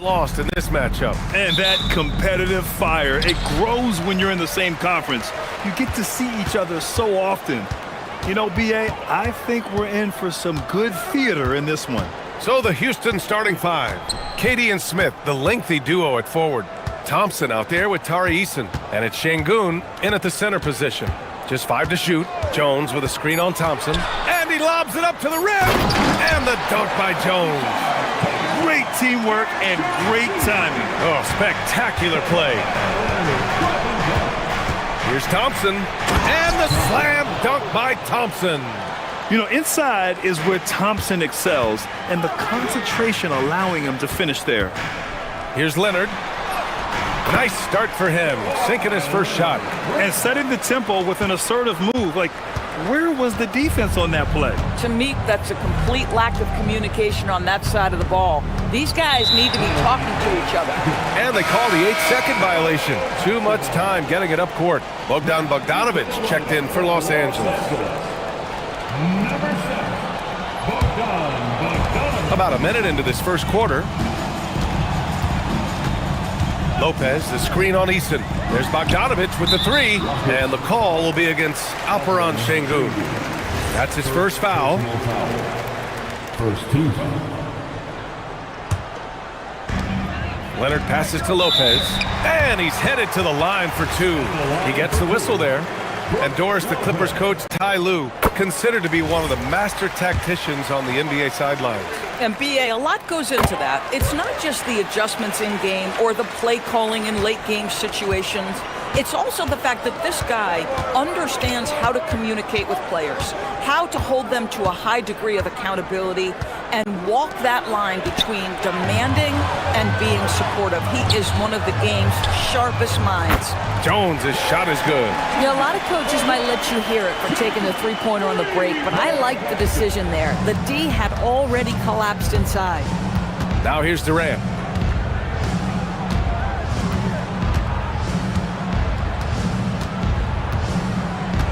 lost in this matchup. And that competitive fire, it grows when you're in the same conference. You get to see each other so often. You know, B.A., I think we're in for some good theater in this one. So the Houston starting five. Katie and Smith, the lengthy duo at forward. Thompson out there with Tari Eason. And it's Şengün in at the center position. Just 5 to shoot. Jones with a screen on Thompson. And he lobs it up to the rim. And the dunk by Jones. Great teamwork and great timing. Oh, spectacular play. Here's Thompson. And the slam dunk by Thompson. You know, inside is where Thompson excels, and the concentration allowing him to finish there. Here's Leonard. Nice start for him, sinking his first shot. And setting the tempo with an assertive move. Like, where was the defense on that play? To me, that's a complete lack of communication on that side of the ball. These guys need to be talking to each other. And they call the 8-second violation. Too much time getting it up court. Bogdan Bogdanovic checked in for Los Angeles. About a minute into this first quarter. Lopez, the screen on Easton. There's Bogdanovic with the three, and the call will be against Alperen Şengün. That's his first foul. First team. Leonard passes to Lopez, and he's headed to the line for two. He gets the whistle there. And Doris, the Clippers coach, Ty Lue, considered to be one of the master tacticians on the NBA sidelines. And B.A., a lot goes into that. It's not just the adjustments in game or the play calling in late game situations. It's also the fact that this guy understands how to communicate with players, how to hold them to a high degree of accountability, and walk that line between demanding and being supportive. He is one of the game's sharpest minds. Jones' shot is good. Yeah, a lot of coaches might let you hear it for taking the three-pointer on the break, but I like the decision there. The D had already collapsed inside. Now here's Durant.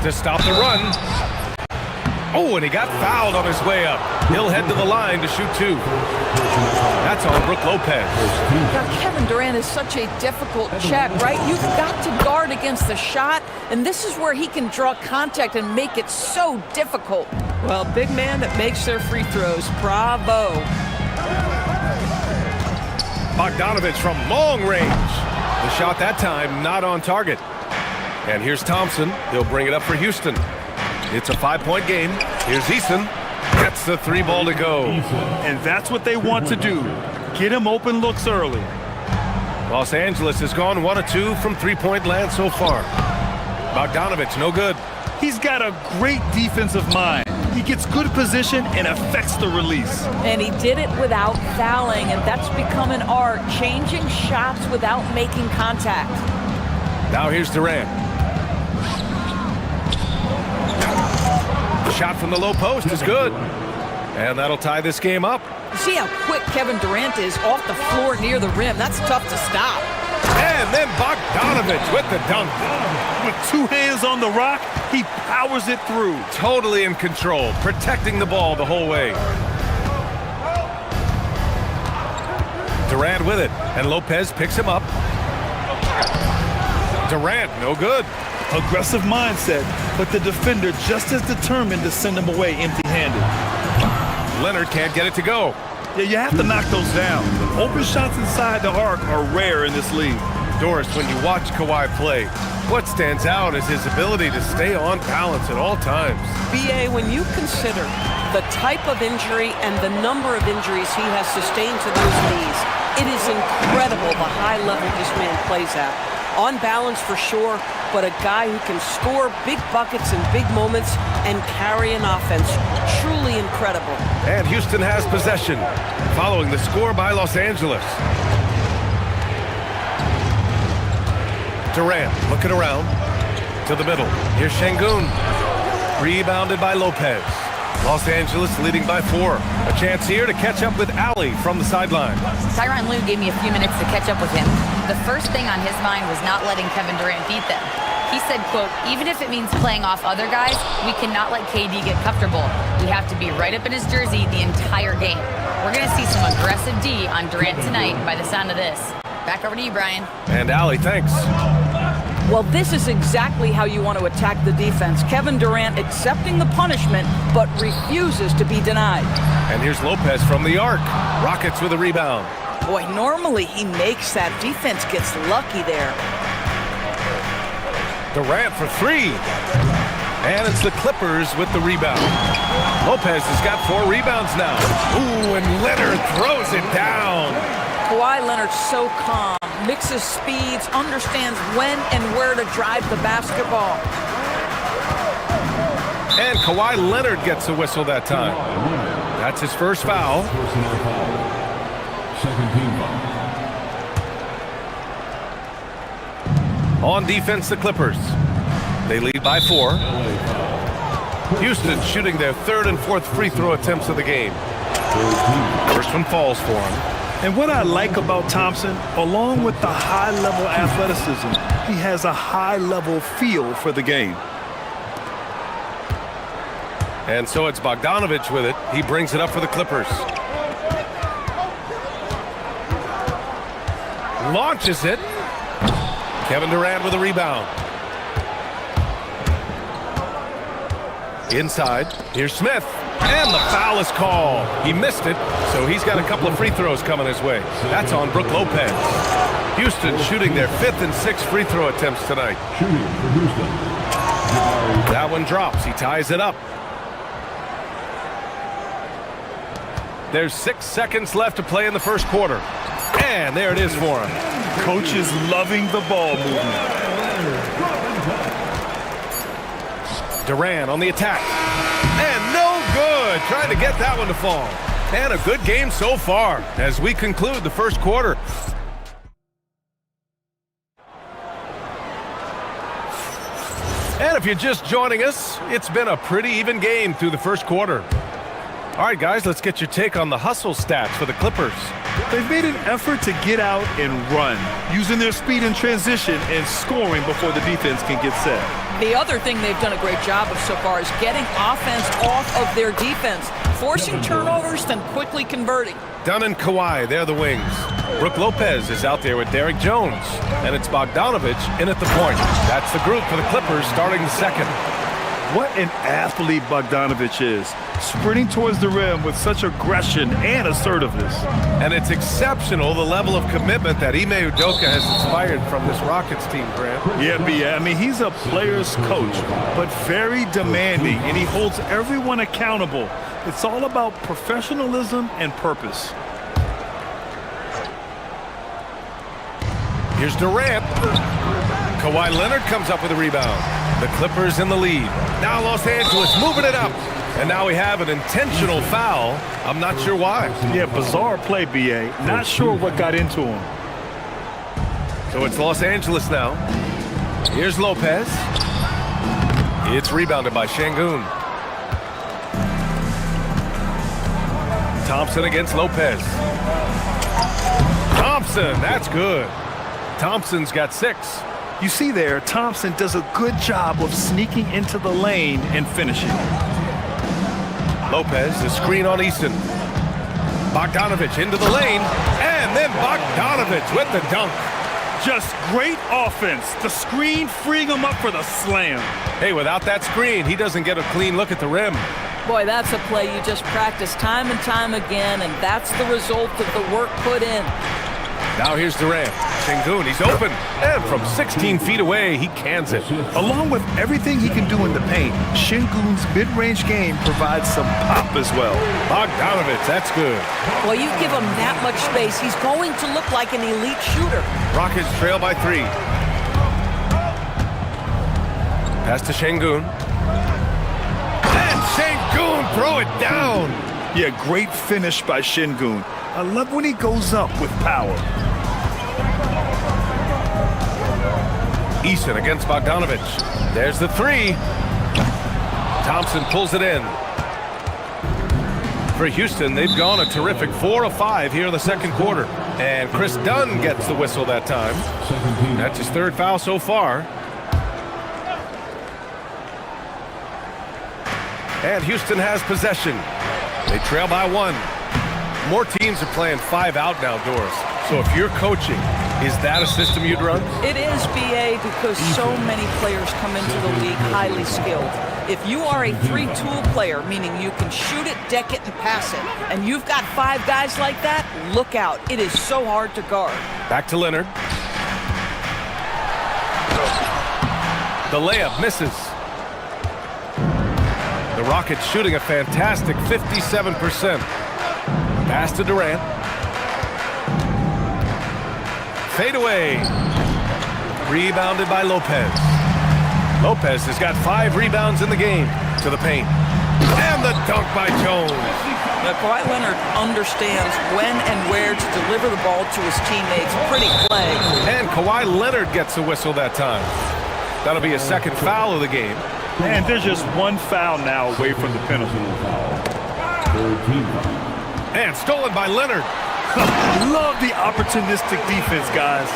To stop the run. Oh, and he got fouled on his way up. He'll head to the line to shoot two. That's on Brook Lopez. Now, Kevin Durant is such a difficult check, right? You've got to guard against the shot, and this is where he can draw contact and make it so difficult. Well, big man that makes their free throws. Bravo. Bogdanovic from long range. The shot that time not on target. And here's Thompson. He'll bring it up for Houston. It's a 5-point game. Here's Eason. Gets the three ball to go. And that's what they want to do. Get him open looks early. Los Angeles has gone 1 of 2 from three-point land so far. Bogdanovic, no good. He's got a great defensive mind. He gets good position and affects the release. And he did it without fouling, and that's become an art, changing shots without making contact. Now here's Durant. The shot from the low post is good. And that'll tie this game up. See how quick Kevin Durant is off the floor near the rim. That's tough to stop. And then Bogdanovic with the dunk. With 2 hands on the rock, he powers it through. Totally in control, protecting the ball the whole way. Durant with it, and Lopez picks him up. Durant, no good. Aggressive mindset, but the defender just as determined to send him away empty-handed. Leonard can't get it to go. Yeah, you have to knock those down. Open shots inside the arc are rare in this league. Doris, when you watch Kawhi play, what stands out is his ability to stay on balance at all times. B.A., when you consider the type of injury and the number of injuries he has sustained to those knees, it is incredible the high level this man plays at. On balance for sure, but a guy who can score big buckets in big moments and carry an offense. Truly incredible. And Houston has possession, following the score by Los Angeles. Durant looking around to the middle. Here's Şengün. Rebounded by Lopez. Los Angeles leading by 4. A chance here to catch up with Ali from the sideline. Tyronn Lue gave me a few minutes to catch up with him. The first thing on his mind was not letting Kevin Durant beat them. He said, quote, even if it means playing off other guys, we cannot let KD get comfortable. We have to be right up in his jersey the entire game. We're going to see some aggressive D on Durant tonight by the sound of this. Back over to you, Brian. And Ali, thanks. Well, this is exactly how you want to attack the defense. Kevin Durant accepting the punishment, but refuses to be denied. And here's Lopez from the arc. Rockets with a rebound. Boy, normally he makes that. Defense gets lucky there. Durant for 3. And it's the Clippers with the rebound. Lopez has got 4 rebounds now. Ooh, and Leonard throws it down. Kawhi Leonard so calm, mixes speeds, understands when and where to drive the basketball. And Kawhi Leonard gets a whistle that time. That's his first foul. Personal foul. Second team foul. On defense, the Clippers. They lead by 4. Houston shooting their 3rd and 4th free throw attempts of the game. First one falls for him. And what I like about Thompson, along with the high-level athleticism, he has a high-level feel for the game. And so it's Bogdanovich with it. He brings it up for the Clippers. Launches it. Kevin Durant with a rebound. Inside, here's Smith. And the foul is called. He missed it, so he's got a couple of free throws coming his way. That's on Brook Lopez. Houston shooting their 5th and 6th free throw attempts tonight. Shooting for Houston. That one drops. He ties it up. There's 6 seconds left to play in the first quarter. And there it is for him. Coach is loving the ball movement. Durant on the attack. And no good. Trying to get that one to fall. And a good game so far as we conclude the first quarter. And if you're just joining us, it's been a pretty even game through the first quarter. All right, guys, let's get your take on the hustle stats for the Clippers. They've made an effort to get out and run, using their speed in transition and scoring before the defense can get set. The other thing they've done a great job of so far is getting offense off of their defense, forcing turnovers, then quickly converting. Dunn and Kawhi, they're the wings. Brook Lopez is out there with Derek Jones. And it's Bogdanovich in at the point. That's the group for the Clippers starting the second. What an athlete Bogdanovich is, sprinting towards the rim with such aggression and assertiveness. And it's exceptional, the level of commitment that Ime Udoka has inspired from this Rockets team, Grant. Yeah, I mean, he's a player's coach, but very demanding, and he holds everyone accountable. It's all about professionalism and purpose. Here's Durant. Kawhi Leonard comes up with a rebound. The Clippers in the lead. Now Los Angeles moving it up. And now we have an intentional foul. I'm not sure why. Yeah, bizarre play, B.A. Not sure what got into him. So it's Los Angeles now. Here's Lopez. It's rebounded by Şengün. Thompson against Lopez. Thompson, that's good. Thompson's got 6. You see there, Thompson does a good job of sneaking into the lane and finishing. Lopez, the screen on Easton. Bogdanovich into the lane, and then Bogdanovich with the dunk. Just great offense. The screen freeing him up for the slam. Hey, without that screen, he doesn't get a clean look at the rim. Boy, that's a play you just practice time and time again, and that's the result of the work put in. Now here's Durant. Şengün, he's open. And from 16 feet away, he cans it. Along with everything he can do in the paint, Şengün's mid-range game provides some pop as well. Bogdanovich, that's good. Well, you give him that much space, he's going to look like an elite shooter. Rockets trail by 3. Pass to Şengün. And Şengün throw it down. Yeah, great finish by Şengün. I love when he goes up with power. Easton against Bogdanovich. There's the 3. Thompson pulls it in. For Houston, they've gone a terrific 4 of 5 here in the second quarter. And Chris Dunn gets the whistle that time. That's his third foul so far. And Houston has possession. They trail by 1. More teams are playing 5 out now, Doris. So if you're coaching, is that a system you'd run? It is, BA, because so many players come into the league highly skilled. If you are a three-tool player, meaning you can shoot it, deck it, and pass it, and you've got 5 guys like that, look out. It is so hard to guard. Back to Leonard. The layup misses. The Rockets shooting a fantastic 57%. Pass to Durant. Fade away. Rebounded by Lopez. Lopez has got 5 rebounds in the game. To the paint. And the dunk by Jones. Now, Kawhi Leonard understands when and where to deliver the ball to his teammates. Pretty play. And Kawhi Leonard gets a whistle that time. That'll be a second foul of the game. And there's just 1 foul now away from the penalty. And stolen by Leonard. Love the opportunistic defense, guys.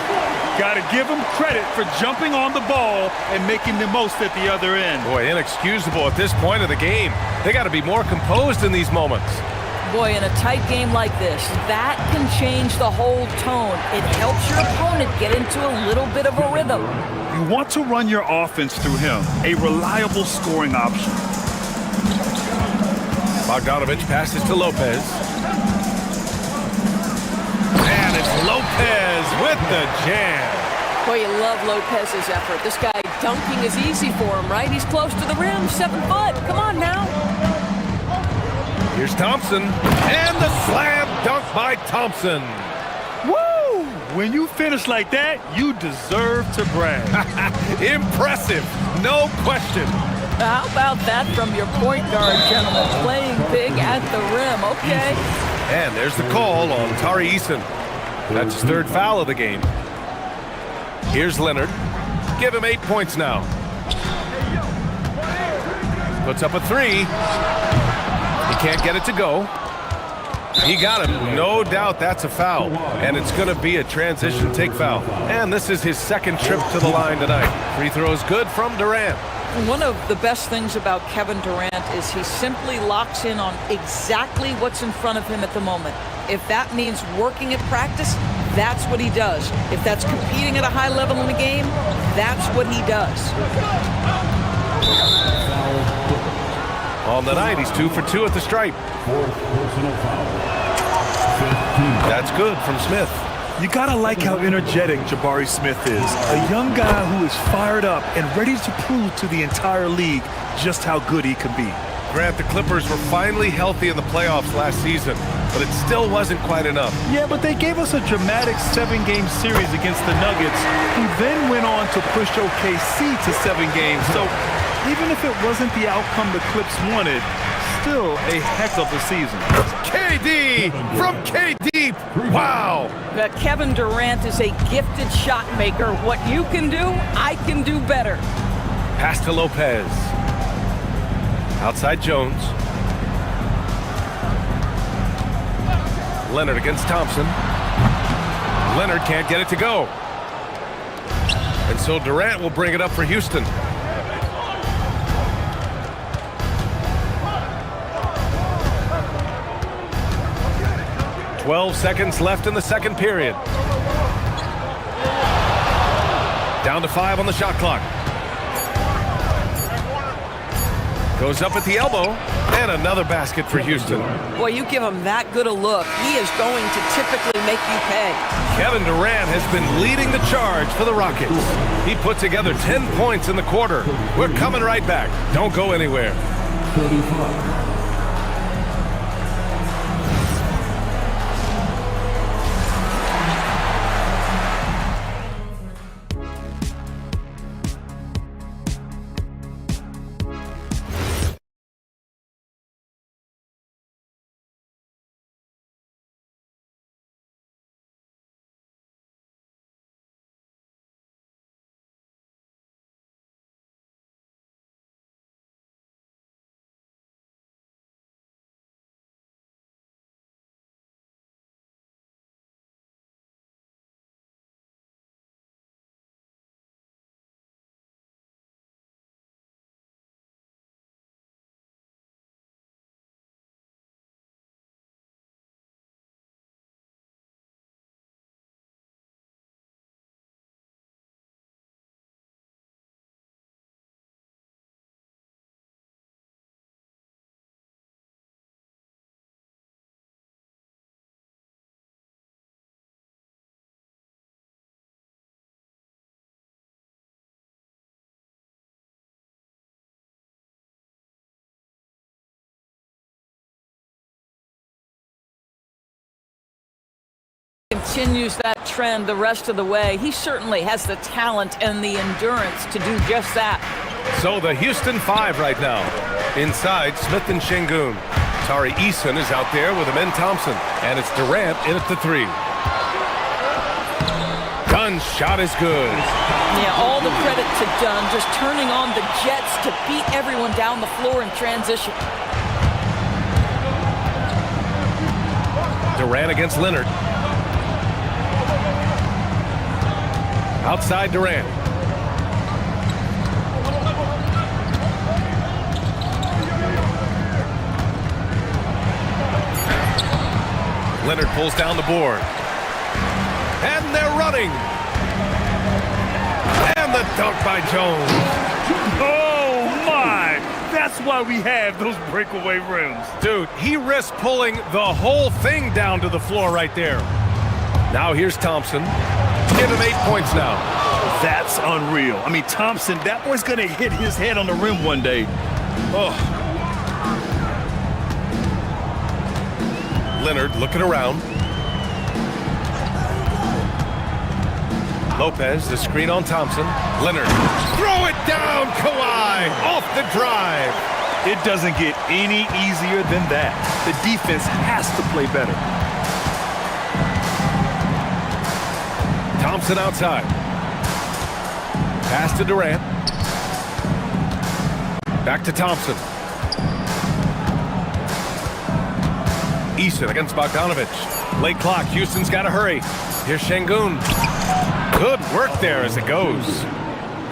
Got to give them credit for jumping on the ball and making the most at the other end. Boy, inexcusable at this point of the game. They got to be more composed in these moments. Boy, in a tight game like this, that can change the whole tone. It helps your opponent get into a little bit of a rhythm. You want to run your offense through him, a reliable scoring option. Bogdanovich passes to Lopez. And it's Lopez with the jam. Boy, you love Lopez's effort. This guy dunking is easy for him, right? He's close to the rim, 7 foot. Come on now. Here's Thompson. And the slam dunk by Thompson. Woo! When you finish like that, you deserve to brag. Impressive, no question. How about that from your point guard, gentlemen? Playing big at the rim, okay. And there's the call on Tari Eason. That's his 3rd foul of the game. Here's Leonard. Give him 8 points now. Puts up a 3. He can't get it to go. He got him. No doubt that's a foul. And it's going to be a transition take foul. And this is his 2nd trip to the line tonight. Free throws good from Durant. One of the best things about Kevin Durant is he simply locks in on exactly what's in front of him at the moment. If that means working at practice, that's what he does. If that's competing at a high level in a game, that's what he does. On the night, he's 2 for 2 at the stripe. That's good from Smith. You gotta like how energetic Jabari Smith is. A young guy who is fired up and ready to prove to the entire league just how good he can be. Grant, the Clippers were finally healthy in the playoffs last season, but it still wasn't quite enough. Yeah, but they gave us a dramatic 7-game series against the Nuggets, who then went on to push OKC to 7 games. So even if it wasn't the outcome the Clips wanted, still a heck of a season. KD from KD. Wow. Kevin Durant is a gifted shot maker. What you can do, I can do better. Pass to Lopez. Outside Jones. Leonard against Thompson. Leonard can't get it to go. And so Durant will bring it up for Houston. "12 seconds left in the second period. Down to 5 on the shot clock. Goes up at the elbow, and another basket for Houston. Boy, you give him that good a look, he is going to typically make you pay. Kevin Durant has been leading the charge for the Rockets. He put together 10 points in the quarter. We're coming right back. Don't go anywhere. 35. continues that trend the rest of the way. He certainly has the talent and the endurance to do just that. So the Houston 5 right now. Inside, Smith and Şengün. Tari Eason is out there with Amen Thompson. And it's Durant in at the 3. Dunn's shot is good. Yeah, all the credit to Dunn, just turning on the jets to beat everyone down the floor in transition. Durant against Leonard. Outside Durant. Leonard pulls down the board. And they're running. And the dunk by Jones. Oh, my. That's why we have those breakaway rims. Dude, he risked pulling the whole thing down to the floor right there. Now here's Thompson. Give him 8 points now. That's unreal. I mean, Thompson, that boy's going to hit his head on the rim one day. Oh. Leonard looking around. Lopez, the screen on Thompson. Leonard, throw it down, Kawhi, off the drive. It doesn't get any easier than that. The defense has to play better. Thompson outside. Pass to Durant. Back to Thompson. Eason against Bogdanovich. Late clock, Houston's got to hurry. Here's Şengün. Good work there as it goes.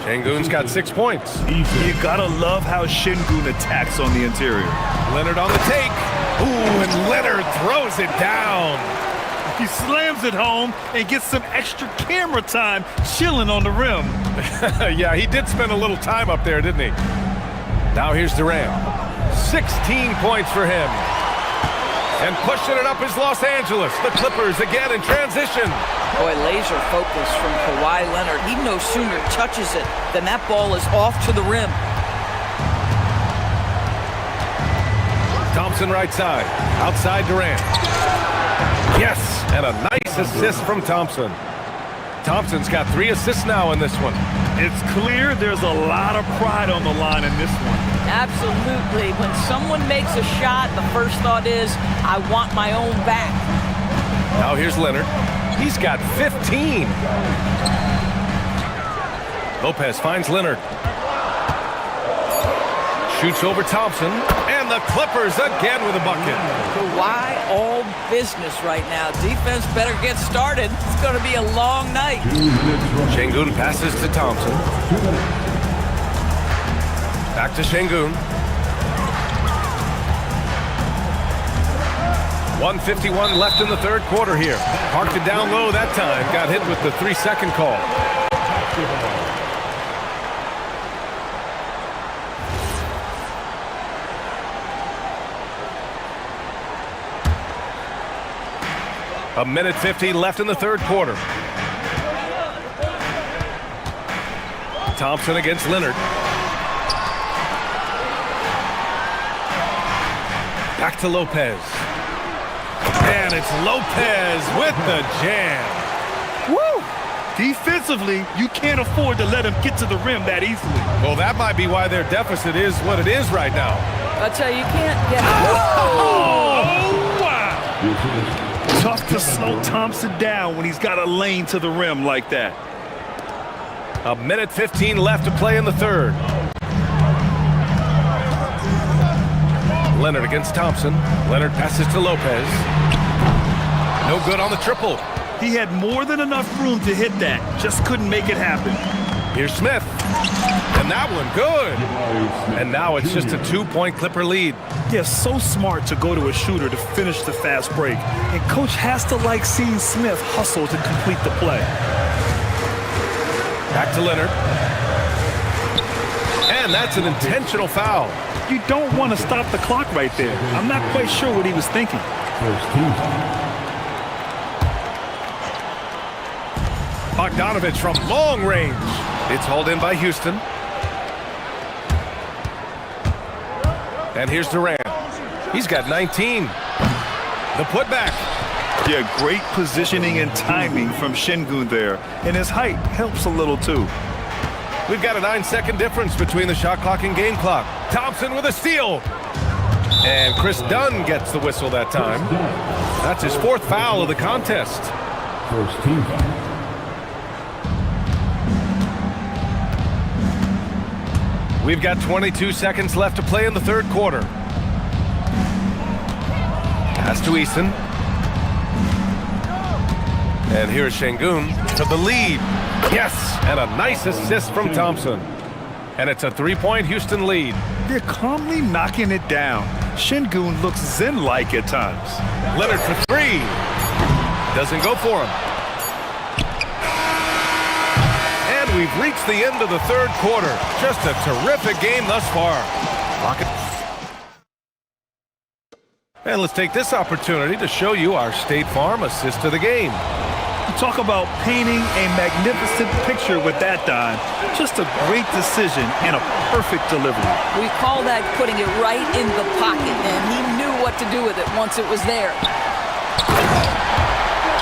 Şengün's got 6 points. You gotta love how Şengün attacks on the interior. Leonard on the take. Ooh, and Leonard throws it down. He slams it home and gets some extra camera time chilling on the rim. Yeah, he did spend a little time up there, didn't he? Now here's Durant. 16 points for him. And pushing it up is Los Angeles. The Clippers again in transition. Boy, laser focus from Kawhi Leonard. He no sooner touches it than that ball is off to the rim. Thompson right side. Outside Durant. Yes, and a nice assist from Thompson. Thompson's got 3 assists now in this one. It's clear there's a lot of pride on the line in this one. Absolutely. When someone makes a shot, the first thought is, I want my own back. Now here's Leonard. He's got 15. Lopez finds Leonard. Shoots over Thompson. And the Clippers again with a bucket. Kawhi all business right now. Defense better get started. It's going to be a long night. Şengün passes to Thompson. Back to Şengün. 1:51 left in the third quarter here. Parked it down low that time. Got hit with the 3-second call. A minute 50 left in the third quarter. Thompson against Leonard. Back to Lopez. And it's Lopez with the jam. Woo! Defensively, you can't afford to let him get to the rim that easily. Well, that might be why their deficit is what it is right now. I'll tell you, you can't get... Oh, wow! Tough to slow Thompson down when he's got a lane to the rim like that. A minute 15 left to play in the third. Leonard against Thompson. Leonard passes to Lopez. No good on the triple. He had more than enough room to hit that. Just couldn't make it happen. Here's Smith. And that one good. And now it's just a 2-point Clipper lead. Yeah, so smart to go to a shooter to finish the fast break. And coach has to like seeing Smith hustle to complete the play. Back to Leonard. And that's an intentional foul. You don't want to stop the clock right there. I'm not quite sure what he was thinking. Bogdanovich from long range. It's hauled in by Houston. And here's Durant. He's got 19. The putback. Yeah, great positioning and timing from Şengün there. And his height helps a little too. We've got a 9-second difference between the shot clock and game clock. Thompson with a steal. And Chris Dunn gets the whistle that time. That's his 4th foul of the contest. First team foul. We've got 22 seconds left to play in the 3rd quarter. Pass to Eason. And here's Şengün to the lead. Yes, and a nice assist from Thompson. And it's a 3-point Houston lead. They're calmly knocking it down. Şengün looks zen-like at times. Leonard for 3. Doesn't go for him. And we've reached the end of the 3rd quarter. Just a terrific game thus far. Rocket. And let's take this opportunity to show you our State Farm assist to the game. Talk about painting a magnificent picture with that dime. Just a great decision and a perfect delivery. We call that putting it right in the pocket, and he knew what to do with it once it was there.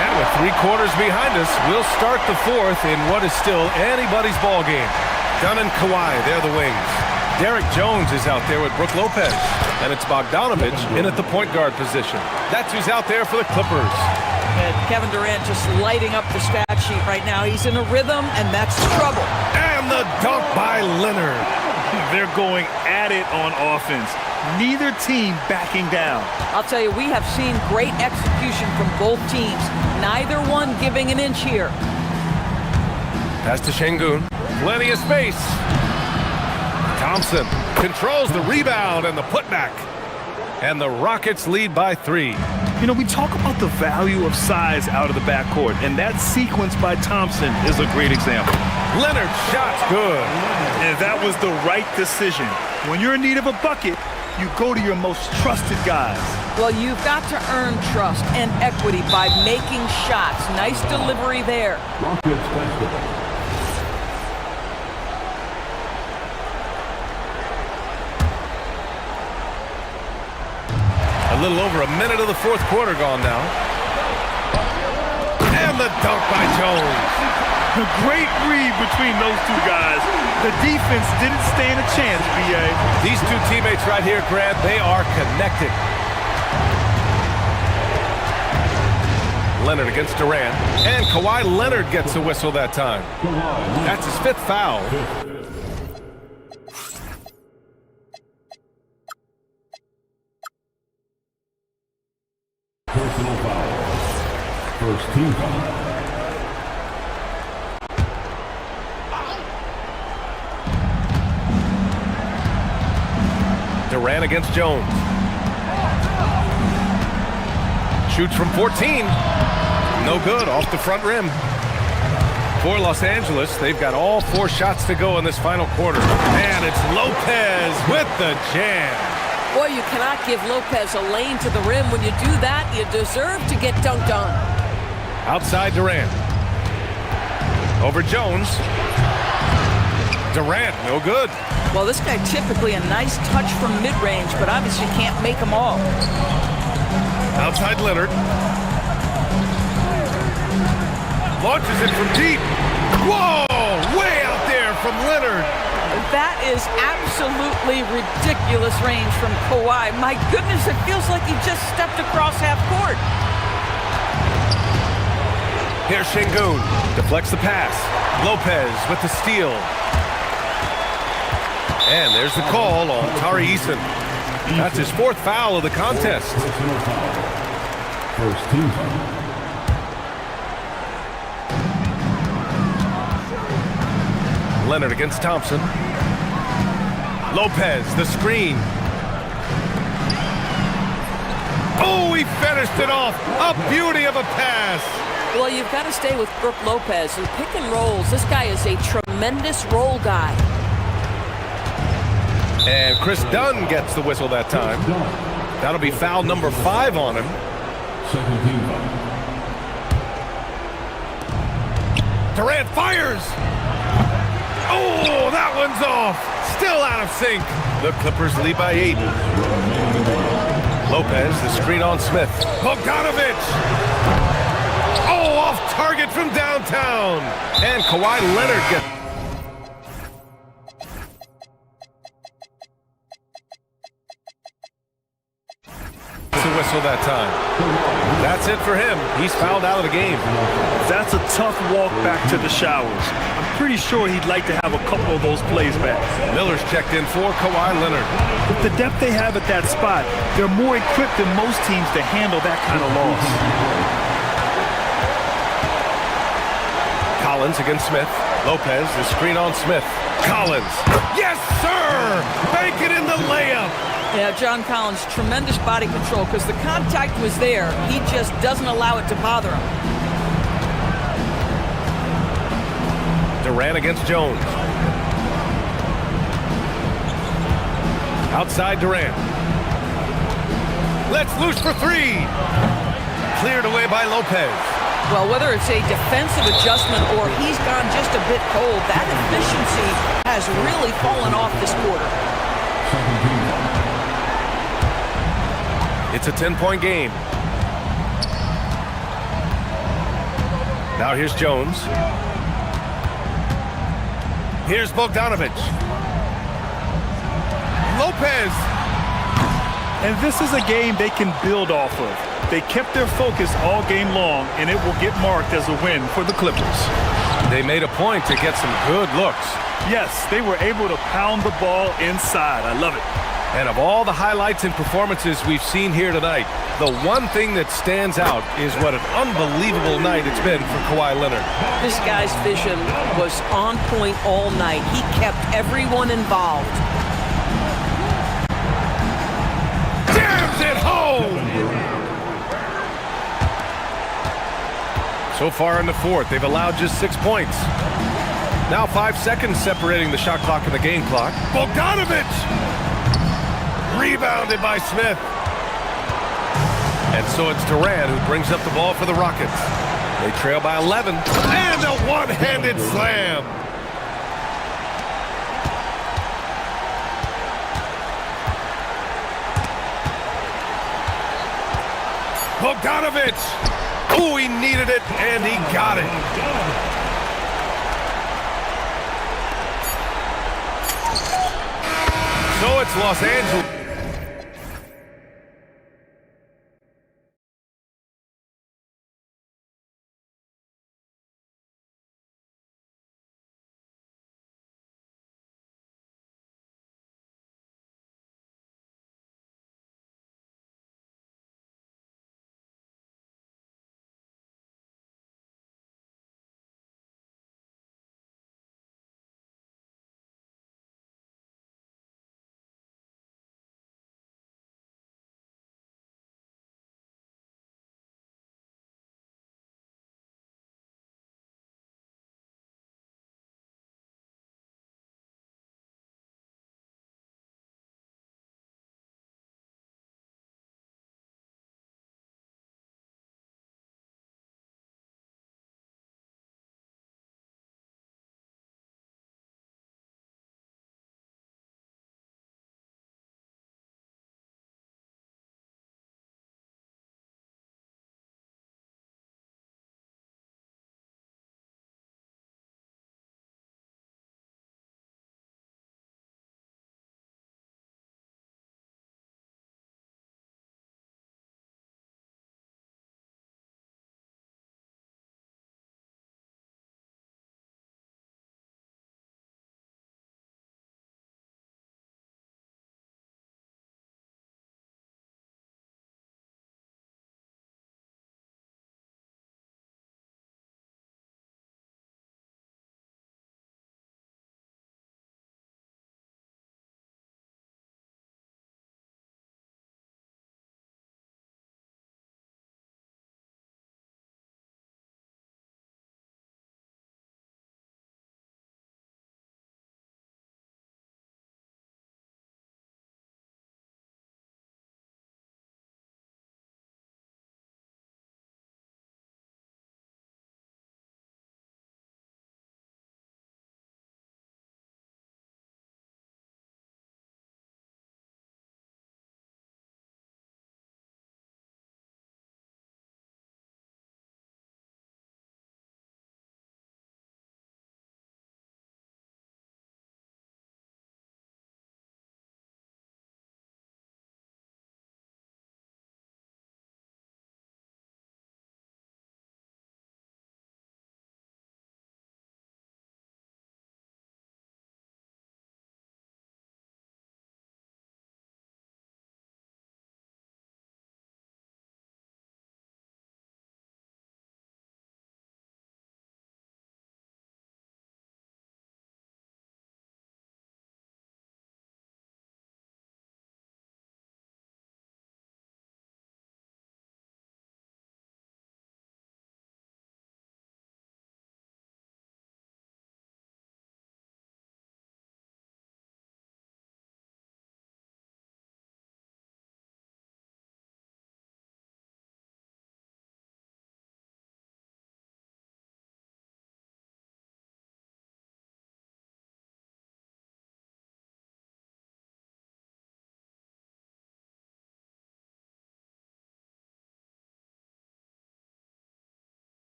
And with 3 quarters behind us, we'll start the 4th in what is still anybody's ball game. Dunn and Kawhi, they're the wings. Derek Jones is out there with Brook Lopez. And it's Bogdanovich in at the point guard position. That's who's out there for the Clippers. And Kevin Durant just lighting up the stat sheet right now. He's in a rhythm, and that's trouble. And the dunk by Leonard. They're going at it on offense. Neither team backing down. I'll tell you, we have seen great execution from both teams. Neither one giving an inch here. Pass to Şengün. Plenty of space. Thompson controls the rebound and the putback. And the Rockets lead by 3. You know, we talk about the value of size out of the backcourt, and that sequence by Thompson is a great example. Leonard's shot's good. And that was the right decision. When you're in need of a bucket, you go to your most trusted guys. Well, you've got to earn trust and equity by making shots. Nice delivery there. Rockets basketball. A little over a minute of the 4th quarter gone now. And the dunk by Jones. A great read between those 2 guys. The defense didn't stand a chance, B.A. These 2 teammates right here, Grant, they are connected. Leonard against Durant. And Kawhi Leonard gets a whistle that time. That's his 5th foul. Personal foul. First team foul. Durant against Jones. Shoots from 14. No good, off the front rim. For Los Angeles, they've got all 4 shots to go in this final quarter. And it's Lopez with the jam. Boy, you cannot give Lopez a lane to the rim. When you do that, you deserve to get dunked on. Outside Durant. Over Jones. Durant, no good. Well, this guy typically a nice touch from mid-range, but obviously can't make them all. Outside Leonard. Launches it from deep. Whoa! Way out there from Leonard. That is absolutely ridiculous range from Kawhi. My goodness, it feels like he just stepped across half court. Here's Şengün. Deflects the pass. Lopez with the steal. And there's the call on Tari Eason. That's his 4th foul of the contest. Personal foul. First team foul. Leonard against Thompson. Lopez, the screen. Oh, he finished it off. A beauty of a pass. Well, you've got to stay with Brook Lopez and pick and rolls. This guy is a tremendous roll guy. And Chris Dunn gets the whistle that time. That'll be foul number 5 on him. Second team foul. Durant fires. Oh, that one's off. Still out of sync. The Clippers lead by 8. Lopez, the screen on Smith. Bogdanovich. Oh, off target from downtown. And Kawhi Leonard gets... to whistle that time. That's it for him. He's fouled out of the game. That's a tough walk back to the showers. I'm pretty sure he'd like to have a couple of those plays back. Miller's checked in for Kawhi Leonard. With the depth they have at that spot, they're more equipped than most teams to handle that kind of loss. Collins against Smith. Lopez, the screen on Smith. Collins. Yes, sir! Bank it in the layup. Yeah, John Collins, tremendous body control because the contact was there. He just doesn't allow it to bother him. Durant against Jones. Outside Durant. Let's loose for three. Cleared away by Lopez. Well, whether it's a defensive adjustment or he's gone just a bit cold, that efficiency has really fallen off this quarter. It's a 10-point game. Now here's Jones. Here's Bogdanovic. Lopez. And this is a game they can build off of. They kept their focus all game long, and it will get marked as a win for the Clippers. They made a point to get some good looks. Yes, they were able to pound the ball inside. I love it. And of all the highlights and performances we've seen here tonight, the one thing that stands out is what an unbelievable night it's been for Kawhi Leonard. This guy's vision was on point all night. He kept everyone involved. Jams it home! So far in the fourth, they've allowed just 6 points. Now 5 seconds separating the shot clock and the game clock. Bogdanovic! Rebounded by Smith. And so it's Durant who brings up the ball for the Rockets. They trail by 11. And a one-handed slam. Bogdanovic! Oh, he needed it, and he got it. So it's Los Angeles.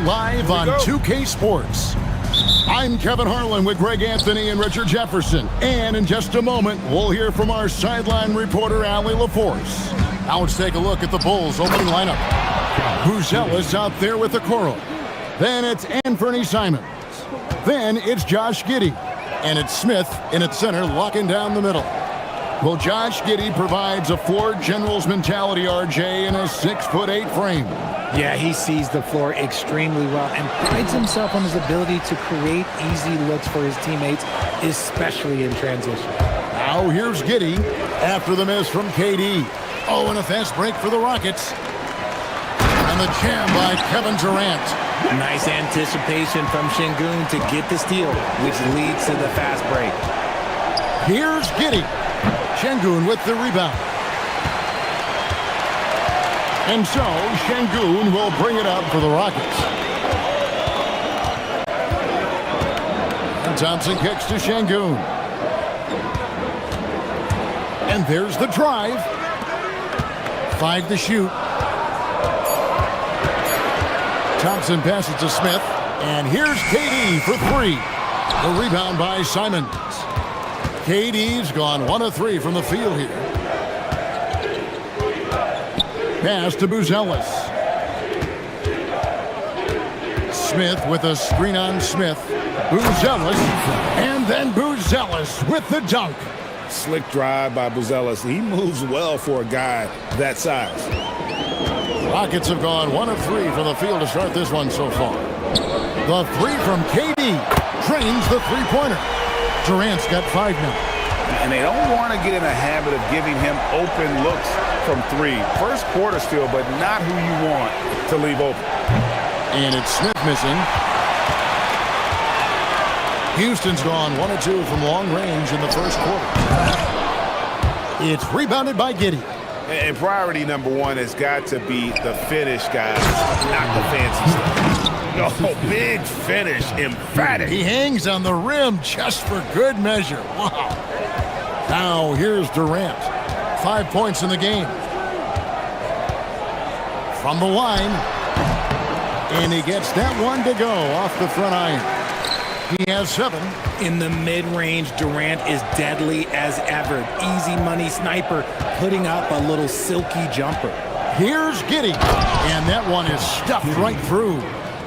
live on 2K Sports. I'm Kevin Harlan with Greg Anthony and Richard Jefferson. And in just a moment, we'll hear from our sideline reporter, Allie LaForce. Now let's take a look at the Bulls' opening lineup. Buzelis out there with the Coral. Then it's Anthony Simons. Then it's Josh Giddey. And it's Smith in at center, locking down the middle. Well, Josh Giddey provides a floor general's mentality, RJ, in a 6'8" frame. Yeah, he sees the floor extremely well and prides himself on his ability to create easy looks for his teammates, especially in transition. Now here's Giddey after the miss from KD. Oh, and a fast break for the Rockets. And the jam by Kevin Durant. Nice anticipation from Şengün to get the steal, which leads to the fast break. Here's Giddey. Şengün with the rebound. And so, Şengün will bring it up for the Rockets. And Thompson kicks to Şengün. And there's the drive. 5 to shoot. Thompson passes to Smith. And here's KD for 3. The rebound by Simons. KD's gone 1 of 3 from the field here. Pass to Buzelis. Smith with a screen on Smith. Buzelis. And then Buzelis with the dunk. Slick drive by Buzelis. He moves well for a guy that size. Rockets have gone 1 of 3 from the field to start this one so far. The 3 from KD drains the three-pointer. Durant's got 5 now. And they don't want to get in a habit of giving him open looks from 3. First quarter still, but not who you want to leave open. And it's Smith missing. Houston's gone 1 of 2 from long range in the first quarter. It's rebounded by Giddey. And priority number 1 has got to be the finish, guys, not the fancy stuff. No, big finish, emphatic. He hangs on the rim just for good measure. Wow. Now here's Durant. 5 points in the game. From the line. And he gets that one to go off the front iron. He has 7. In the mid-range, Durant is deadly as ever. Easy money sniper, putting up a little silky jumper. Here's Giddey. And that one is stuffed right through.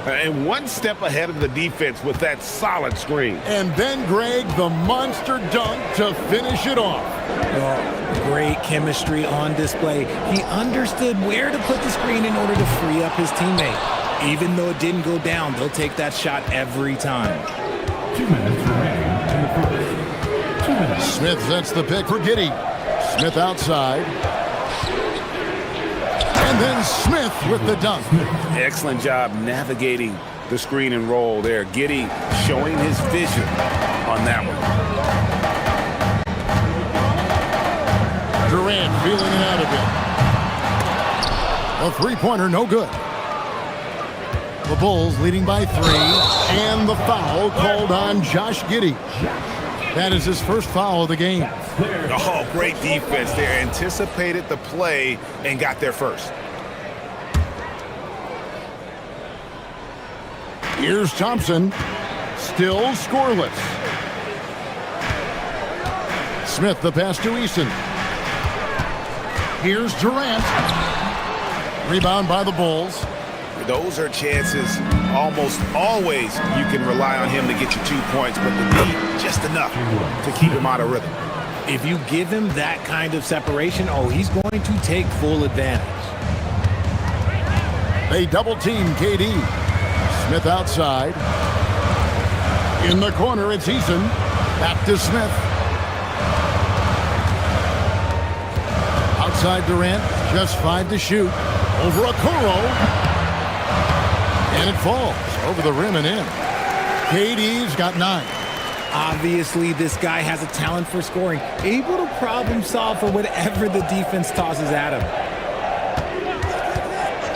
And 1 step ahead of the defense with that solid screen. And then, Greg, the monster dunk to finish it off. Oh, great chemistry on display. He understood where to put the screen in order to free up his teammate. Even though it didn't go down, they'll take that shot every time. 2 minutes remaining in the first. 2 minutes. Smith sets the pick for Giddey. Smith outside. And then Smith with the dunk. Excellent job navigating the screen and roll there. Giddey showing his vision on that one. Durant feeling it out a bit. A three-pointer, no good. The Bulls leading by 3. And the foul called on Josh Giddey. That is his first foul of the game. Oh, great defense there. Anticipated the play and got there first. Here's Thompson. Still scoreless. Smith the pass to Eason. Here's Durant. Rebound by the Bulls. Those are chances almost always you can rely on him to get you 2 points, but the need just enough to keep him out of rhythm. If you give him that kind of separation, oh, he's going to take full advantage. They double team KD. Smith outside. In the corner, it's Eason. Back to Smith. Outside Durant, just 5 to shoot. Over a Okoro. And it falls over the rim and in. KD's got 9. Obviously, this guy has a talent for scoring, able to problem solve for whatever the defense tosses at him.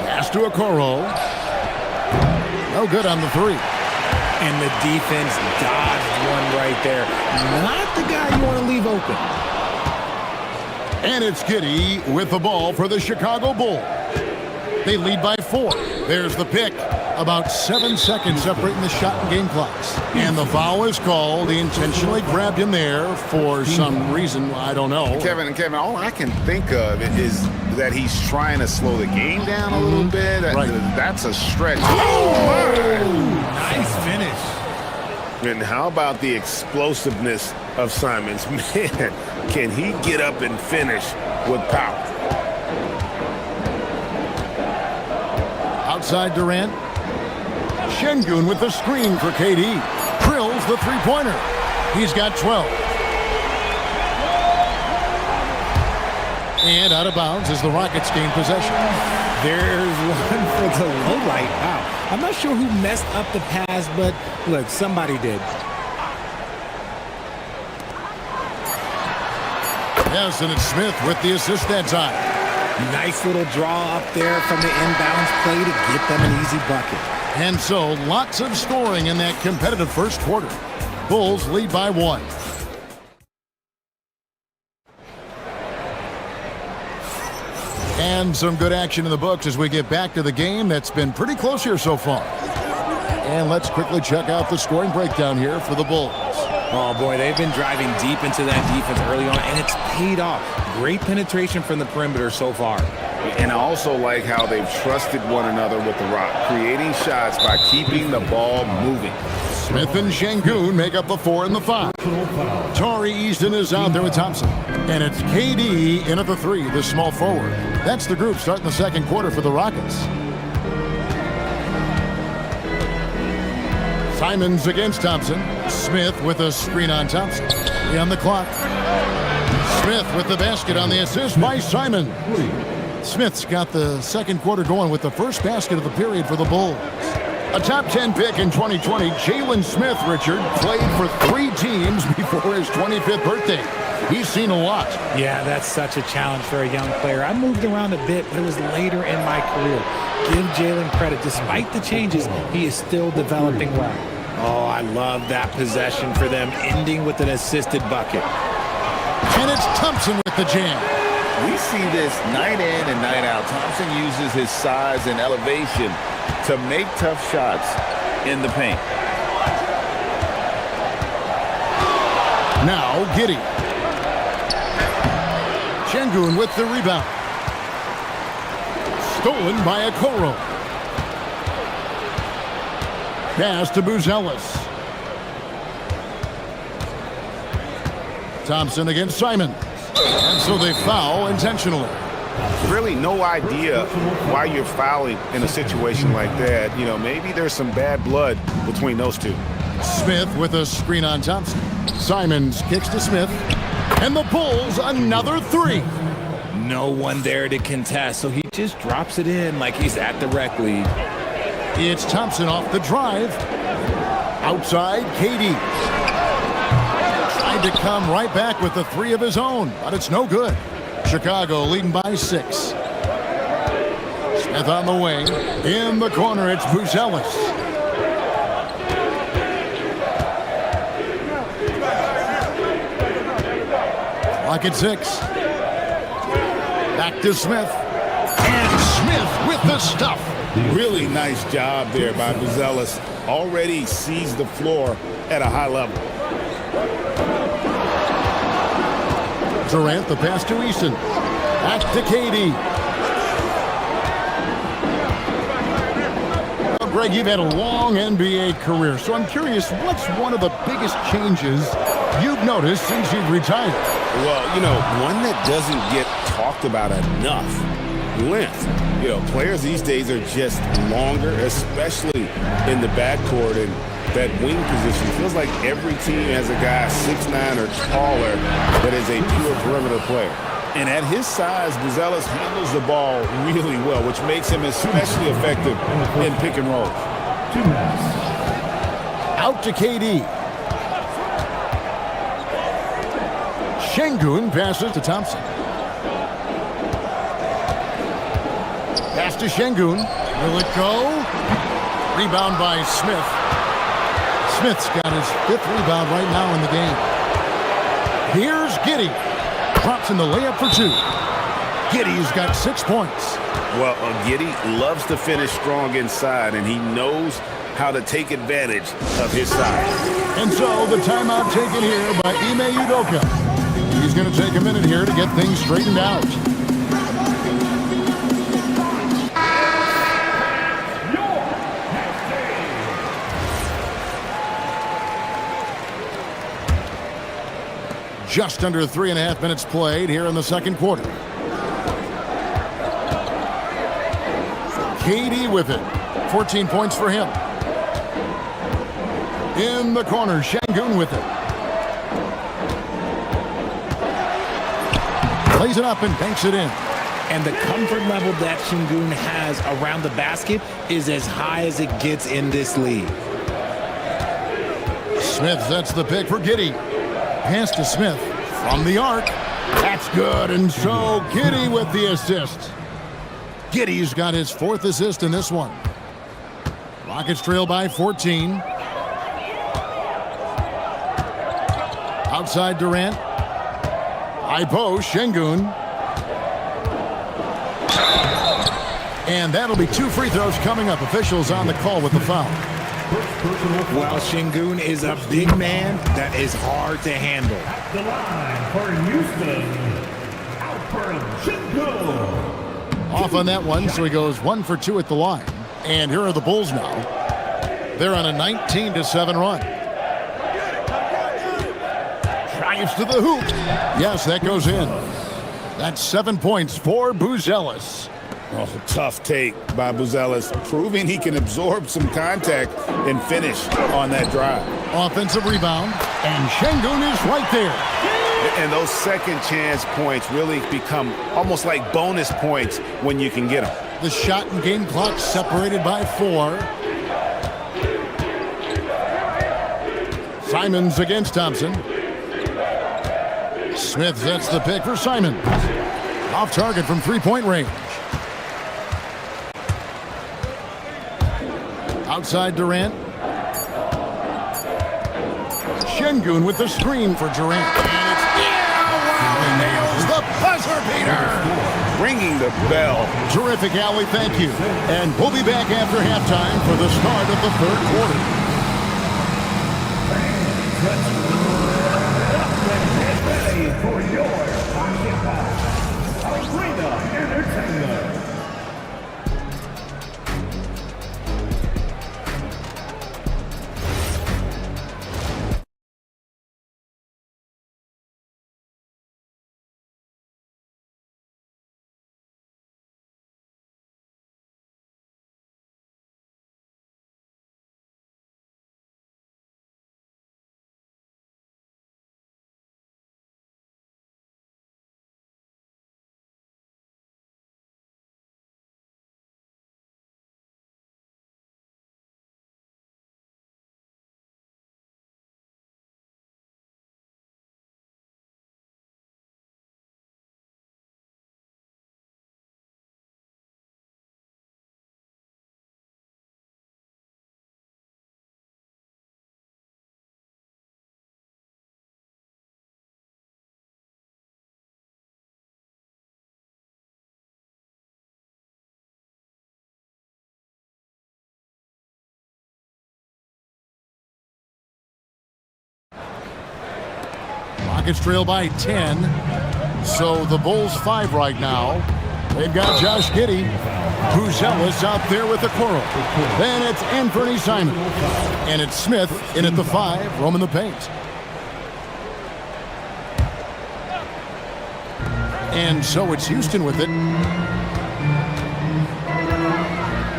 Pass to Okoro. No good on the 3. And the defense dodged one right there. Not the guy you want to leave open. And it's Giddey with the ball for the Chicago Bulls. They lead by 4. There's the pick. About 7 seconds separating the shot and game clocks. And the foul is called. He intentionally grabbed him there for some reason. I don't know. Kevin, all I can think of is that he's trying to slow the game down a little bit. Right. That's a stretch. Nice finish. And how about the explosiveness of Simons? Man, can he get up and finish with power? Outside Durant. Şengün with the screen for KD. Drills the three-pointer. He's got 12. And out of bounds as the Rockets gain possession. There's one for the low light. Wow. I'm not sure who messed up the pass, but look, somebody did. Yes, and it's Smith with the assist that time. Nice little draw up there from the inbounds play to get them an easy bucket. And so, lots of scoring in that competitive first quarter. Bulls lead by 1. And some good action in the books as we get back to the game that's been pretty close here so far. And let's quickly check out the scoring breakdown here for the Bulls. Oh, boy, they've been driving deep into that defense early on, and it's paid off. Great penetration from the perimeter so far. And I also like how they've trusted one another with the rock, creating shots by keeping the ball moving. Smith and Şengün make up the 4 and the 5. Tari Easton is out there with Thompson. And it's KD in at the 3, the small forward. That's the group starting the second quarter for the Rockets. Simons against Thompson. Smith with a screen on Thompson. 3 on the clock. Smith with the basket on the assist by Simon. Smith's got the second quarter going with the first basket of the period for the Bulls. A top 10 pick in 2020, Jalen Smith, Richard, played for 3 teams before his 25th birthday. He's seen a lot. Yeah, that's such a challenge for a young player. I moved around a bit, but it was later in my career. Give Jalen credit. Despite the changes, he is still developing well. Oh, I love that possession for them, ending with an assisted bucket. And it's Thompson with the jam. We see this night in and night out. Thompson uses his size and elevation to make tough shots in the paint. Now, Giddey. Şengün with the rebound. Stolen by Okoro. Pass to Buzelis. Thompson against Simon. And so they foul intentionally. Really no idea why you're fouling in a situation like that. You know, maybe there's some bad blood between those two. Smith with a screen on Thompson. Simons kicks to Smith. And the Bulls another 3. No one there to contest, so he just drops it in like he's at the rec league. It's Thompson off the drive. Outside, KD. Tried to come right back with the 3 of his own, but it's no good. Chicago leading by 6. Smith on the wing. In the corner, it's Buzelis. Clock at 6. Back to Smith. And Smith with the stuff. Really nice job there by Buzelis. Already sees the floor at a high level. Durant, the pass to Easton. Back to KD. Well, Greg, you've had a long NBA career, so I'm curious, what's one of the biggest changes you've noticed since you've retired? Well, you know, one that doesn't get talked about enough. Length. You know, players these days are just longer, especially in the backcourt, and that wing position. Feels like every team has a guy 6'9" or taller that is a pure perimeter player. And at his size, Buzelis handles the ball really well, which makes him especially effective in pick and roll. Out to KD. Şengün passes to Thompson. Pass to Şengün. Will it go? Rebound by Smith. Smith's got his 5th rebound right now in the game. Here's Giddey. Drops in the layup for 2. Giddey's got 6 points. Well, Giddey loves to finish strong inside, and he knows how to take advantage of his size. And so the timeout taken here by Ime Udoka. He's going to take a minute here to get things straightened out. Just under 3.5 minutes played here in the second quarter. KD with it. 14 points for him. In the corner, Şengün with it. Plays it up and banks it in. And the comfort level that Şengün has around the basket is as high as it gets in this league. Smith sets the pick for Giddey. Pass to Smith from the arc. That's good, and so Giddey with the assist. Giddey's got his 4th assist in this one. Rockets trail by 14. Outside Durant. High post, Şengün. And that'll be 2 free throws coming up. Officials on the call with the foul. Well, Şengün is a big man that is hard to handle. The line for Houston, Alperen Şengün. Off on that one, so he goes 1 for 2 at the line. And here are the Bulls now. They're on a 19-7 run. Drives to the hoop. Yes, that goes in. That's 7 points for Buzelis. Oh, tough take by Buzelis, proving he can absorb some contact and finish on that drive. Offensive rebound, and Şengün is right there. And those second chance points really become almost like bonus points when you can get them. The shot and game clock separated by 4. Simons against Thompson. Smith sets the pick for Simons. Off target from 3-point range. Outside Durant. Şengün with the screen for Durant. And it's he nails the buzzer beater. Ringing the bell. Terrific, Allie, thank you. And we'll be back after halftime for the start of the 3rd quarter. Get ready for your basketball arena entertainment. Rockets trail by 10. So the Bulls 5 right now. They've got Josh Giddey. Buzelis out there with the quarrel. Then it's Anthony Simons. And it's Smith in at the 5, roaming the paint. And so it's Houston with it.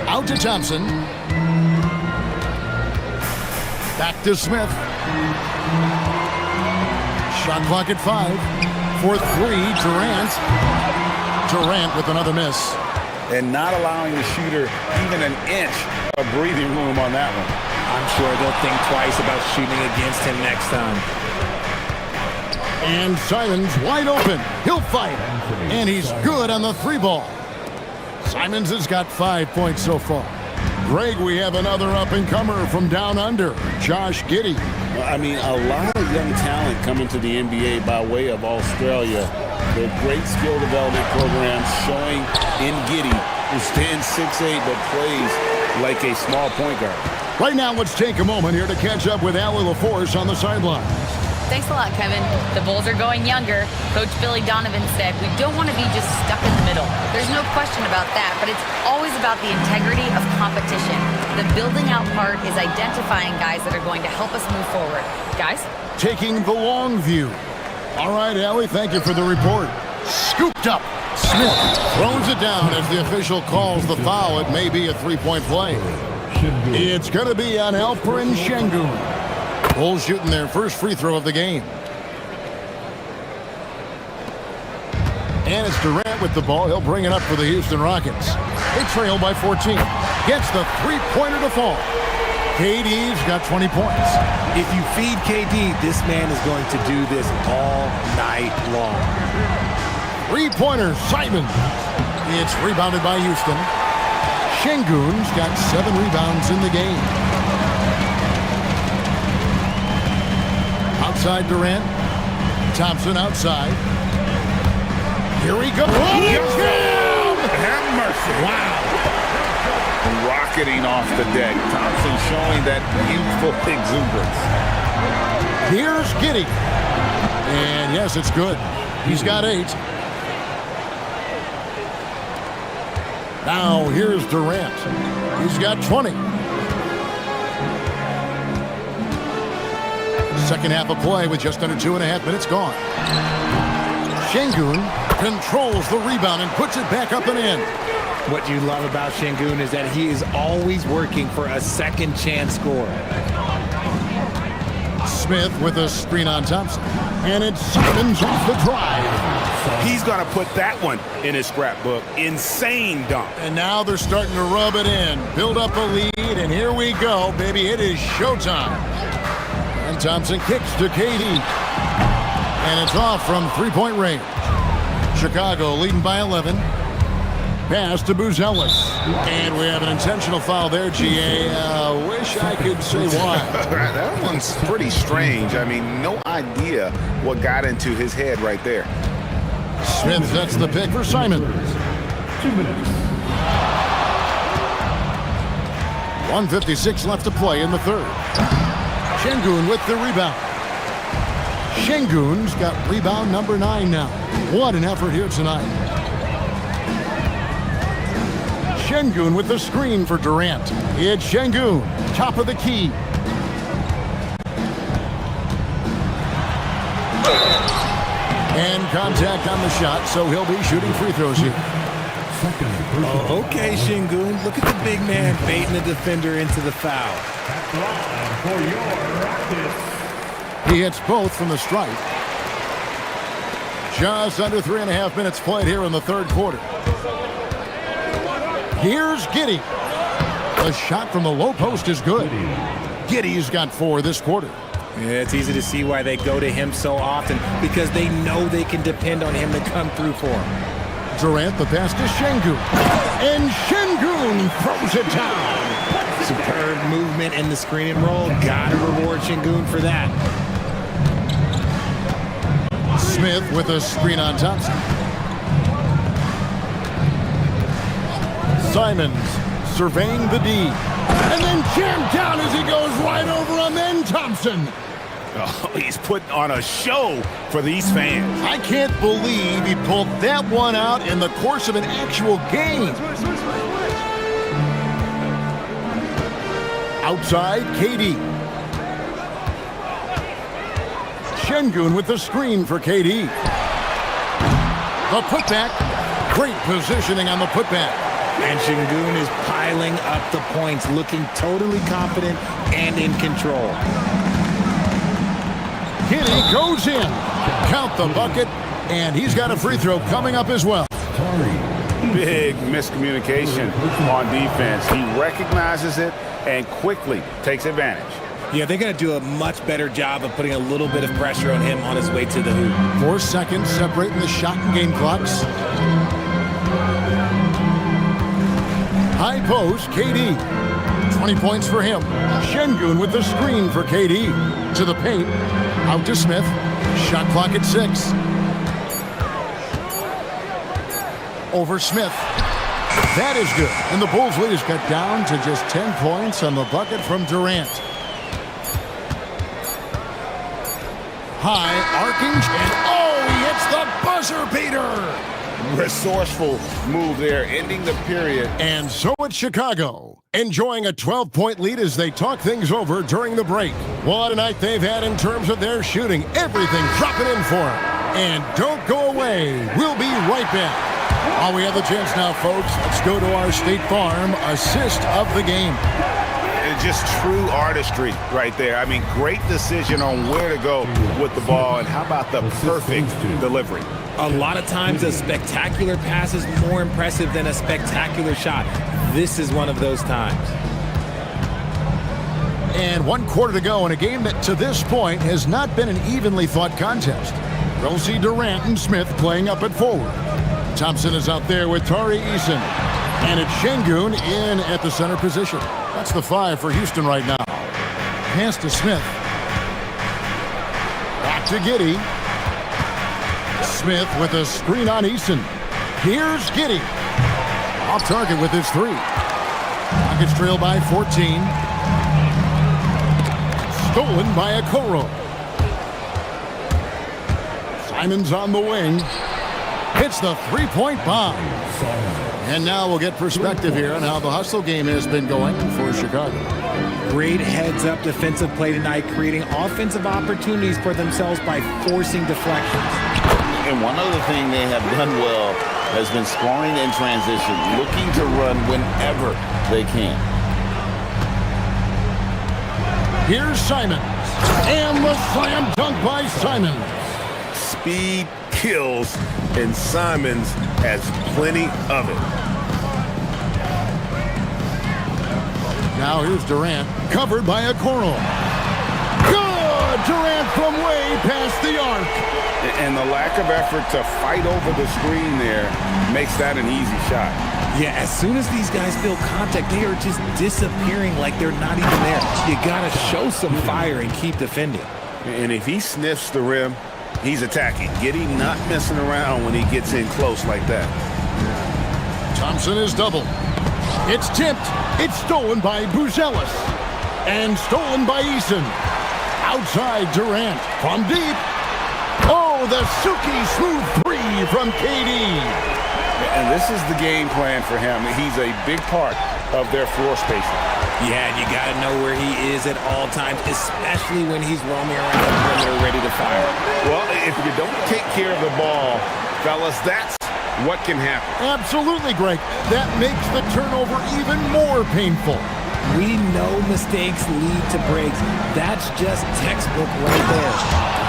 Out to Thompson. Back to Smith. Shot clock at 5. For 3, Durant. Durant with another miss. And not allowing the shooter even an inch of breathing room on that one. I'm sure they'll think twice about shooting against him next time. And Simons wide open. He'll fight. And he's good on the 3 ball. Simons has got 5 points so far. Greg, we have another up-and-comer from down under, Josh Giddey. I mean, a lot of young talent coming to the NBA by way of Australia. They're great skill development programs showing in Giddy, who stands 6'8", but plays like a small point guard. Right now, let's take a moment here to catch up with Allie LaForce on the sideline. Thanks a lot, Kevin. The Bulls are going younger. Coach Billy Donovan said, we don't want to be just stuck in the middle. There's no question about that, but it's always about the integrity of competition. The building out part is identifying guys that are going to help us move forward. Guys? Taking the long view. All right, Allie, thank you for the report. Scooped up. Smith throws it down as the official calls the foul. It may be a three-point play. It's going to be on Alperen Şengün. Bulls shooting their first free throw of the game. And it's Durant with the ball. He'll bring it up for the Houston Rockets. They trail by 14. Gets the three-pointer to fall. KD's got 20 points. If you feed KD, this man is going to do this all night long. Three-pointer, Simon. It's rebounded by Houston. Şengün's got 7 rebounds in the game. Outside Durant. Thompson outside. Here he goes. Have mercy. Wow. Rocketing off the deck. Thompson showing that youthful exuberance. Here's Giddy. And yes, it's good. He's got 8. Now here's Durant. He's got 20. Second half of play with just under 2.5 minutes gone. Şengün controls the rebound and puts it back up and in. What you love about Şengün is that he is always working for a second chance score. Smith with a screen on Thompson. And it's Simons off the drive. He's going to put that one in his scrapbook. Insane dunk. And now they're starting to rub it in. Build up a lead, and here we go, baby. It is showtime. And Thompson kicks to KD. And it's off from three-point range. Chicago leading by 11. Pass to Buzelis. And we have an intentional foul there, GA. Wish I could say why. That one's pretty strange. I mean, no idea what got into his head right there. Smith sets the pick for Simon. 2 minutes. 1:56 left to play in the third. Şengün with the rebound. Şengün's got rebound number 9 now. What an effort here tonight. Şengün with the screen for Durant. It's Şengün, top of the key. And contact on the shot, so he'll be shooting free throws here. Oh, okay, Şengün. Look at the big man baiting the defender into the foul. For your practice. He hits both from the stripe. Just under 3.5 minutes played here in the third quarter. Here's Giddy. The shot from the low post is good. Giddy's got 4 this quarter. Yeah, it's easy to see why they go to him so often, because they know they can depend on him to come through for him. Durant, the pass to Şengün. And Şengün throws it down. Superb movement in the screen and roll. Gotta reward Şengün for that. Smith with a screen on Thompson. Simons surveying the D. And then jammed down as he goes right over him. Then Thompson. Oh, he's putting on a show for these fans. I can't believe he pulled that one out in the course of an actual game. Outside, KD. Şengün with the screen for KD. The putback. Great positioning on the putback. And Şengün is piling up the points, looking totally confident and in control. Giddy goes in. Count the bucket. And he's got a free throw coming up as well. Big miscommunication on defense. He recognizes it and quickly takes advantage. Yeah, they're going to do a much better job of putting a little bit of pressure on him on his way to the hoop. 4 seconds separating the shot and game clocks. High post, KD. 20 points for him. Şengün with the screen for KD. To the paint. Out to Smith. Shot clock at 6. over Smith. That is good. And the Bulls lead is cut down to just 10 points on the bucket from Durant. High, arcing, and oh, he hits the buzzer beater! Resourceful move there, ending the period. And so it's Chicago, enjoying a 12-point lead as they talk things over during the break. What a night they've had in terms of their shooting. Everything dropping in for them. And don't go away. We'll be right back. We have the chance now, folks. Let's go to our State Farm assist of the game. Just true artistry right there. I mean, great decision on where to go with the ball, and how about the perfect delivery? A lot of times a spectacular pass is more impressive than a spectacular shot. This is one of those times. And 1 quarter to go in a game that to this point has not been an evenly fought contest. We'll see Durant and Smith playing up at forward. Thompson is out there with Tari Eason. And it's Şengün in at the center position. That's the 5 for Houston right now. Pass to Smith. Back to Giddey. Smith with a screen on Eason. Here's Giddey. Off target with his 3. Rockets trail by 14. Stolen by Okoro. Simons on the wing. Hits the 3-point bomb. And now we'll get perspective here on how the hustle game has been going for Chicago. Great heads-up defensive play tonight, creating offensive opportunities for themselves by forcing deflections. And one other thing they have done well has been scoring in transition, looking to run whenever they can. Here's Simons. And the slam dunk by Simons. Speed kills, and Simons has plenty of it. Now here's Durant, covered by Okoro. Good! Durant from way past the arc. And the lack of effort to fight over the screen there makes that an easy shot. Yeah, as soon as these guys feel contact, they are just disappearing like they're not even there. You gotta show some fire and keep defending. And if he sniffs the rim, he's attacking. Giddey not messing around when he gets in close like that. Thompson is doubled. It's tipped. It's stolen by Buzelis. And stolen by Eason. Outside Durant. From deep. Oh, the Suki smooth 3 from KD. And this is the game plan for him. He's a big part of their floor spacing. Yeah, you got to know where he is at all times, especially when he's roaming around the perimeter ready to fire. Well, if you don't take care of the ball, fellas, that's what can happen. Absolutely, Greg. That makes the turnover even more painful. We know mistakes lead to breaks. That's just textbook right there.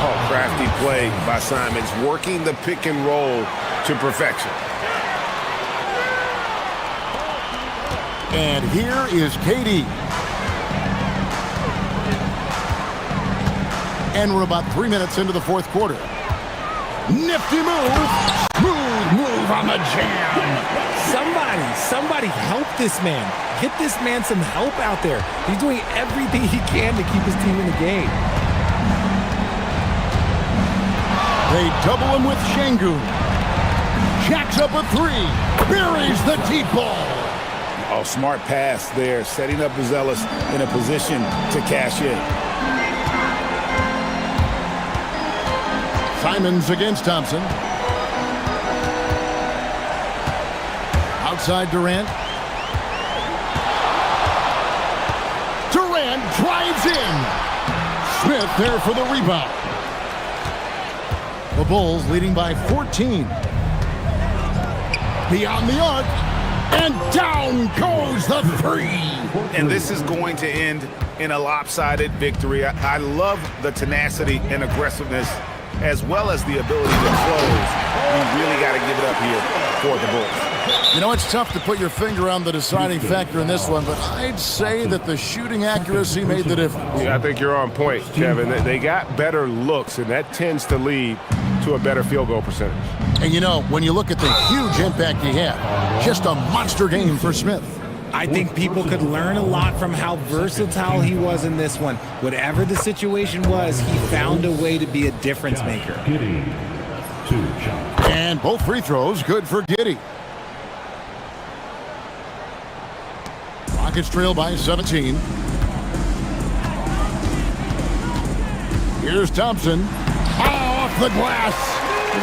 Oh, crafty play by Simons, working the pick and roll to perfection. And here is KD. And we're about 3 minutes into the 4th quarter. Nifty move. Smooth move on the jam. Somebody help this man. Get this man some help out there. He's doing everything he can to keep his team in the game. They double him with Şengün. Jacks up a 3. Buries the deep ball. Oh, smart pass there, setting up Buzelis in a position to cash in. Simons against Thompson. Outside Durant. Durant drives in. Smith there for the rebound. The Bulls leading by 14. Beyond the arc. And down goes the 3. And this is going to end in a lopsided victory. I love the tenacity and aggressiveness as well as the ability to close. You really got to give it up here for the Bulls. You know, it's tough to put your finger on the deciding factor in this one, but I'd say that the shooting accuracy made the difference. Yeah, I think you're on point, Kevin. They got better looks, and that tends to lead to a better field goal percentage. And you know, when you look at the huge impact he had, just a monster game for Smith. I think people could learn a lot from how versatile he was in this one. Whatever the situation was, he found a way to be a difference maker. And both free throws good for Giddey. Rockets trail by 17. Here's Thompson. Oh, off the glass.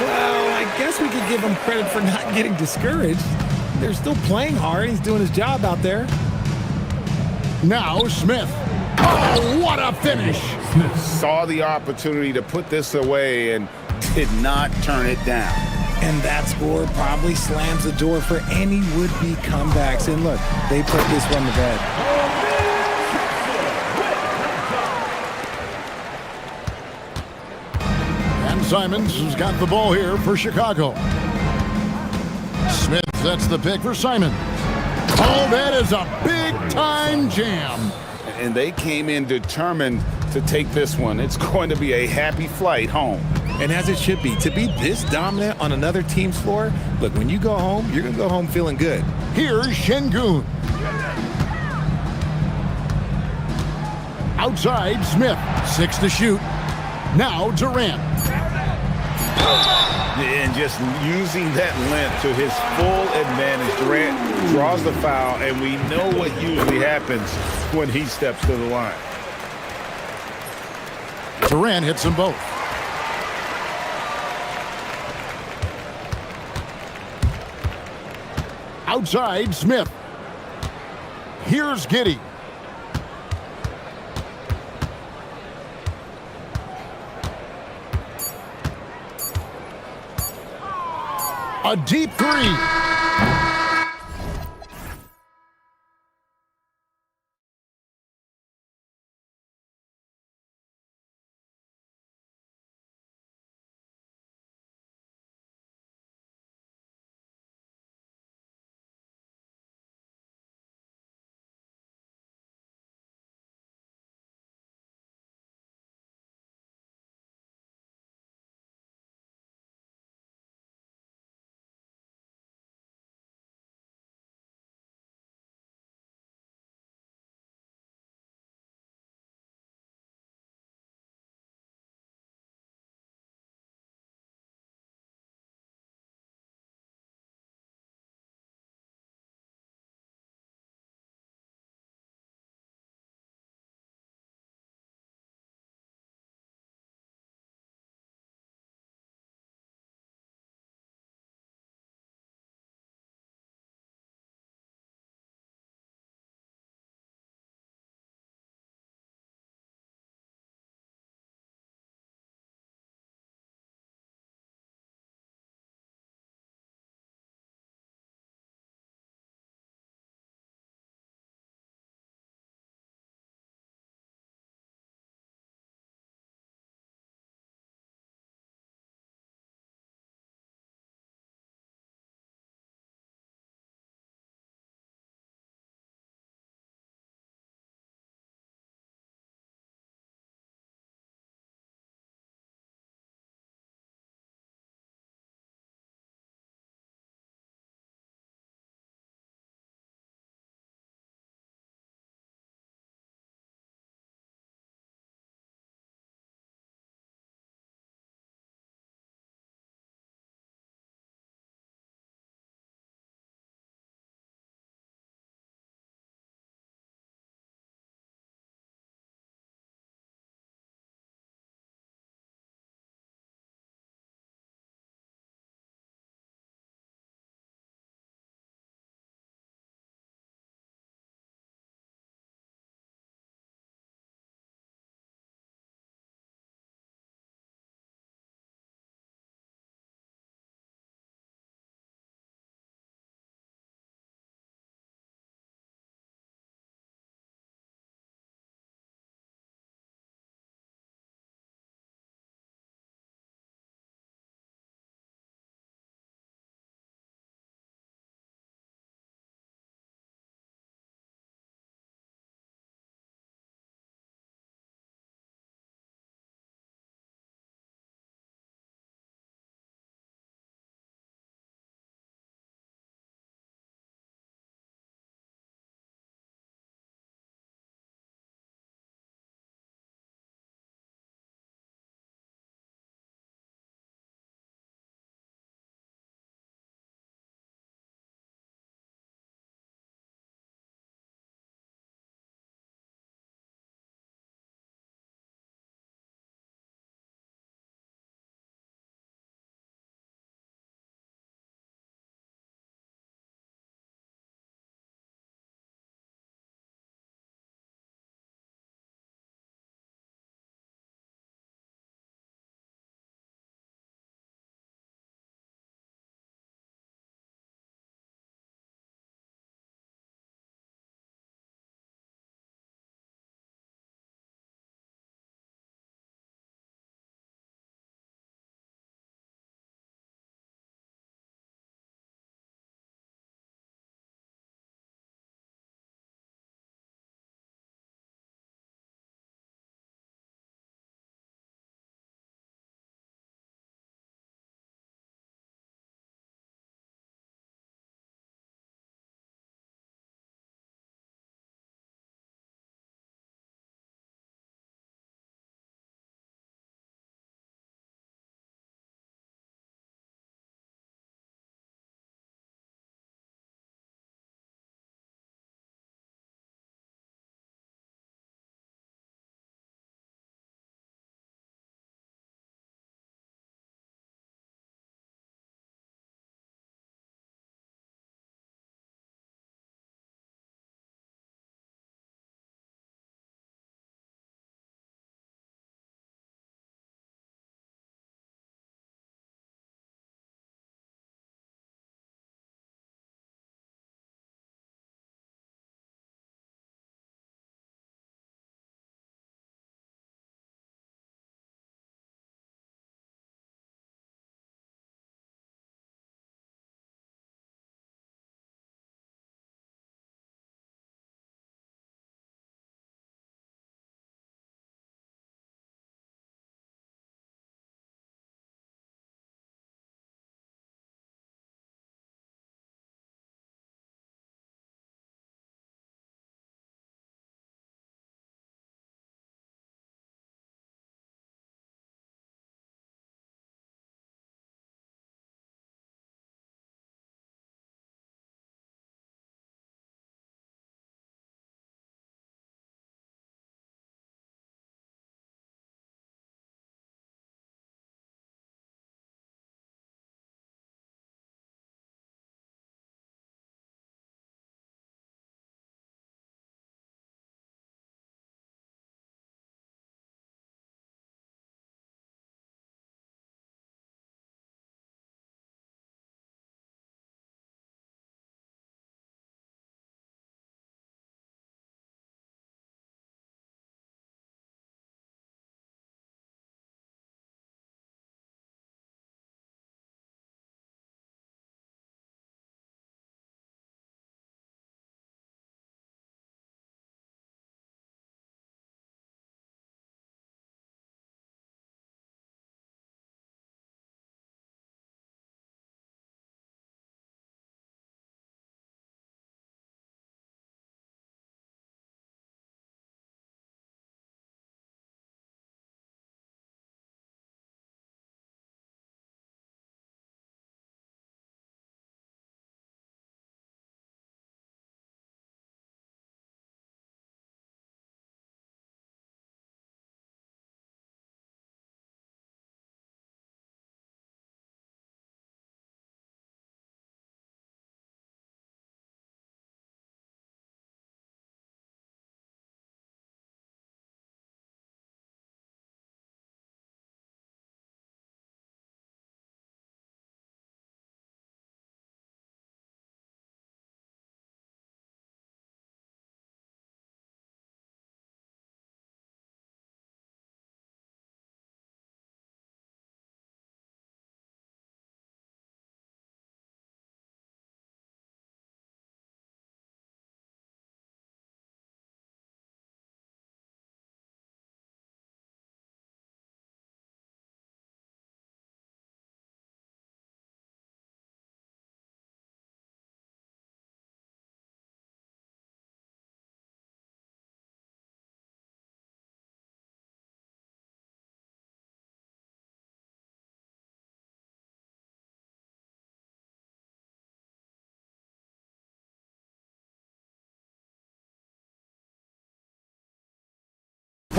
Well, I guess we could give him credit for not getting discouraged. They're still playing hard. He's doing his job out there. Now Smith. Oh, what a finish. Saw the opportunity to put this away and did not turn it down. And that score probably slams the door for any would-be comebacks. And look, they put this one to bed. And Simons has got the ball here for Chicago. Smith sets the pick for Simon. Oh, that is a big-time jam. And they came in determined to take this one. It's going to be a happy flight home. And as it should be, to be this dominant on another team's floor, look, when you go home, you're going to go home feeling good. Here's Şengün. Outside, Smith. 6 to shoot. Now Durant. And just using that length to his full advantage. Durant draws the foul, and we know what usually happens when he steps to the line. Durant hits them both. Outside, Smith. Here's Giddey. A deep three.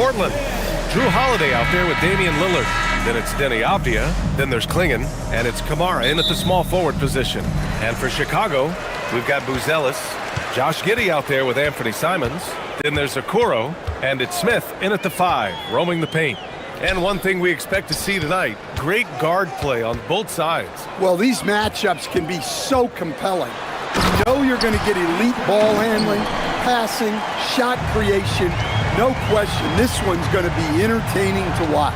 Portland. Drew Holiday out there with Damian Lillard. Then it's Denny Avdia. Then there's Klingon. And it's Kamara in at the small forward position. And for Chicago, we've got Buzelis. Josh Giddey out there with Anthony Simons. Then there's Okoro. And it's Smith in at the 5, roaming the paint. And one thing we expect to see tonight, great guard play on both sides. Well, these matchups can be so compelling. You know you're going to get elite ball handling, passing, shot creation. No question, this one's going to be entertaining to watch.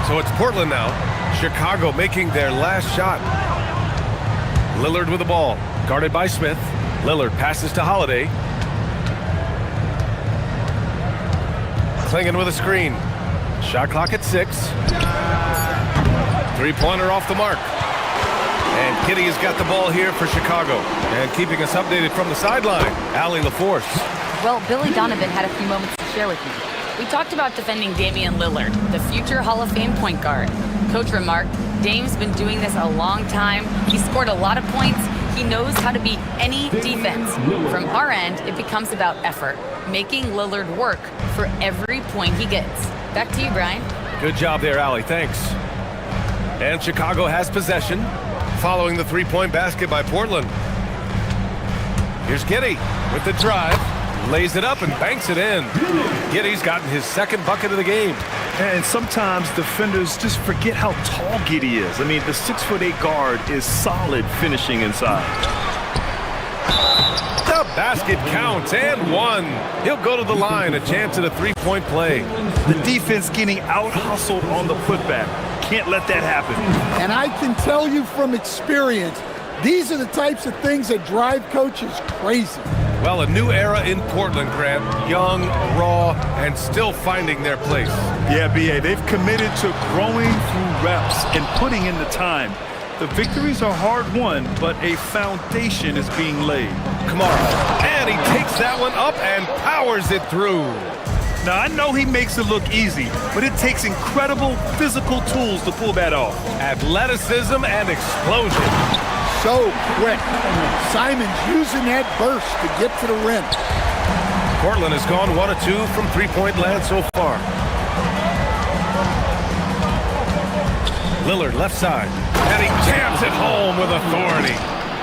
So it's Portland now. Chicago making their last shot. Lillard with the ball, guarded by Smith. Lillard passes to Holiday. Klingon with a screen. Shot clock at 6. Three-pointer off the mark. And Giddey has got the ball here for Chicago. And keeping us updated from the sideline, Allie LaForce. Well, Billy Donovan had a few moments to share with me. We talked about defending Damian Lillard, the future Hall of Fame point guard. Coach remarked, Dame's been doing this a long time. He scored a lot of points. He knows how to beat any defense. From our end, it becomes about effort, making Lillard work for every point he gets. Back to you, Brian. Good job there, Allie. Thanks. And Chicago has possession, following the three-point basket by Portland. Here's Giddey with the drive, lays it up and banks it in. Giddey's gotten his second bucket of the game. And sometimes defenders just forget how tall Giddey is. I mean, the 6'8" guard is solid finishing inside. The basket counts and one. He'll go to the line, a chance at a three-point play. The defense getting out-hustled on the putback. Can't let that happen. And I can tell you from experience, these are the types of things that drive coaches crazy. Well, a new era in Portland, Grant. Young, raw, and still finding their place. Yeah, B.A., they've committed to growing through reps and putting in the time. The victories are hard-won, but a foundation is being laid. Kamara, and he takes that one up and powers it through. Now, I know he makes it look easy, but it takes incredible physical tools to pull that off. Athleticism and explosion. So quick. Simon's using that burst to get to the rim. Portland has gone 1 of 2 from three-point land so far. Lillard left side, and he jams it home with authority.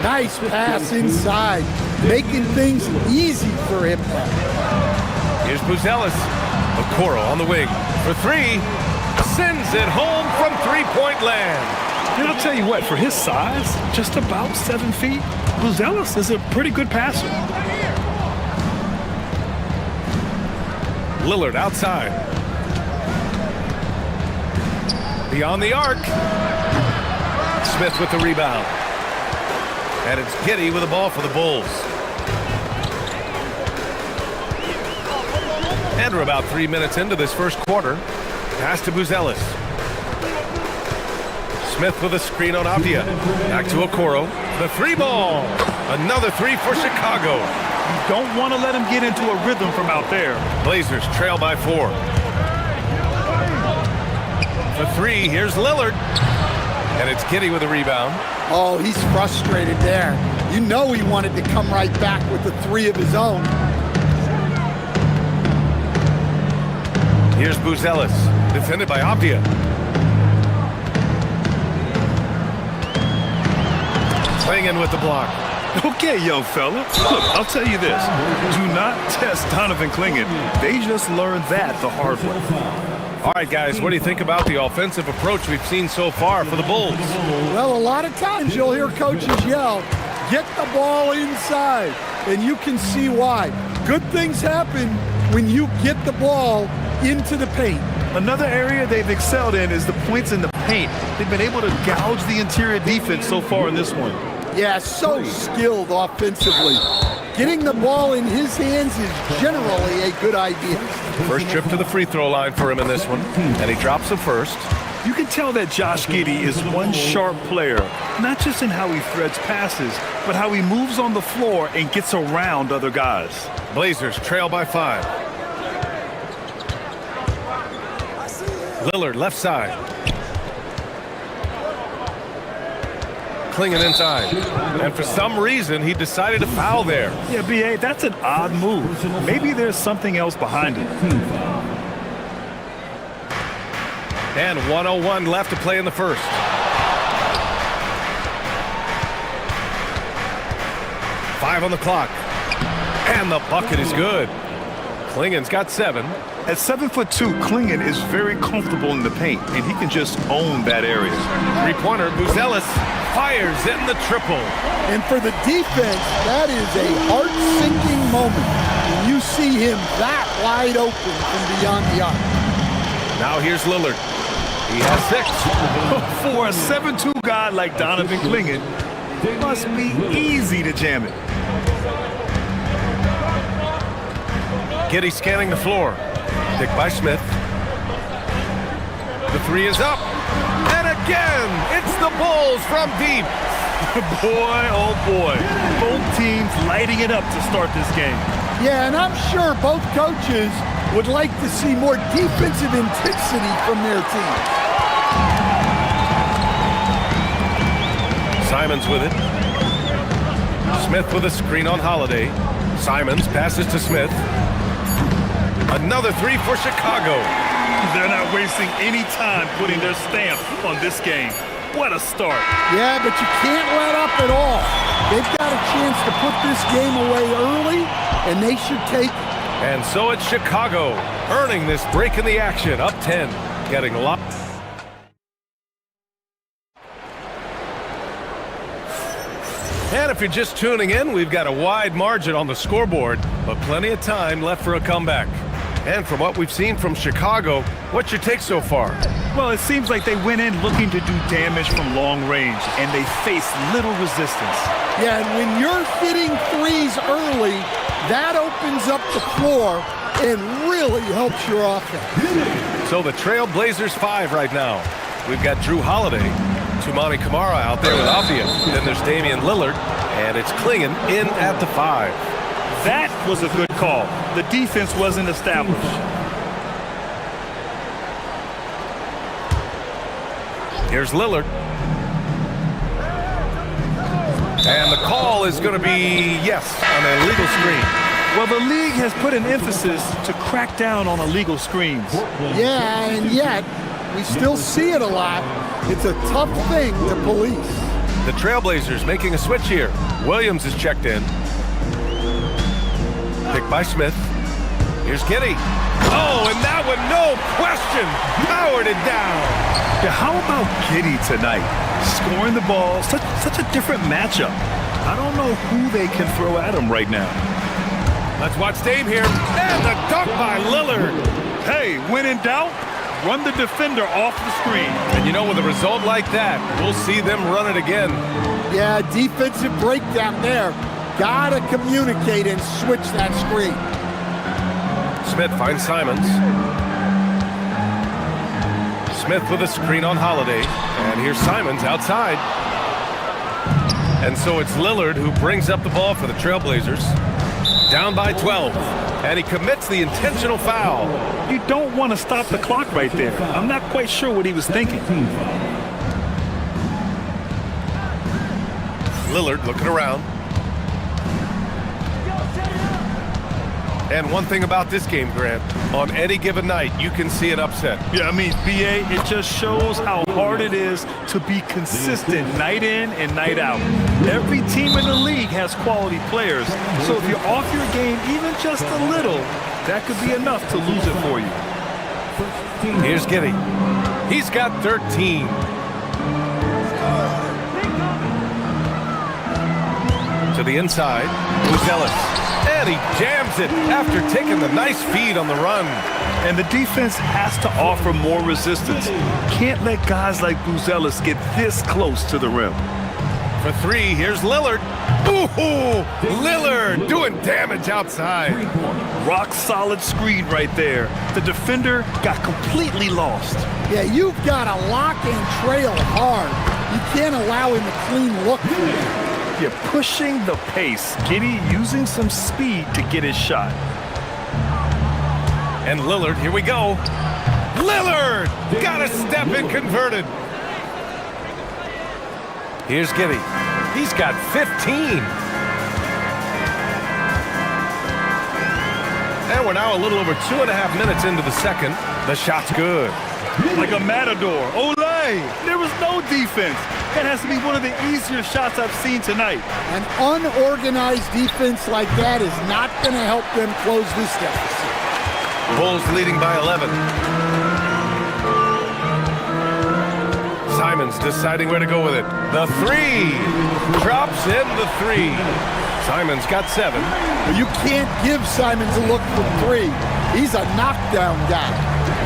Nice pass inside, making things easy for him. Here's Buzelis. Okoro on the wing for 3. Sends it home from three-point land. And I'll tell you what, for his size, just about 7 feet, Buzelis is a pretty good passer. Lillard outside. Beyond the arc. Smith with the rebound. And it's Giddey with the ball for the Bulls. And we're about 3 minutes into this first quarter. Pass to Buzelis. Smith with a screen on Avdia. Back to Okoro. The 3-ball. Another 3 for Chicago. You don't want to let him get into a rhythm from out there. Blazers trail by 4. For 3, here's Lillard. And it's Giddey with a rebound. Oh, he's frustrated there. You know he wanted to come right back with the 3 of his own. Here's Buzelis, defended by Avdia. Klingon with the block. Okay, young fella. Look, I'll tell you this. Do not test Donovan Klingon. They just learned that the hard way. All right, guys, what do you think about the offensive approach we've seen so far for the Bulls? Well, a lot of times you'll hear coaches yell, get the ball inside, and you can see why. Good things happen when you get the ball into the paint. Another area they've excelled in is the points in the paint. They've been able to gouge the interior defense so far in this one. Yeah, so skilled offensively. Getting the ball in his hands is generally a good idea. First trip to the free throw line for him in this one, and he drops the first. You can tell that Josh Giddey is one sharp player, not just in how he threads passes, but how he moves on the floor and gets around other guys. Blazers trail by 5. Lillard left side. Klingon inside. And for some reason, he decided to foul there. Yeah, B.A., that's an odd move. Maybe there's something else behind it. And 1:01 left to play in the first. Five on the clock. And the bucket is good. Klingen's got 7. At 7'2", Klingen is very comfortable in the paint, and he can just own that area. Three-pointer, Buzelis fires in the triple. And for the defense, that is a heart-sinking moment when you see him that wide open from beyond the arc. Now here's Lillard. He has 6. For a 7'2" guy like Donovan Klingen, it must be easy to jam it. Giddey scanning the floor. Pick by Smith. The 3 is up. And again, it's the Bulls from deep. Boy, oh boy. Both teams lighting it up to start this game. Yeah, and I'm sure both coaches would like to see more defensive intensity from their team. Simons with it. Smith with a screen on Holiday. Simons passes to Smith. Another 3 for Chicago. They're not wasting any time putting their stamp on this game. What a start. Yeah, but you can't let up at all. They've got a chance to put this game away early, and they should take it. And so it's Chicago, earning this break in the action, up 10, getting locked. And if you're just tuning in, we've got a wide margin on the scoreboard, but plenty of time left for a comeback. And from what we've seen from Chicago, what's your take so far? Well, it seems like they went in looking to do damage from long range, and they faced little resistance. Yeah, and when you're hitting threes early, that opens up the floor and really helps your offense. So the Trail Blazers 5 right now. We've got Drew Holiday, Toumani Camara out there with Avdia. Then there's Damian Lillard, and it's Klingen in at the 5. That was a good call. The defense wasn't established. Here's Lillard. And the call is going to be yes on an illegal screen. Well, the league has put an emphasis to crack down on illegal screens. Yeah, and yet we still see it a lot. It's a tough thing to police. The Trailblazers making a switch here. Williams is checked in. Picked by Smith. Here's Giddey. Oh, and that one, no question, powered it down. Yeah, how about Giddey tonight? Scoring the ball, such a different matchup. I don't know who they can throw at him right now. Let's watch Dame here. And the dunk by Lillard. Hey, when in doubt, run the defender off the screen. And you know, with a result like that, we'll see them run it again. Yeah, defensive breakdown there. Gotta communicate and switch that screen. Smith finds Simons. Smith with a screen on Holiday. And here's Simons outside. And so it's Lillard who brings up the ball for the Trailblazers. Down by 12. And he commits the intentional foul. You don't want to stop the clock right there. I'm not quite sure what he was thinking. Lillard looking around. And one thing about this game, Grant, on any given night, you can see an upset. Yeah, I mean, BA, it just shows how hard it is to be consistent night in and night out. Every team in the league has quality players, so if you're off your game even just a little, that could be enough to lose it for you. Here's Giddey. He's got 13. To the inside, Buzelis. And he jams it after taking the nice feed on the run. And the defense has to offer more resistance. Can't let guys like Buzelis get this close to the rim. For 3, here's Lillard. Ooh, Lillard doing damage outside. Rock solid screen right there. The defender got completely lost. Yeah, you've got to lock and trail hard. You can't allow him a clean look. You're pushing the pace. Giddey using some speed to get his shot. And Lillard, here we go. Lillard got a step and converted. Here's Giddey. He's got 15. And we're now a little over 2.5 minutes into the second. The shot's good. like a matador. Olay! There was no defense. That has to be one of the easier shots I've seen tonight. An unorganized defense like that is not going to help them close this deficit. Bulls leading by 11. Simons deciding where to go with it. The three. Drops in the three. Simons got 7. But you can't give Simons a look from 3. He's a knockdown guy.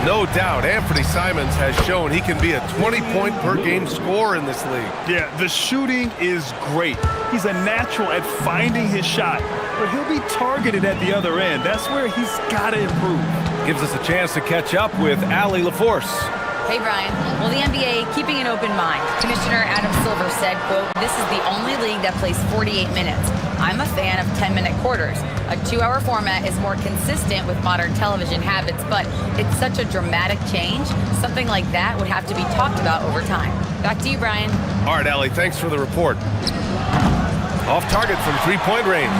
No doubt, Anthony Simons has shown he can be a 20-point-per-game scorer in this league. Yeah, the shooting is great. He's a natural at finding his shot, but he'll be targeted at the other end. That's where he's got to improve. Gives us a chance to catch up with Allie LaForce. Hey, Brian. Well, the NBA keeping an open mind. Commissioner Adam Silver said, quote, "This is the only league that plays 48 minutes. I'm a fan of 10-minute quarters. A 2-hour format is more consistent with modern television habits, but it's such a dramatic change. Something like that would have to be talked about over time." Back to you, Brian. All right, Allie, thanks for the report. Off target from three-point range.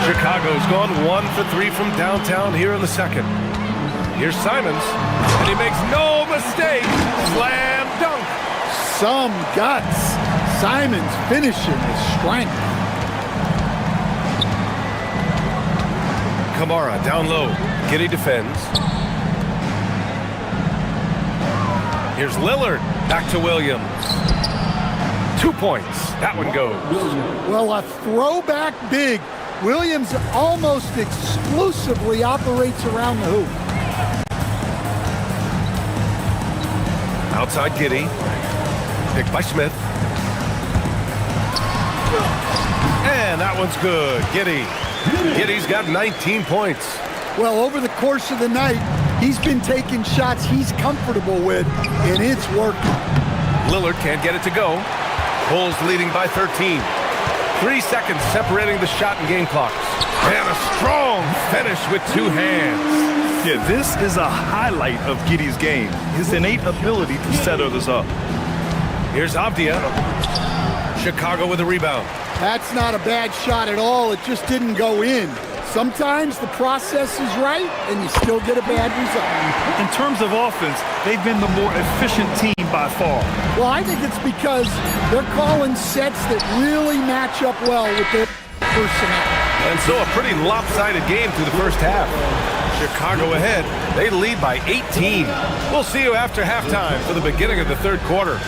Chicago's gone 1 for 3 from downtown here in the second. Here's Simons, and he makes no mistake. Slam dunk. Some guts. Simons finishing with strength. Kamara down low. Giddey defends. Here's Lillard. Back to Williams. 2 points. That one goes. Well, a throwback big. Williams almost exclusively operates around the hoop. Outside Giddey. Picked by Smith. And that one's good. Giddey's got 19 points. Well, over the course of the night, he's been taking shots he's comfortable with, and it's working. Lillard can't get it to go. Bulls leading by 13. 3 seconds separating the shot and game clocks. And a strong finish with 2 hands. Yeah, this is a highlight of Giddey's game. His innate ability to set others up. Here's Avdia. Chicago with a rebound. That's not a bad shot at all. It just didn't go in. Sometimes the process is right, and you still get a bad result. In terms of offense, they've been the more efficient team by far. Well, I think it's because they're calling sets that really match up well with their personnel. And so a pretty lopsided game through the first half. Chicago ahead. They lead by 18. We'll see you after halftime for the beginning of the third quarter.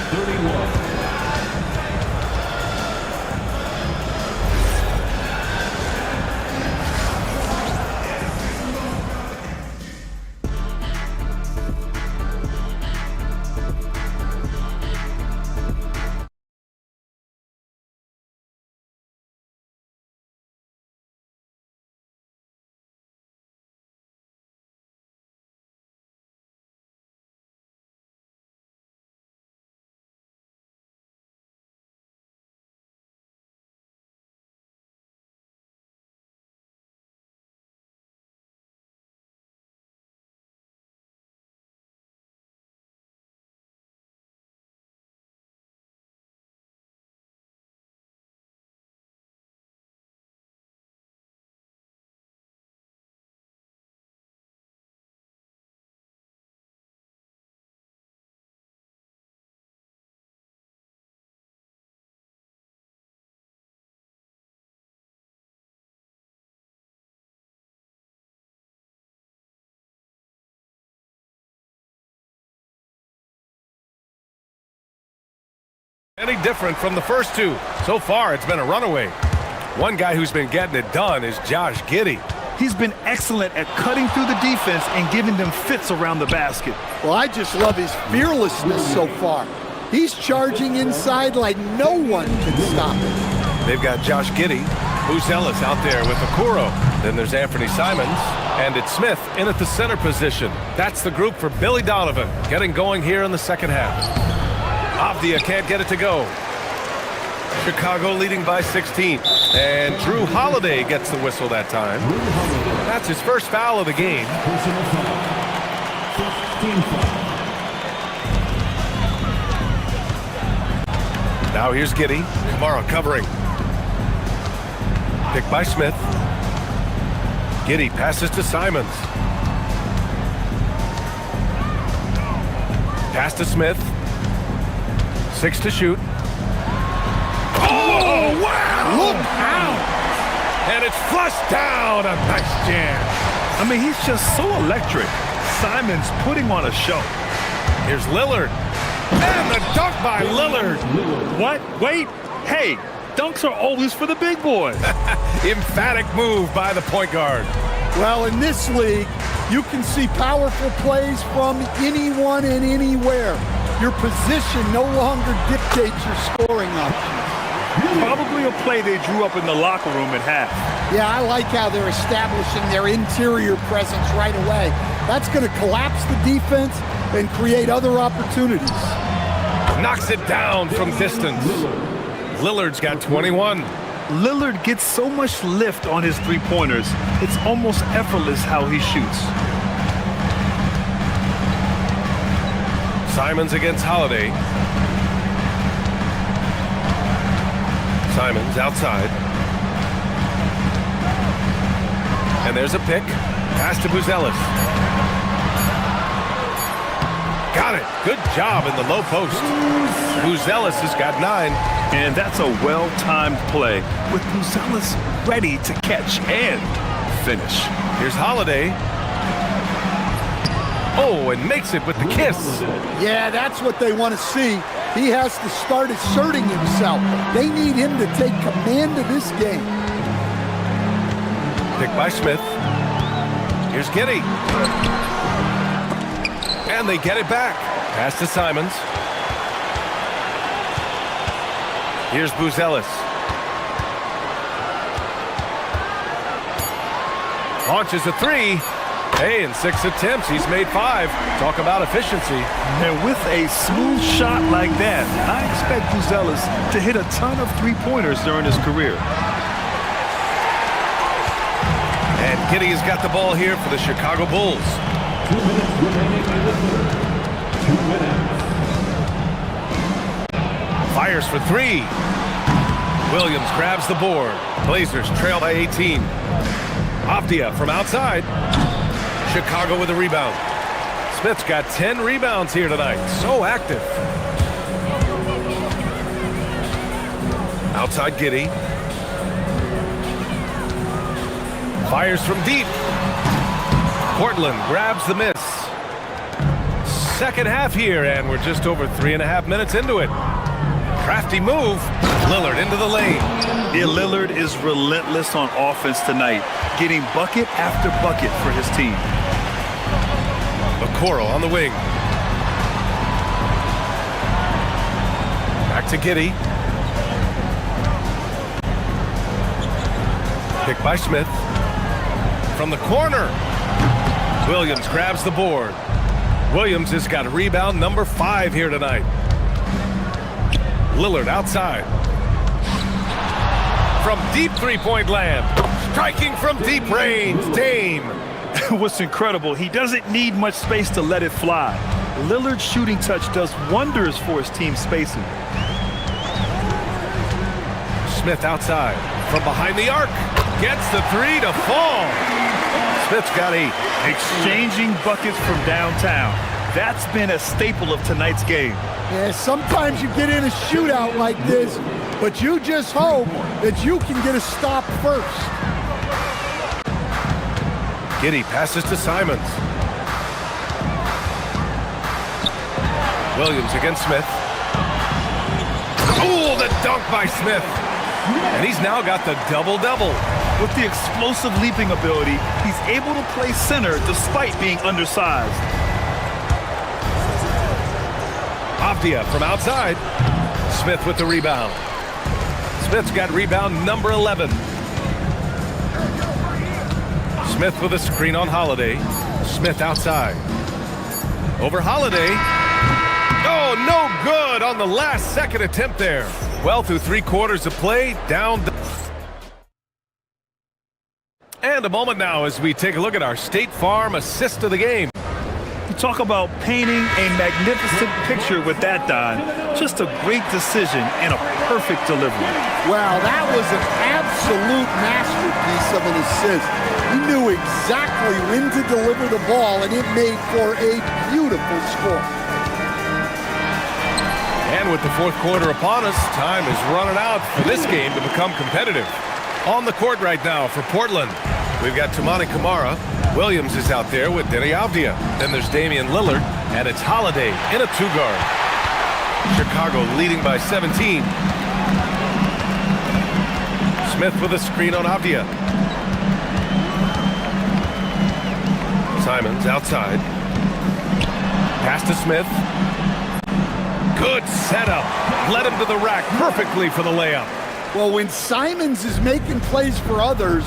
Any different from the first two. So far, it's been a runaway. One guy who's been getting it done is Josh Giddey. He's been excellent at cutting through the defense and giving them fits around the basket. Well, I just love his fearlessness so far. He's charging inside like no one can stop him. They've got Josh Giddey, Moose Ellis out there with Okoro. Then there's Anthony Simons, and it's Smith in at the center position. That's the group for Billy Donovan, getting going here in the second half. Avdia can't get it to go. Chicago leading by 16. And Drew Holiday gets the whistle that time. That's his first foul of the game. Now here's Giddey. Kamara covering. Picked by Smith. Giddey passes to Simons. Pass to Smith. 6 to shoot. Oh, wow! Look out! And it's flushed down. A nice jam. I mean, he's just so electric. Simon's putting on a show. Here's Lillard. And the dunk by Lillard. What? Wait. Hey, dunks are always for the big boys. Emphatic move by the point guard. Well, in this league, you can see powerful plays from anyone and anywhere. Your position no longer dictates your scoring options. Probably a play they drew up in the locker room at half. Yeah, I like how they're establishing their interior presence right away. That's going to collapse the defense and create other opportunities. Knocks it down from distance. Lillard's got 21. Lillard gets so much lift on his three-pointers, it's almost effortless how he shoots. Simons against Holiday. Simons outside. And there's a pick. Pass to Buzelis. Got it. Good job in the low post. Buzelis has got 9. And that's a well-timed play with Buzelis ready to catch and finish. Here's Holiday. Oh, and makes it with the kiss. Yeah, that's what they want to see. He has to start asserting himself. They need him to take command of this game. Pick by Smith. Here's Giddey. And they get it back. Pass to Simons. Here's Buzelis. Launches a 3. Hey, in 6 attempts, he's made 5. Talk about efficiency. And with a smooth shot like that, I expect Buzelis to hit a ton of three-pointers during his career. And Giddey has got the ball here for the Chicago Bulls. 2 minutes remaining in the first. 2 minutes. Fires for 3. Williams grabs the board. Blazers trail by 18. Avdia from outside. Chicago with a rebound. Smith's got 10 rebounds here tonight. So active. Outside Giddey. Fires from deep. Portland grabs the miss. Second half here, and we're just over 3.5 minutes into it. Crafty move. Lillard into the lane. Yeah, Lillard is relentless on offense tonight, getting bucket after bucket for his team. Okoro on the wing. Back to Giddey. Pick by Smith. From the corner. Williams grabs the board. Williams has got rebound number 5 here tonight. Lillard outside. From deep three-point land. Striking from deep range. Dame. What's incredible, he doesn't need much space to let it fly. Lillard's shooting touch does wonders for his team's spacing. Smith outside. From behind the arc. Gets the 3 to fall. Smith's got 8. Exchanging buckets from downtown. That's been a staple of tonight's game. Yeah, sometimes you get in a shootout like this, but you just hope that you can get a stop first. Giddey passes to Simons. Williams against Smith. Oh, the dunk by Smith. And he's now got the double-double. With the explosive leaping ability, he's able to play center despite being undersized. Avdia from outside. Smith with the rebound. Smith's got rebound number 11. Smith with a screen on Holiday. Smith outside. Over Holiday. Oh, no good on the last second attempt there. Well through 3 quarters of play, down. And a moment now as we take a look at our State Farm assist of the game. You talk about painting a magnificent picture with that, Don. Just a great decision and a perfect delivery. Wow, that was an absolute masterpiece of an assist. He knew exactly when to deliver the ball, and it made for a beautiful score. And with the fourth quarter upon us, time is running out for this game to become competitive. On the court right now for Portland, we've got Toumani Camara. Williams is out there with Denny Avdia. Then there's Damian Lillard, and it's Holiday in a two-guard. Chicago leading by 17. Smith with a screen on Avdia. Simons outside. Pass to Smith. Good setup. Led him to the rack perfectly for the layup. Well, when Simons is making plays for others,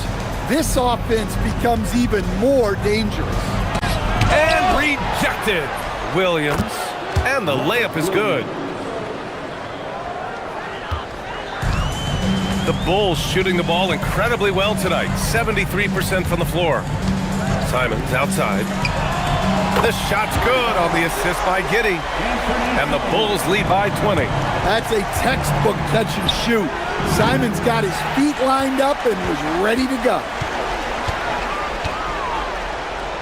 this offense becomes even more dangerous. And rejected. Williams. And the layup is good. The Bulls shooting the ball incredibly well tonight. 73% from the floor. Simons outside. The shot's good on the assist by Giddey. And the Bulls lead by 20. That's a textbook catch and shoot. Simons got his feet lined up and was ready to go.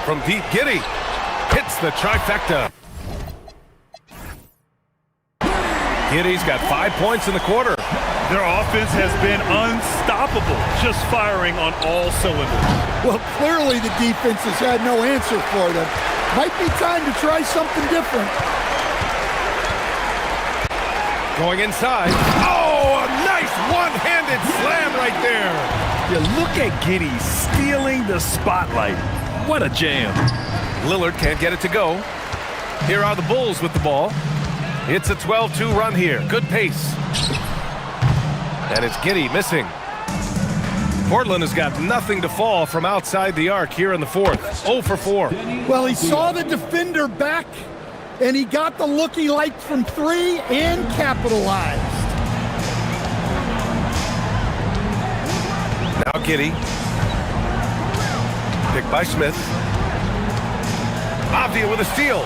From deep, Giddey hits the trifecta. Giddey's got 5 points in the quarter. Their offense has been unstoppable, just firing on all cylinders. Well, clearly the defense has had no answer for them. Might be time to try something different. Going inside. Oh, a nice one-handed slam right there. You look at Giddey stealing the spotlight. What a jam. Lillard can't get it to go. Here are the Bulls with the ball. It's a 12-2 run here. Good pace. And it's Giddey missing. Portland has got nothing to fall from outside the arc here in the fourth. 0 for 4. Well, he saw the defender back, and he got the look he liked from three and capitalized. Now Giddey. Picked by Smith. Avdia with a steal.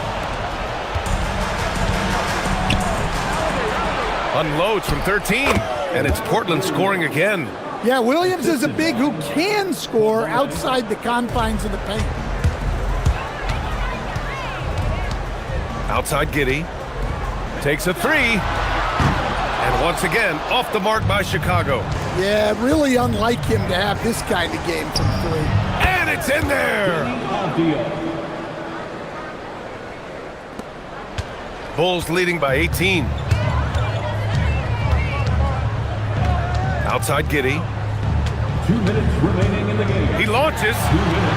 Unloads from 13. And it's Portland scoring again. Yeah, Williams is a big who can score outside the confines of the paint. Outside Giddey. Takes a three. And once again, off the mark by Chicago. Yeah, really unlike him to have this kind of game from three. And it's in there! Bulls leading by 18. Outside Giddey. 2 minutes remaining in the game. He launches. 2 minutes.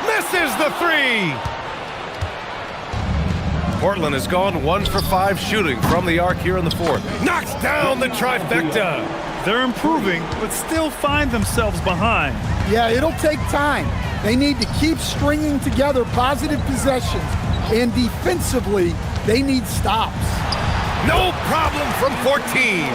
Misses the three. Portland has gone 1 for 5 shooting from the arc here in the fourth. Knocks down the trifecta. They're improving, but still find themselves behind. Yeah, it'll take time. They need to keep stringing together positive possessions, and defensively, they need stops. No problem from 14.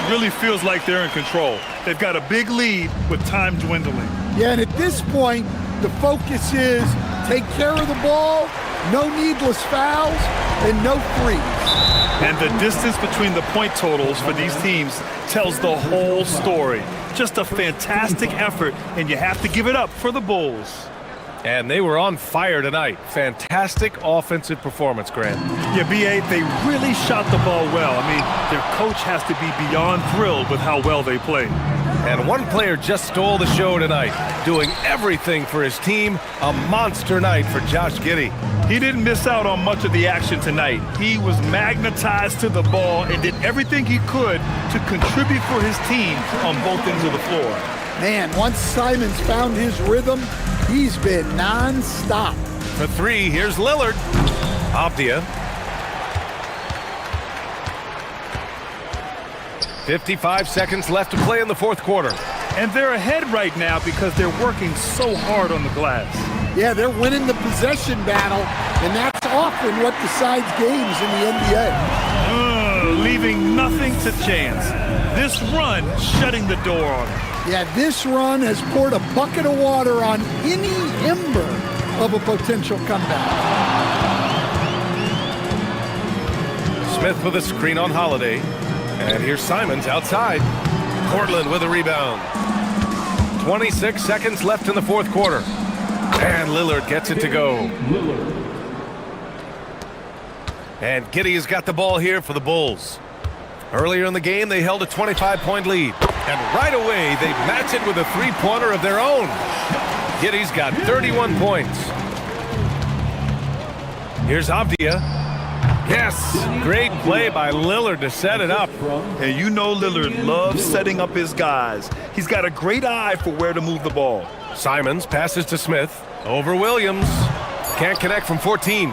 Really feels like they're in control. They've got a big lead with time dwindling. Yeah, and at this point, the focus is take care of the ball, no needless fouls, and no threes. And the distance between the point totals for these teams tells the whole story. Just a fantastic effort, and you have to give it up for the Bulls. And they were on fire tonight. Fantastic offensive performance, Grant. Yeah, B.A., they really shot the ball well. I mean, their coach has to be beyond thrilled with how well they played. And one player just stole the show tonight, doing everything for his team. A monster night for Josh Giddey. He didn't miss out on much of the action tonight. He was magnetized to the ball and did everything he could to contribute for his team on both ends of the floor. Man, once Simons found his rhythm, he's been non-stop. For three, here's Lillard. Avdia. 55 seconds left to play in the fourth quarter. And they're ahead right now because they're working so hard on the glass. Yeah, they're winning the possession battle, and that's often what decides games in the NBA. Leaving nothing to chance. This run shutting the door on it. Yeah, this run has poured a bucket of water on any ember of a potential comeback. Smith with a screen on Holiday. And here's Simons outside. Portland with a rebound. 26 seconds left in the fourth quarter. And Lillard gets it to go. And Giddey has got the ball here for the Bulls. Earlier in the game, they held a 25-point lead. And right away, they match it with a three-pointer of their own. Giddey's got 31 points. Here's Avdia. Yes, great play by Lillard to set it up. And you know Lillard loves setting up his guys. He's got a great eye for where to move the ball. Simons passes to Smith. Over Williams. Can't connect from 14.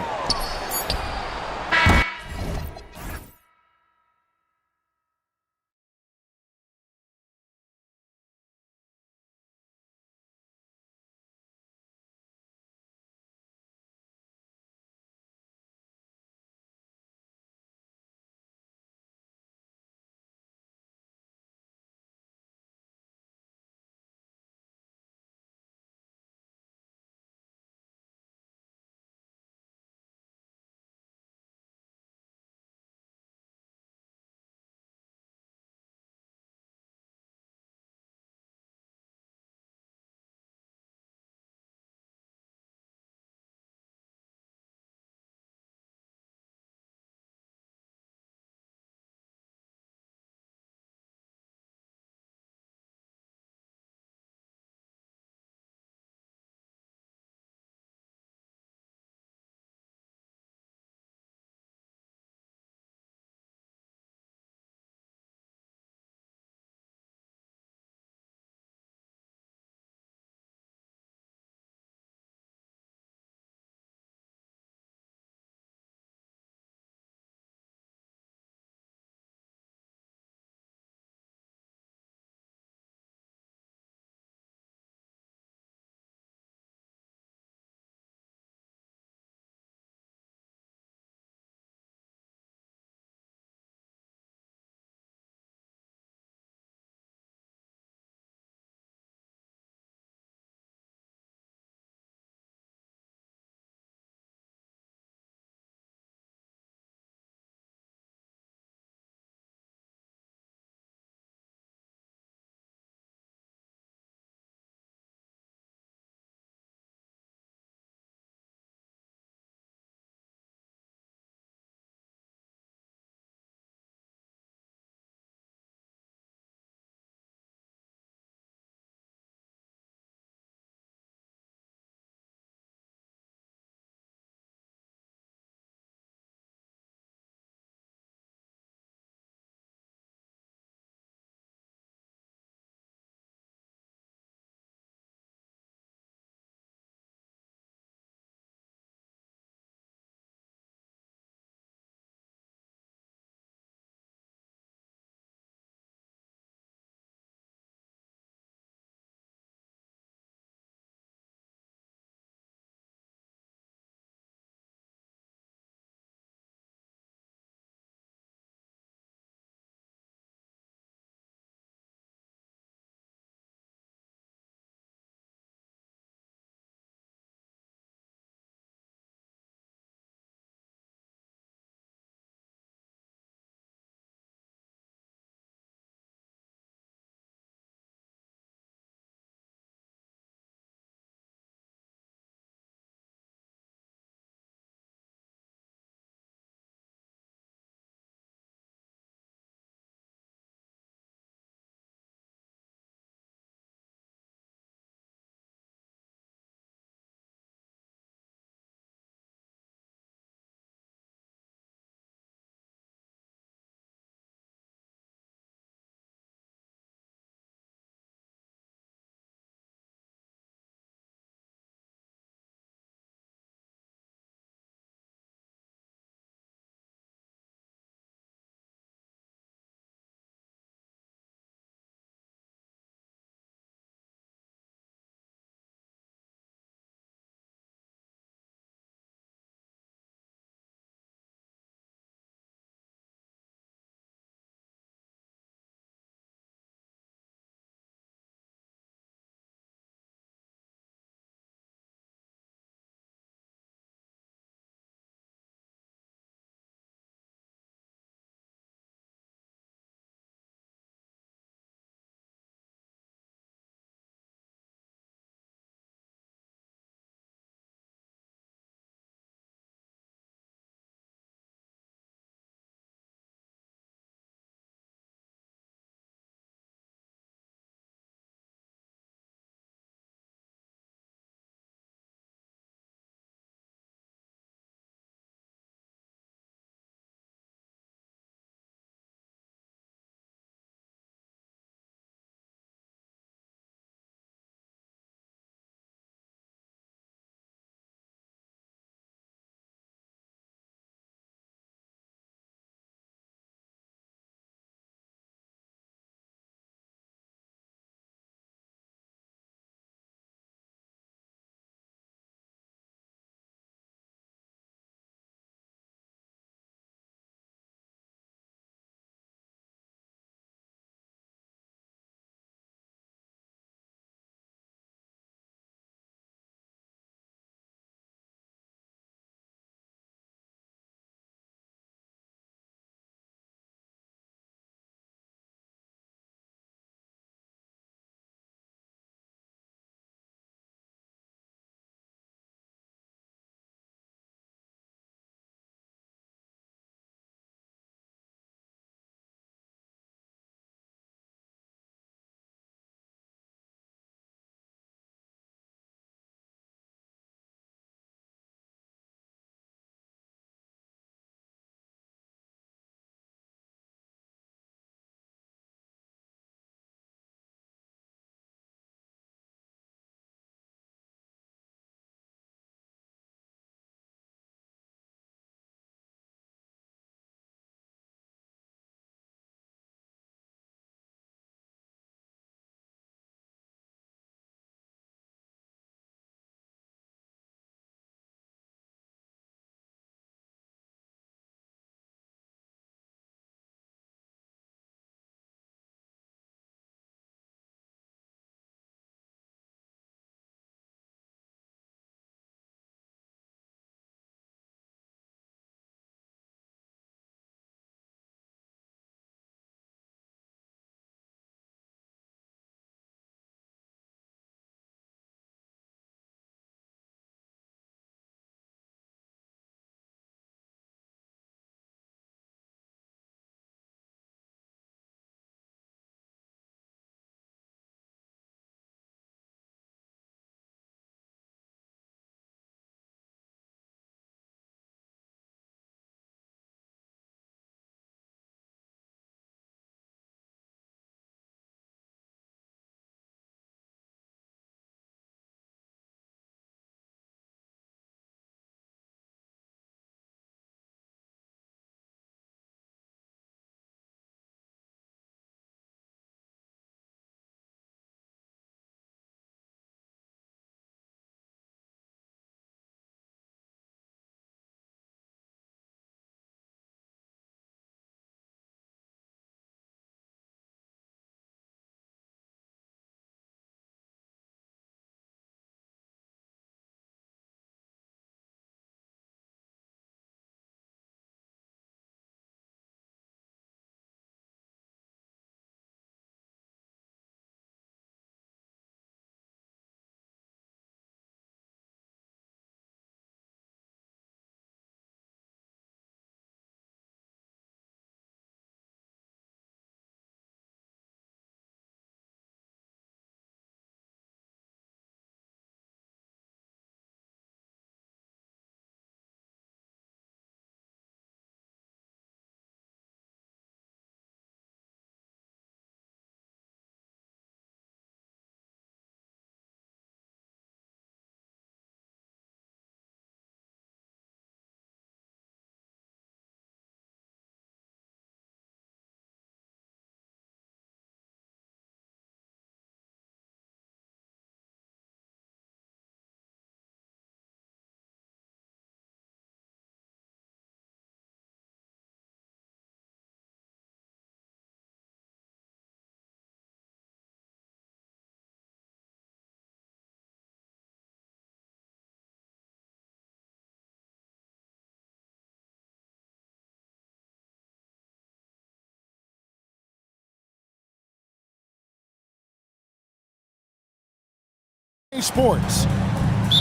Sports.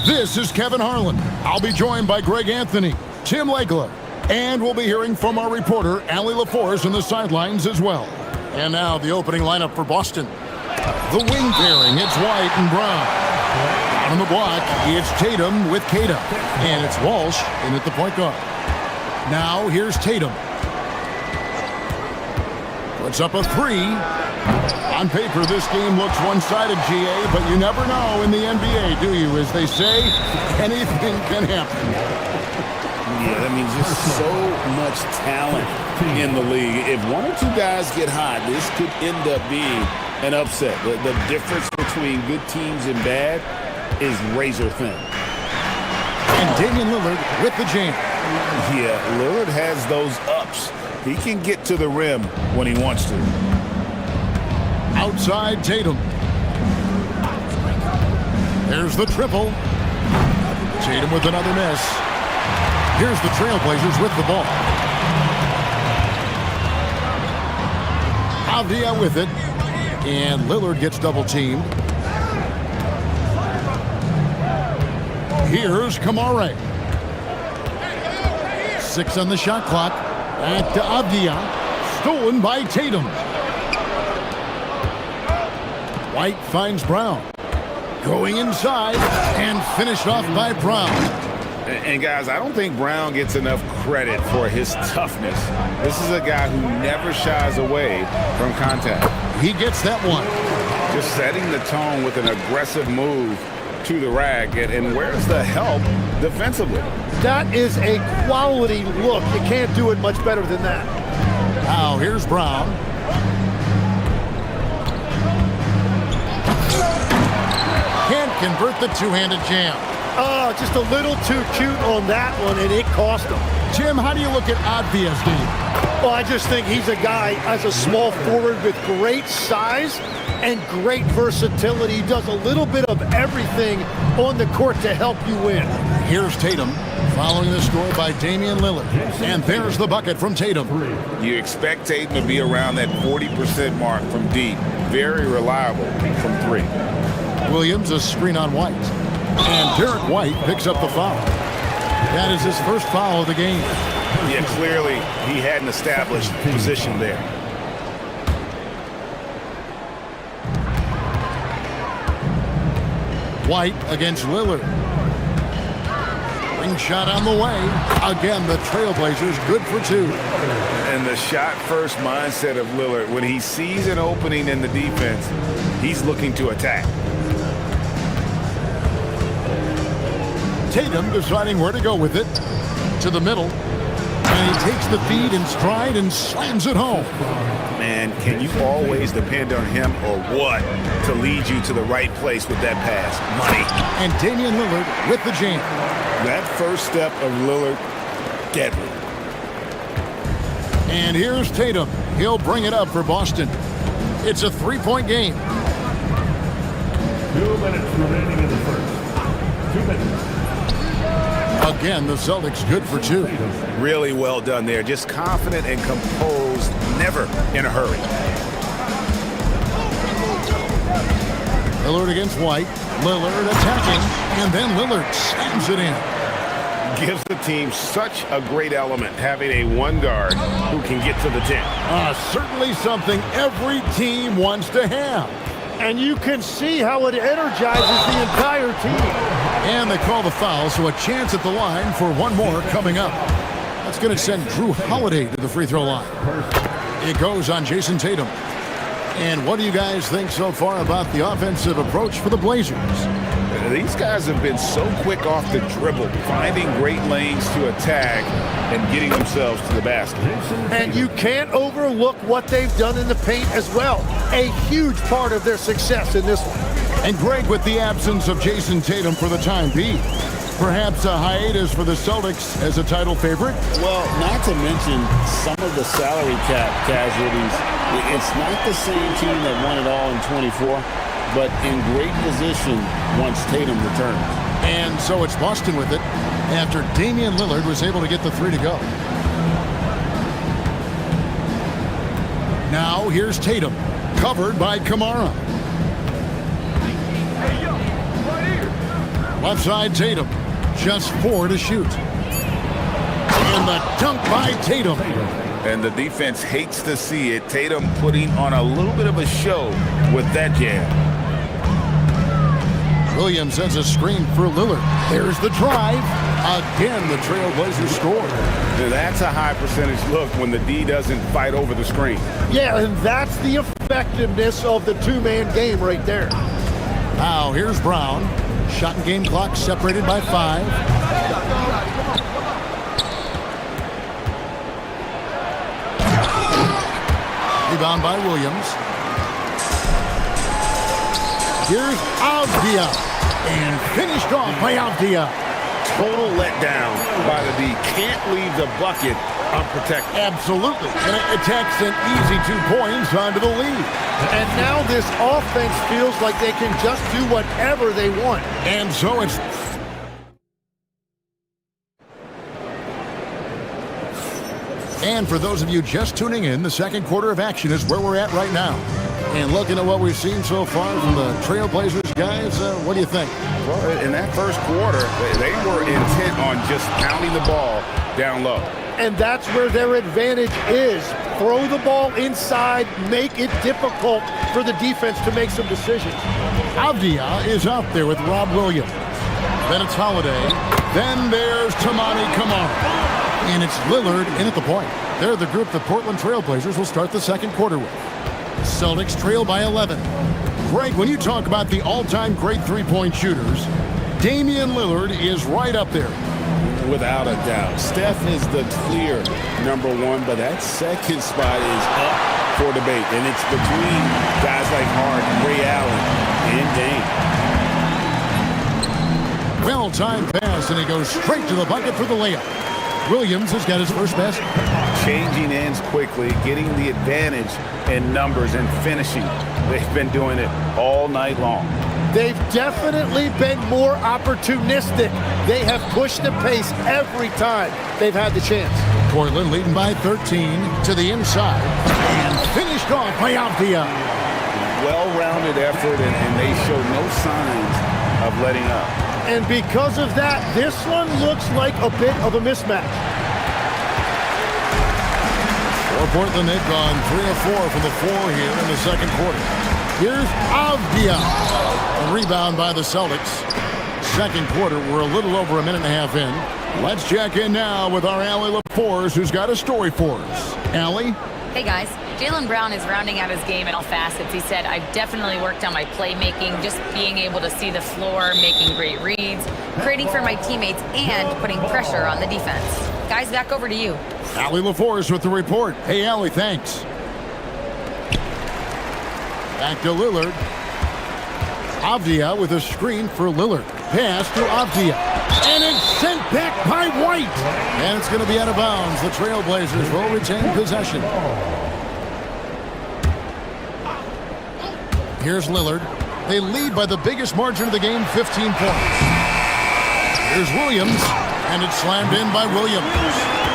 This is Kevin Harlan. I'll be joined by Greg Anthony, Tim Legler, and we'll be hearing from our reporter, Allie LaForce, on the sidelines as well. And now the opening lineup for Boston. The wing pairing, it's White and Brown. Out on the block, it's Tatum with Cada. And it's Walsh in at the point guard. Now here's Tatum. Puts up a three. On paper, this game looks one-sided, GA, but you never know in the NBA, do you? As they say, anything can happen. Yeah, I mean, just so much talent in the league. If one or two guys get hot, this could end up being an upset. The difference between good teams and bad is razor thin. And Damian Lillard with the jam. Yeah, Lillard has those ups. He can get to the rim when he wants to. Outside Tatum. There's the triple. Tatum with another miss. Here's the Trailblazers with the ball. Avdia with it. And Lillard gets double-teamed. Here's Kamare. 6 on the shot clock. Back to Avdia. Stolen by Tatum. White finds Brown. Going inside and finished off by Brown. And guys, I don't think Brown gets enough credit for his toughness. This is a guy who never shies away from contact. He gets that one. Just setting the tone with an aggressive move to the rack. And where's the help defensively? That is a quality look. You can't do it much better than that. Now here's Brown. Can't convert the two-handed jam. Oh, just a little too cute on that one, and it cost him. Jim, how do you look at Advia's game? Well, I just think he's a guy as a small forward with great size and great versatility. He does a little bit of everything on the court to help you win. Here's Tatum, following the score by Damian Lillard. And there's the bucket from Tatum. You expect Tatum to be around that 40% mark from deep. Very reliable from three. Williams, a screen on White. And Derek White picks up the foul. That is his first foul of the game. Yeah, clearly he had an established position there. White against Lillard. Ring shot on the way. Again, the Trailblazers good for two. And the shot-first mindset of Lillard, when he sees an opening in the defense, he's looking to attack. Tatum deciding where to go with it. To the middle. And he takes the feed in stride and slams it home. Man, can you always depend on him or what to lead you to the right place with that pass? Money. And Damian Lillard with the jam. That first step of Lillard, deadly. And here's Tatum. He'll bring it up for Boston. It's a three-point game. 2 minutes remaining in the first. 2 minutes. Again, the Celtics good for two. Really well done there. Just confident and composed, never in a hurry. Lillard against White. Lillard attacking, and then Lillard slams it in. Gives the team such a great element, having a one guard who can get to the 10. Certainly something every team wants to have. And you can see how it energizes the entire team. And they call the foul, so a chance at the line for one more coming up. That's going to send Drew Holiday to the free throw line. It goes on Jason Tatum. And what do you guys think so far about the offensive approach for the Blazers? These guys have been so quick off the dribble, finding great lanes to attack and getting themselves to the basket. And you can't overlook what they've done in the paint as well. A huge part of their success in this one. And Greg, with the absence of Jason Tatum for the time being, perhaps a hiatus for the Celtics as a title favorite? Well, not to mention some of the salary cap casualties. It's not the same team that won it all in 24, but in great position once Tatum returns. And so it's Boston with it after Damian Lillard was able to get the three to go. Now here's Tatum, covered by Kamara. Left side, Tatum. Just 4 to shoot. And the dunk by Tatum. And the defense hates to see it. Tatum putting on a little bit of a show with that jam. Williams sends a screen for Lillard. There's the drive. Again, the Trailblazers score. Now that's a high percentage look when the D doesn't fight over the screen. Yeah, and that's the effectiveness of the two-man game right there. Now, here's Brown. Shot and game clock separated by 5. Rebound by Williams. Here's Avdia. And finished off by Avdia. Total letdown by the D. Can't leave the bucket unprotected. Absolutely. And it attacks an easy 2 points onto the lead. And now this offense feels like they can just do whatever they want. And so it's... And for those of you just tuning in, the second quarter of action is where we're at right now. And looking at what we've seen so far from the Trailblazers, guys, what do you think? Well, in that first quarter, they were intent on just pounding the ball down low. And that's where their advantage is. Throw the ball inside, make it difficult for the defense to make some decisions. Avdia is out there with Rob Williams. Then it's Holiday. Then there's Tamani Kamara. And it's Lillard in at the point. They're the group the Portland Trailblazers will start the second quarter with. Celtics trail by 11. Greg, when you talk about the all-time great three-point shooters, Damian Lillard is right up there. Without a doubt. Steph is the clear #1, but that second spot is up for debate. And it's between guys like Harden, Ray Allen, and Dame. Well-timed pass, and he goes straight to the bucket for the layup. Williams has got his first basket. Changing ends quickly, getting the advantage in numbers and finishing. They've been doing it all night long. They've definitely been more opportunistic. They have pushed the pace every time they've had the chance. Portland leading by 13 to the inside. And finished off by Avdia. Well-rounded effort, and they show no signs of letting up. And because of that, this one looks like a bit of a mismatch. For Portland, they've gone 3 of 4 from the floor here in the second quarter. Here's Avdia. A rebound by the Celtics. Second quarter, we're a little over a minute and a half in. Let's check in now with our Allie LaForce, who's got a story for us. Allie? Hey guys, Jaylen Brown is rounding out his game in all facets. He said, I've definitely worked on my playmaking, just being able to see the floor, making great reads, creating for my teammates, and putting pressure on the defense. Guys, back over to you. Allie LaForce with the report. Hey, Allie, thanks. Back to Lillard. Avdia with a screen for Lillard. Pass to Avdia. And it's sent back by White. And it's going to be out of bounds. The Trailblazers will retain possession. Here's Lillard. They lead by the biggest margin of the game, 15 points. Here's Williams. And it's slammed in by Williams.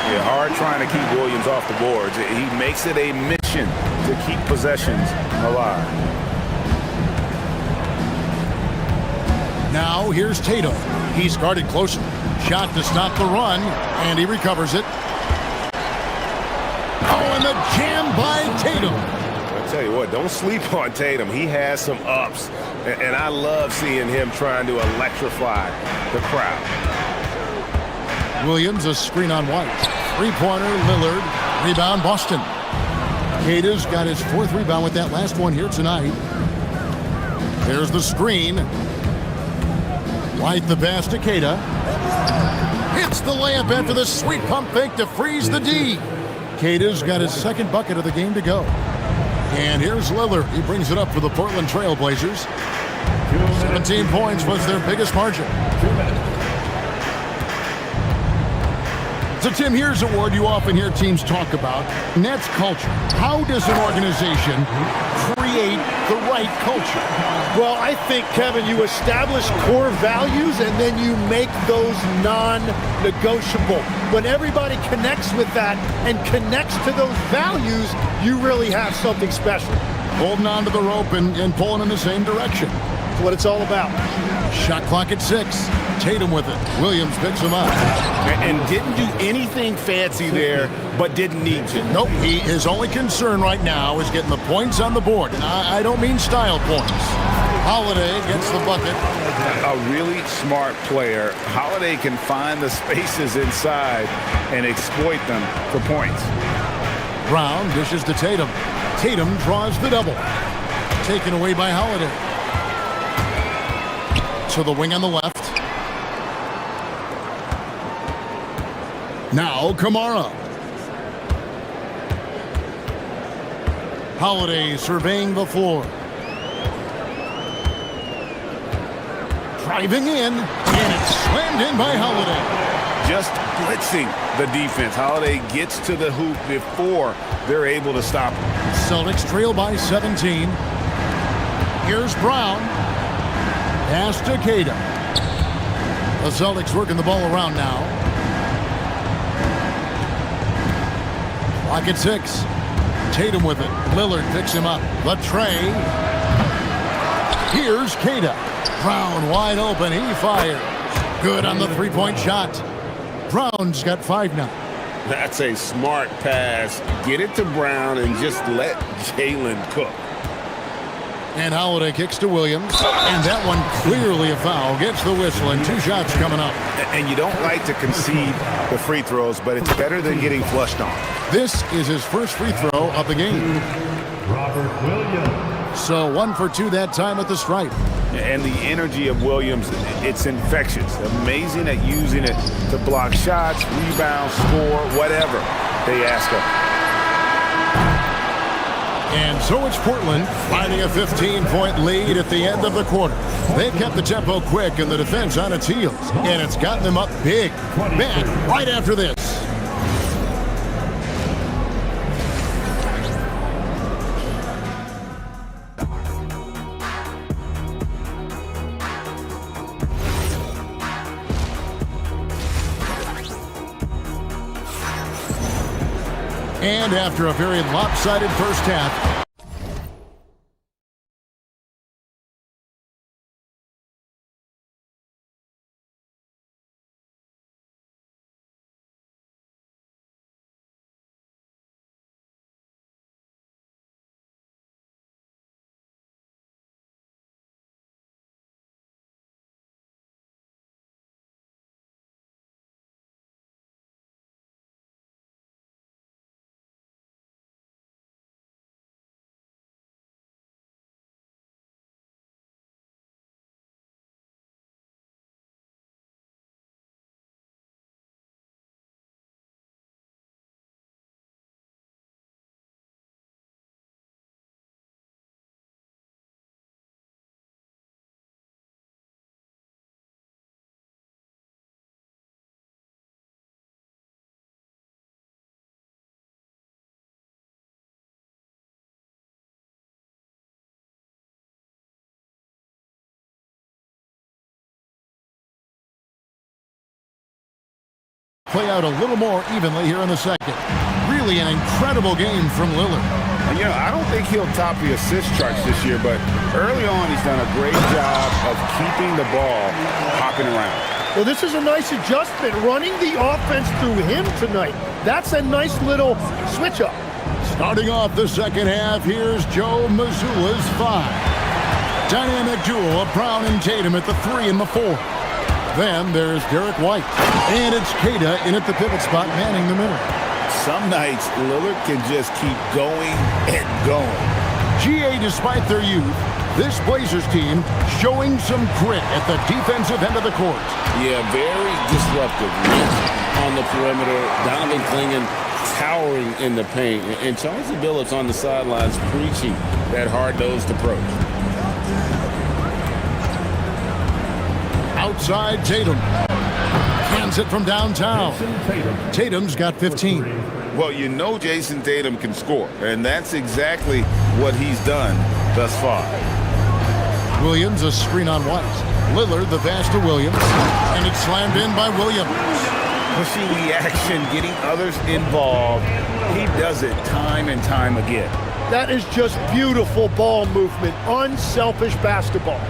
Yeah, hard trying to keep Williams off the boards. He makes it a mission to keep possessions alive. Now here's Tatum. He's guarded closer. Shot to stop the run, and he recovers it. Oh, and the jam by Tatum. I tell you what, don't sleep on Tatum. He has some ups, and I love seeing him trying to electrify the crowd. Williams, a screen on White. Three-pointer, Lillard. Rebound, Boston. Kata's got his 4th rebound with that last one here tonight. There's the screen. White the pass to Kata. Hits the layup after the sweet pump fake to freeze the D. Kata's got his 2nd bucket of the game to go. And here's Lillard. He brings it up for the Portland Trailblazers. 17 points was their biggest margin. So, Tim, here's a word you often hear teams talk about. And that's culture. How does an organization create the right culture? Well, I think, Kevin, you establish core values and then you make those non-negotiable. When everybody connects with that and connects to those values, you really have something special. Holding on to the rope and pulling in the same direction. That's what it's all about. Shot clock at 6. Tatum with it. Williams picks him up. And didn't do anything fancy there, but didn't need to. Nope, his only concern right now is getting the points on the board. And I don't mean style points. Holiday gets the bucket. A really smart player. Holiday can find the spaces inside and exploit them for points. Brown dishes to Tatum. Tatum draws the double. Taken away by Holiday. To the wing on the left. Now Kamara. Holiday surveying the floor. Driving in, and it's slammed in by Holiday. Just blitzing the defense. Holiday gets to the hoop before they're able to stop him. Celtics trail by 17. Here's Brown. Pass to Queta. The Celtics working the ball around now. Clock at 6. Tatum with it. Lillard picks him up. The tray. Here's Queta. Brown wide open. He fires. Good on the three-point shot. Brown's got 5 now. That's a smart pass. Get it to Brown and just let Jalen cook. And Holiday kicks to Williams. And that one clearly a foul. Gets the whistle and 2 shots coming up. And you don't like to concede the free throws, but it's better than getting flushed on. This is his first free throw of the game. Robert Williams. So 1 for 2 that time at the stripe. And the energy of Williams, it's infectious. Amazing at using it to block shots, rebound, score, whatever they ask of. And so it's Portland finding a 15-point lead at the end of the quarter. They've kept the tempo quick and the defense on its heels. And it's gotten them up big. Back right after this. And after a very lopsided first half, play out a little more evenly here in the second. Really an incredible game from Lillard. And, I don't think he'll top the assist charts this year, but early on he's done a great job of keeping the ball hopping around. Well, this is a nice adjustment, running the offense through him tonight. That's a nice little switch up. Starting off the second half, here's Joe Mazzulla's 5. Dynamic duo of Brown and Tatum at the 3 and the 4. Then there's Derek White. And it's Queta in at the pivot spot, manning the middle. Some nights, Lillard can just keep going and going. GA, despite their youth, this Blazers team showing some grit at the defensive end of the court. Yeah, very disruptive on the perimeter. Donovan Clingan towering in the paint. And Chauncey Billups on the sidelines preaching that hard-nosed approach. Outside Tatum. Cans it from downtown. Tatum's got 15. Well, Jason Tatum can score, and that's exactly what he's done thus far. Williams, a screen on White. Lillard, the pass to Williams, and it's slammed in by Williams. Pushing the action, getting others involved. He does it time and time again. That is just beautiful ball movement, unselfish basketball.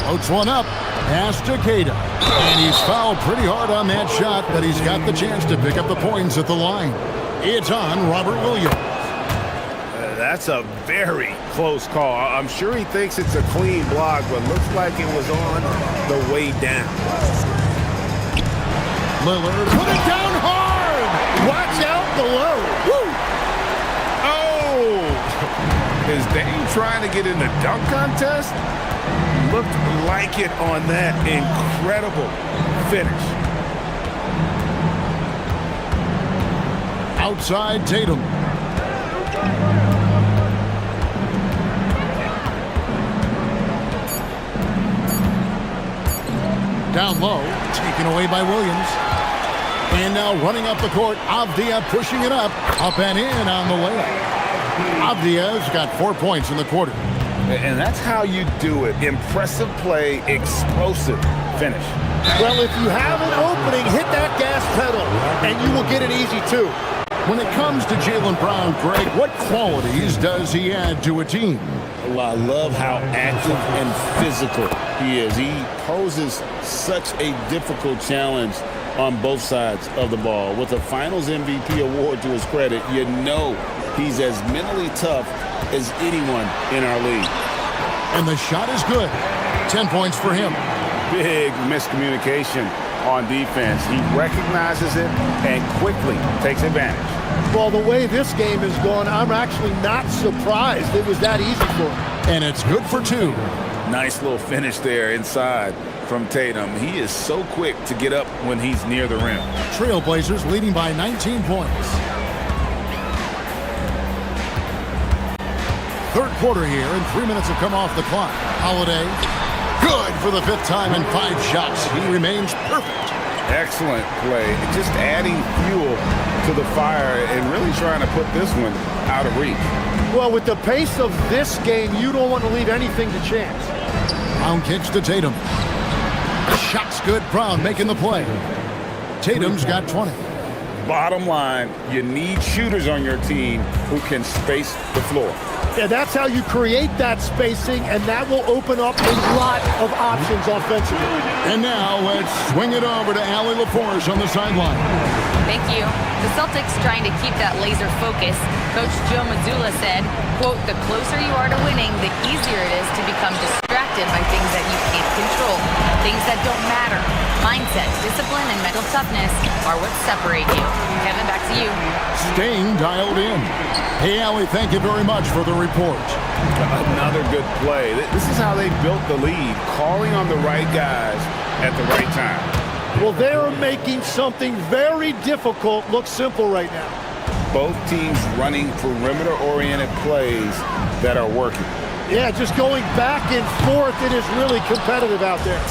Floats one up. Pass to Cada. And he's fouled pretty hard on that shot, but he's got the chance to pick up the points at the line. It's on Robert Williams. That's a very close call. I'm sure he thinks it's a clean block, but looks like it was on the way down. Lillard put it down hard. Watch out below. Woo! Oh! Is Dame trying to get in the dunk contest? Looked like it on that incredible finish. Outside Tatum. Down low, taken away by Williams. And now running up the court, Avdia pushing it up and in on the layup. Avdia's got 4 points in the quarter. And that's how you do it. Impressive play, explosive finish. Well, if you have an opening, hit that gas pedal, and you will get it easy, too. When it comes to Jaylen Brown, Greg, what qualities does he add to a team? Well, I love how active and physical he is. He poses such a difficult challenge on both sides of the ball. With a Finals MVP award to his credit, you know he's as mentally tough as anyone in our league. And the shot is good. 10 points for him. Big miscommunication on defense. He recognizes it and quickly takes advantage. Well, the way this game has gone, I'm actually not surprised it was that easy for him. And it's good for 2. Nice little finish there inside from Tatum. He is so quick to get up when he's near the rim. Trailblazers leading by 19 points. Third quarter here, and 3 minutes have come off the clock. Holiday, good for the 5th time in 5 shots. He remains perfect. Excellent play. Just adding fuel to the fire and really trying to put this one out of reach. Well, with the pace of this game, you don't want to leave anything to chance. Brown kicks to Tatum. The shot's good. Brown making the play. Tatum's got 20. Bottom line, you need shooters on your team who can space the floor. Yeah, that's how you create that spacing, and that will open up a lot of options offensively. And now let's swing it over to Allie LaForce on the sideline. Thank you. The Celtics trying to keep that laser focus. Coach Joe Mazzulla said, quote, "The closer you are to winning, the easier it is to become distracted by things that you can't control, things that don't matter. Mindset, discipline, and mental toughness are what separate you." Kevin, back to you. Staying dialed in. Hey, Allie, thank you very much for the report. Another good play. This is how they built the lead, calling on the right guys at the right time. Well, they're making something very difficult look simple right now. Both teams running perimeter-oriented plays that are working. Yeah, just going back and forth, it is really competitive out there.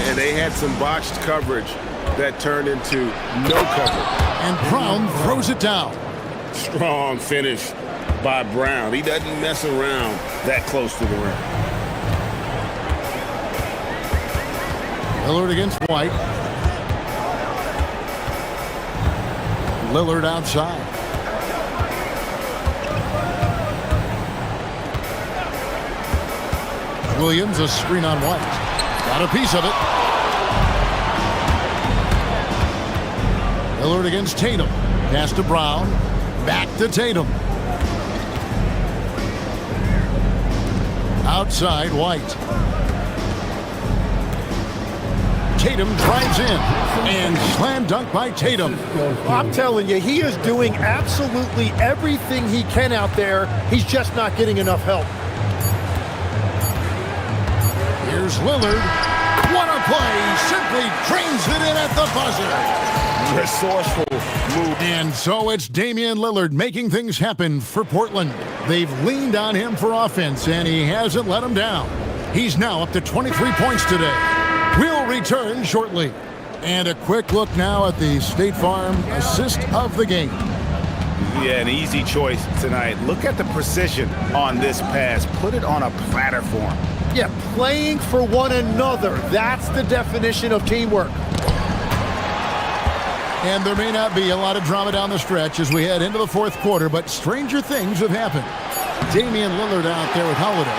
And they had some botched coverage that turned into no coverage. And Brown throws it down. Strong finish by Brown. He doesn't mess around that close to the rim. Lillard against White. Lillard outside. Williams, a screen on White. Got a piece of it. Lillard against Tatum. Pass to Brown. Back to Tatum. Outside White. Tatum drives in. And slam dunk by Tatum. I'm telling you, he is doing absolutely everything he can out there. He's just not getting enough help. Here's Lillard. What a play. Simply drains it in at the buzzer. Resourceful move. And so it's Damian Lillard making things happen for Portland. They've leaned on him for offense, and he hasn't let them down. He's now up to 23 points today. We'll return shortly. And a quick look now at the State Farm assist of the game. Yeah, an easy choice tonight. Look at the precision on this pass. Put it on a platter form. Yeah, playing for one another. That's the definition of teamwork. And there may not be a lot of drama down the stretch as we head into the fourth quarter, but stranger things have happened. Damian Lillard out there with Holiday.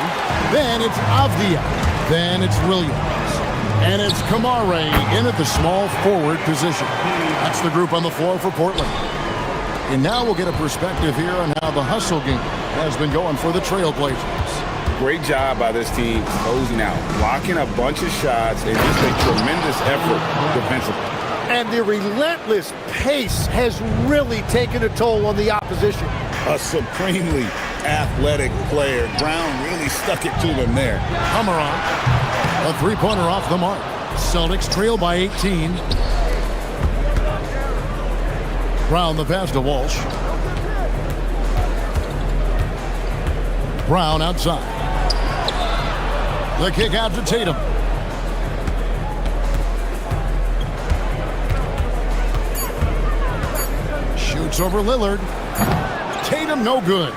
Then it's Avdia. Then it's Williams. And it's Kamare in at the small forward position. That's the group on the floor for Portland. And now we'll get a perspective here on how the hustle game has been going for the Trailblazers. Great job by this team closing out, blocking a bunch of shots, and just a tremendous effort defensively. And the relentless pace has really taken a toll on the opposition. A supremely athletic player. Brown really stuck it to them there. Hammeron, a three-pointer off the mark. Celtics trail by 18. Brown the pass to Walsh. Brown outside. The kick out to Tatum. Shoots over Lillard. Tatum no good.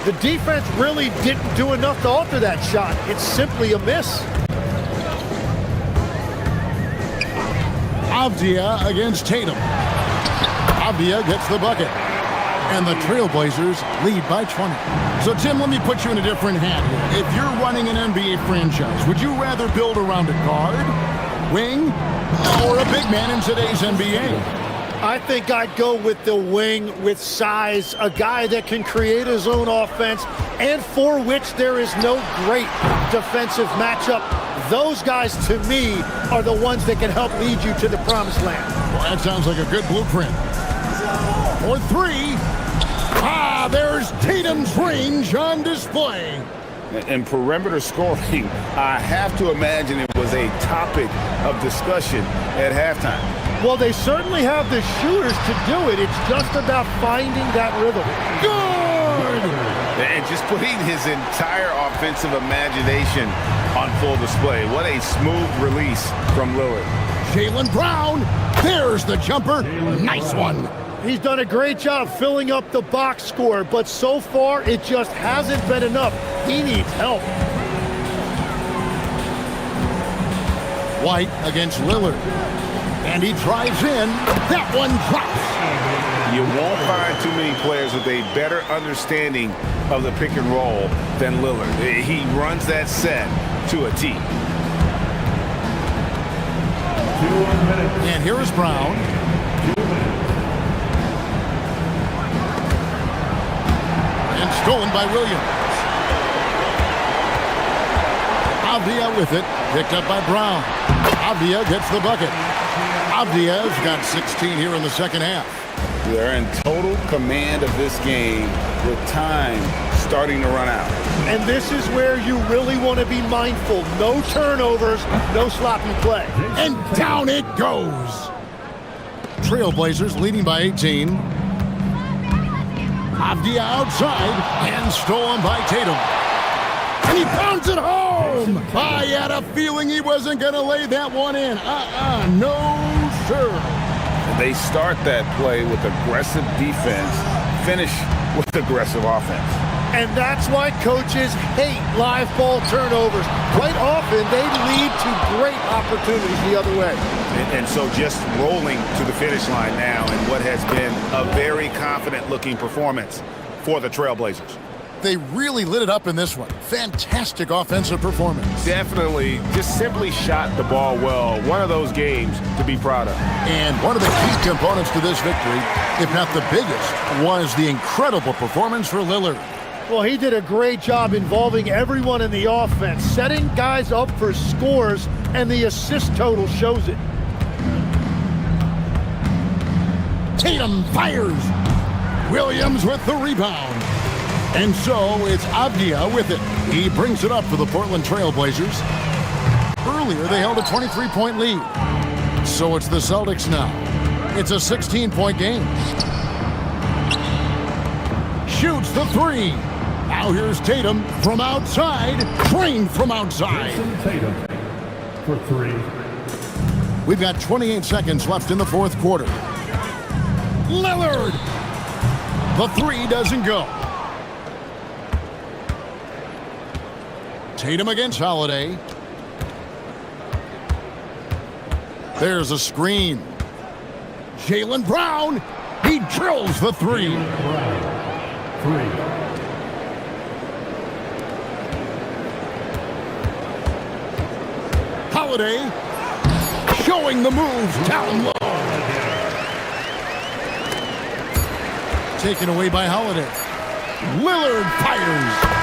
The defense really didn't do enough to alter that shot. It's simply a miss. Avdia against Tatum. Avdia gets the bucket. And the Trailblazers lead by 20. So, Tim, let me put you in a different hat here. If you're running an NBA franchise, would you rather build around a guard, wing, or a big man in today's NBA? I think I'd go with the wing with size, a guy that can create his own offense and for which there is no great defensive matchup. Those guys, to me, are the ones that can help lead you to the promised land. Well, that sounds like a good blueprint. For three. There's Tatum's range on display. And perimeter scoring, I have to imagine it was a topic of discussion at halftime. Well, they certainly have the shooters to do it. It's just about finding that rhythm. Good! And just putting his entire offensive imagination on full display. What a smooth release from Lillard. Jaylen Brown, there's the jumper. Nice one. He's done a great job filling up the box score, but so far it just hasn't been enough. He needs help. White against Lillard. And he drives in. That one drops. You won't find too many players with a better understanding of the pick and roll than Lillard. He runs that set to a T. And here is Brown. And stolen by Williams. Avdia with it. Picked up by Brown. Avdia gets the bucket. Avdia's got 16 here in the second half. They're in total command of this game with time starting to run out. And this is where you really want to be mindful. No turnovers, no sloppy play. And down it goes. Trailblazers leading by 18. Avdia outside and stolen by Tatum. And he pounds it home. I had a feeling he wasn't going to lay that one in. No, sir. They start that play with aggressive defense, finish with aggressive offense. And that's why coaches hate live ball turnovers. Quite often, they lead to great opportunities the other way. And so just rolling to the finish line now in what has been a very confident-looking performance for the Trailblazers. They really lit it up in this one. Fantastic offensive performance. Definitely just simply shot the ball well. One of those games to be proud of. And one of the key components to this victory, if not the biggest, was the incredible performance for Lillard. Well, he did a great job involving everyone in the offense, setting guys up for scores, and the assist total shows it. Tatum fires. Williams with the rebound. And so it's Avdia with it. He brings it up for the Portland Trailblazers. Earlier, they held a 23-point lead. So it's the Celtics now. It's a 16-point game. Shoots the three. Now here's Tatum from outside. Drained from outside. Tatum for three. We've got 28 seconds left in the fourth quarter. Lillard. The three doesn't go. Tatum against Holiday. There's a screen. Jaylen Brown. He drills the three. Three. Holiday showing the move down low. Taken away by Holiday. Lillard fires.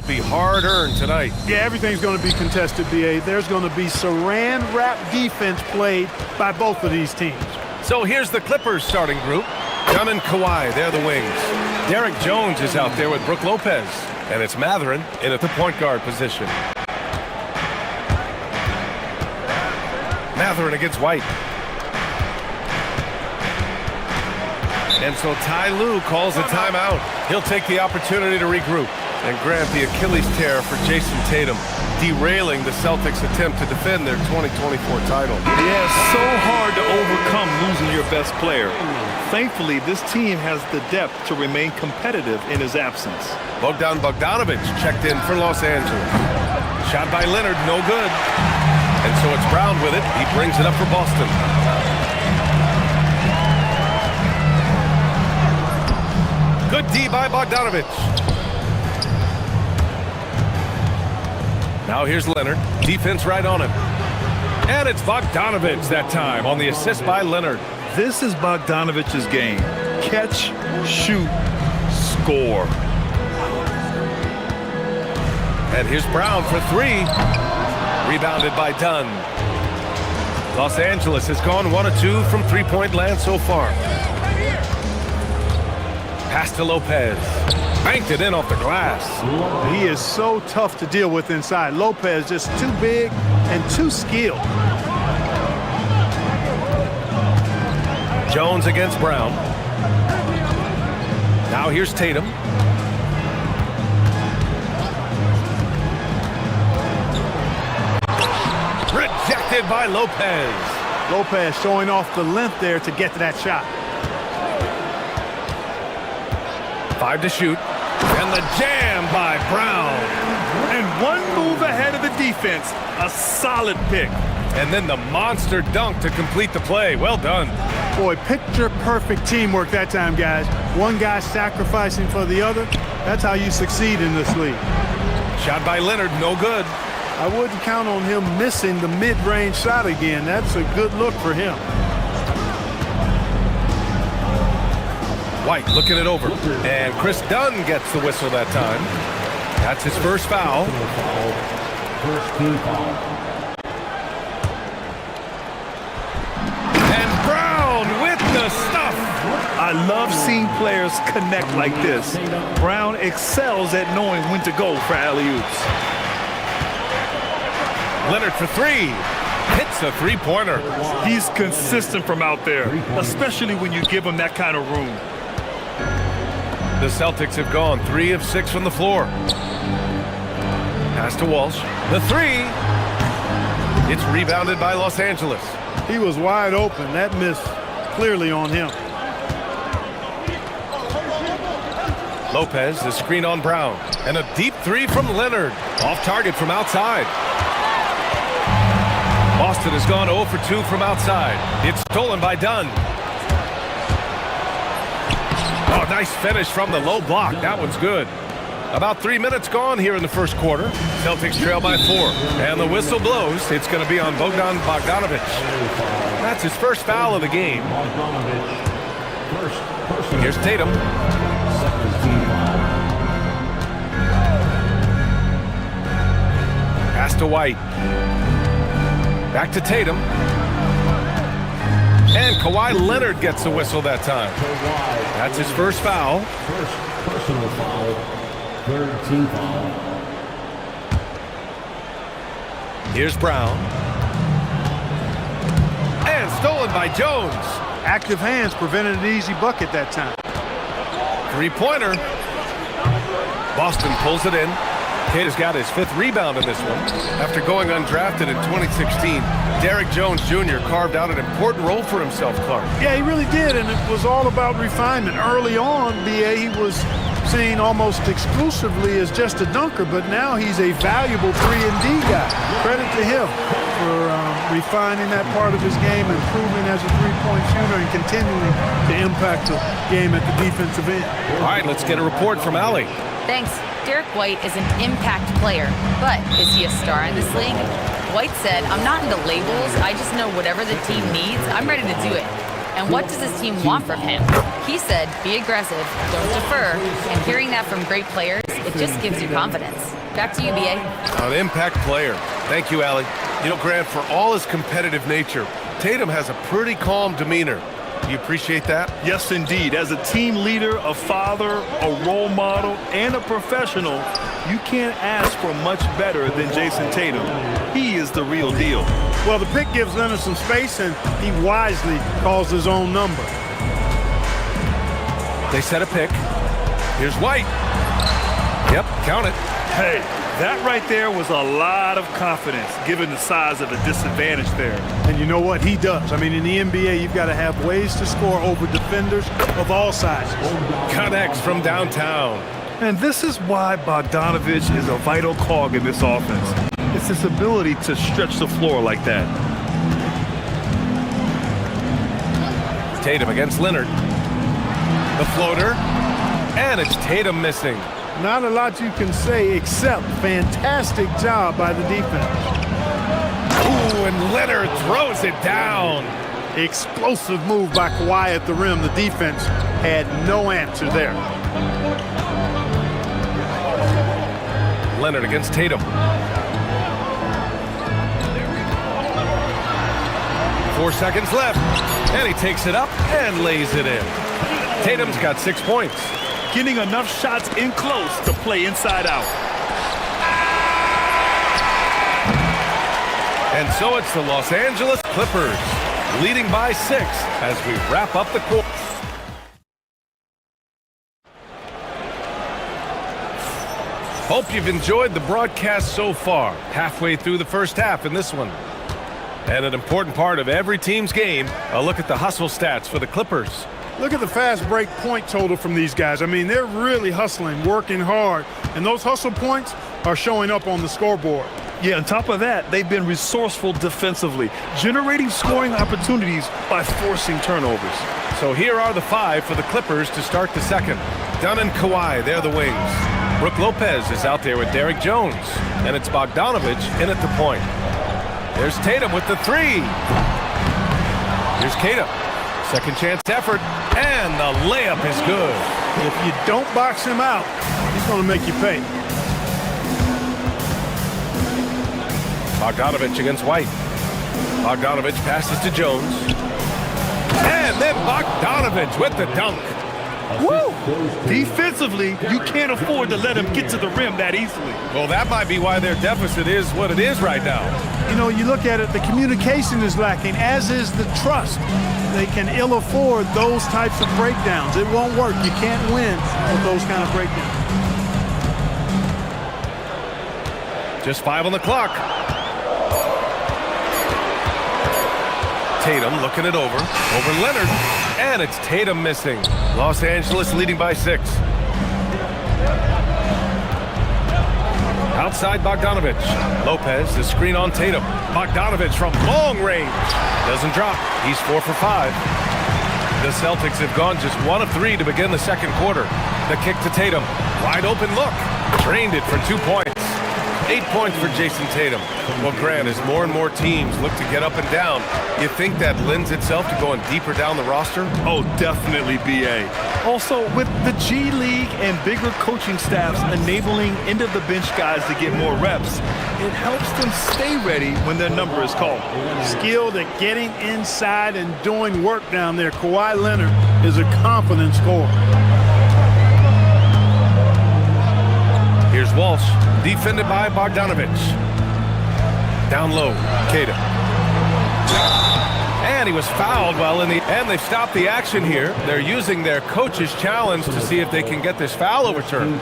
be hard-earned tonight. Yeah, everything's going to be contested, B.A. There's going to be saran wrap defense played by both of these teams. So here's the Clippers starting group. Dunn and Kawhi, they're the wings. Derek Jones is out there with Brook Lopez. And it's Matherin in at the point guard position. Matherin against White. And so Ty Lue calls a timeout. He'll take the opportunity to regroup and grab the Achilles tear for Jason Tatum, derailing the Celtics' attempt to defend their 2024 title. Yeah, it's so hard to overcome losing your best player. Thankfully, this team has the depth to remain competitive in his absence. Bogdan Bogdanovic checked in for Los Angeles. Shot by Leonard, no good. And so it's Brown with it. He brings it up for Boston. Good D by Bogdanovic. Now here's Leonard. Defense right on him. And it's Bogdanovic that time on the assist by Leonard. This is Bogdanovic's game. Catch, shoot, score. And here's Brown for three. Rebounded by Dunn. Los Angeles has gone 1 of 2 from three-point land so far. Pass to Lopez. Banked it in off the glass. He is so tough to deal with inside. Lopez just too big and too skilled. Jones against Brown. Now here's Tatum. Rejected by Lopez. Lopez showing off the length there to get to that shot. 5 to shoot. And the jam by Brown. And one move ahead of the defense. A solid pick. And then the monster dunk to complete the play. Well done. Boy, picture-perfect teamwork that time, guys. One guy sacrificing for the other. That's how you succeed in this league. Shot by Leonard, no good. I wouldn't count on him missing the mid-range shot again. That's a good look for him. White looking it over. And Chris Dunn gets the whistle that time. That's his first foul. First team foul. And Brown with the stuff. I love seeing players connect like this. Brown excels at knowing when to go for alley-oops. Leonard for three. Hits a three-pointer. He's consistent from out there, especially when you give him that kind of room. The Celtics have gone 3 of 6 from the floor. Pass to Walsh. The three. It's rebounded by Los Angeles. He was wide open. That miss clearly on him. Lopez, the screen on Brown. And a deep three from Leonard. Off target from outside. Boston has gone 0 for 2 from outside. It's stolen by Dunn. Oh, nice finish from the low block. That one's good. About 3 minutes gone here in the first quarter. Celtics trail by 4. And the whistle blows. It's going to be on Bogdan Bogdanovic. That's his first foul of the game. Here's Tatum. Pass to White. Back to Tatum. And Kawhi Leonard gets the whistle that time. That's his first foul. First personal foul. Third team foul. Here's Brown. And stolen by Jones. Active hands prevented an easy bucket that time. Three-pointer. Boston pulls it in. Kate has got his 5th rebound in this one. After going undrafted in 2016, Derek Jones Jr. carved out an important role for himself, Clark. Yeah, he really did, and it was all about refinement. Early on, B.A., he was seen almost exclusively as just a dunker, but now he's a valuable 3-and-D guy. Credit to him for refining that part of his game, improving as a three-point shooter, and continuing to impact the game at the defensive end. All right, let's get a report from Allie. Thanks. Derek White is an impact player, but is he a star in this league? White said, "I'm not into labels. I just know whatever the team needs, I'm ready to do it." And what does his team want from him? He said, be aggressive, don't defer, and hearing that from great players, it just gives you confidence. Back to you, B.A. An impact player. Thank you, Allie. You know, Grant, for all his competitive nature, Tatum has a pretty calm demeanor. Do you appreciate that? Yes, indeed. As a team leader, a father, a role model, and a professional, you can't ask for much better than Jason Tatum. He is the real deal. Well, the pick gives Leonard some space, and he wisely calls his own number. They set a pick. Here's White. Yep, count it. Hey, that right there was a lot of confidence, given the size of the disadvantage there. And you know what? He does. I mean, in the NBA, you've got to have ways to score over defenders of all sizes. Connects from downtown. And this is why Bogdanovich is a vital cog in this offense. It's his ability to stretch the floor like that. Tatum against Leonard. The floater. And it's Tatum missing. Not a lot you can say except fantastic job by the defense. Ooh, and Leonard throws it down. Explosive move by Kawhi at the rim. The defense had no answer there. Leonard against Tatum. 4 seconds left. And he takes it up and lays it in. Tatum's got 6 points. Getting enough shots in close to play inside out. And so it's the Los Angeles Clippers leading by 6 as we wrap up the quarter. Hope you've enjoyed the broadcast so far. Halfway through the first half in this one. And an important part of every team's game, a look at the hustle stats for the Clippers. Look at the fast break point total from these guys. I mean, they're really hustling, working hard, and those hustle points are showing up on the scoreboard. Yeah, on top of that, they've been resourceful defensively, generating scoring opportunities by forcing turnovers. So here are the 5 for the Clippers to start the second. Dunn and Kawhi, they're the wings. Brook Lopez is out there with Derek Jones, and it's Bogdanovich in at the point. There's Tatum with the 3. Here's Tatum. Second chance effort, and the layup is good. If you don't box him out, he's going to make you pay. Bogdanovich against White. Bogdanovich passes to Jones. And then Bogdanovich with the dunk. Woo! Defensively, you can't afford to let him get to the rim that easily. Well, that might be why their deficit is what it is right now. You know, you look at it, the communication is lacking, as is the trust. They can ill afford those types of breakdowns. It won't work. You can't win with those kind of breakdowns. Just 5 on the clock. Tatum looking it over Leonard, and it's Tatum missing. Los Angeles leading by 6. Outside Bogdanovich. Lopez, the screen on Tatum. Bogdanovich from long range. Doesn't drop. He's 4 for 5. The Celtics have gone just 1 of 3 to begin the second quarter. The kick to Tatum. Wide open look. Drained it for 2 points. 8 points for Jason Tatum. Well, Grant, as more and more teams look to get up and down, you think that lends itself to going deeper down the roster? Oh, definitely, B.A. Also, with the G League and bigger coaching staffs enabling end-of-the-bench guys to get more reps, it helps them stay ready when their number is called. Skilled at getting inside and doing work down there. Kawhi Leonard is a confident scorer. Here's Walsh, defended by Bogdanovich. Down low, Tatum. And he was fouled while in the... And they've stopped the action here. They're using their coach's challenge to see if they can get this foul overturned.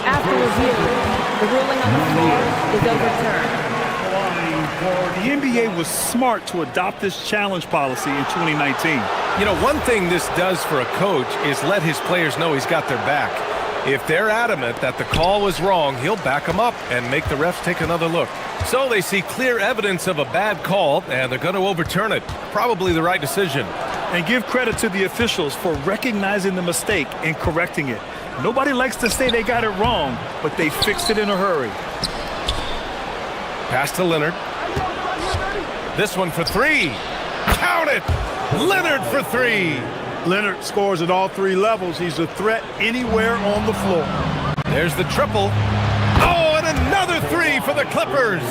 After review, the ruling on the floor is overturned. The NBA was smart to adopt this challenge policy in 2019. You know, one thing this does for a coach is let his players know he's got their back. If they're adamant that the call was wrong, he'll back them up and make the refs take another look. So they see clear evidence of a bad call, and they're going to overturn it. Probably the right decision. And give credit to the officials for recognizing the mistake and correcting it. Nobody likes to say they got it wrong, but they fixed it in a hurry. Pass to Leonard. This one for three. Count it! Leonard for three. Leonard scores at all three levels. He's a threat anywhere on the floor. There's the triple. Oh, and another three for the Clippers.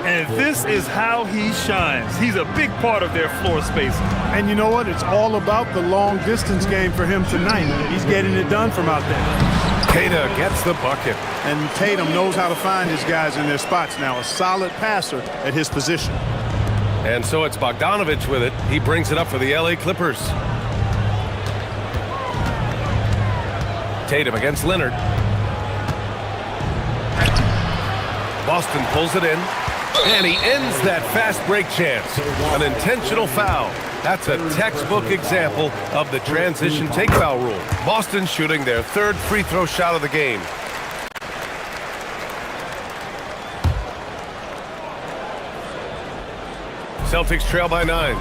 And this is how he shines. He's a big part of their floor space. And you know what? It's all about the long distance game for him tonight. He's getting it done from out there. Tatum gets the bucket. And Tatum knows how to find his guys in their spots now. A solid passer at his position. And so it's Bogdanovich with it. He brings it up for the LA Clippers. Tatum against Leonard. Boston pulls it in. And he ends that fast break chance. An intentional foul. That's a textbook example of the transition take foul rule. Boston shooting their third free throw shot of the game. Celtics trail by 9.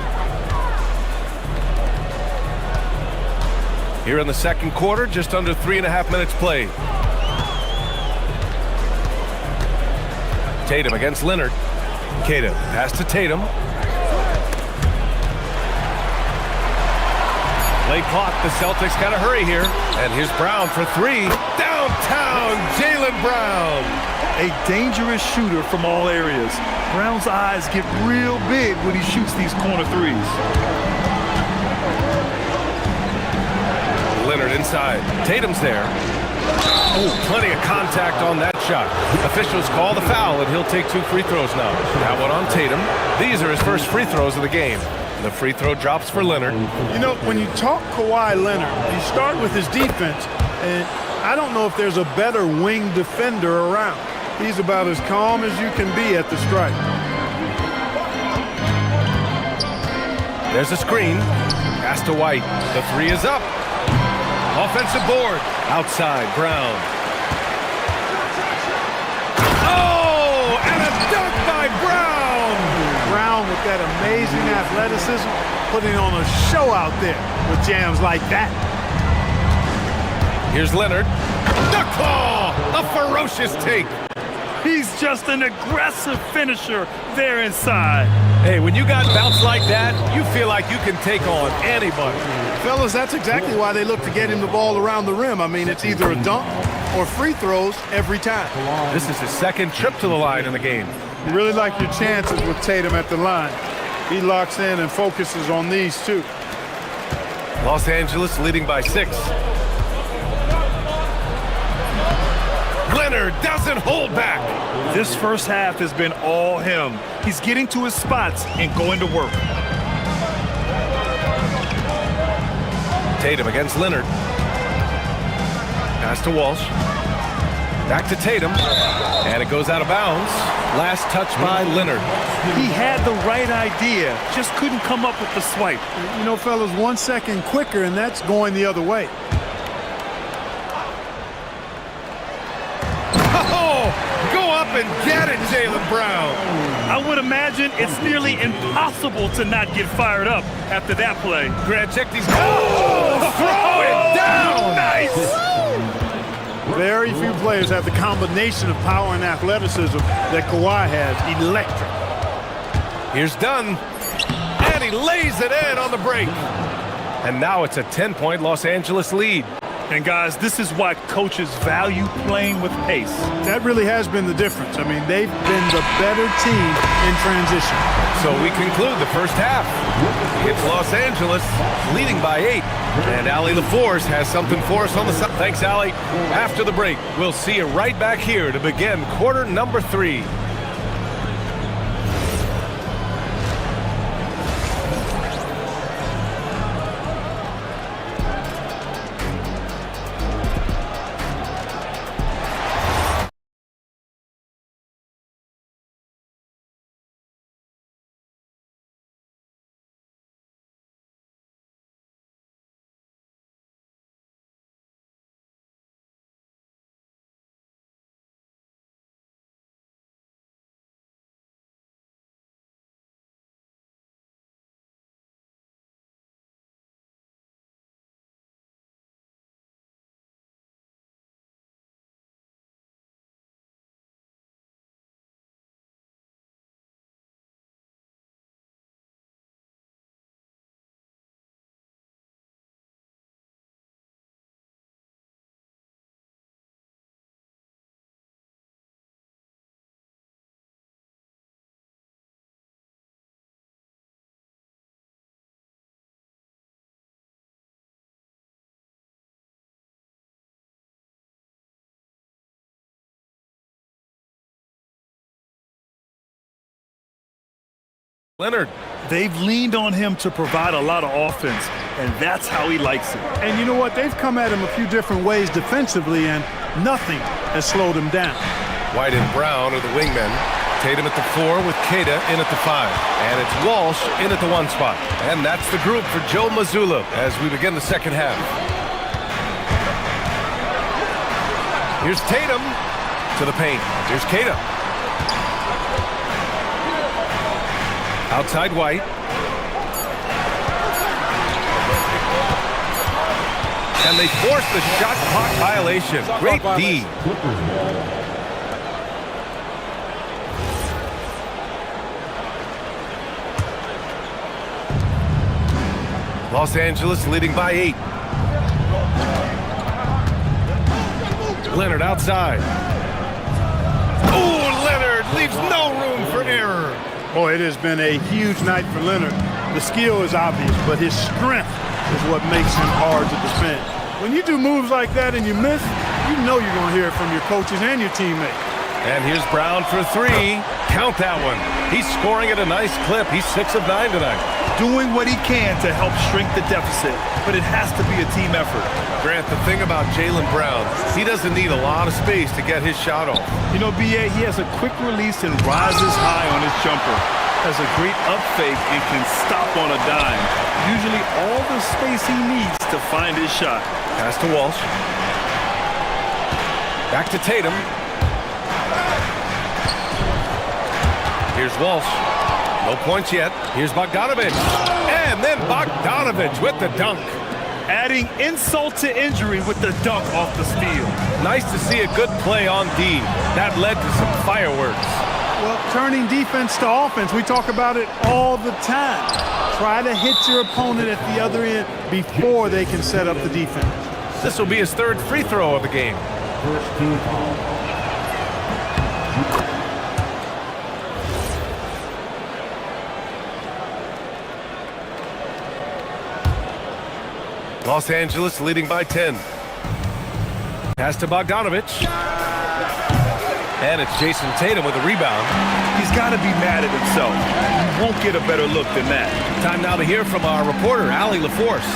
Here in the second quarter, just under 3.5 minutes played. Tatum against Leonard. Tatum, pass to Tatum. Late clock, the Celtics got to hurry here. And here's Brown for three. Downtown, Jaylen Brown. A dangerous shooter from all areas. Brown's eyes get real big when he shoots these corner threes. Leonard inside. Tatum's there. Oh, plenty of contact on that shot. Officials call the foul, and he'll take 2 free throws now. That one on Tatum. These are his first free throws of the game. The free throw drops for Leonard. You know, when you talk Kawhi Leonard, you start with his defense, and I don't know if there's a better wing defender around. He's about as calm as you can be at the stripe. There's a screen. Pass to White. The three is up. Offensive board. Outside, Brown. Oh, and a dunk by Brown. Brown with that amazing athleticism, putting on a show out there with jams like that. Here's Leonard. The claw! A ferocious take. He's just an aggressive finisher there inside. Hey, when you got bounce like that, you feel like you can take on anybody. Fellas, that's exactly why they look to get him the ball around the rim. I mean, it's either a dunk or free throws every time. This is his second trip to the line in the game. You really like your chances with Tatum at the line. He locks in and focuses on these two. Los Angeles leading by 6. Leonard doesn't hold back. This first half has been all him. He's getting to his spots and going to work. Tatum against Leonard. Pass to Walsh. Back to Tatum. And it goes out of bounds. Last touch by Leonard. He had the right idea, just couldn't come up with the swipe. You know, fellas, 1 second quicker, and that's going the other way. Go up and get it, Jaylen Brown. I would imagine it's nearly impossible to not get fired up after that play. Grant, check these. Oh, throw it down. Nice. Very few players have the combination of power and athleticism that Kawhi has. Electric. Here's Dunn. And he lays it in on the break. And now it's a 10-point Los Angeles lead. And guys, this is why coaches value playing with pace. That really has been the difference. I mean, they've been the better team in transition. So we conclude the first half. It's Los Angeles leading by 8. And Allie LaForce has something for us on the side. Thanks, Allie. After the break, we'll see you right back here to begin quarter number 3. Leonard. They've leaned on him to provide a lot of offense, and that's how he likes it. And you know what? They've come at him a few different ways defensively, and nothing has slowed him down. White and Brown are the wingmen. Tatum at the 4 with Queta in at the 5. And it's Walsh in at the 1 spot. And that's the group for Joe Mazzulla as we begin the second half. Here's Tatum to the paint. Here's Queta. Outside White. And they force the shot clock violation. Great D. Los Angeles leading by 8. Leonard outside. Oh, Leonard leaves no room for error. Boy, it has been a huge night for Leonard. The skill is obvious, but his strength is what makes him hard to defend. When you do moves like that and you miss, you know you're going to hear it from your coaches and your teammates. And here's Brown for 3. Count that one. He's scoring at a nice clip. He's 6 of 9 tonight. Doing what he can to help shrink the deficit, but it has to be a team effort. Grant, the thing about Jaylen Brown, he doesn't need a lot of space to get his shot off. You know, B.A., he has a quick release and rises high on his jumper. Has a great up fake and can stop on a dime. Usually all the space he needs to find his shot. Pass to Walsh. Back to Tatum. Here's Walsh. No points yet. Here's Bogdanovich. And then Bogdanovich with the dunk. Adding insult to injury with the dunk off the steal. Nice to see a good play on D. That led to some fireworks. Well, turning defense to offense, we talk about it all the time. Try to hit your opponent at the other end before they can set up the defense. This will be his 3rd free throw of the game. First team foul. Los Angeles leading by 10. Pass to Bogdanovich. And it's Jason Tatum with a rebound. He's got to be mad at himself. He won't get a better look than that. Time now to hear from our reporter, Allie LaForce.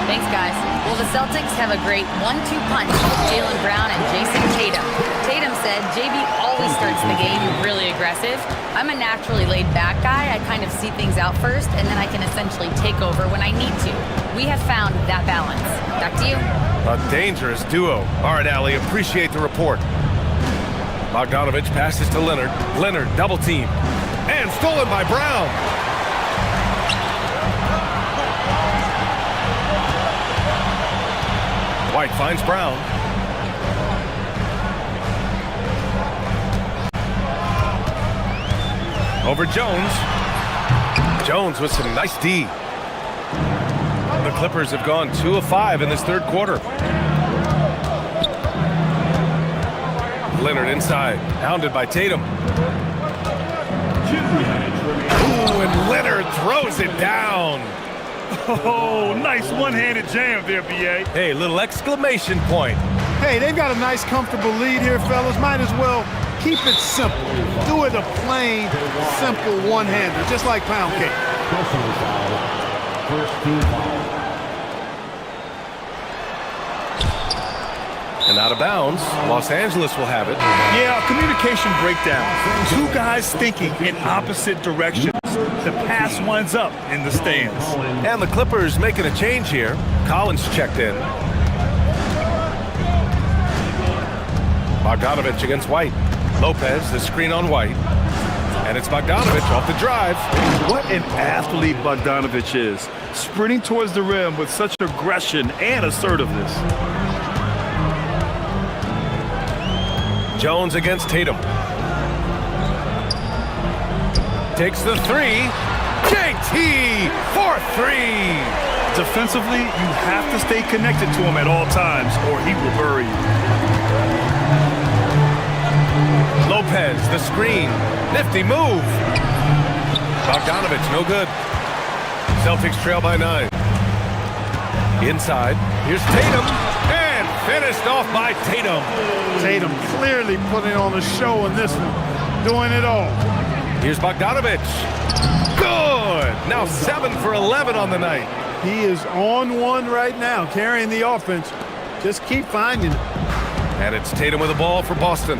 Thanks, guys. Well, the Celtics have a great 1-2 punch with Jaylen Brown and Jason Tatum. Tatum said JB always starts the game really aggressive. I'm a naturally laid-back guy. I kind of see things out first, and then I can essentially take over when I need to. We have found that balance. Back to you. A dangerous duo. All right, Allie, appreciate the report. Bogdanovich passes to Leonard. Leonard double team. And stolen by Brown. White finds Brown. Over Jones. Jones with some nice D. The Clippers have gone 2 of 5 in this 3rd quarter. Leonard inside, hounded by Tatum. Ooh, and Leonard throws it down. Oh, nice one-handed jam there, B.A. Hey, little exclamation point. Hey, they've got a nice, comfortable lead here, fellas. Might as well keep it simple. Do it a plain, simple one-hander, just like pound cake. Personal foul. First team foul. And out of bounds, Los Angeles will have it. Yeah, communication breakdown. 2 guys thinking in opposite directions. The pass winds up in the stands. And the Clippers making a change here. Collins checked in. Bogdanovich against White. Lopez, the screen on White. And it's Bogdanovich off the drive. What an athlete Bogdanovich is. Sprinting towards the rim with such aggression and assertiveness. Jones against Tatum. Takes the 3. JT for 3. Defensively, you have to stay connected to him at all times or he will bury you. Lopez, the screen. Nifty move. Bogdanovich, no good. Celtics trail by 9. Inside. Here's Tatum. And finished off by Tatum. Tatum clearly putting on a show in this one. Doing it all. Here's Bogdanovich. Good! good. Now 7 for 11 on the night. He is on one right now, carrying the offense. Just keep finding it. And it's Tatum with the ball for Boston.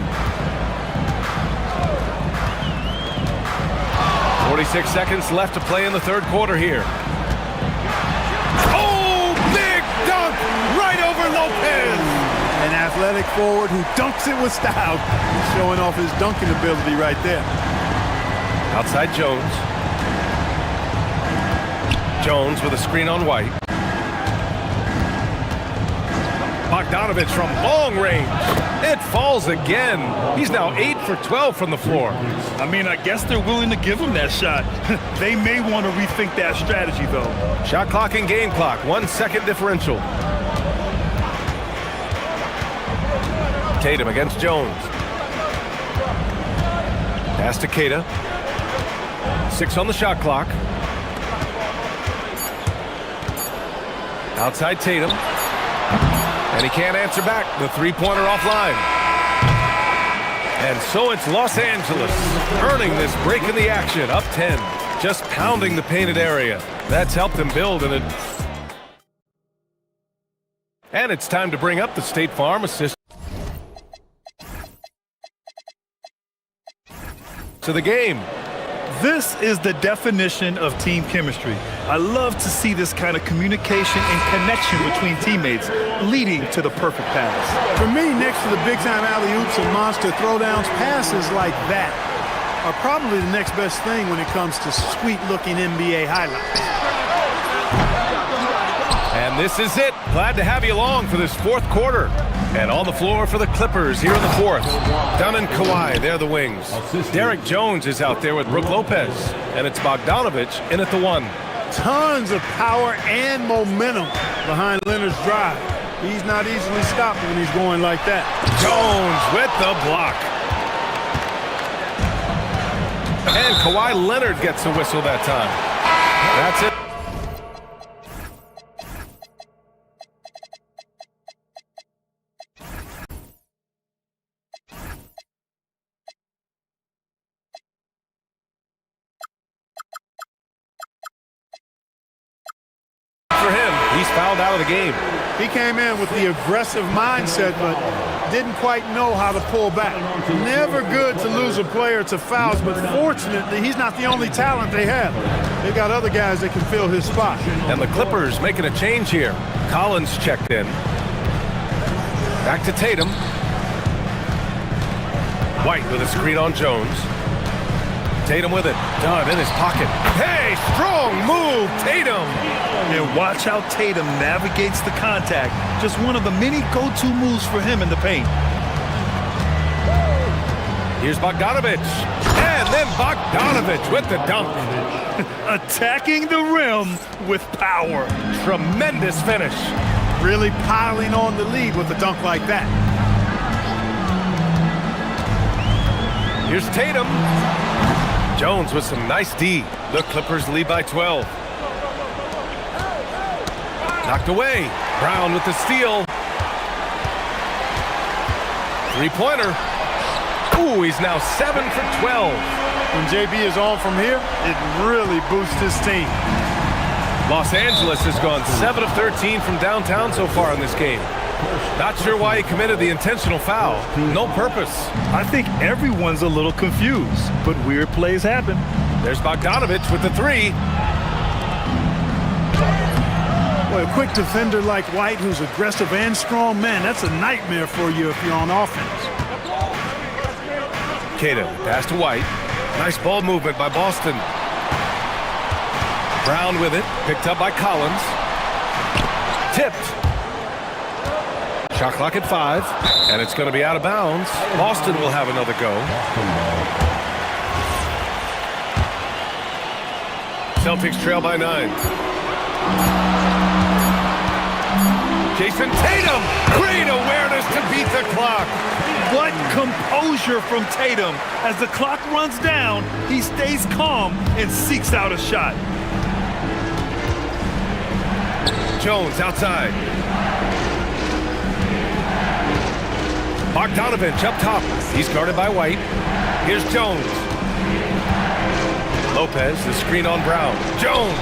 46 seconds left to play in the third quarter here. Oh, big dunk right over Lopez. An athletic forward who dunks it with style. He's showing off his dunking ability right there. Outside Jones. Jones with a screen on White. Bogdanovich from long range. It falls again. He's now 8 for 12 from the floor. I mean, I guess they're willing to give him that shot. They may want to rethink that strategy, though. Shot clock and game clock, 1 second differential. Tatum against Jones. Pass to Keita. 6 on the shot clock. Outside Tatum. And he can't answer back. The three-pointer offline. And so it's Los Angeles earning this break in the action. Up 10. Just pounding the painted area. That's helped them build in it. And it's time to bring up the State Farm assist to the game. This is the definition of team chemistry. I love to see this kind of communication and connection between teammates leading to the perfect pass. For me, next to the big-time alley-oops and monster throwdowns, passes like that are probably the next best thing when it comes to sweet-looking NBA highlights. And this is it. Glad to have you along for this fourth quarter. And on the floor for the Clippers here in the fourth. Dunn and Kawhi, they're the wings. Derek Jones is out there with Brook Lopez. And it's Bogdanovich in at the 1. Tons of power and momentum behind Leonard's drive. He's not easily stopped when he's going like that. Jones with the block. And Kawhi Leonard gets a whistle that time. That's it. For him, he's fouled out of the game. He came in with the aggressive mindset, but didn't quite know how to pull back. Never good to lose a player to fouls, but fortunately, he's not the only talent they have. They've got other guys that can fill his spot. And the Clippers making a change here. Collins checked in. Back to Tatum. White with a screen on Jones. Tatum with it. Dunn in his pocket. Hey, strong move, Tatum. And watch how Tatum navigates the contact. Just one of the many go-to moves for him in the paint. Here's Bogdanovich. And then Bogdanovich with the dunk. Attacking the rim with power. Tremendous finish. Really piling on the lead with a dunk like that. Here's Tatum. Jones with some nice D. The Clippers lead by 12. Knocked away. Brown with the steal. Three-pointer. Ooh, he's now 7 for 12. When JB is on from here, it really boosts his team. Los Angeles has gone 7 of 13 from downtown so far in this game. Not sure why he committed the intentional foul. No purpose. I think everyone's a little confused, but weird plays happen. There's Bogdanovich with the 3. Boy, a quick defender like White, who's aggressive and strong, man, that's a nightmare for you if you're on offense. Keita, pass to White. Nice ball movement by Boston. Brown with it, picked up by Collins. Tipped. Shot clock at 5, and it's going to be out of bounds. Boston will have another go. Celtics trail by 9. Jason Tatum, great awareness to beat the clock. What composure from Tatum. As the clock runs down, he stays calm and seeks out a shot. Jones outside. Bogdanovich up top. He's guarded by White. Here's Jones. Lopez, the screen on Brown. Jones,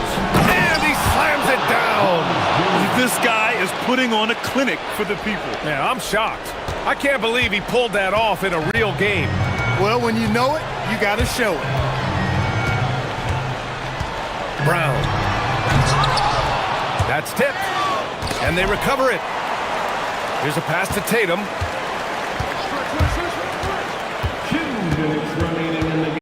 and he slams it down. This guy is putting on a clinic for the people. Man, I'm shocked. I can't believe he pulled that off in a real game. Well, when you know it, you got to show it. Brown. That's tipped. And they recover it. Here's a pass to Tatum. 2 minutes remaining in the game.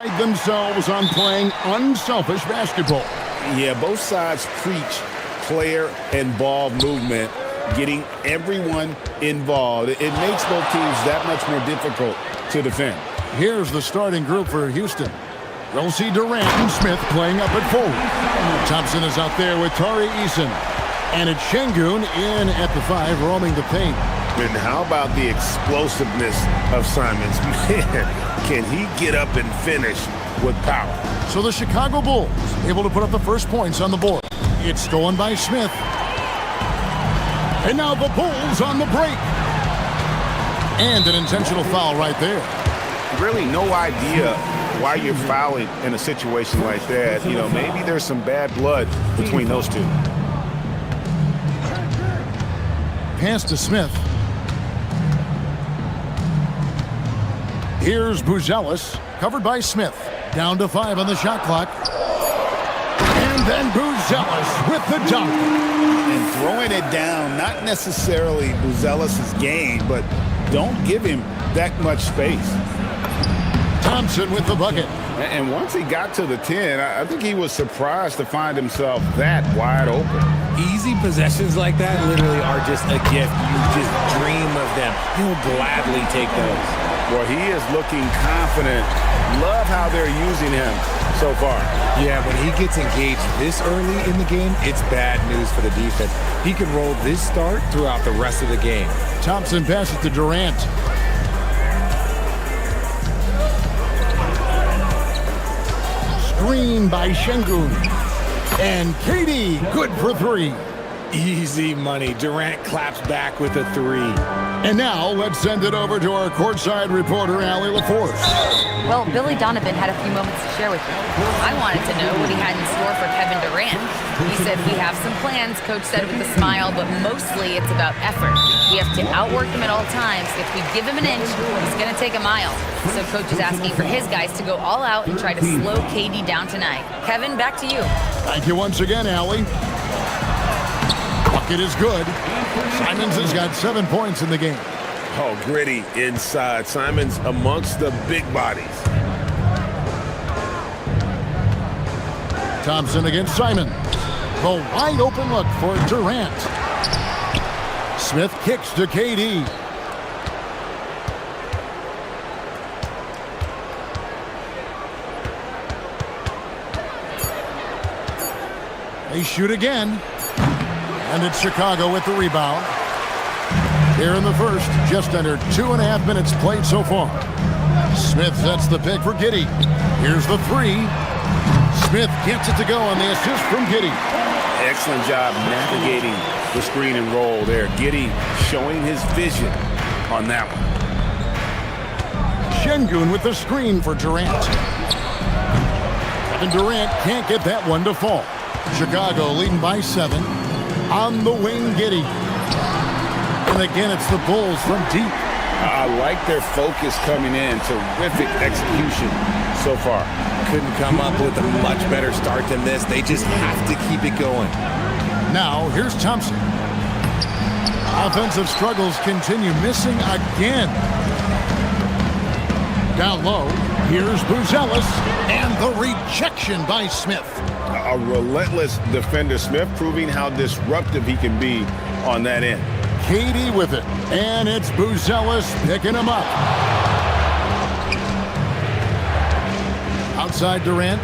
themselves on playing unselfish basketball. Yeah, both sides preach player and ball movement, getting everyone involved. It makes both teams that much more difficult to defend. Here's the starting group for Houston. We'll see Durant and Smith playing up at forward. Thompson is out there with Tari Eason. And it's Şengün in at the 5, roaming the paint. And how about the explosiveness of Simons? Man, can he get up and finish with power? So the Chicago Bulls able to put up the first points on the board. It's stolen by Smith. And now the Bulls on the break. And an intentional foul right there. Really no idea why you're fouling in a situation like that. You know, maybe there's some bad blood between those two. Pass to Smith. Here's Buzelis, covered by Smith. Down to 5 on the shot clock. And then Buzelis with the dunk. And throwing it down, not necessarily Buzelis' game, but don't give him that much space. Thompson with the bucket. And once he got to the 10, I think he was surprised to find himself that wide open. Easy possessions like that literally are just a gift. You just dream of them. He'll gladly take those. Well, he is looking confident. Love how they're using him so far. Yeah, when he gets engaged this early in the game, it's bad news for the defense. He can roll this start throughout the rest of the game. Thompson passes to Durant. Screen by Şengün. And KD, good for 3. Easy money. Durant claps back with a 3. And now let's send it over to our courtside reporter, Allie LaForce. Well, Billy Donovan had a few moments to share with me. I wanted to know what he had in store for Kevin Durant. He said, "We have some plans," Coach said with a smile, "but mostly it's about effort. We have to outwork him at all times. If we give him an inch, he's going to take a mile." So Coach is asking for his guys to go all out and try to slow KD down tonight. Kevin, back to you. Thank you once again, Allie. Bucket is good. Simons has got 7 points in the game. Oh, gritty inside. Simons amongst the big bodies. Thompson against Simons. The wide open look for Durant. Smith kicks to KD. They shoot again. And it's Chicago with the rebound. Here in the first, just under 2.5 minutes played so far. Smith sets the pick for Giddey. Here's the 3. Smith gets it to go on the assist from Giddey. Excellent job navigating the screen and roll there. Giddey showing his vision on that one. Şengün with the screen for Durant. And Durant can't get that one to fall. Chicago leading by 7. On the wing, Giddey. And again, it's the Bulls from deep. I like their focus coming in. Terrific execution so far. Couldn't come up with a much better start than this. They just have to keep it going. Now, here's Thompson. Offensive struggles continue, missing again. Down low, here's Buzelis, and the rejection by Smith. A relentless defender. Smith proving how disruptive he can be on that end. KD with it, and it's Buzelis picking him up. Outside Durant.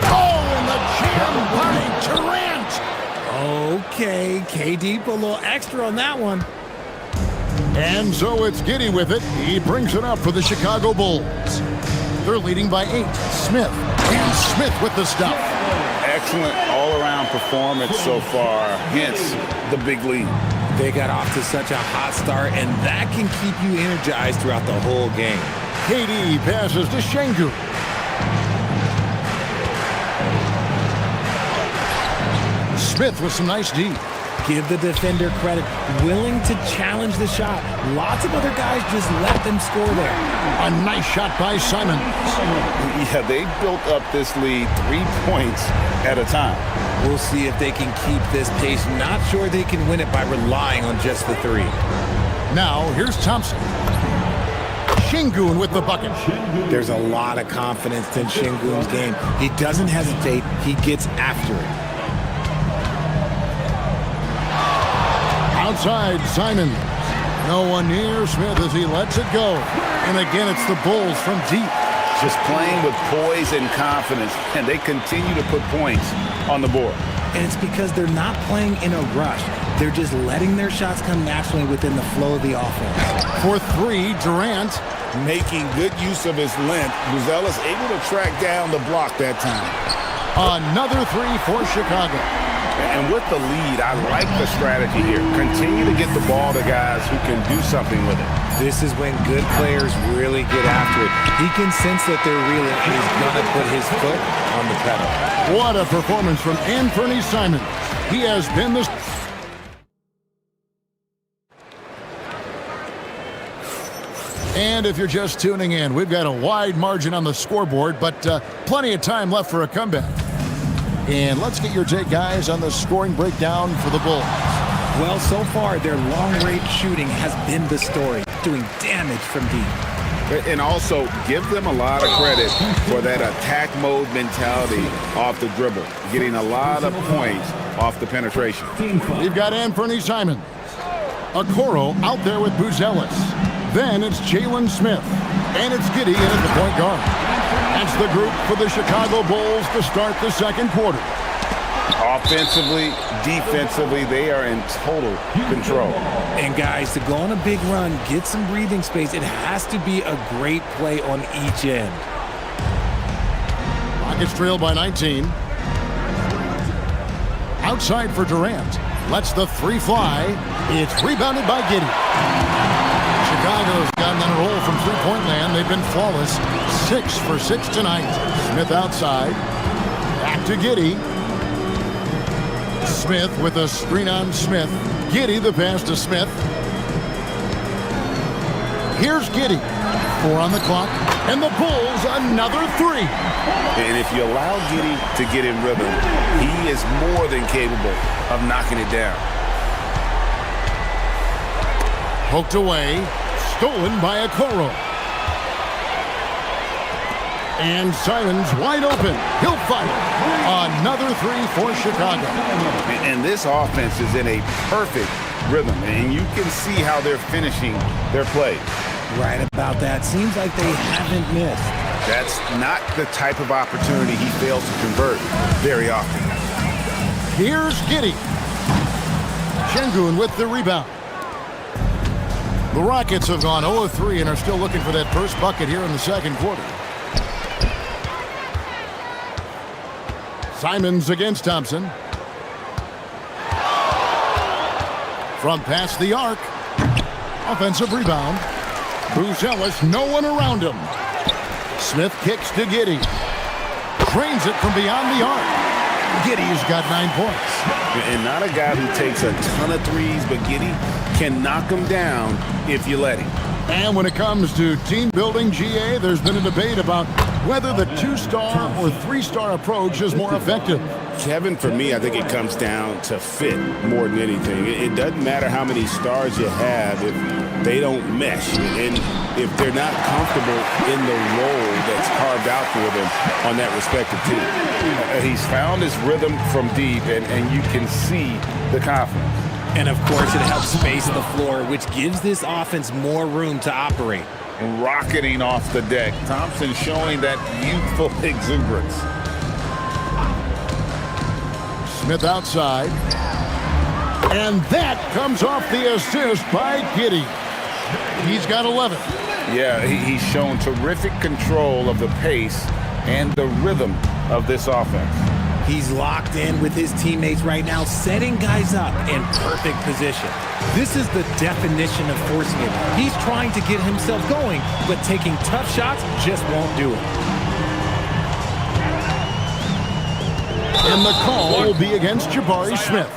Oh, and the jam by Durant. Okay, KD put a little extra on that one. And so it's Giddey with it. He brings it up for the Chicago Bulls. They're leading by 8. Smith. And Smith with the stuff. Excellent all-around performance so far, hence the big lead. They got off to such a hot start, and that can keep you energized throughout the whole game. KD passes to Şengün. Smith with some nice D. Give the defender credit, willing to challenge the shot. Lots of other guys just let them score there. A nice shot by Simons. Yeah, they built up this lead 3 points at a time. We'll see if they can keep this pace. Not sure they can win it by relying on just the 3. Now, here's Thompson. Şengün with the bucket. There's a lot of confidence in Şengün's game. He doesn't hesitate. He gets after it. Outside, Simon. No one near Smith as he lets it go. And again, it's the Bulls from deep. Just playing with poise and confidence, and they continue to put points on the board. And it's because they're not playing in a rush. They're just letting their shots come naturally within the flow of the offense. For three, Durant. Making good use of his length. Buzelis able to track down the block that time. Another three for Chicago. And with the lead, I like the strategy here. Continue to get the ball to guys who can do something with it. This is when good players really get after it. He can sense that they're reeling, and he's going to put his foot on the pedal. What a performance from Anthony Simons. He has been the... And if you're just tuning in, we've got a wide margin on the scoreboard, but plenty of time left for a comeback. And let's get your take, guys, on the scoring breakdown for the Bulls. Well, so far, their long-range shooting has been the story, doing damage from deep. And also, give them a lot of credit for that attack mode mentality off the dribble, getting a lot of points off the penetration. We've got Anthony Simons. Okoro out there with Buzelis. Then it's Jalen Smith. And it's Giddey in at the point guard. That's the group for the Chicago Bulls to start the second quarter. Offensively, defensively, they are in total control. And guys, to go on a big run, get some breathing space, it has to be a great play on each end. Rockets trail by 19. Outside for Durant. Lets the three fly. It's rebounded by Giddey. Chicago's gotten on a roll from three-point land. They've been flawless. 6 for 6 tonight. Smith outside. Back to Giddey. Smith with a screen on Smith. Giddey the pass to Smith. Here's Giddey. 4 on the clock. And the Bulls another 3. And if you allow Giddey to get in rhythm, he is more than capable of knocking it down. Poked away. Stolen by Okoro. And Simons wide open. He'll fire. Another 3 for Chicago. And this offense is in a perfect rhythm, and you can see how they're finishing their play. Right about that. Seems like they haven't missed. That's not the type of opportunity he fails to convert very often. Here's Giddey. Şengün with the rebound. The Rockets have gone 0-3 and are still looking for that first bucket here in the second quarter. Simons against Thompson. From past the arc. Offensive rebound. Buzelis, no one around him. Smith kicks to Giddey. Drains it from beyond the arc. Giddey's got 9 points. And not a guy who takes a ton of threes, but Giddey can knock them down if you let him. And when it comes to team building, GA, there's been a debate about whether the 2-star or 3-star approach is more effective. Kevin, for me, I think it comes down to fit more than anything. It doesn't matter how many stars you have if they don't mesh. And if they're not comfortable in the role that's carved out for them on that respective team. He's found his rhythm from deep, and you can see the confidence. And of course, it helps space the floor, which gives this offense more room to operate. Rocketing off the deck. Thompson showing that youthful exuberance. Smith outside. And that comes off the assist by Giddey. He's got 11. Yeah, he's shown terrific control of the pace and the rhythm of this offense. He's locked in with his teammates right now, setting guys up in perfect position. This is the definition of forcing it. He's trying to get himself going, but taking tough shots just won't do it. And the call will be against Jabari Smith.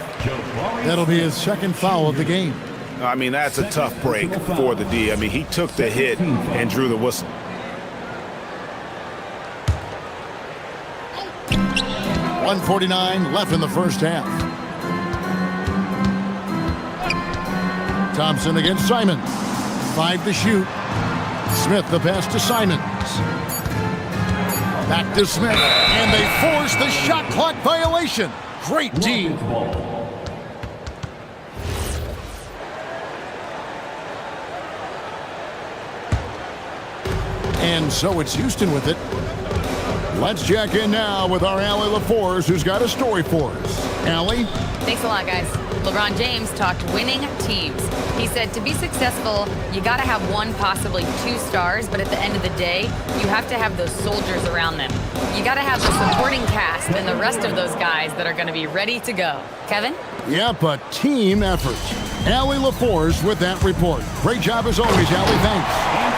That'll be his second foul of the game. I mean, that's a tough break for the D. I mean, he took the hit and drew the whistle. .149 left in the first half. Thompson against Simons. 5 to shoot. Smith the pass to Simons. Back to Smith, and they force the shot clock violation. Great D. And so it's Houston with it. Let's check in now with our Allie LaForce, who's got a story for us. Allie? Thanks a lot, guys. LeBron James talked winning teams. He said to be successful, you got to have one, possibly two stars, but at the end of the day, you have to have those soldiers around them. You got to have the supporting cast and the rest of those guys that are going to be ready to go. Kevin? Yep, a team effort. Allie LaForce with that report. Great job as always, Allie. Thanks.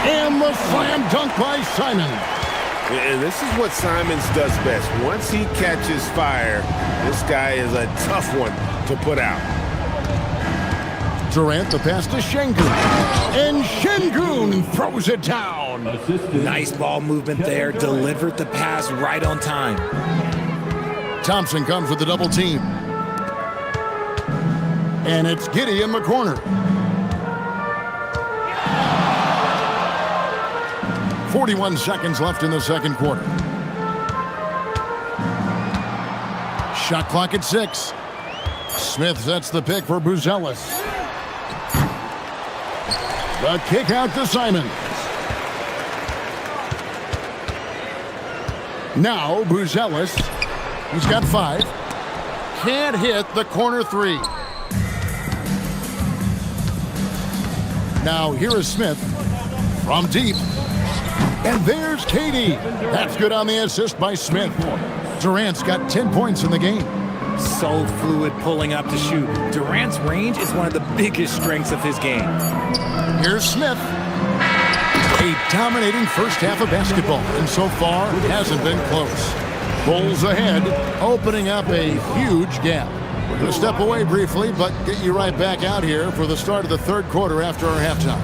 And the slam dunk by Simon. And this is what Simons does best. Once he catches fire, this guy is a tough one to put out. Durant the pass to Şengün. And Şengün throws it down. Nice ball movement there. Delivered the pass right on time. Thompson comes with the double team. And it's Giddey in the corner. 41 seconds left in the second quarter. Shot clock at 6. Smith sets the pick for Buzelis. The kick out to Simons. Now Buzelis. He's got 5. Can't hit the corner 3. Now here is Smith from deep. And there's Katie. That's good on the assist by Smith. Durant's got 10 points in the game. So fluid pulling up to shoot. Durant's range is one of the biggest strengths of his game. Here's Smith. A dominating first half of basketball, and so far it hasn't been close. Bulls ahead, opening up a huge gap. We're going to step away briefly, but get you right back out here for the start of the third quarter after our halftime.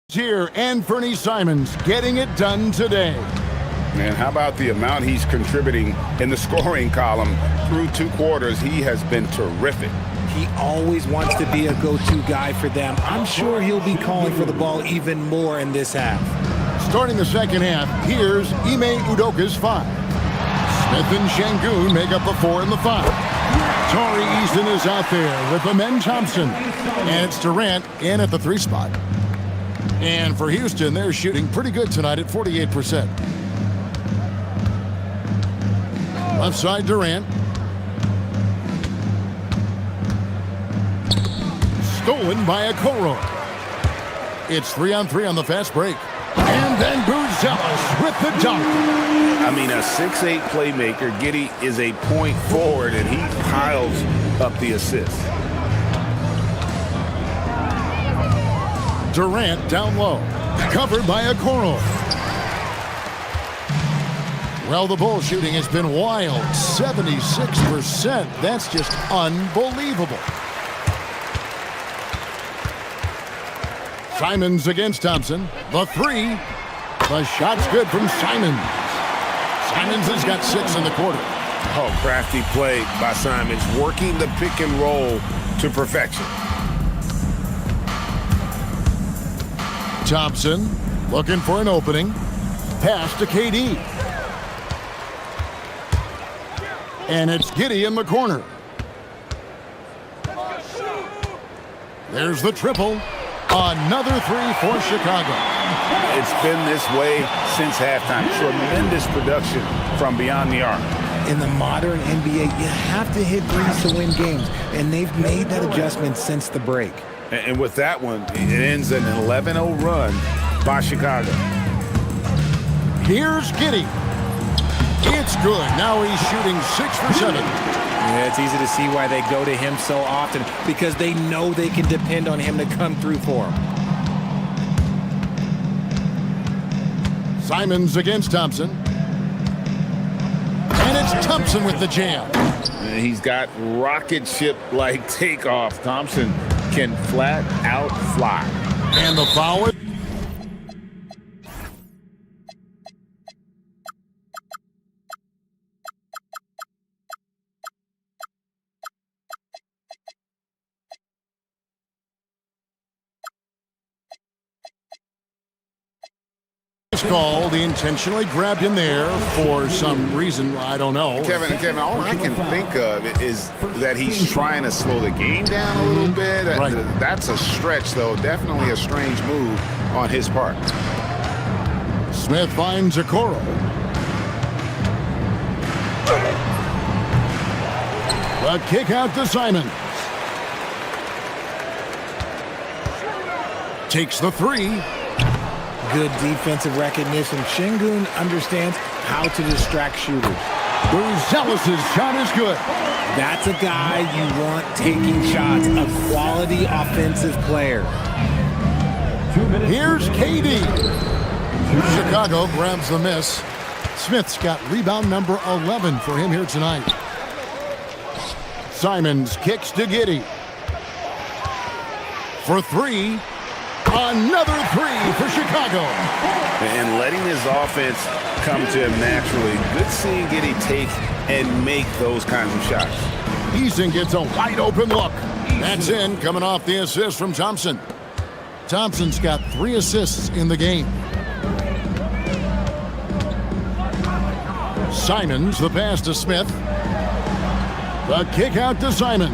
Here and Fernie Simons getting it done today. Man, how about the amount he's contributing in the scoring column through 2 quarters? He has been terrific. He always wants to be a go-to guy for them. I'm sure he'll be calling for the ball even more in this half. Starting the second half, here's Ime Udoka's 5. Smith and Şengün make up the 4 and the 5. Tari Eason is out there with Amen Thompson. And it's Durant in at the 3 spot. And for Houston, they're shooting pretty good tonight at 48%. Left side, Durant. Stolen by Okoro. It's 3-on-3 on the fast break. And then Buzelis with the dunk. I mean, a 6'8 playmaker. Giddey is a point forward, and he piles up the assist. Durant down low. Covered by Okoro. Well, the Bulls shooting has been wild. 76%. That's just unbelievable. Simons against Thompson. The 3. The shot's good from Simons. Simons has got 6 in the quarter. Oh, crafty play by Simons, working the pick and roll to perfection. Thompson looking for an opening. Pass to KD. And it's Giddey in the corner. There's the triple. Another three for Chicago. It's been this way since halftime. Tremendous production from beyond the arc. In the modern NBA, you have to hit threes to win games, and they've made that adjustment since the break. And with that one, it ends an 11-0 run by Chicago. Here's Giddey. It's good. Now he's shooting 6 for 7. Yeah, it's easy to see why they go to him so often, because they know they can depend on him to come through for them. Simons against Thompson. And it's Thompson with the jam. He's got rocket ship-like takeoff. Thompson can flat out fly. And the foul. Called. He intentionally grabbed him there for some reason. I don't know. Kevin, all I can think of is that he's trying to slow the game down a little bit. Right. That's a stretch, though. Definitely a strange move on his part. Smith finds Okoro. The kick out to Simons. Takes the three. Good defensive recognition. Şengün understands how to distract shooters. Buzelis' shot is good. That's a guy you want taking shots, a quality offensive player. Here's KD. Chicago grabs the miss. Smith's got rebound number 11 for him here tonight. Simons kicks to Giddey. For three. Another three for Chicago. And letting his offense come to him naturally. Good seeing Giddey take and make those kinds of shots. Eason gets a wide open look. That's in, coming off the assist from Thompson. Thompson's got 3 assists in the game. Simons, the pass to Smith. The kick out to Simons.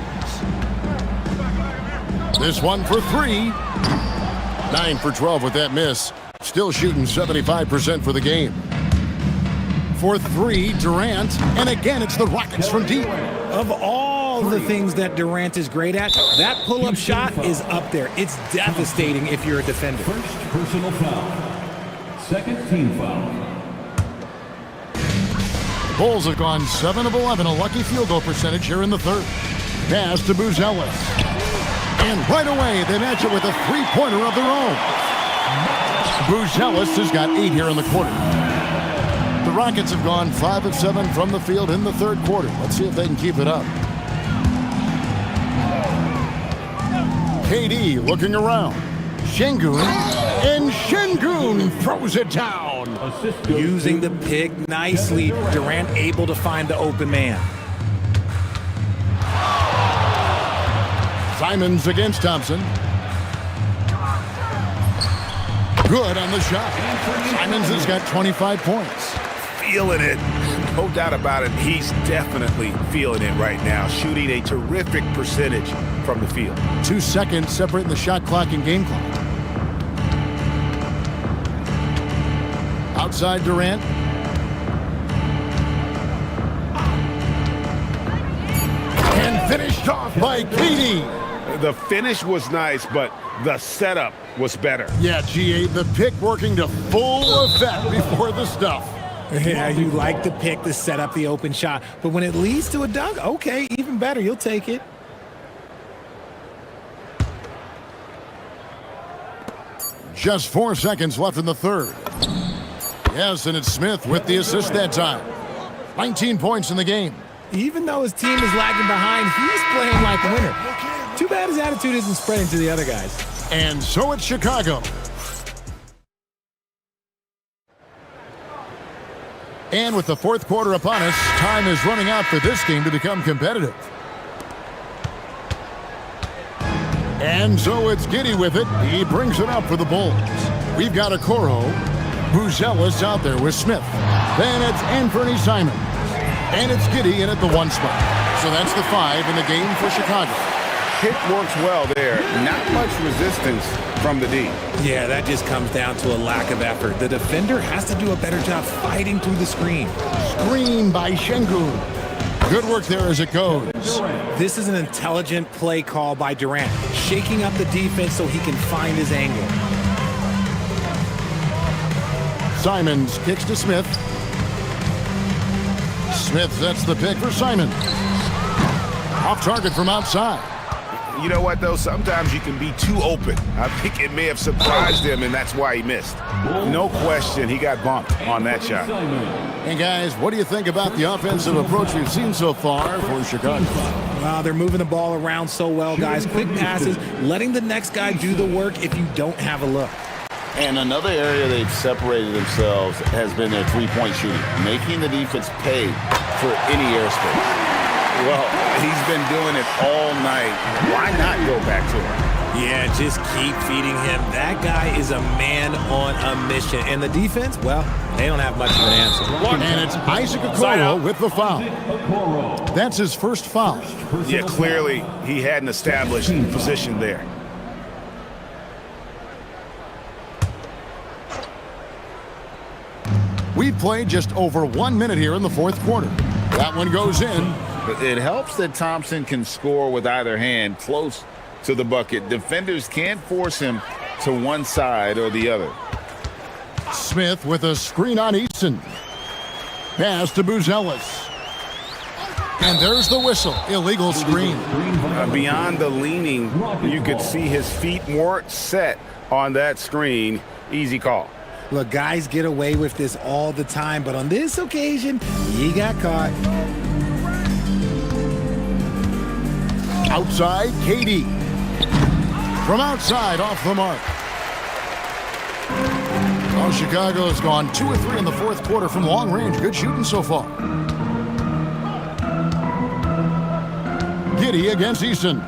This one for 3. 9 for 12 with that miss. Still shooting 75% for the game. For 3, Durant. And again, it's the Rockets from deep. Of all the things that Durant is great at, that pull-up shot is up there. It's devastating if you're a defender. First personal foul. Second team foul. The Bulls have gone 7 of 11, a lucky field goal percentage here in the third. Pass to Buzelis. And right away, they match it with a three-pointer of their own. Buzelis has got 8 here in the quarter. The Rockets have gone 5 of 7 from the field in the third quarter. Let's see if they can keep it up. KD looking around. Şengün. And Şengün throws it down. Using the pick nicely. Durant able to find the open man. Simons against Thompson. Good on the shot. Simons has got 25 points. Feeling it. No doubt about it. He's definitely feeling it right now. Shooting a terrific percentage from the field. 2 seconds separating the shot clock and game clock. Outside Durant. And finished off by KD. The finish was nice, but the setup was better. Yeah, GA, the pick working to full effect before the stuff. Yeah, you like the pick to set up the open shot, but when it leads to a dunk, okay, even better, you'll take it. Just 4 seconds left in the third. Yes, and it's Smith with the assist that time. 19 points in the game. Even though his team is lagging behind, he's playing like a winner. Too bad his attitude isn't spreading to the other guys. And so it's Chicago. And with the fourth quarter upon us, time is running out for this game to become competitive. And so it's Giddey with it. He brings it up for the Bulls. We've got Okoro. Buzelis out there with Smith. Then it's Anthony Simons. And it's Giddy in at the 1 spot. So that's the 5 in the game for Chicago. Hit works well there. Not much resistance from the D. Yeah, that just comes down to a lack of effort. The defender has to do a better job fighting through the screen. Screen by Şengün. Good work there as it goes. This is an intelligent play call by Durant, shaking up the defense so he can find his angle. Simons kicks to Smith. Smith sets the pick for Simons. Off target from outside. You know what, though? Sometimes you can be too open. I think it may have surprised him, and that's why he missed. No question, he got bumped on that shot. And guys, what do you think about the offensive approach we've seen so far for Chicago? Wow, they're moving the ball around so well, guys. Quick passes, letting the next guy do the work if you don't have a look. And another area they've separated themselves has been their three-point shooting, making the defense pay for any airspace. Well, he's been doing it all night. Why not go back to him? Yeah, just keep feeding him. That guy is a man on a mission. And the defense, well, they don't have much of an answer. And it's Isaac Okoro with the foul. That's his first foul. Yeah, clearly he hadn't established position there. We've played just over 1 minute here in the fourth quarter. That one goes in. It helps that Thompson can score with either hand close to the bucket. Defenders can't force him to one side or the other. Smith with a screen on Easton. Pass to Buzelis. And there's the whistle. Illegal screen. Beyond the leaning, you could see his feet more set on that screen. Easy call. Look, guys get away with this all the time, but on this occasion, he got caught. Outside, KD. From outside, off the mark. Oh, Chicago's gone 2 of 3 in the fourth quarter from long range. Good shooting so far. Giddy against Easton.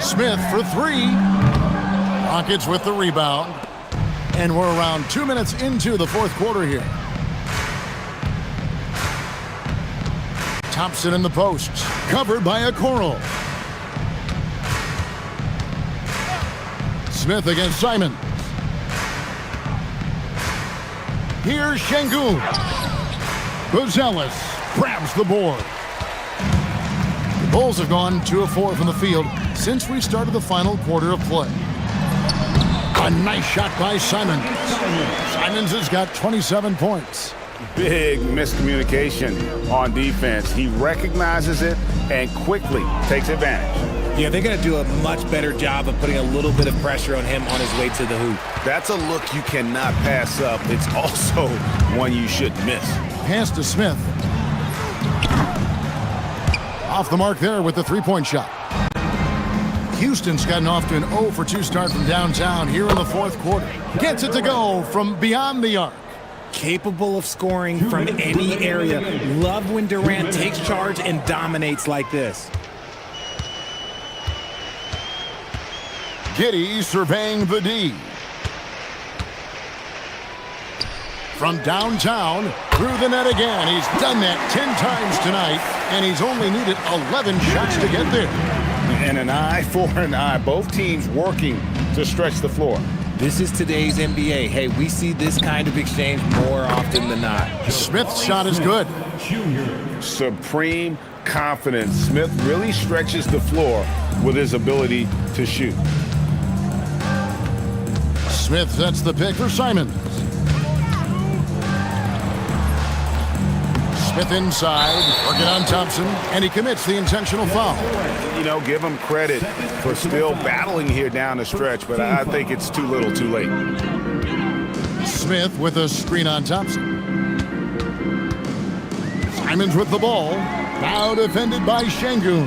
Smith for 3. Rockets with the rebound. And we're around 2 minutes into the fourth quarter here. Thompson in the post. Covered by Okoro. Smith against Simon. Here's Şengün. Buzelis grabs the board. The Bulls have gone 2 of 4 from the field since we started the final quarter of play. A nice shot by Simons. Simons has got 27 points. Big miscommunication on defense. He recognizes it and quickly takes advantage. Yeah, they're going to do a much better job of putting a little bit of pressure on him on his way to the hoop. That's a look you cannot pass up. It's also one you should miss. Pass to Smith. Off the mark there with the three-point shot. Houston's gotten off to an 0 for 2 start from downtown here in the fourth quarter. Gets it to go from beyond the arc. Capable of scoring from any area. Love when Durant takes charge and dominates like this. Giddy surveying the D. From downtown, through the net again. He's done that 10 times tonight, and he's only needed 11 shots to get there. And an eye for an eye. Both teams working to stretch the floor. This is today's NBA. Hey, we see this kind of exchange more often than not. Smith's shot is good. Supreme confidence. Smith really stretches the floor with his ability to shoot. Smith sets the pick for Simons. Smith inside, working on Thompson, and he commits the intentional foul. You know, give him credit for still battling here down the stretch, but I think it's too little too late. Smith with a screen on Thompson. Simons with the ball, now defended by Şengün.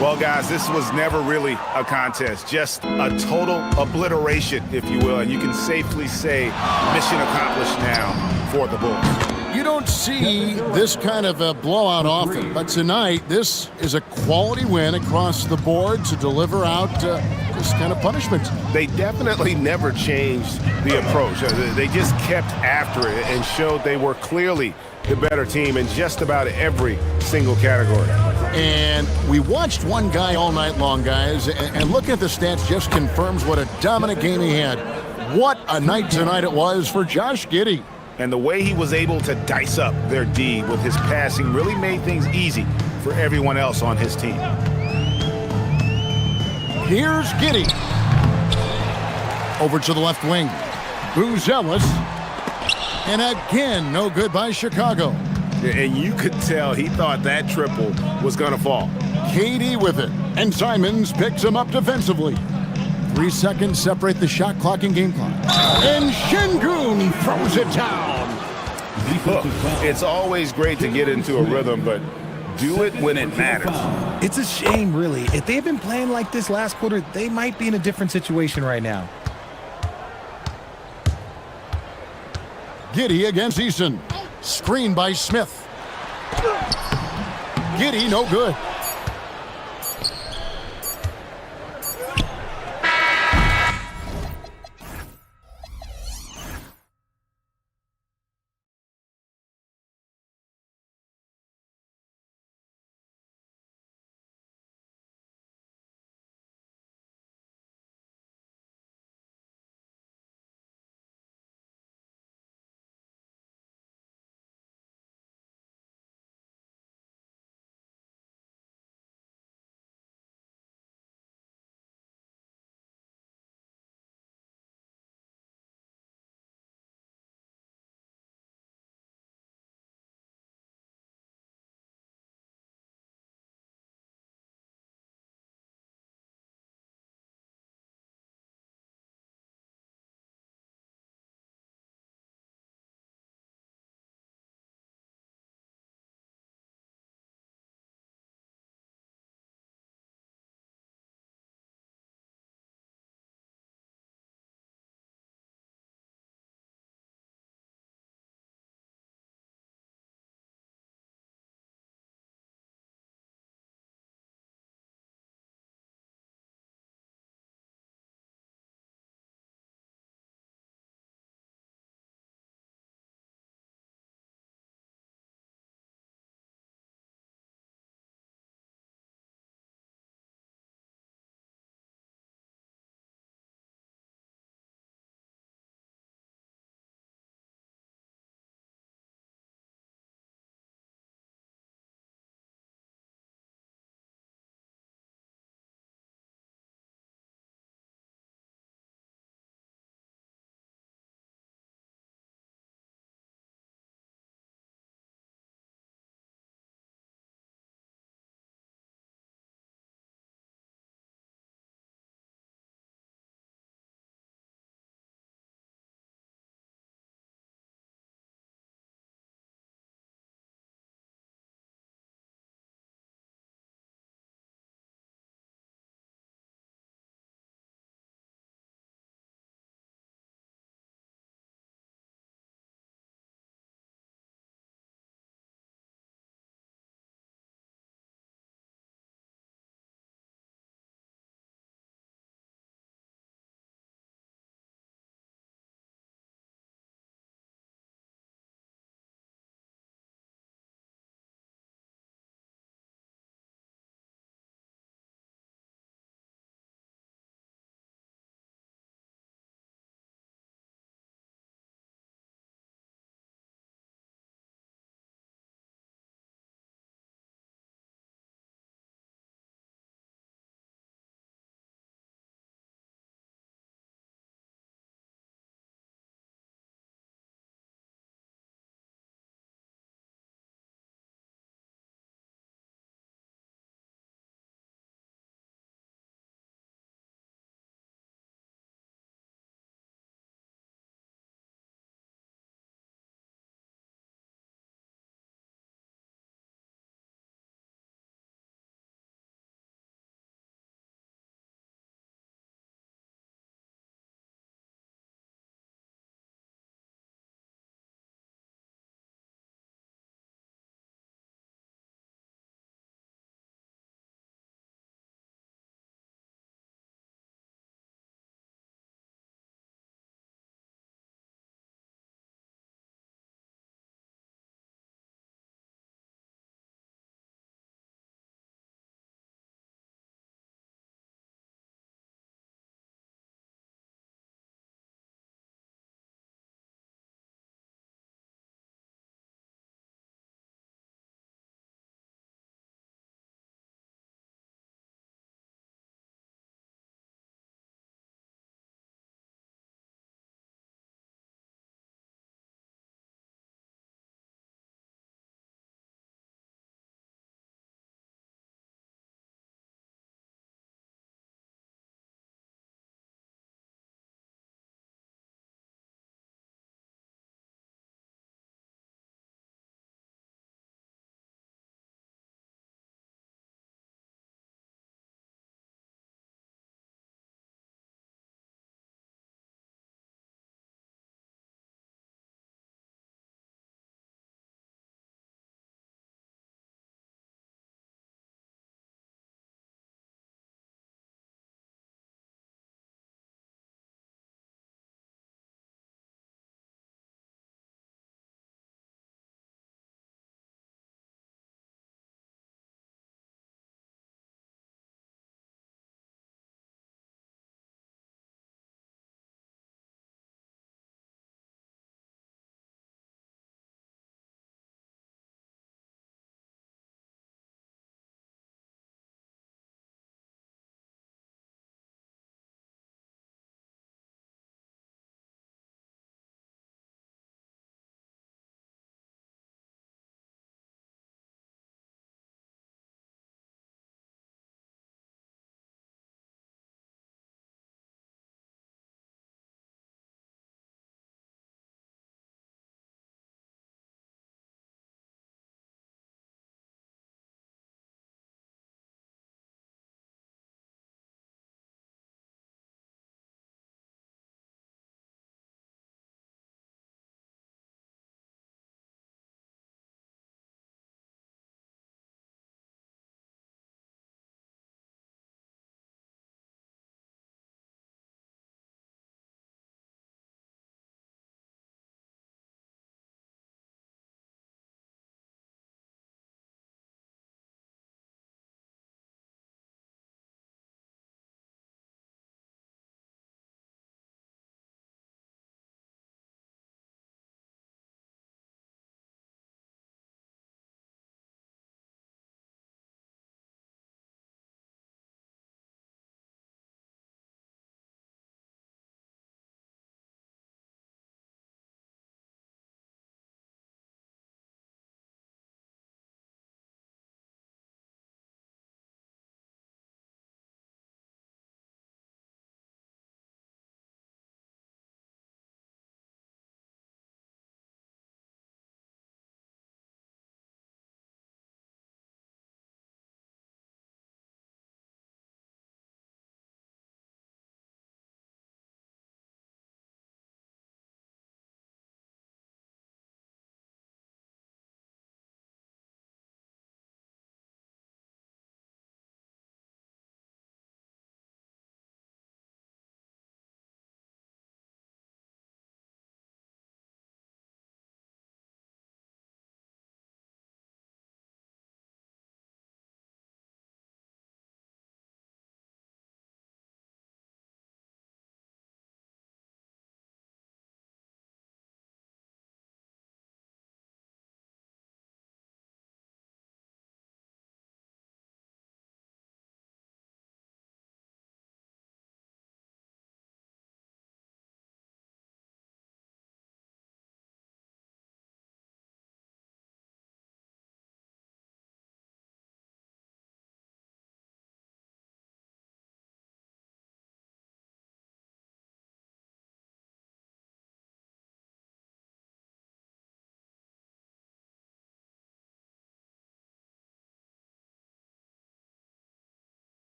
Well, guys, this was never really a contest, just a total obliteration, if you will. And you can safely say mission accomplished now for the Bulls. You don't see this kind of a blowout often, but tonight this is a quality win across the board to deliver out this kind of punishment. They definitely never changed the approach. They just kept after it and showed they were clearly the better team in just about every single category. And we watched one guy all night long, guys, and looking at the stats just confirms what a dominant game he had. What a night tonight it was for Josh Giddey. And the way he was able to dice up their D with his passing really made things easy for everyone else on his team. Here's Giddey. Over to the left wing. Buzelis. And again, no good by Chicago. And you could tell he thought that triple was going to fall. KD with it. And Simons picks him up defensively. 3 seconds separate the shot clock and game clock. And Şengün throws it down. Look, it's always great to get into a rhythm, but do it when it matters. It's a shame, really. If they had been playing like this last quarter, they might be in a different situation right now. Giddey against Eason. Screen by Smith. Giddey, no good.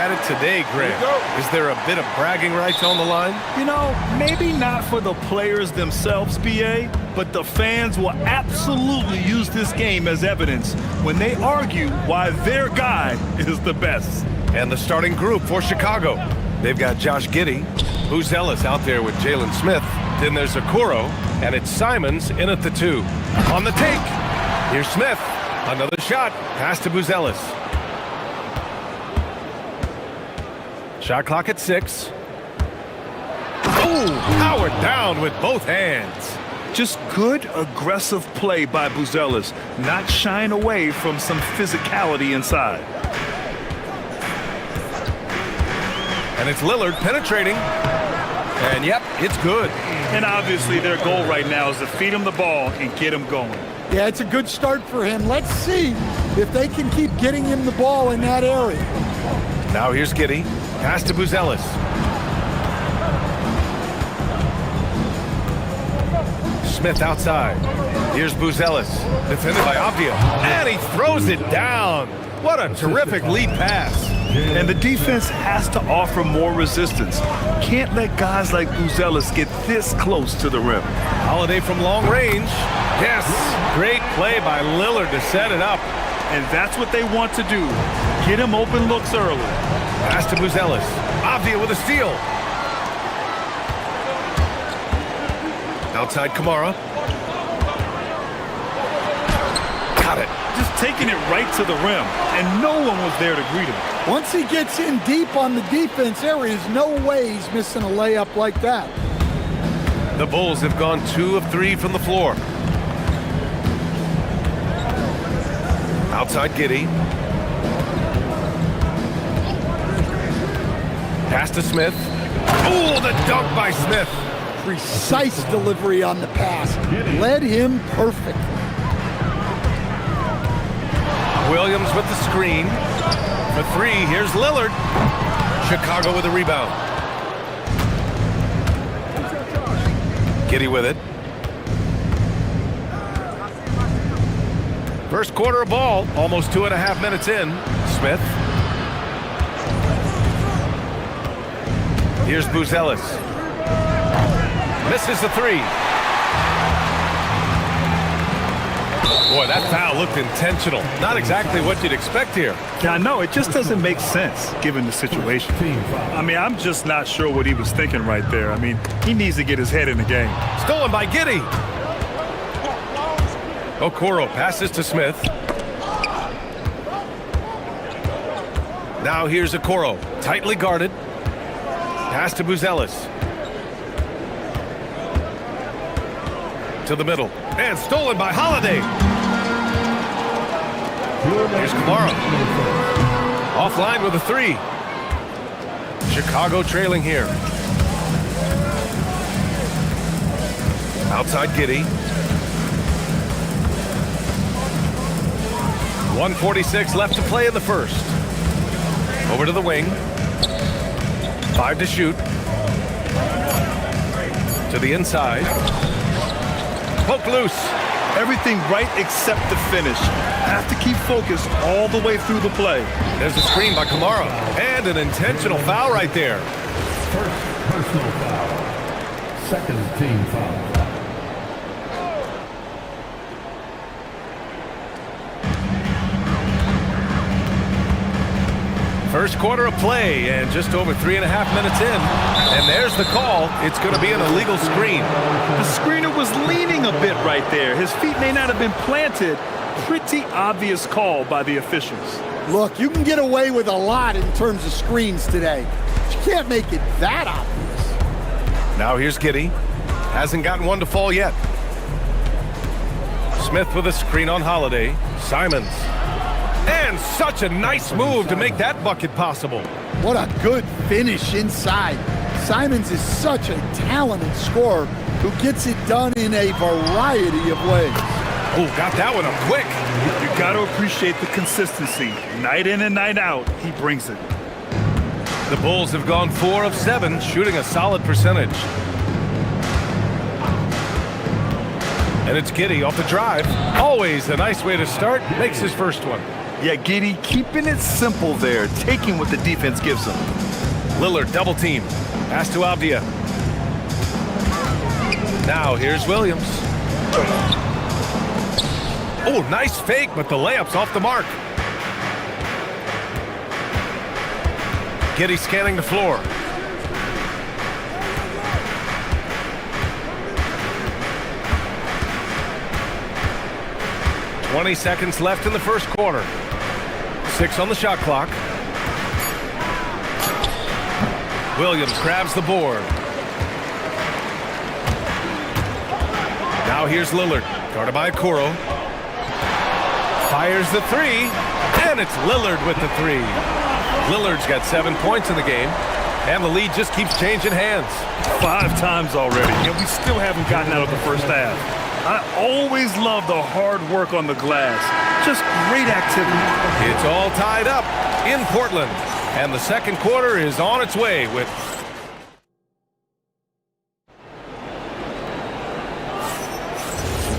at it today, Grant. Is there a bit of bragging rights on the line? You know, maybe not for the players themselves, BA, but the fans will absolutely use this game as evidence when they argue why their guy is the best. And the starting group for Chicago. They've got Josh Giddey, Buzelis out there with Jalen Smith. Then there's Okoro, and it's Simons in at the 2. On the take, here's Smith. Another shot, pass to Buzelis. Shot clock at 6. Ooh, powered down with both hands. Just good, aggressive play by Buzelis, not shying away from some physicality inside. And it's Lillard penetrating. And yep, it's good. And obviously their goal right now is to feed him the ball and get him going. Yeah, it's a good start for him. Let's see if they can keep getting him the ball in that area. Now here's Giddey. Pass to Buzelis. Smith outside. Here's Buzelis. Defended by Avdia. And he throws it down. What a terrific lead pass. And the defense has to offer more resistance. Can't let guys like Buzelis get this close to the rim. Holiday from long range. Yes, great play by Lillard to set it up. And that's what they want to do. Get him open looks early. Pass to Buzelis. Avdia with a steal. Outside Kamara. Got it. Just taking it right to the rim, and no one was there to greet him. Once he gets in deep on the defense area, there's no way he's missing a layup like that. The Bulls have gone 2 of 3 from the floor. Outside Giddey. Pass to Smith. Oh, the dunk by Smith. Precise delivery on the pass. Led him perfect. Williams with the screen. For 3, here's Lillard. Chicago with a rebound. Giddey with it. First quarter of ball, almost 2.5 minutes in. Smith. Here's Buzelis. Misses the 3. Boy, that foul looked intentional. Not exactly what you'd expect here. Yeah, I know. It just doesn't make sense given the situation. I mean, I'm just not sure what he was thinking right there. I mean, he needs to get his head in the game. Stolen by Giddey. Okoro passes to Smith. Now here's Okoro, tightly guarded. Pass to Buzelis. To the middle. And stolen by Holiday. Here's Kamara. Offline with a 3. Chicago trailing here. Outside Giddey. 1:46 left to play in the first. Over to the wing. 5 to shoot. To the inside. Poke loose. Everything right except the finish. Have to keep focused all the way through the play. There's a screen by Kamara. And an intentional foul right there. First personal foul. Second team foul. First quarter of play and just over 3.5 minutes in. And there's the call. It's going to be an illegal screen. The screener was leaning a bit right there. His feet may not have been planted. Pretty obvious call by the officials. Look, you can get away with a lot in terms of screens today. But you can't make it that obvious. Now here's Giddey. Hasn't gotten one to fall yet. Smith with a screen on Holiday. Simons. And such a nice move to make that bucket possible. What a good finish inside. Simons is such a talented scorer who gets it done in a variety of ways. Oh, got that one up quick. You got to appreciate the consistency. Night in and night out, he brings it. The Bulls have gone 4 of 7, shooting a solid percentage. And it's Giddey off the drive. Always a nice way to start. Makes his first one. Yeah, Giddey keeping it simple there, taking what the defense gives him. Lillard double team. Pass to Avdia. Now here's Williams. Oh, nice fake, but the layup's off the mark. Giddey scanning the floor. "20 seconds left in the first quarter. 6 on the shot clock. Williams grabs the board. Now here's Lillard, guarded by Kuro. Fires the three, and it's Lillard with the three. Lillard's got 7 points in the game, and the lead just keeps changing hands. 5 times already, and we still haven't gotten out of the first half. I always love the hard work on the glass. Just great activity. It's all tied up in Portland, and the second quarter is on its way with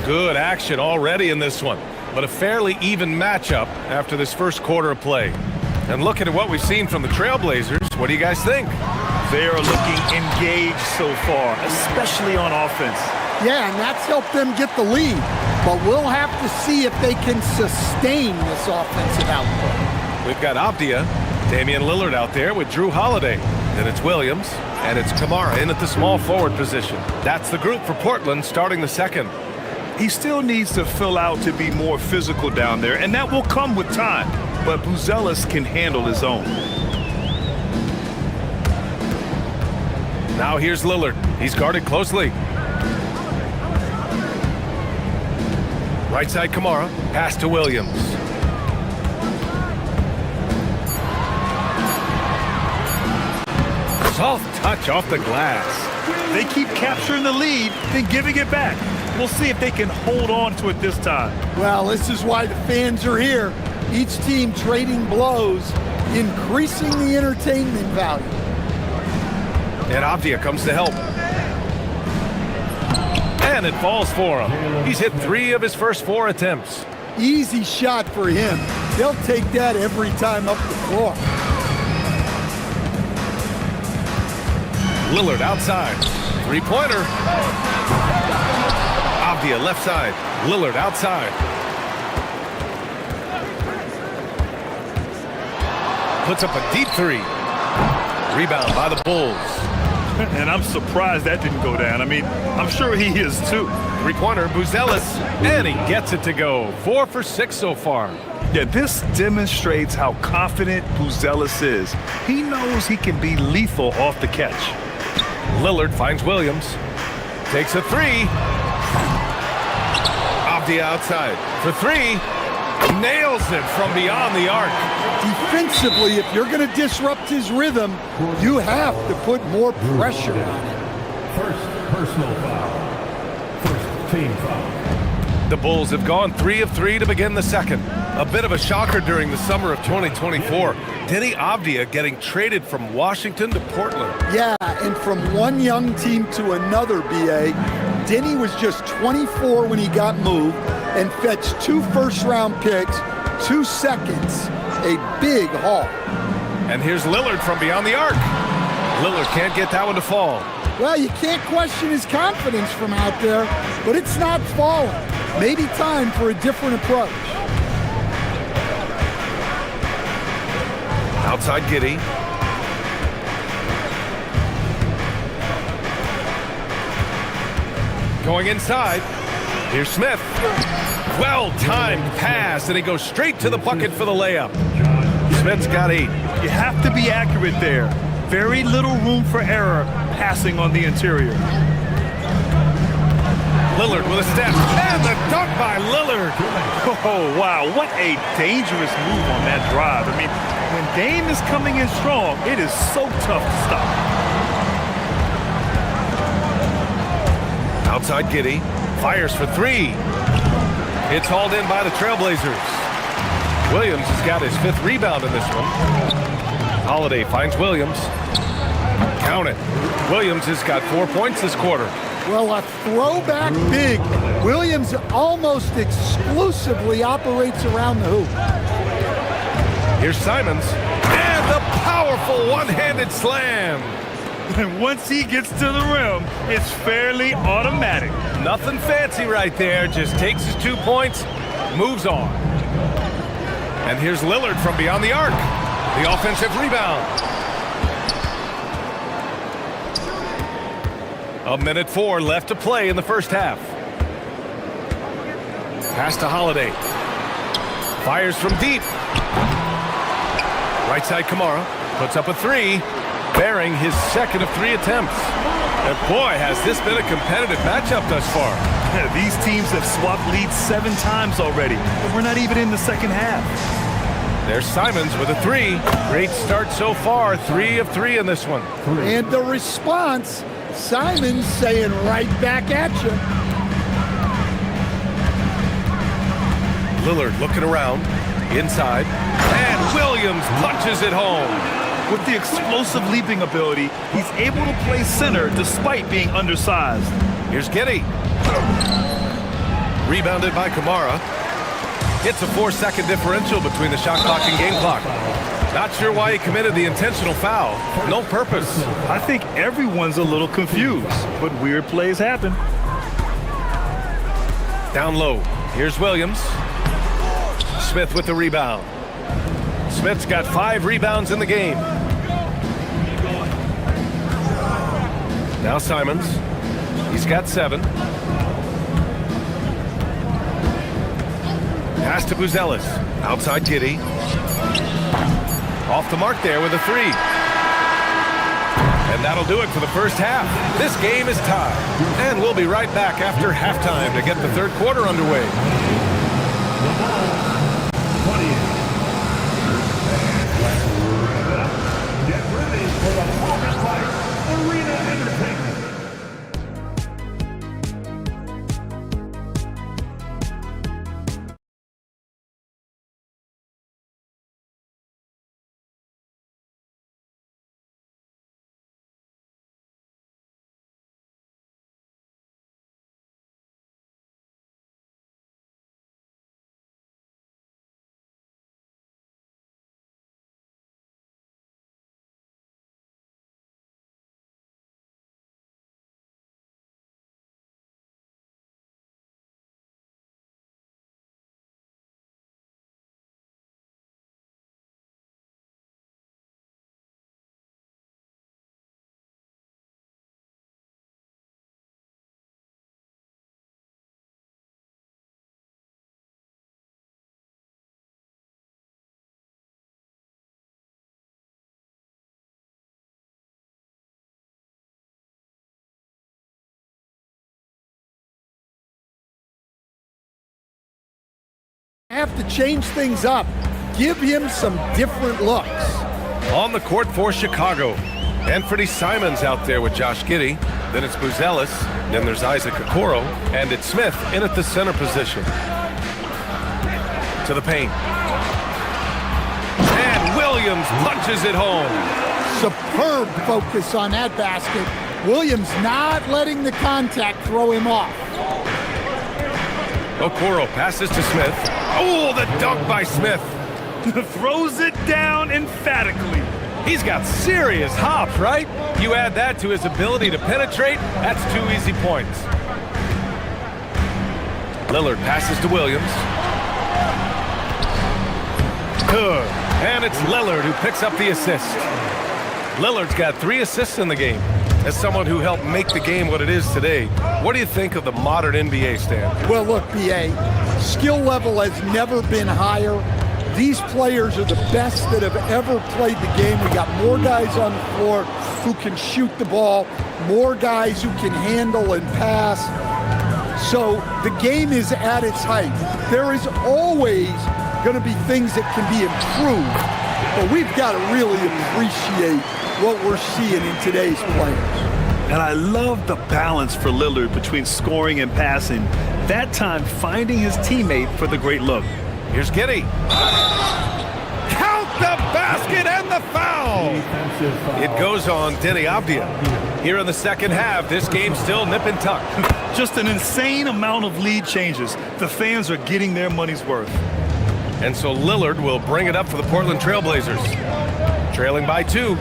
good action already in this one, but a fairly even matchup after this first quarter of play. And looking at what we've seen from the Trailblazers, what do you guys think? They are looking engaged so far, especially on offense. Yeah, and that's helped them get the lead. But we'll have to see if they can sustain this offensive output. We've got Avdia, Damian Lillard out there with Drew Holiday. Then it's Williams, and it's Kamara in at the small forward position. That's the group for Portland starting the second. He still needs to fill out to be more physical down there, and that will come with time. But Buzelis can handle his own. Now here's Lillard. He's guarded closely. Right side Kamara, pass to Williams. Soft touch off the glass. They keep capturing the lead, then giving it back. We'll see if they can hold on to it this time. Well, this is why the fans are here. Each team trading blows, increasing the entertainment value. And Avdia comes to help. And it falls for him. He's hit 3 of his first 4 attempts. Easy shot for him. They'll take that every time up the floor. Lillard outside. 3-pointer. Avdia left side. Lillard outside. Puts up a deep 3. Rebound by the Bulls. And I'm surprised that didn't go down. I mean, I'm sure he is too. 3-pointer, Buzelis, and he gets it to go. 4 for 6 so far. Yeah, this demonstrates how confident Buzelis is. He knows he can be lethal off the catch. Lillard finds Williams. Takes a 3. Avdia outside for 3. Nails it from beyond the arc. Defensively, if you're going to disrupt his rhythm, you have to put more pressure on it. First personal foul. First team foul. The Bulls have gone 3 of 3 to begin the second. A bit of a shocker during the summer of 2024. Denny Avdia getting traded from Washington to Portland. Yeah, and from one young team to another, BA, Denny was just 24 when he got moved and fetched 2 first-round picks, 2 seconds, a big haul. And here's Lillard from beyond the arc. Lillard can't get that one to fall. Well, you can't question his confidence from out there, but it's not falling. Maybe time for a different approach. Outside Giddey. Going inside. Here's Smith. Well-timed pass, and he goes straight to the bucket for the layup. Smith's got 8. You have to be accurate there. Very little room for error passing on the interior. Lillard with a step, and the dunk by Lillard. Oh, wow, what a dangerous move on that drive. I mean, when Dame is coming in strong, it is so tough to stop. Outside Giddey, fires for 3. It's hauled in by the Trailblazers. Williams has got his 5th rebound in this one. Holiday finds Williams. Count it. Williams has got 4 points this quarter. Well, a throwback big. Williams almost exclusively operates around the hoop. Here's Simons. And the powerful one-handed slam. And once he gets to the rim, it's fairly automatic. Nothing fancy right there. Just takes his 2 points, moves on. And here's Lillard from beyond the arc. The offensive rebound. 1:04 left to play in the first half. Pass to Holiday. Fires from deep. Right side Kamara. Puts up a three. Bearing his second of 3 attempts. And boy, has this been a competitive matchup thus far. These teams have swapped leads 7 times already. And we're not even in the second half. There's Simons with a three. Great start so far. 3 of 3 in this one. And the response, Simons saying right back at you. Lillard looking around. Inside. And Williams punches it home. With the explosive leaping ability, he's able to play center despite being undersized. Here's Giddey. Rebounded by Kamara. It's a 4-second differential between the shot clock and game clock. Not sure why he committed the intentional foul. No purpose. I think everyone's a little confused, but weird plays happen. Down low. Here's Williams. Smith with the rebound. Smith's got 5 rebounds in the game. Now Simons. He's got 7. Pass to Buzelis. Outside Giddey. Off the mark there with a 3. And that'll do it for the first half. This game is tied. And we'll be right back after halftime to get the third quarter underway. Get ready for the Focus Light Arena Entertainment. Have to change things up. Give him some different looks. On the court for Chicago. Anthony Simons out there with Josh Giddey. Then it's Buzelis. Then there's Isaac Okoro. And it's Smith in at the center position. To the paint. And Williams punches it home. Superb focus on that basket. Williams not letting the contact throw him off. Okoro passes to Smith. Oh, the dunk by Smith. Throws it down emphatically. He's got serious hops, right? You add that to his ability to penetrate, that's 2 easy points. Lillard passes to Williams. Good. And it's Lillard who picks up the assist. Lillard's got 3 assists in the game. As someone who helped make the game what it is today, what do you think of the modern NBA, Stan? Well, look, BA, skill level has never been higher. These players are the best that have ever played the game. We got more guys on the floor who can shoot the ball, more guys who can handle and pass. So the game is at its height. There is always going to be things that can be improved, but we've got to really appreciate what we're seeing in today's players. And I love the balance for Lillard between scoring and passing. That time finding his teammate for the great look. Here's Giddey. Count the basket and the foul. It goes on Denny Avdia. Here in the second half, this game's still nip and tuck. Just an insane amount of lead changes. The fans are getting their money's worth. And so Lillard will bring it up for the Portland Trailblazers. Trailing by 2. Oh,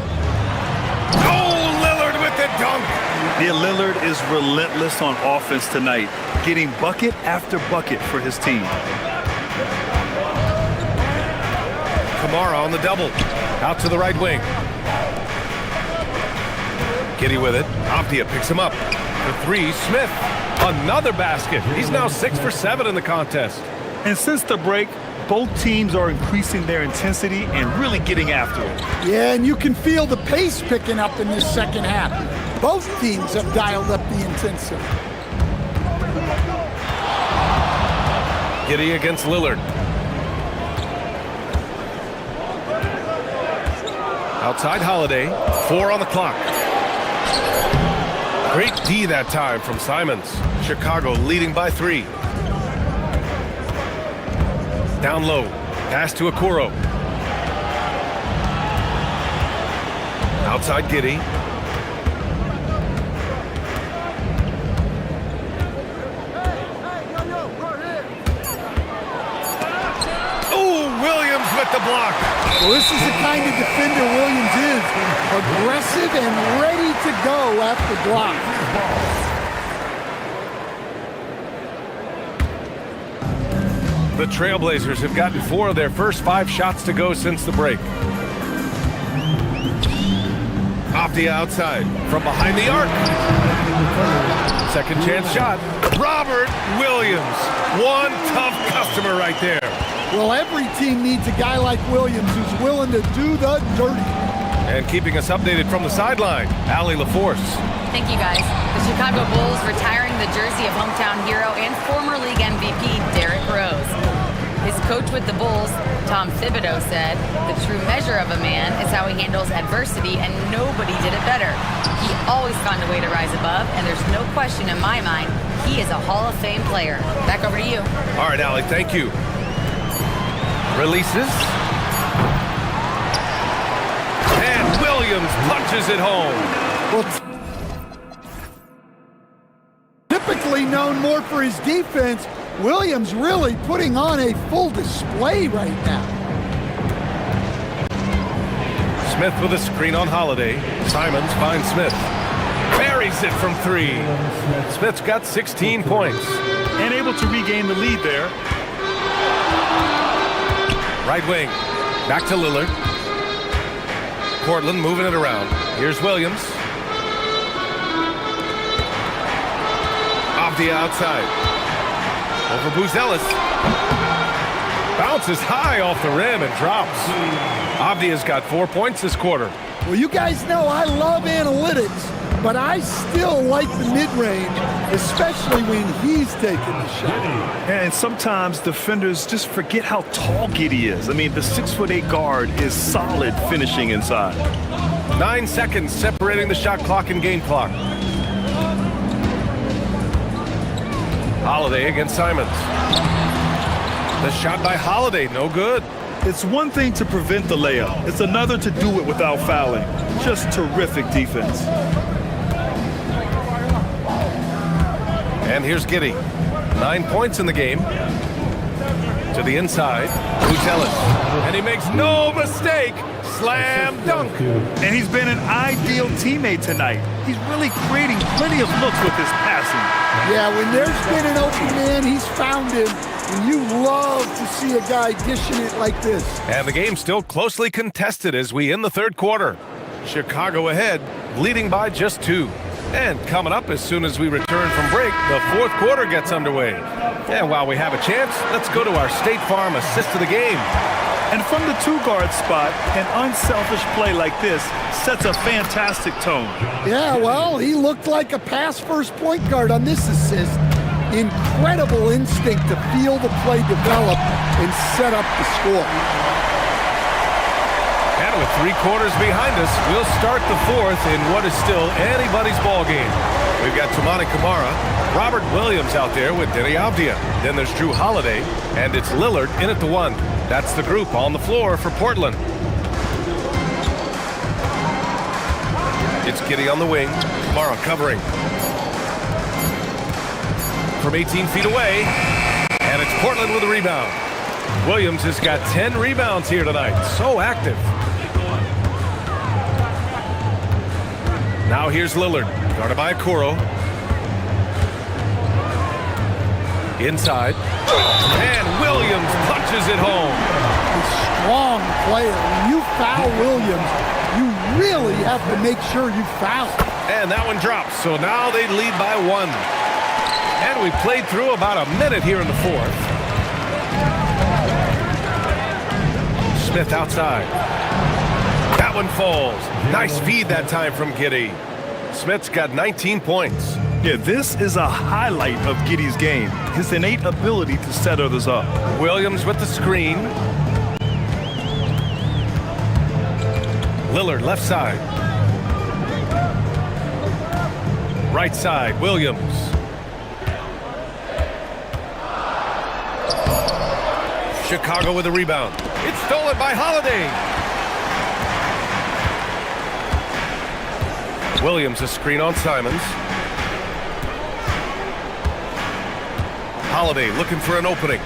Lillard with the dunk! Yeah, Lillard is relentless on offense tonight, getting bucket after bucket for his team. Kamara on the double. Out to the right wing. Giddy with it. Avdia picks him up. For 3, Smith. Another basket. He's now 6 for 7 in the contest. And since the break, both teams are increasing their intensity and really getting after it. Yeah, and you can feel the pace picking up in this second half. Both teams have dialed up the intensity. Giddy against Lillard. Outside Holiday. 4 on the clock. Great D that time from Simons. Chicago leading by 3. Down low. Pass to Okoro. Outside Giddy. The block. Well, this is the kind of defender Williams is. Aggressive and ready to go after block. The Trailblazers have gotten 4 of their first 5 shots to go since the break. Avdia outside from behind the arc. Second chance shot. Robert Williams. One tough customer right there. Well, every team needs a guy like Williams who's willing to do the dirty. And keeping us updated from the sideline, Allie LaForce. Thank you, guys. The Chicago Bulls retiring the jersey of hometown hero and former league MVP Derrick Rose. His coach with the Bulls, Tom Thibodeau, said, "The true measure of a man is how he handles adversity, and nobody did it better. He always found a way to rise above, and there's no question in my mind he is a Hall of Fame player." Back over to you. All right, Allie, thank you. Releases. And Williams punches it home. Well, typically known more for his defense, Williams really putting on a full display right now. Smith with a screen on Holiday. Simons finds Smith. Buries it from 3. Smith's got 16 points. And able to regain the lead there. Right wing. Back to Lillard. Portland moving it around. Here's Williams. Avdia outside. Over Buzelis. Bounces high off the rim and drops. Avdia's got 4 points this quarter. Well, you guys know I love analytics, but I still like the mid-range, especially when he's taking the shot. And sometimes defenders just forget how tall Giddy is. I mean, the 6'8" guard is solid finishing inside. 9 seconds separating the shot clock and game clock. Holiday against Simons. The shot by Holiday, no good. It's one thing to prevent the layup. It's another to do it without fouling. Just terrific defense. And here's Giddy. 9 points in the game. To the inside. Buzelis. And he makes no mistake. Slam dunk. And he's been an ideal teammate tonight. He's really creating plenty of looks with his passing. Yeah, when there's been an open man, he's found him. And you love to see a guy dishing it like this. And the game's still closely contested as we end the third quarter. Chicago ahead, leading by just 2. And coming up as soon as we return from break, the fourth quarter gets underway. And while we have a chance, let's go to our State Farm assist of the game. And from the 2-guard spot, an unselfish play like this sets a fantastic tone. Yeah, well, he looked like a pass-first point guard on this assist. Incredible instinct to feel the play develop and set up the score. And with 3 quarters behind us, we'll start the fourth in what is still anybody's ball game. We've got Toumani Camara, Robert Williams out there with Denny Avdia. Then there's Drew Holiday, and it's Lillard in at the 1. That's the group on the floor for Portland. It's Giddy on the wing, Camara covering. From 18 feet away, and it's Portland with a rebound. Williams has got 10 rebounds here tonight. So active. Now here's Lillard, guarded by Okoro. Inside. And Williams punches it home. A strong player. When you foul Williams, you really have to make sure you foul. And that one drops, so now they lead by 1. And we played through about a minute here in the fourth. Smith outside. That one falls. Nice feed that time from Giddey. Smith's got 19 points. Yeah, this is a highlight of Giddey's game. His innate ability to set others up. Williams with the screen. Lillard left side. Right side, Williams. Chicago with a rebound. It's stolen by Holiday. Williams a screen on Simons. Holiday looking for an opening.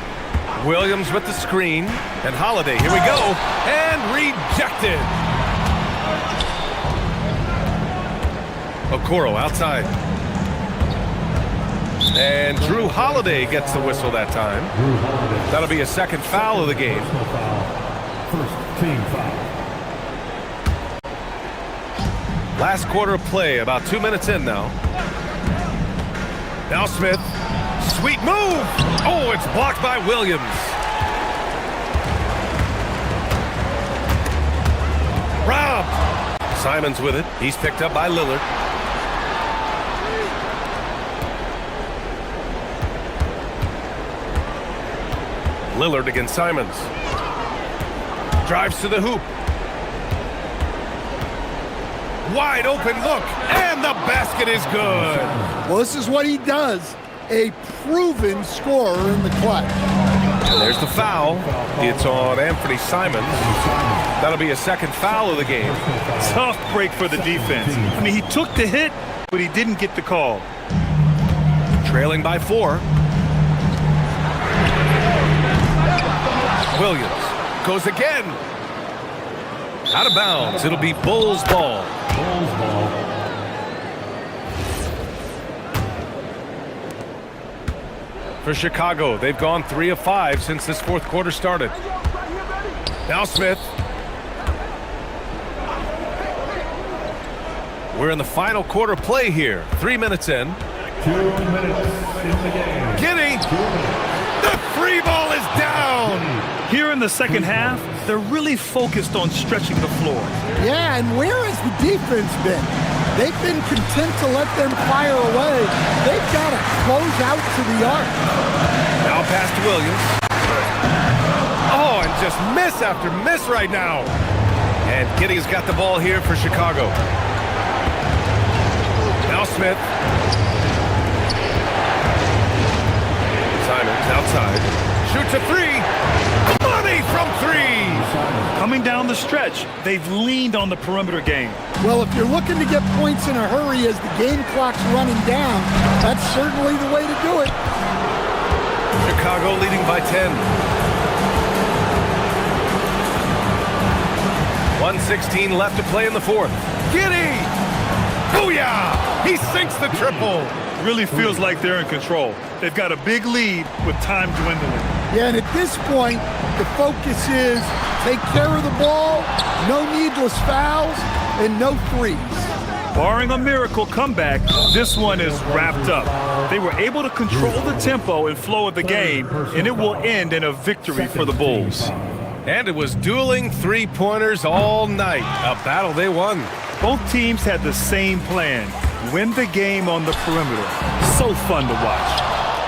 Williams with the screen. And Holiday, here we go. And rejected. Okoro outside. And Drew Holiday gets the whistle that time. That'll be a second foul of the game. First team foul. Last quarter of play, about 2 minutes in now. Now Smith. Sweet move! Oh, it's blocked by Williams. Robbed. Simons with it. He's picked up by Lillard. Lillard against Simons. Drives to the hoop. Wide open look, and the basket is good. Well, this is what he does. A proven scorer in the clutch. And there's the foul. It's on Anthony Simons. That'll be a second foul of the game. Tough break for the defense. I mean, he took the hit, but he didn't get the call. Trailing by 4. Williams goes again. Out of bounds. It'll be Bulls ball. Bulls ball. For Chicago, they've gone 3 of 5 since this fourth quarter started. Now Smith. We're in the final quarter play here. 3 minutes in. 2 minutes in the game. Giddey. The free ball is down. Here in the second half, they're really focused on stretching the floor. Yeah, and where has the defense been? They've been content to let them fire away. They've got to close out to the arc. Now pass to Williams. Oh, and just miss after miss right now. And Giddey's got the ball here for Chicago. Now Smith. Simons outside. Shoots a 3. Money from 3. Coming down the stretch, they've leaned on the perimeter game. Well, if you're looking to get points in a hurry as the game clock's running down, that's certainly the way to do it. Chicago leading by 10. 1:16 left to play in the fourth. Giddey! Booyah! He sinks the triple. Really feels like they're in control. They've got a big lead with time dwindling. Yeah, and at this point, the focus is take care of the ball, no needless fouls, and no threes. Barring a miracle comeback, this one is wrapped up. They were able to control the tempo and flow of the game, and it will end in a victory for the Bulls. And it was dueling three-pointers all night. A battle they won. Both teams had the same plan. Win the game on the perimeter. So fun to watch.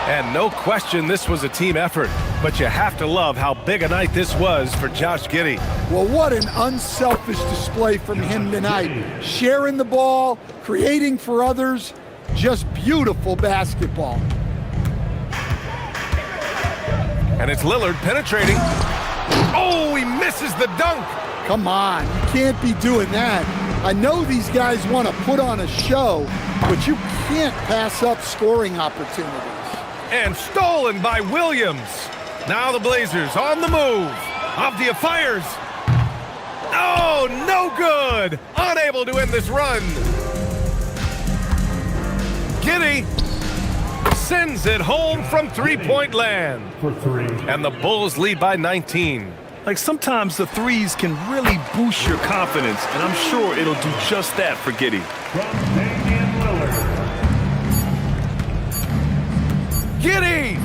And no question this was a team effort. But you have to love how big a night this was for Josh Giddey. Well, what an unselfish display from him tonight. Sharing the ball, creating for others, just beautiful basketball. And it's Lillard penetrating. Oh, he misses the dunk. Come on, you can't be doing that. I know these guys want to put on a show, but you can't pass up scoring opportunities. And stolen by Williams. Now the Blazers on the move. Avdia fires. Oh, no good. Unable to end this run. Giddy sends it home from three-point land. For three. And the Bulls lead by 19. Like, sometimes the threes can really boost your confidence, and I'm sure it'll do just that for Giddey. From Damian Lillard. Giddy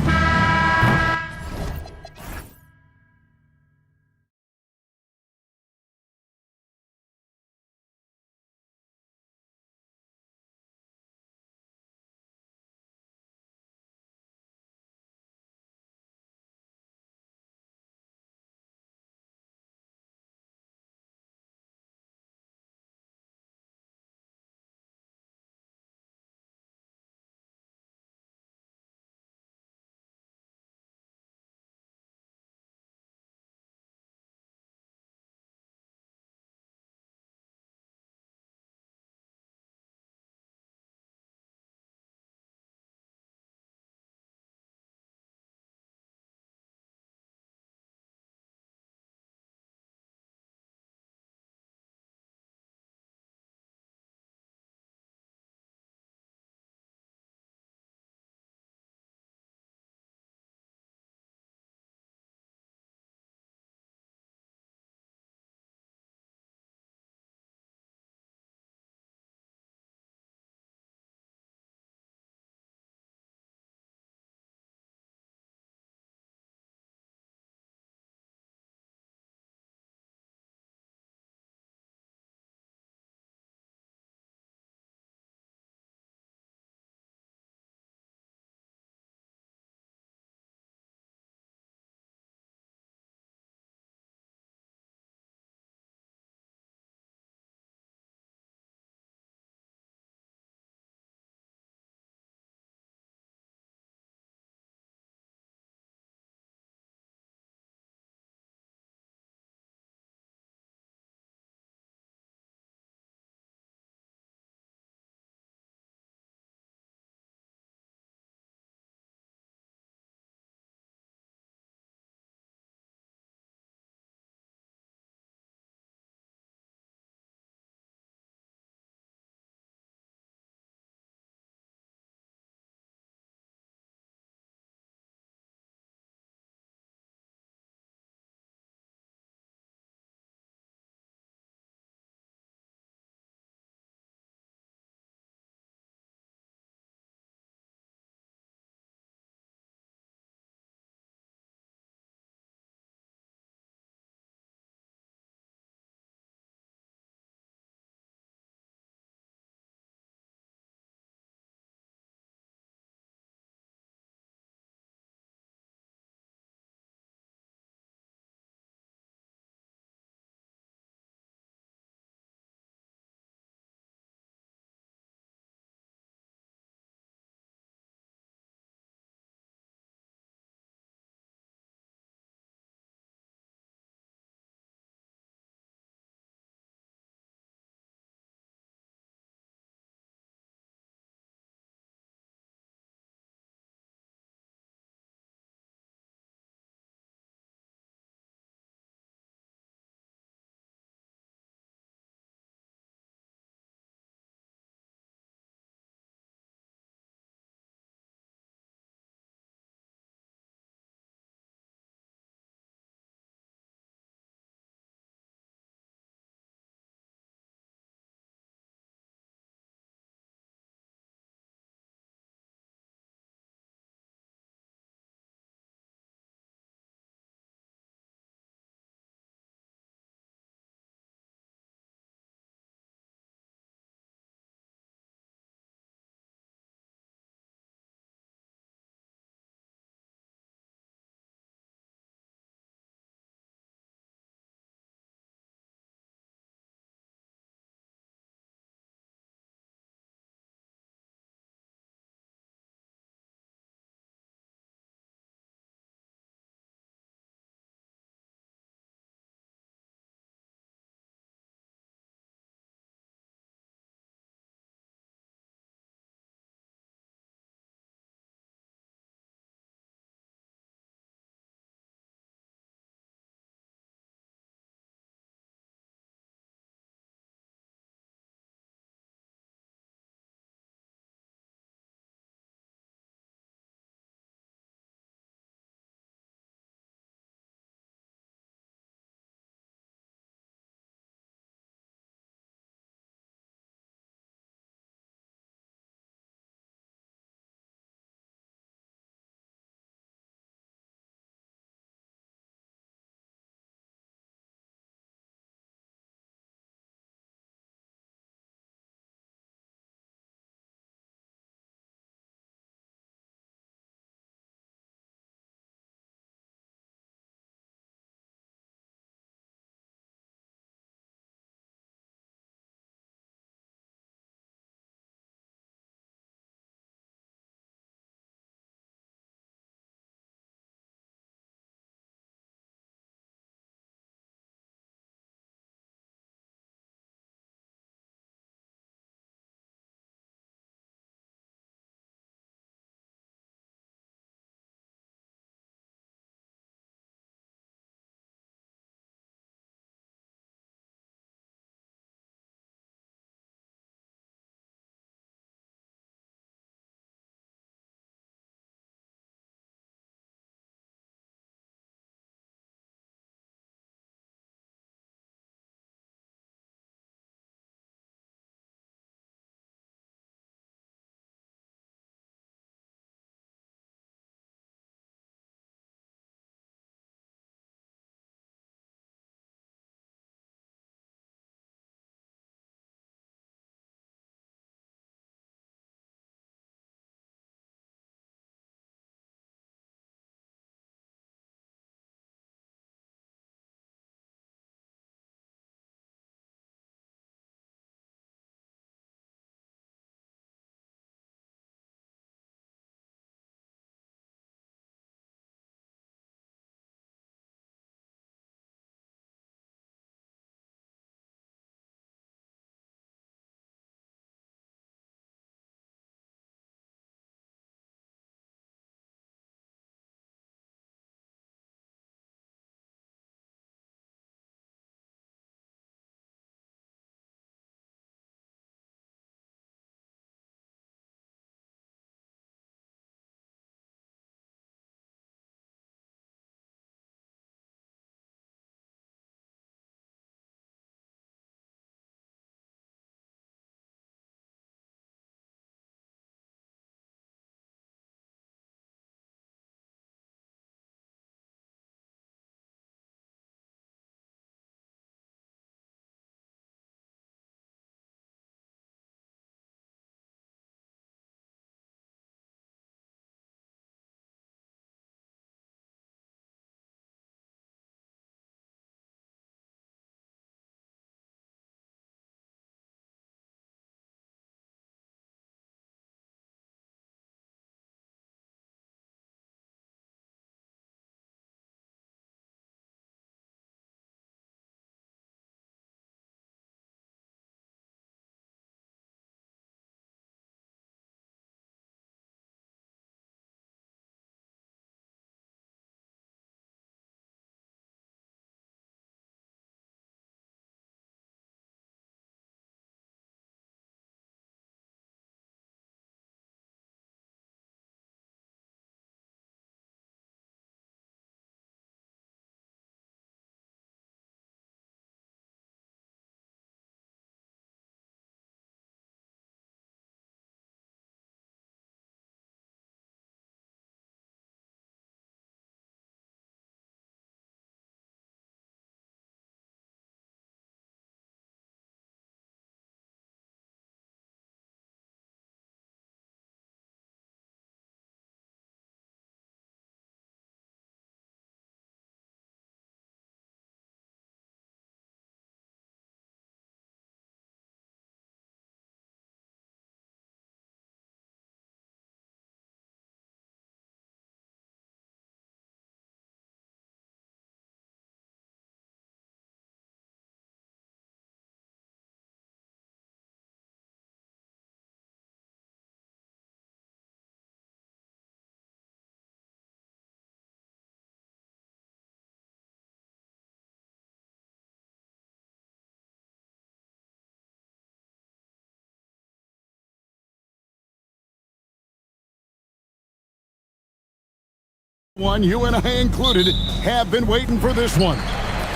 One, you and I included, have been waiting for this one.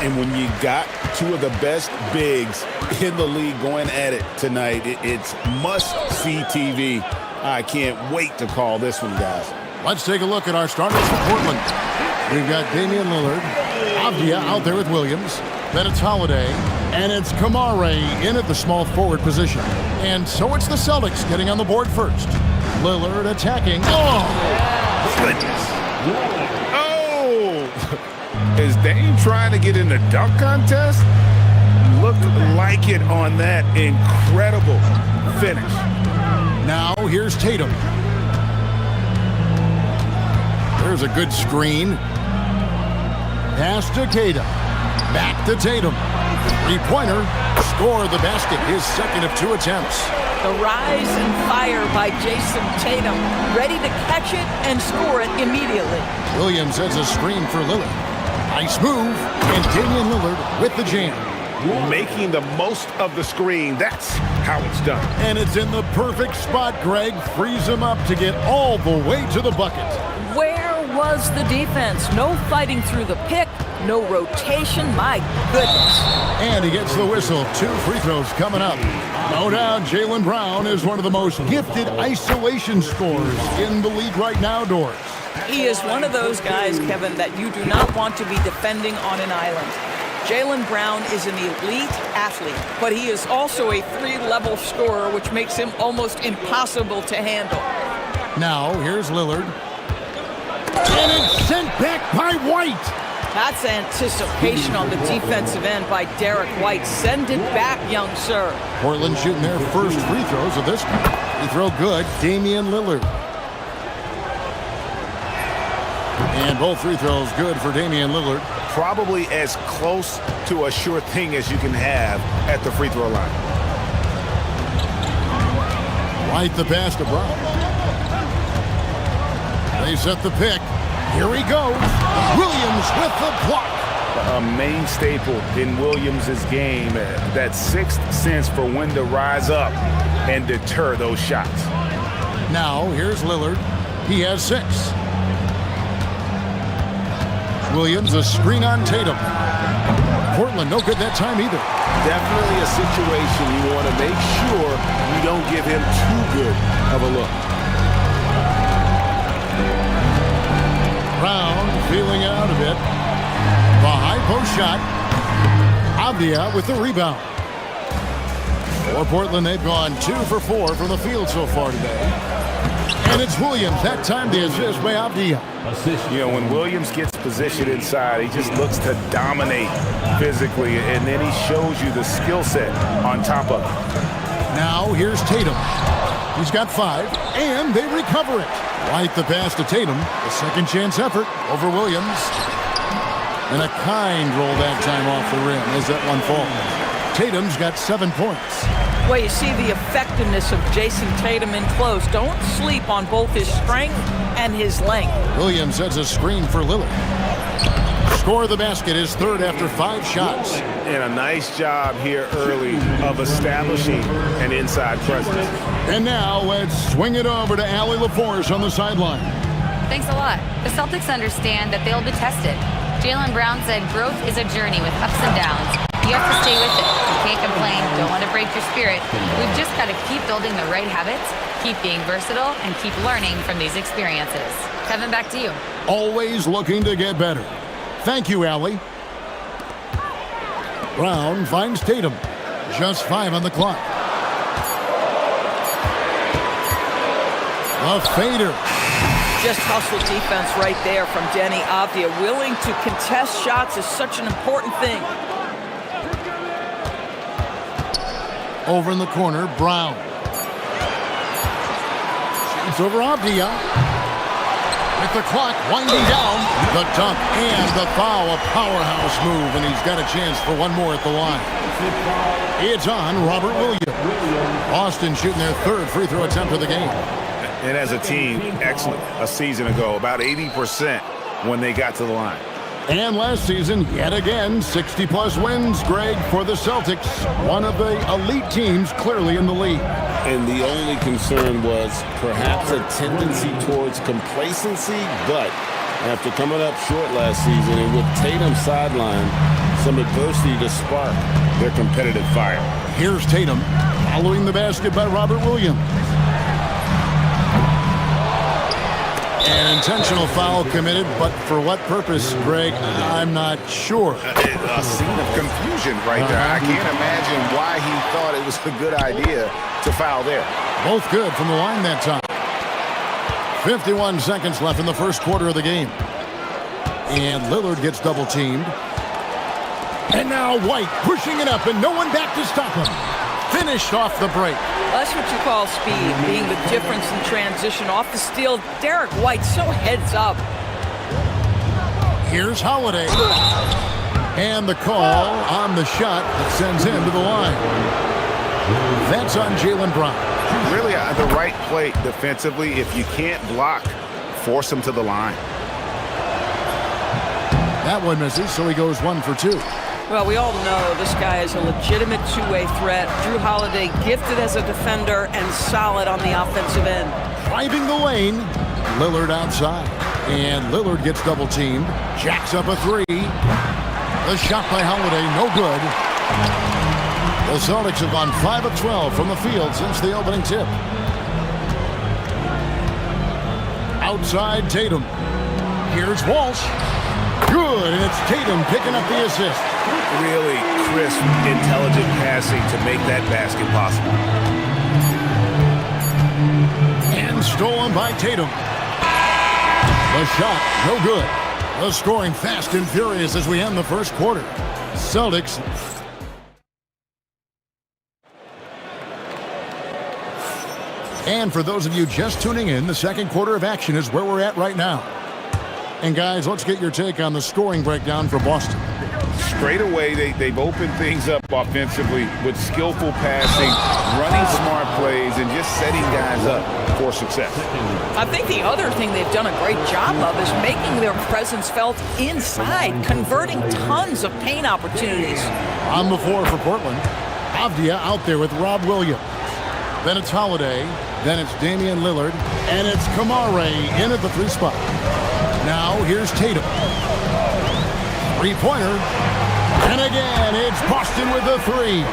And when you got two of the best bigs in the league going at it tonight, it's must-see TV. I can't wait to call this one, guys. Let's take a look at our starters for Portland. We've got Damian Lillard, Avdia out there with Williams, then it's Holiday, and it's Kamare in at the small forward position. And so it's the Celtics getting on the board first. Lillard attacking. Oh! Goodness. Oh! Is Dame trying to get in the dunk contest? Looked like it on that incredible finish. Now here's Tatum. There's a good screen. Pass to Tatum. Back to Tatum. Three-pointer. Score the basket. His second of 2 attempts. The rise and fire by Jason Tatum. Ready to catch it and score it immediately. Williams has a screen for Lillard. Nice move. And Damian Lillard with the jam. Making the most of the screen. That's how it's done. And it's in the perfect spot, Greg. Frees him up to get all the way to the bucket. Where was the defense? No fighting through the pick, no rotation. My goodness. And he gets the whistle. 2 free throws coming up. No doubt Jaylen Brown is one of the most gifted isolation scorers in the league right now, Doris. He is one of those guys, Kevin, that you do not want to be defending on an island. Jaylen Brown is an elite athlete, but he is also a 3-level scorer, which makes him almost impossible to handle. Now, here's Lillard. And it's sent back by White. That's anticipation on the defensive end by Derek White. Send it back, young sir. Portland shooting their first free throws of this one. Free throw good, Damian Lillard. And both free throws good for Damian Lillard. Probably as close to a sure thing as you can have at the free throw line. White the pass to Brown. They set the pick. Here he goes. Williams with the block. A main staple in Williams' game, that sixth sense for when to rise up and deter those shots. Now, here's Lillard. He has 6. Williams, a screen on Tatum. Portland, no good that time either. Definitely a situation you want to make sure you don't give him too good of a look. Brown feeling it out a bit. The high post shot. Avdia with the rebound. For Portland, they've gone 2 for 4 from the field so far today. And it's Williams. That time the assist by Avdia. You know, when Williams gets positioned inside, he just looks to dominate physically, and then he shows you the skill set on top of it. Now here's Tatum. He's got 5, and they recover it. White the pass to Tatum. A second chance effort over Williams. And a kind roll that time off the rim as that one falls. Tatum's got 7 points. Well, you see the effectiveness of Jason Tatum in close. Don't sleep on both his strength and his length. Williams sets a screen for Lillard. Score the basket, his 3rd after 5 shots. And a nice job here early of establishing an inside presence. And now let's swing it over to Allie LaForce on the sideline. Thanks a lot. The Celtics understand that they'll be tested. Jaylen Brown said growth is a journey with ups and downs. You have to stay with it. You can't complain. Don't let it break your spirit. We've just got to keep building the right habits, keep being versatile, and keep learning from these experiences. Kevin, back to you. Always looking to get better. Thank you, Allie. Brown finds Tatum. Just 5 on the clock. A fader. Just hustle defense right there from Denny Avdia. Willing to contest shots is such an important thing. Over in the corner, Brown. Shoots over Avdia. With the clock winding down, the dunk and the foul, a powerhouse move, and he's got a chance for one more at the line. It's on Robert Williams. Boston shooting their 3rd free throw attempt of the game. And as a team, excellent. A season ago, about 80% when they got to the line. And last season, yet again, 60-plus wins, Greg, for the Celtics. One of the elite teams clearly in the league. And the only concern was perhaps a tendency towards complacency, but After coming up short last season and with Tatum sidelined, some adversity to spark their competitive fire. Here's Tatum following the basket by Robert Williams. An intentional foul committed, but for what purpose, Greg, I'm not sure. A scene of confusion right there. I can't imagine why he thought it was a good idea to foul there. Both good from the line that time. 51 seconds left in the first quarter of the game. And Lillard gets double teamed. And now White pushing it up and no one back to stop him. Finished off the break. That's what you call speed, being the difference in transition. Off the steal, Derek White so heads up. Here's Holiday. And the call on the shot that sends him to the line. That's on Jaylen Brown. Really the right play defensively. If you can't block, force him to the line. That one misses, so he goes 1 for 2. Well, we all know this guy is a legitimate two-way threat. Drew Holiday gifted as a defender and solid on the offensive end. Driving the lane, Lillard outside. And Lillard gets double teamed. Jacks up a three. The shot by Holiday, no good. The Celtics have gone 5 of 12 from the field since the opening tip. Outside Tatum. Here's Walsh. Good, and it's Tatum picking up the assist. Really crisp, intelligent passing to make that basket possible. And stolen by Tatum. The shot, no good. The scoring fast and furious as we end the first quarter. Celtics. And for those of you just tuning in, the second quarter of action is where we're at right now. And guys, let's get your take on the scoring breakdown for Boston. Straight away, they've opened things up offensively with skillful passing, running smart plays, and just setting guys up for success. I think the other thing they've done a great job of is making their presence felt inside, converting tons of paint opportunities. On the floor for Portland, Avdia out there with Rob Williams. Then it's Holiday, then it's Damian Lillard, and it's Kamare in at the 3 spot. Now here's Tatum. Three-pointer. And again, it's Boston with the 3.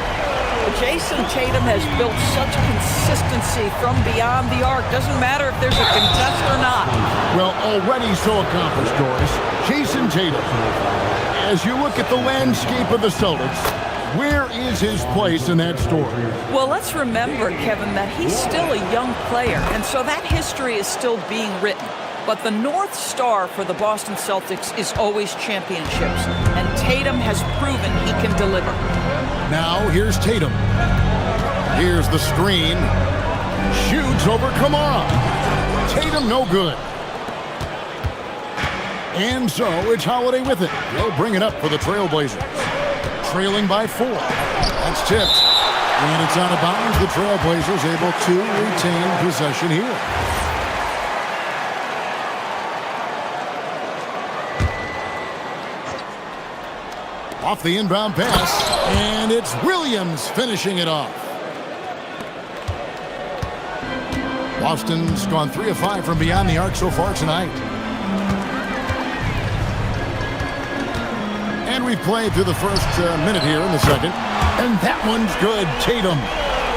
Jason Tatum has built such consistency from beyond the arc. Doesn't matter if there's a contest or not. Well, already so accomplished, Doris. Jason Tatum. As you look at the landscape of the Celtics, where is his place in that story? Well, let's remember, Kevin, that he's still a young player, and so that history is still being written. But the North Star for the Boston Celtics is always championships, and Tatum has proven he can deliver. Now here's Tatum. Here's the screen. Shoots over Kamara. Tatum no good. And so it's Holiday with it. They'll bring it up for the Trailblazers. Trailing by 4. That's tipped. And it's out of bounds. The Trailblazers able to retain possession here. Off the inbound pass, and it's Williams finishing it off. Boston's gone 3 of 5 from beyond the arc so far tonight. And we've played through the first minute here in the second. And that one's good. Tatum.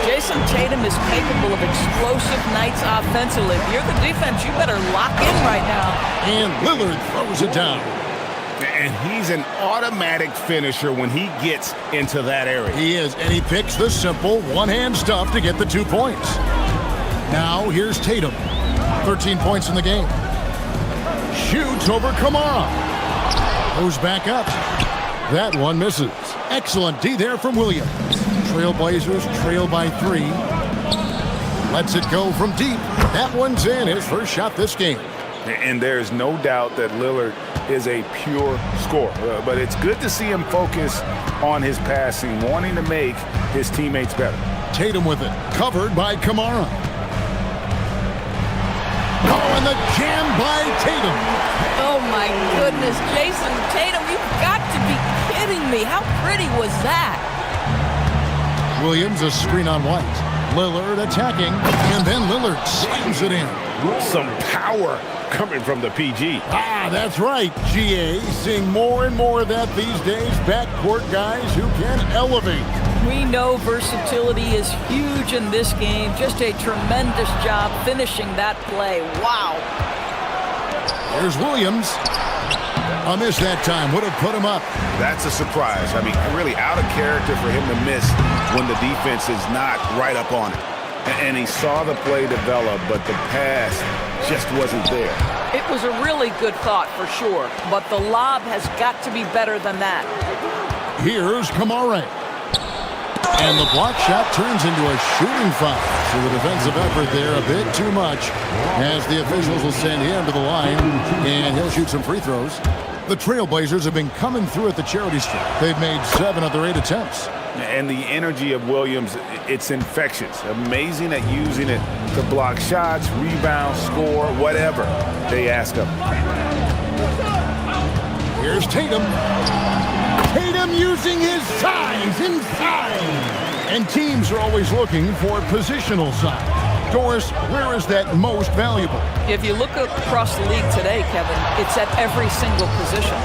Jason Tatum is capable of explosive nights offensively. If you're the defense, you better lock in right now. And Lillard throws it down. And he's an automatic finisher when he gets into that area. He is, and he picks the simple one-hand stuff to get the 2 points. Now here's Tatum. 13 points in the game. Shoots over Kamara. Goes back up. That one misses. Excellent D there from Williams. Trailblazers trail by 3. Lets it go from deep. That one's in. His first shot this game. And there's no doubt that Lillard is a pure scorer. But it's good to see him focus on his passing, wanting to make his teammates better. Tatum with it. Covered by Kamara. Oh, and the jam by Tatum. Oh, my goodness. Jason Tatum, you've got to be kidding me. How pretty was that? Williams, a screen on White. Lillard attacking, and then Lillard slams it in. Some power coming from the PG. Ah, that's right, GA. Seeing more and more of that these days. Backcourt guys who can elevate. We know versatility is huge in this game. Just a tremendous job finishing that play. Wow. Here's Williams. A miss that time would have put him up. That's a surprise. I mean, really out of character for him to miss when the defense is not right up on it. And he saw the play develop, but the pass just wasn't there. It was a really good thought for sure, but the lob has got to be better than that. Here's Kamare. And the block shot turns into a shooting foul. So the defensive effort there a bit too much, as the officials will send him to the line, and he'll shoot some free throws. The Trailblazers have been coming through at the charity stripe. They've made 7 of their 8 attempts. And the energy of Williams, it's infectious. Amazing at using it to block shots, rebound, score, whatever they ask of him. Here's Tatum. Tatum using his size inside. And teams are always looking for positional size. Doris, where is that most valuable? If you look across the league today, Kevin, it's at every single position.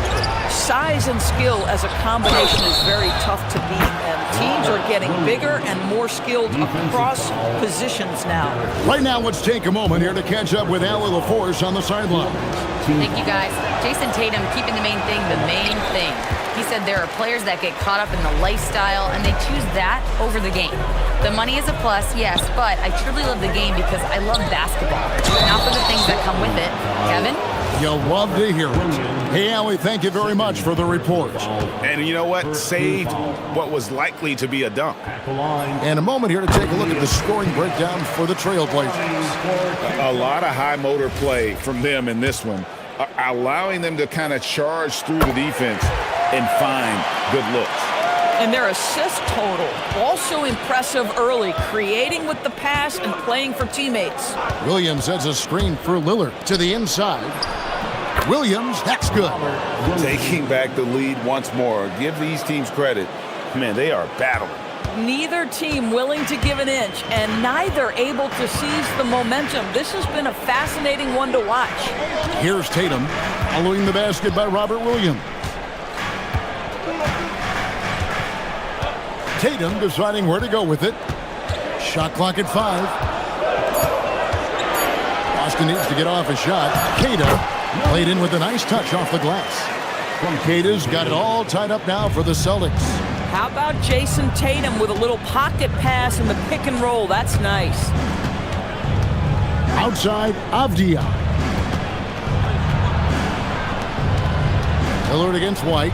Size and skill as a combination is very tough to beat, and teams are getting bigger and more skilled across positions now. Right now, let's take a moment here to catch up with Allie LaForce on the sideline. Thank you, guys. Jason Tatum keeping the main thing the main thing. He said there are players that get caught up in the lifestyle, and they choose that over the game. The money is a plus, yes, but I truly love the game because I love basketball, not for the things that come with it. Kevin? You'll love to hear it. Hey, Allie, thank you very much for the report. And you know what? Saved what was likely to be a dunk. And a moment here to take a look at the scoring breakdown for the Trailblazers. A lot of high motor play from them in this one, allowing them to kind of charge through the defense and find good looks. And their assist total, also impressive early, creating with the pass and playing for teammates. Williams has a screen for Lillard to the inside. Williams, that's good. Taking back the lead once more. Give these teams credit. Man, they are battling. Neither team willing to give an inch, and neither able to seize the momentum. This has been a fascinating one to watch. Here's Tatum, following the basket by Robert Williams. Tatum deciding where to go with it. Shot clock at 5. Boston needs to get off a shot. Queta played in with a nice touch off the glass. Queta's got it all tied up now for the Celtics. How about Jason Tatum with a little pocket pass in the pick and roll? That's nice. Outside, Avdia. Lillard against White.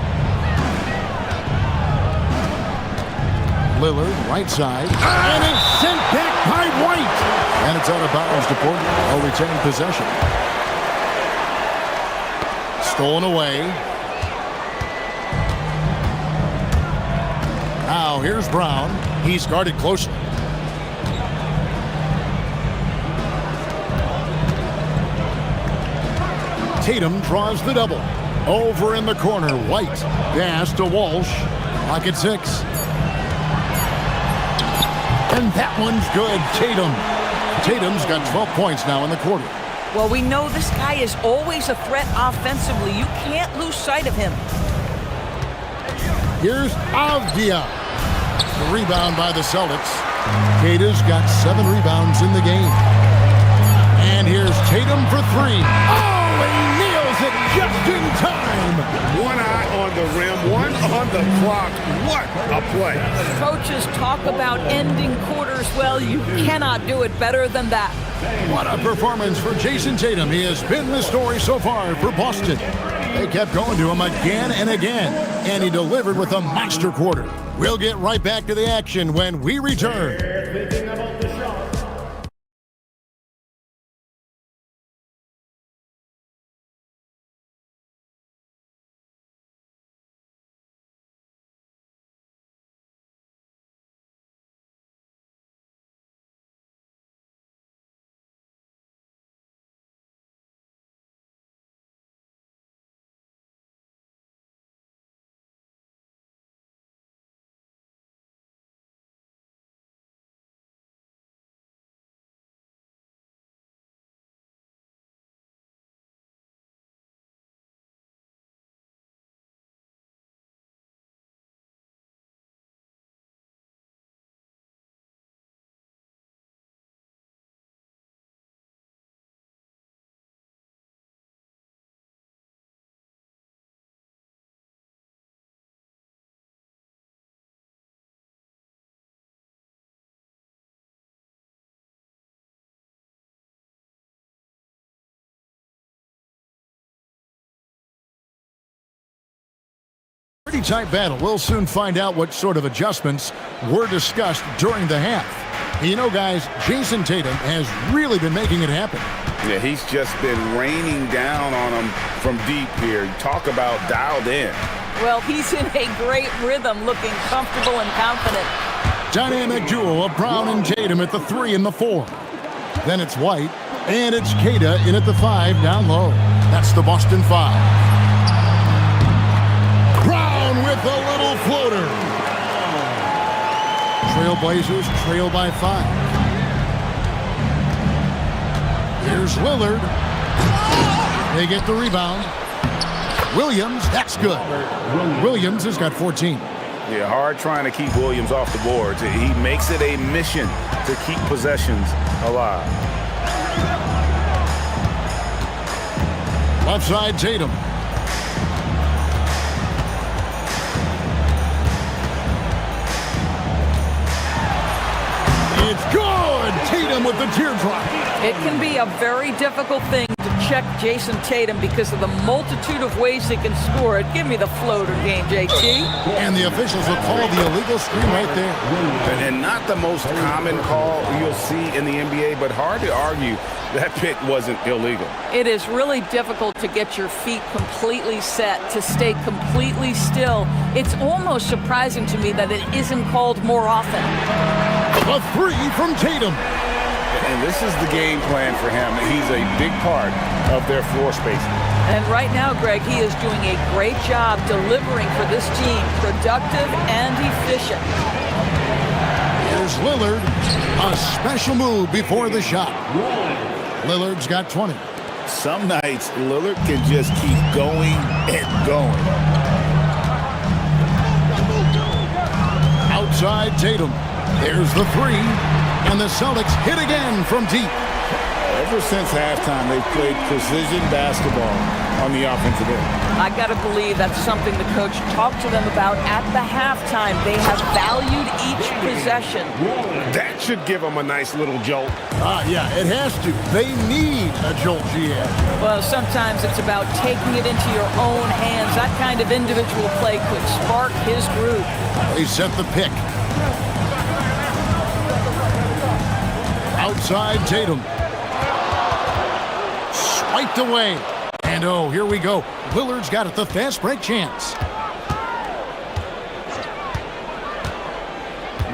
Lillard, right side. And it's sent back by White. And it's out of bounds to Portland. I'll retain possession. Stolen away. Now here's Brown. He's guarded closely. Tatum draws the double. Over in the corner, White. Pass to Walsh. Pocket 6. And that one's good. Tatum's got 12 points now in the quarter. Well, we know this guy is always a threat offensively. You can't lose sight of him. Here's Avdia. The rebound by the Celtics. Queta's got 7 rebounds in the game. And here's Tatum for 3. Oh, he nails it just in time. One eye on the rim, one on the clock. What a play. Coaches talk about ending quarters. Well, you cannot do it better than that. What a performance for Jason Tatum. He has been the story so far for Boston. They kept going to him again and again, and he delivered with a monster quarter. We'll get right back to the action when we return. Pretty tight battle. We'll soon find out what sort of adjustments were discussed during the half. You know, guys, Jason Tatum has really been making it happen. Yeah, he's just been raining down on them from deep here. Talk about dialed in. Well, he's in a great rhythm, looking comfortable and confident. Dynamic duo of Brown and Tatum at the 3 and the 4. Then it's White, and it's Kada in at the 5 down low. That's the Boston 5. Brown with a little floater. Trailblazers trail by 5. Here's Lillard. They get the rebound. Williams, that's good. Williams has got 14. Yeah, hard trying to keep Williams off the boards. He makes it a mission to keep possessions alive. Left side, Tatum. It's good! Tatum with the teardrop. It can be a very difficult thing to check Jason Tatum because of the multitude of ways he can score it. Give me the floater game, JT. And the officials will call the illegal screen right there. And not the most common call you'll see in the NBA, but hard to argue that pick wasn't illegal. It is really difficult to get your feet completely set, to stay completely still. It's almost surprising to me that it isn't called more often. A 3 from Tatum. And this is the game plan for him. He's a big part of their floor spacing. And right now, Greg, he is doing a great job delivering for this team, productive and efficient. Here's Lillard. A special move before the shot. Lillard's got 20. Some nights, Lillard can just keep going and going. Outside Tatum. There's the 3. And the Celtics hit again from deep. Ever since halftime, they've played precision basketball on the offensive end. I got to believe that's something the coach talked to them about at the halftime. They have valued each possession. That should give them a nice little jolt. Yeah, it has to. They need a jolt, GM. Well, sometimes it's about taking it into your own hands. That kind of individual play could spark his groove. They set the pick. Outside Tatum. Swiped away. And oh, here we go. Lillard's got it, the fast break chance.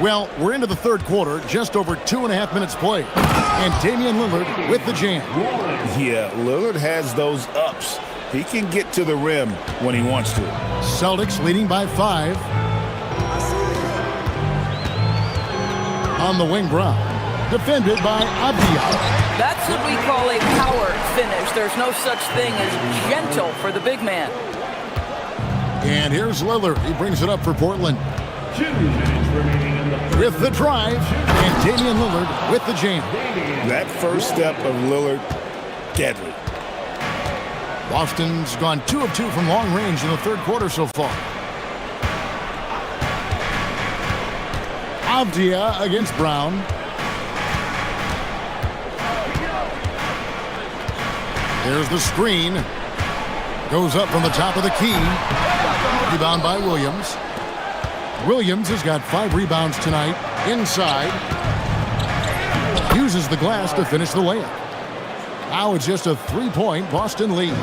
Well, we're into the third quarter, just over 2.5 minutes played. And Damian Lillard with the jam. Yeah, Lillard has those ups. He can get to the rim when he wants to. Celtics leading by 5. On the wing, Brown. Defended by Avdia. That's what we call a power finish. There's no such thing as gentle for the big man. And here's Lillard. He brings it up for Portland. 2 minutes remaining in the third. With the drive, and Damian Lillard with the jam. That first step of Lillard, deadly. Boston's gone 2 of 2 from long range in the third quarter so far. Avdia against Brown. There's the screen. Goes up from the top of the key. Rebound by Williams. Williams has got 5 rebounds tonight. Inside. Uses the glass to finish the layup. Now it's just a 3-point Boston lead.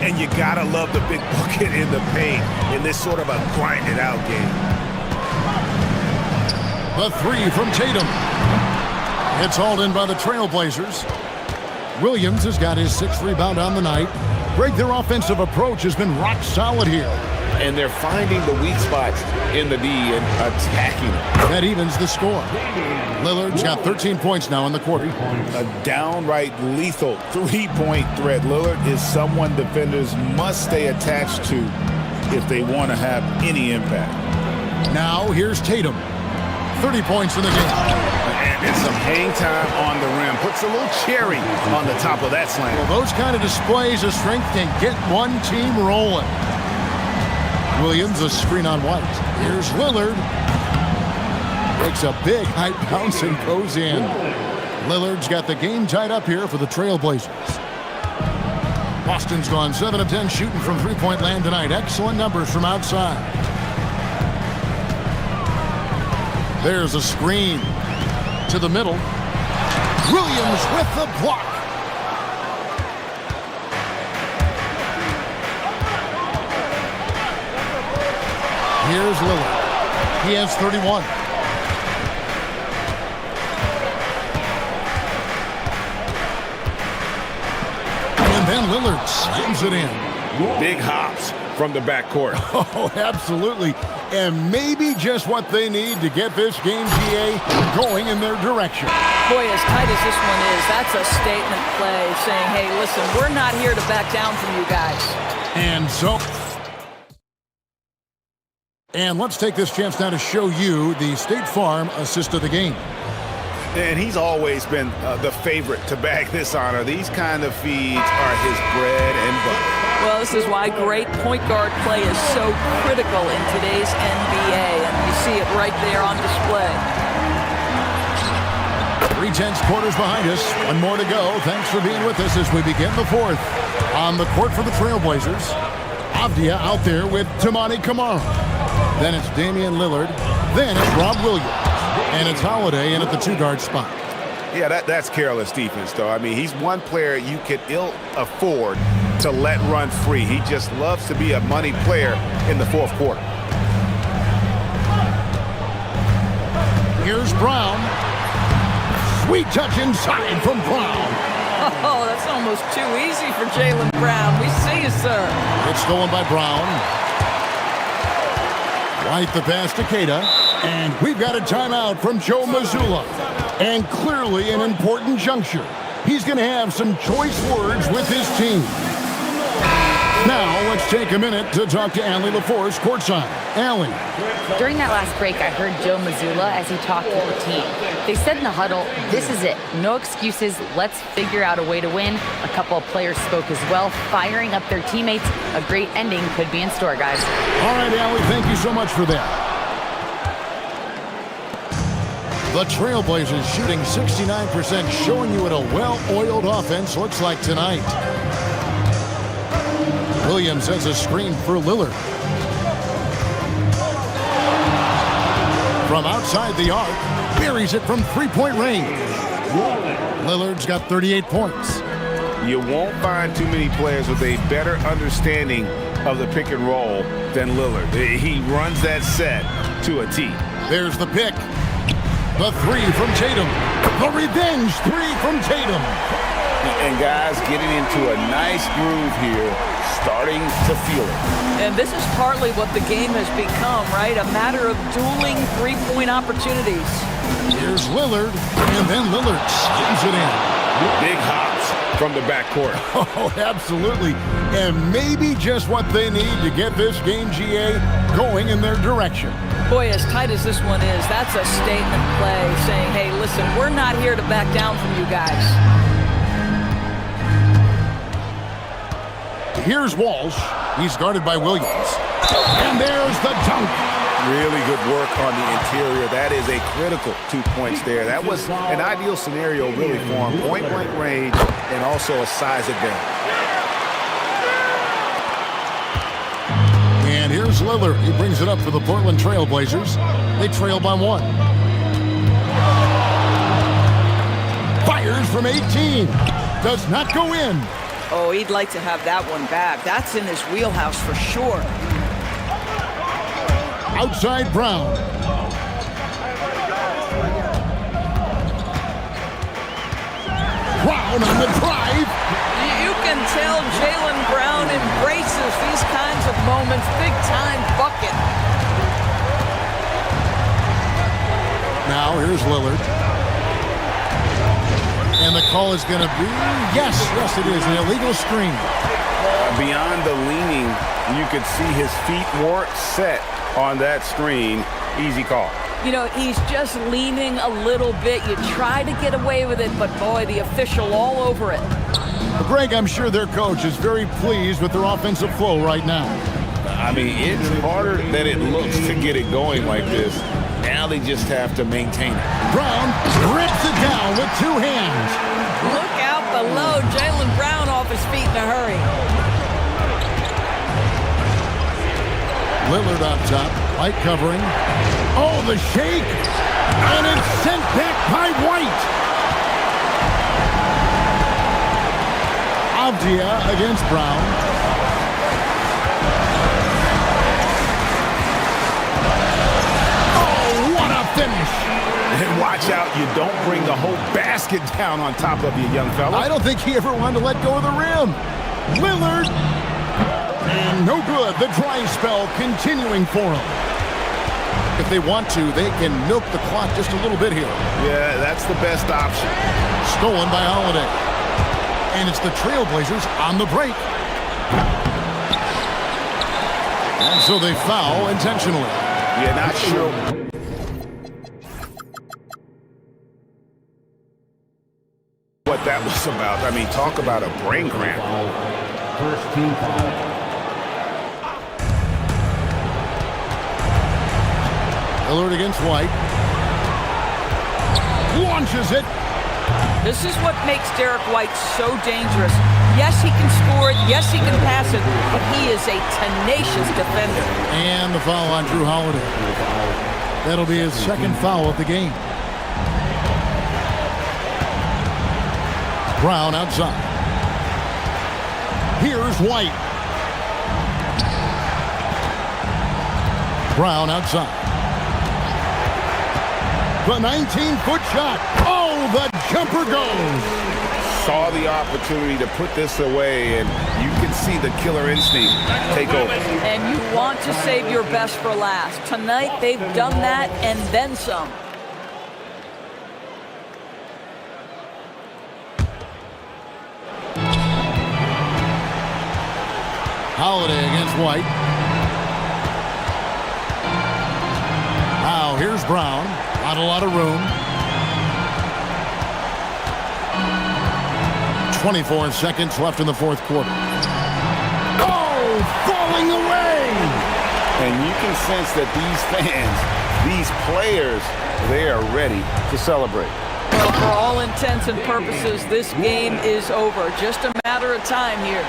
And you gotta love the big bucket in the paint in this sort of a grinded out game. The 3 from Tatum. It's hauled in by the Trailblazers. Williams has got his 6th rebound on the night. Greg, their offensive approach has been rock solid here. And they're finding the weak spots in the D and attacking it. That evens the score. Lillard's got 13 points now in the quarter. A downright lethal 3-point threat. Lillard is someone defenders must stay attached to if they want to have any impact. Now here's Tatum. 30 points in the game. And some hang time on the rim. Puts a little cherry on the top of that slam. Well, those kind of displays of strength can get one team rolling. Williams, a screen on White. Here's Lillard. Makes a big high bounce and goes in. Lillard's got the game tied up here for the Trailblazers. Boston's gone 7 of 10 shooting from three-point land tonight. Excellent numbers from outside. There's a screen to the middle. Williams with the block. Here's Lillard. He has 31. And then Lillard slams it in. Big hops from the backcourt. Oh, absolutely. And maybe just what they need to get this game, GA, going in their direction. Boy, as tight as this one is, that's a statement play saying, hey, listen, we're not here to back down from you guys. And let's take this chance now to show you the State Farm assist of the game. And he's always been the favorite to bag this honor. These kind of feeds are his bread and butter. Well, this is why great point guard play is so critical in today's NBA, and you see it right there on display. 3/10 quarters behind us. One more to go. Thanks for being with us as we begin the fourth. On the court for the Trailblazers, Avdia out there with Tamani Kamara. Then it's Damian Lillard. Then it's Rob Williams. And it's Holiday in at the two-guard spot. Yeah, that's careless defense, though. I mean, he's one player you could ill afford to let run free. He just loves to be a money player in the fourth quarter. Here's Brown. Sweet touch inside from Brown. Oh, that's almost too easy for Jaylen Brown. We see you, sir. It's stolen by Brown. Right the pass to Keita. And we've got a timeout from Joe Mazzulla. And clearly an important juncture. He's going to have some choice words with his team. Now, let's take a minute to talk to Allie LaForce courtside. Allie. During that last break, I heard Joe Mazzulla as he talked to the team. They said in the huddle, this is it. No excuses. Let's figure out a way to win. A couple of players spoke as well, firing up their teammates. A great ending could be in store, guys. All right, Allie, thank you so much for that. The Trailblazers shooting 69%, showing you what a well-oiled offense looks like tonight. Williams has a screen for Lillard. From outside the arc, buries it from three-point range. Lillard's got 38 points. You won't find too many players with a better understanding of the pick and roll than Lillard. He runs that set to a T. There's the pick. The three from Tatum. The revenge three from Tatum. And guys getting into a nice groove here, starting to feel it. And this is partly what the game has become, right? A matter of dueling three-point opportunities. Here's Lillard, and then Lillard slams it in. Big hops from the backcourt. Oh, absolutely. And maybe just what they need to get this game, GA, going in their direction. Boy, as tight as this one is, that's a statement play saying, hey, listen, we're not here to back down from you guys. Here's Walsh. He's guarded by Williams. And there's the dunk. Really good work on the interior. That is a critical 2 points there. That was an ideal scenario really for him. Point-blank range and also a size advantage. And here's Lillard. He brings it up for the Portland Trailblazers. They trail by one. Fires from 18. Does not go in. Oh, he'd like to have that one back. That's in his wheelhouse for sure. Outside Brown. Brown on the drive. You can tell Jaylen Brown embraces these kinds of moments. Big-time bucket. Now here's Lillard. And the call is going to be, yes, it is, an illegal screen. Beyond the leaning, you could see his feet weren't set on that screen. Easy call. You know, he's just leaning a little bit. You try to get away with it, but boy, the official all over it. Greg, I'm sure their coach is very pleased with their offensive flow right now. I mean, it's harder than it looks to get it going like this. Now they just have to maintain it. Brown rips it down with two hands. Look out below. Jaylen Brown off his feet in a hurry. Lillard on top, light covering. Oh, the shake. And it's sent back by White. Avdia against Brown. Oh, what a finish. And watch out, you don't bring the whole basket down on top of you, young fella. I don't think he ever wanted to let go of the rim. Lillard. And no good. The dry spell continuing for him. If they want to, they can milk the clock just a little bit here. Yeah, that's the best option. Stolen by Holiday. And it's the Trailblazers on the break. And so they foul intentionally. Yeah, not sure what that was about. I mean, talk about a brain cramp. First team foul. Lillard against White. Launches it. This is what makes Derek White so dangerous. Yes, he can score it. Yes, he can pass it. But he is a tenacious defender. And the foul on Drew Holiday. That'll be his second foul of the game. Brown outside. Here's White. Brown outside. The 19-foot shot. Oh, the jumper goes. Saw the opportunity to put this away, and you can see the killer instinct take over. And you want to save your best for last. Tonight, they've done that and then some. Holiday against White. Now, here's Brown. Not a lot of room. 24 seconds left in the fourth quarter. Oh, falling away! And you can sense that these fans, these players, they are ready to celebrate. Well, for all intents and purposes, this game is over. Just a matter of time here.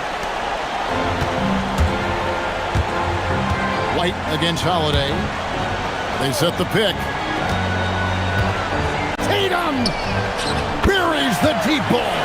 White against Holiday. They set the pick. Tatum buries the deep ball.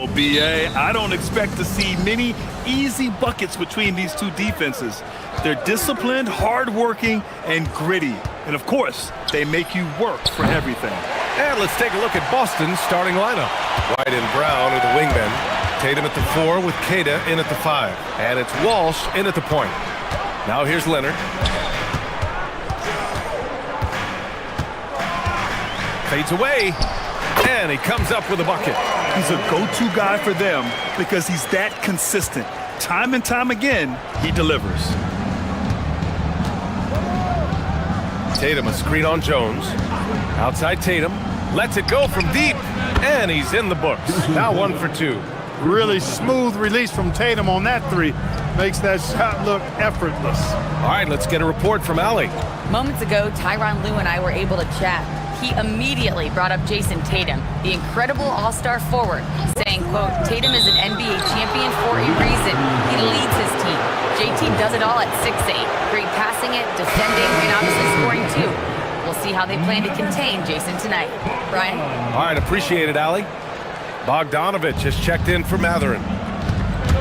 BA, I don't expect to see many easy buckets between these two defenses. They're disciplined, hardworking, and gritty. And of course, they make you work for everything. And let's take a look at Boston's starting lineup. White and Brown are the wingmen. Tatum at the 4 with Queta in at the 5. And it's Walsh in at the point. Now here's Leonard. Fades away. And he comes up with a bucket. He's a go-to guy for them because he's that consistent. Time and time again, he delivers. Tatum, a screen on Jones. Outside Tatum. Lets it go from deep. And he's in the books. Now 1 for 2. Really smooth release from Tatum on that 3. Makes that shot look effortless. All right, let's get a report from Allie. Moments ago, Tyronn Lue and I were able to chat. He immediately brought up Jason Tatum, the incredible all-star forward, saying, quote, Tatum is an NBA champion for a reason. He leads his team. JT does it all at 6'8". Great passing it, defending, and obviously scoring too. We'll see how they plan to contain Jason tonight. Brian? All right, appreciate it, Allie. Bogdanovich has checked in for Matherin.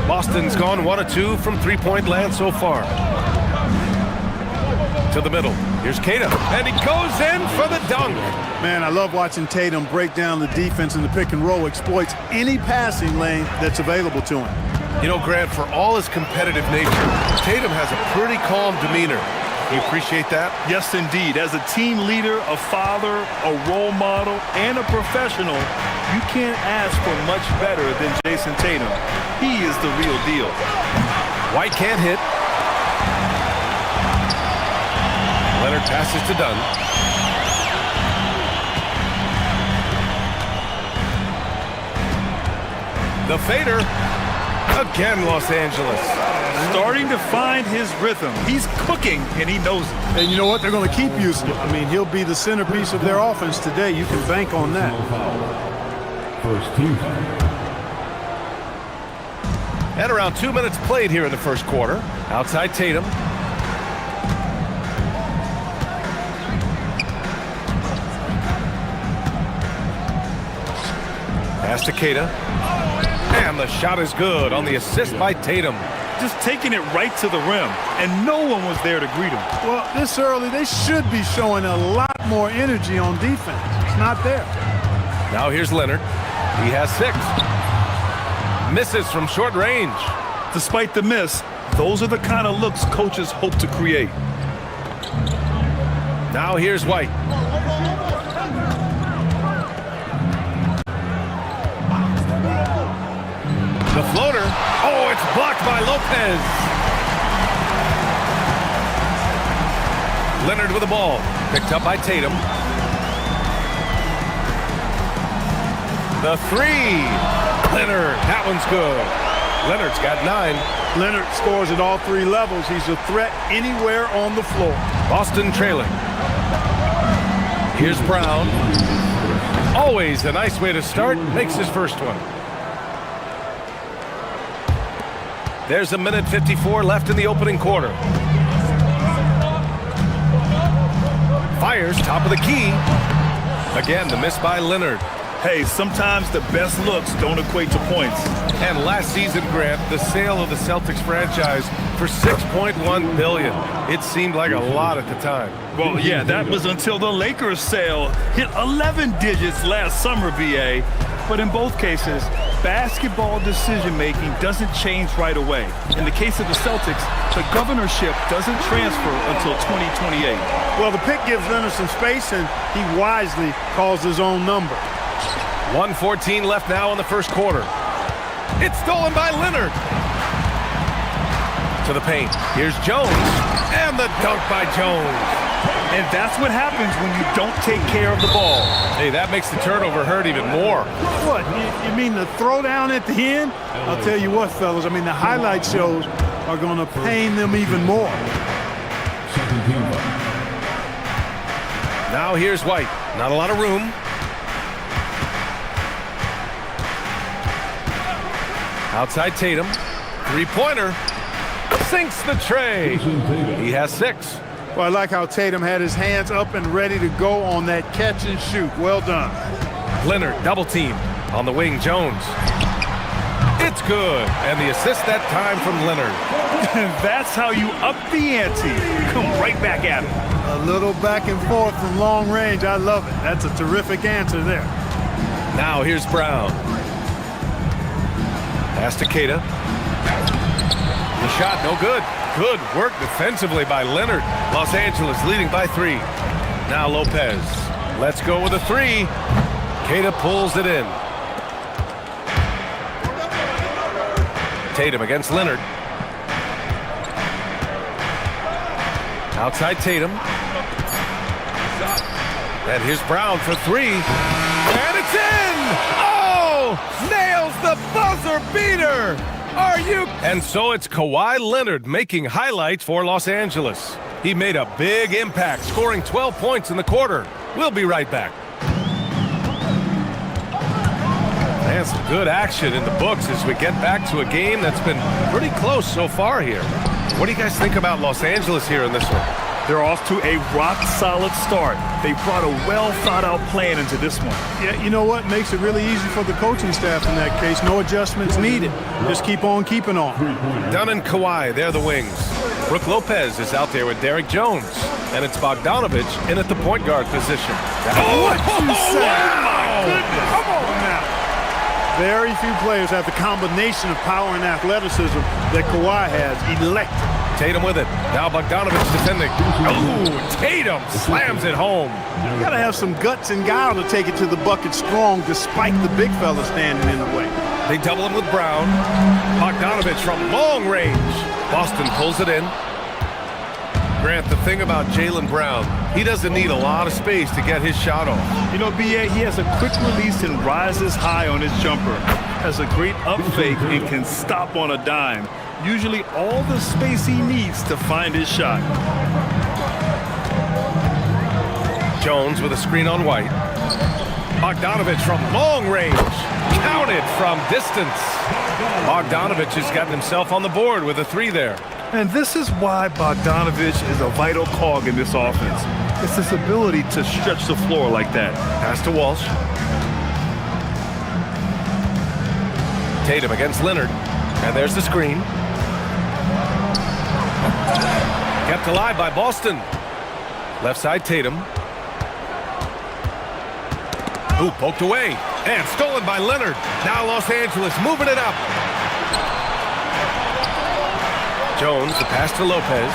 Boston's gone 1 of 2 from three-point land so far. To the middle. Here's Queta. And he goes in for the dunk. Man, I love watching Tatum break down the defense in the pick and roll, exploits any passing lane that's available to him. You know, Grant, for all his competitive nature, Tatum has a pretty calm demeanor. You appreciate that? Yes, indeed. As a team leader, a father, a role model, and a professional, you can't ask for much better than Jason Tatum. He is the real deal. White can't hit. Leonard passes to Dunn. The fader. Again, Los Angeles. Starting to find his rhythm. He's cooking, and he knows it. And you know what? They're going to keep using it. I mean, he'll be the centerpiece of their offense today. You can bank on that. First team. And around 2 minutes played here in the first quarter. Outside Tatum. Pass to Queta. And the shot is good on the assist by Tatum. Just taking it right to the rim, and no one was there to greet him. Well, this early, they should be showing a lot more energy on defense. It's not there. Now here's Leonard. He has 6. Misses from short range. Despite the miss, those are the kind of looks coaches hope to create. Now here's White. The floater. Oh, it's blocked by Lopez. Leonard with the ball. Picked up by Tatum. The 3. Leonard. That one's good. Leonard's got 9. Leonard scores at all 3 levels. He's a threat anywhere on the floor. Boston trailing. Here's Brown. Always a nice way to start. Makes his first one. There's a minute 54 left in the opening quarter. Fires top of the key. Again, the miss by Leonard. Hey, sometimes the best looks don't equate to points. And last season, Grant, the sale of the Celtics franchise for $6.1 billion. It seemed like a lot at the time. Well, yeah, that was until the Lakers sale hit 11 digits last summer, BA. But in both cases, basketball decision-making doesn't change right away. In the case of the Celtics, the governorship doesn't transfer until 2028. Well, the pick gives Leonard some space, and he wisely calls his own number. 1:14 left now in the first quarter. It's stolen by Leonard. To the paint. Here's Jones. And the dunk by Jones. And that's what happens when you don't take care of the ball. Hey, that makes the turnover hurt even more. What? You mean the throwdown at the end? I'll tell you what, fellas. I mean, the highlight shows are going to pain them even more. Now here's White. Not a lot of room. Outside Tatum. Three-pointer. Sinks the tray. He has 6. Well, I like how Tatum had his hands up and ready to go on that catch and shoot. Well done. Leonard double team. On the wing, Jones. It's good. And the assist that time from Leonard. And that's how you up the ante. Come right back at him. A little back and forth from long range. I love it. That's a terrific answer there. Now here's Brown. Pass to Keita. The shot, no good. Good work defensively by Leonard. Los Angeles leading by 3. Now Lopez. Let's go with a 3. Keita pulls it in. Tatum against Leonard. Outside Tatum. And here's Brown for 3. And it's in! Oh! Nails the buzzer beater! Are you? And so it's Kawhi Leonard making highlights for Los Angeles. He made a big impact, scoring 12 points in the quarter. We'll be right back. And some good action in the books as we get back to a game that's been pretty close so far here. What do you guys think about Los Angeles here in this one? They're off to a rock-solid start. They brought a well-thought-out plan into this one. Yeah, you know what? Makes it really easy for the coaching staff in that case. No adjustments needed. Just keep on keeping on. Dunn and Kawhi, they're the wings. Brooke Lopez is out there with Derek Jones. And it's Bogdanovich in at the point guard position. What you say? Oh, my goodness. Come on now. Very few players have the combination of power and athleticism that Kawhi has. Electric. Tatum with it. Now Bogdanovich defending. Oh, Tatum slams it home. You gotta have some guts and guile to take it to the bucket strong despite the big fella standing in the way. They double him with Brown. Bogdanovich from long range. Boston pulls it in. Grant, the thing about Jaylen Brown, he doesn't need a lot of space to get his shot off. You know, B.A., he has a quick release and rises high on his jumper. Has a great up fake and can stop on a dime. Usually all the space he needs to find his shot. Jones with a screen on White. Bogdanovich from long range. Counted from distance. Bogdanovich has gotten himself on the board with a 3 there. And this is why Bogdanovich is a vital cog in this offense. It's his ability to stretch the floor like that. Pass to Walsh. Tatum against Leonard. And there's the screen. Kept alive by Boston. Left side Tatum. Ooh, poked away. And stolen by Leonard. Now Los Angeles moving it up. Jones, the pass to Lopez.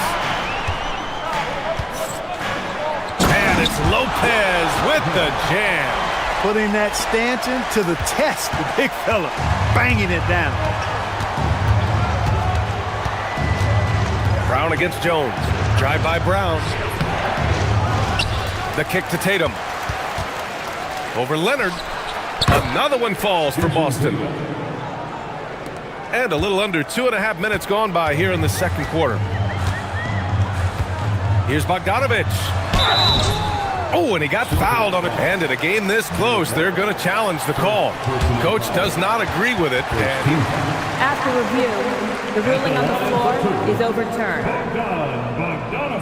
And it's Lopez with the jam. Putting that stanchion to the test, the big fella. Banging it down. Brown against Jones. Drive by Brown. The kick to Tatum. Over Leonard. Another one falls for Boston. And a little under 2.5 minutes gone by here in the second quarter. Here's Bogdanovich. Oh, and he got fouled on it. And in a game this close, they're going to challenge the call. Coach does not agree with it. And After review, the ruling on the floor is overturned.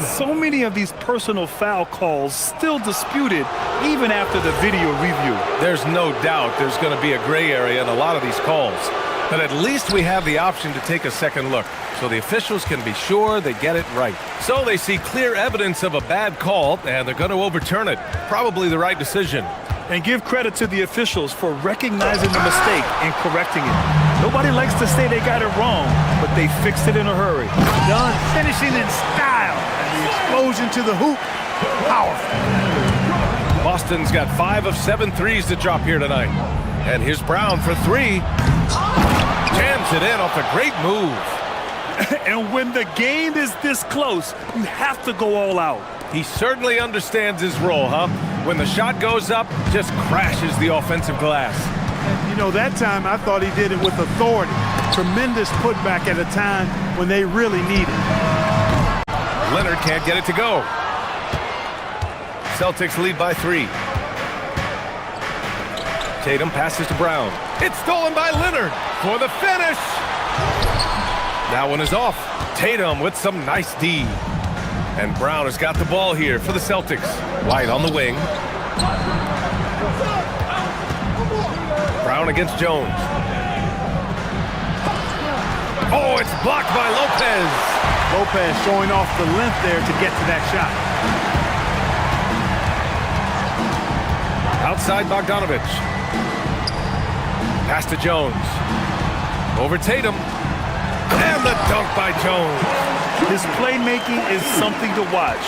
So many of these personal foul calls still disputed even after the video review. There's no doubt there's going to be a gray area in a lot of these calls. But at least we have the option to take a second look, so the officials can be sure they get it right. So they see clear evidence of a bad call, and they're going to overturn it. Probably the right decision. And give credit to the officials for recognizing the mistake and correcting it. Nobody likes to say they got it wrong, but they fixed it in a hurry. Done finishing in style. And the explosion to the hoop. Powerful. Boston's got 5 of 7 threes to drop here tonight. And here's Brown for 3. Jams it in off a great move. And when the game is this close, you have to go all out. He certainly understands his role, huh? When the shot goes up, just crashes the offensive glass. You know, that time I thought he did it with authority. Tremendous putback at a time when they really need it. Leonard can't get it to go. Celtics lead by 3. Tatum passes to Brown. It's stolen by Leonard for the finish. That one is off. Tatum with some nice D. And Brown has got the ball here for the Celtics. White on the wing. Brown against Jones. Oh, it's blocked by Lopez. Lopez showing off the length there to get to that shot. Outside Bogdanovic. Pass to Jones. Over Tatum. And the dunk by Jones. His playmaking is something to watch.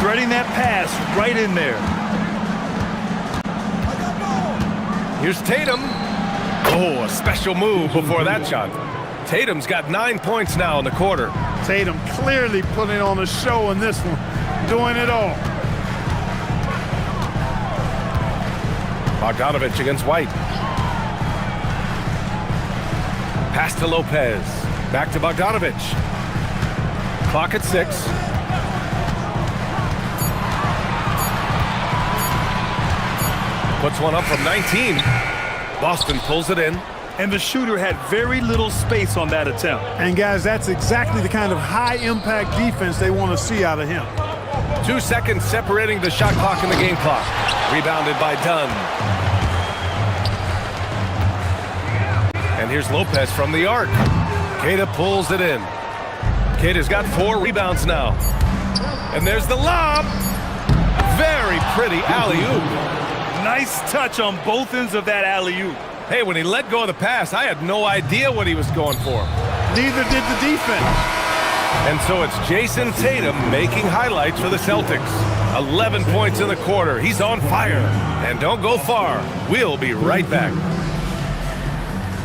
Threading that pass right in there. Here's Tatum. Oh, a special move before that shot. Tatum's got 9 points now in the quarter. Tatum clearly putting on a show in this one. Doing it all. Bogdanovic against White. Pass to Lopez. Back to Bogdanovic. Clock at 6. Puts one up from 19. Boston pulls it in. And the shooter had very little space on that attempt. And guys, that's exactly the kind of high-impact defense they want to see out of him. 2 seconds separating the shot clock and the game clock. Rebounded by Dunn. And here's Lopez from the arc. Queta pulls it in. Queta's got 4 rebounds now. And there's the lob. Very pretty alley-oop. Nice touch on both ends of that alley-oop. Hey, when he let go of the pass, I had no idea what he was going for. Neither did the defense. And so it's Jason Tatum making highlights for the Celtics. 11 points in the quarter. He's on fire. And don't go far. We'll be right back.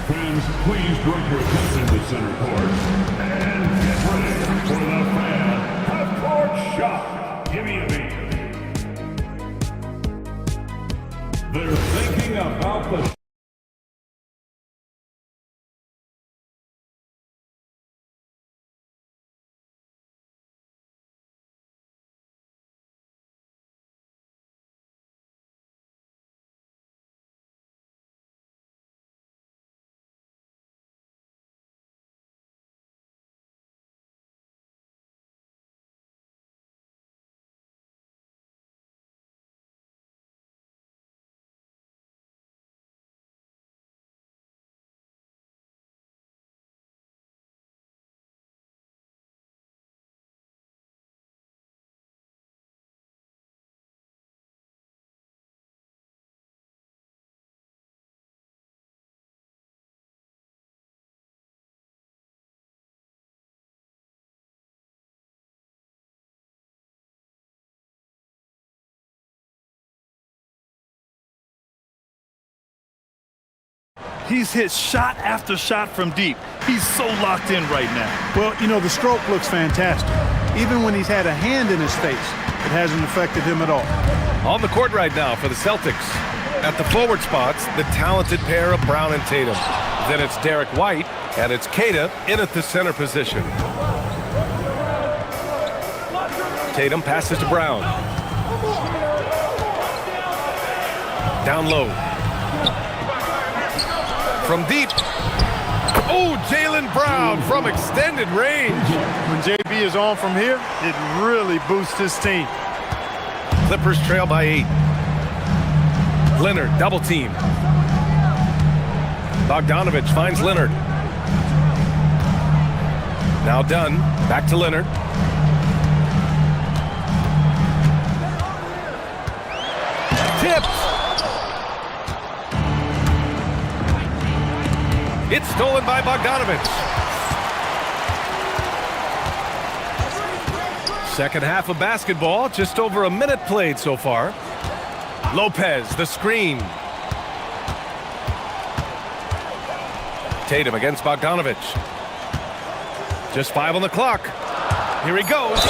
Fans, please direct your attention to center court. And get ready for the fan half-court shot. Give me a beat. They're thinking about the... He's hit shot after shot from deep. He's so locked in right now. Well, you know, the stroke looks fantastic. Even when he's had a hand in his face, it hasn't affected him at all. On the court right now for the Celtics. At the forward spots, the talented pair of Brown and Tatum. Then it's Derek White, and it's Queta in at the center position. Tatum passes to Brown. Down low. From deep. Oh, Jaylen Brown from extended range. When JB is on from here, it really boosts his team. Clippers trail by 8. Leonard double team. Bogdanovic finds Leonard. Now Dunn. Back to Leonard. Tipped. It's stolen by Bogdanovic. Second half of basketball, just over a minute played so far. Lopez, the screen. Tatum against Bogdanovic. Just 5 on the clock. Here he goes.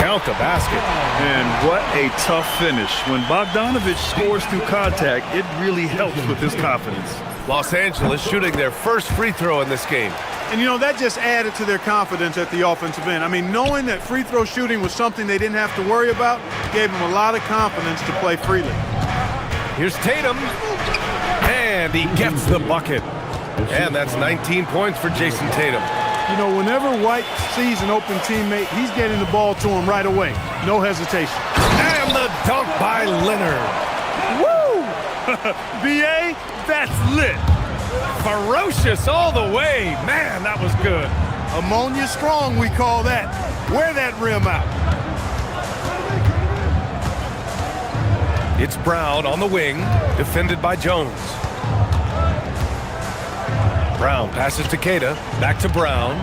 Count the basket. And what a tough finish. When Bogdanovic scores through contact, it really helps with his confidence. Los Angeles shooting their first free throw in this game. And, you know, that just added to their confidence at the offensive end. I mean, knowing that free throw shooting was something they didn't have to worry about gave them a lot of confidence to play freely. Here's Tatum. And he gets the bucket. And that's 19 points for Jason Tatum. You know, whenever White sees an open teammate, he's getting the ball to him right away. No hesitation. And the dunk by Leonard. Woo! BA, that's lit. Ferocious all the way. Man, that was good. Ammonia strong, we call that. Wear that rim out. It's Brown on the wing, defended by Jones. Brown passes to Keita, back to Brown.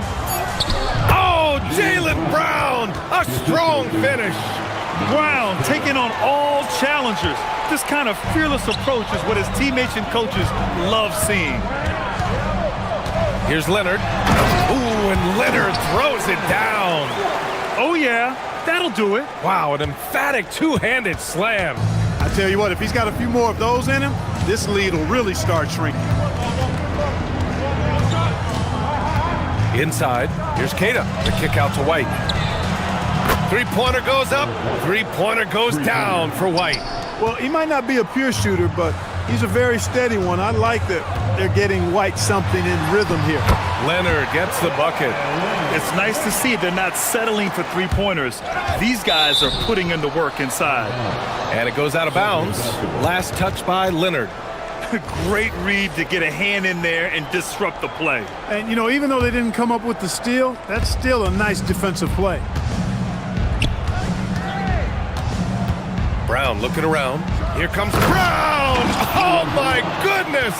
Oh, Jaylen Brown, a strong finish. Brown taking on all challengers. This kind of fearless approach is what his teammates and coaches love seeing. Here's Leonard. Ooh, and Leonard throws it down. Oh, yeah, that'll do it. Wow, an emphatic two-handed slam. I tell you what, if he's got a few more of those in him, this lead will really start shrinking. Inside, here's Keita. The kick out to White. Three-pointer goes up. Three-pointer goes down for White. Well, he might not be a pure shooter, but he's a very steady one. I like that they're getting White something in rhythm here. Leonard gets the bucket. It's nice to see they're not settling for three-pointers. These guys are putting in the work inside. And it goes out of bounds. Last touch by Leonard. Great read to get a hand in there and disrupt the play. And, you know, even though they didn't come up with the steal, that's still a nice defensive play. Brown looking around. Here comes Brown! Oh, my goodness!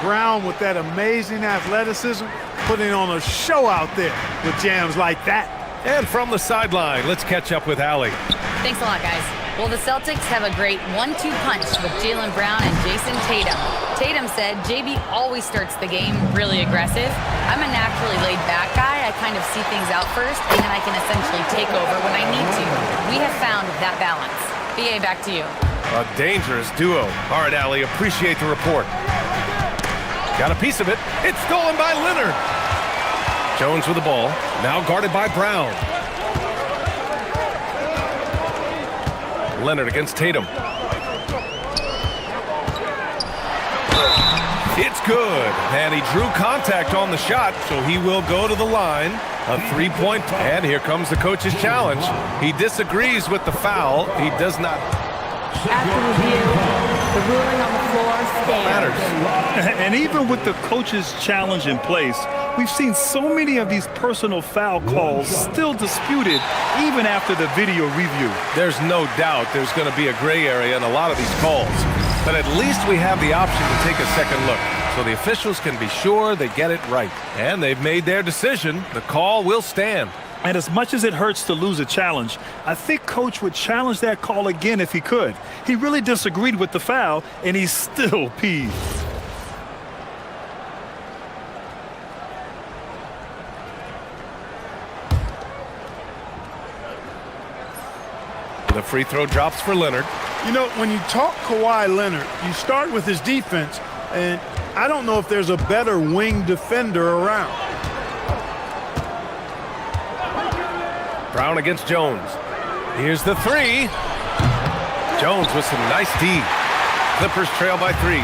Brown with that amazing athleticism, putting on a show out there with jams like that. And from the sideline, let's catch up with Allie. Thanks a lot, guys. Well, the Celtics have a great 1-2 punch with Jaylen Brown and Jason Tatum. Tatum said JB always starts the game really aggressive. I'm a naturally laid-back guy. I kind of see things out first, and then I can essentially take over when I need to. We have found that balance. BA, back to you. A dangerous duo. All right, Allie, appreciate the report. Got a piece of it. It's stolen by Leonard. Jones with the ball, now guarded by Brown. Leonard against Tatum. It's good, and he drew contact on the shot, so he will go to the line. A three-point, and here comes the coach's challenge. He disagrees with the foul. He does not. After review, the ruling on the floor stands. And even with the coach's challenge in place, we've seen so many of these personal foul calls still disputed even after the video review. There's no doubt there's going to be a gray area in a lot of these calls. But at least we have the option to take a second look, so the officials can be sure they get it right. And they've made their decision. The call will stand. And as much as it hurts to lose a challenge, I think Coach would challenge that call again if he could. He really disagreed with the foul, and he's still peeved. The free throw drops for Leonard. You know, when you talk Kawhi Leonard, you start with his defense, and I don't know if there's a better wing defender around. Brown against Jones. Here's the three. Jones with some nice D. Clippers trail by 3.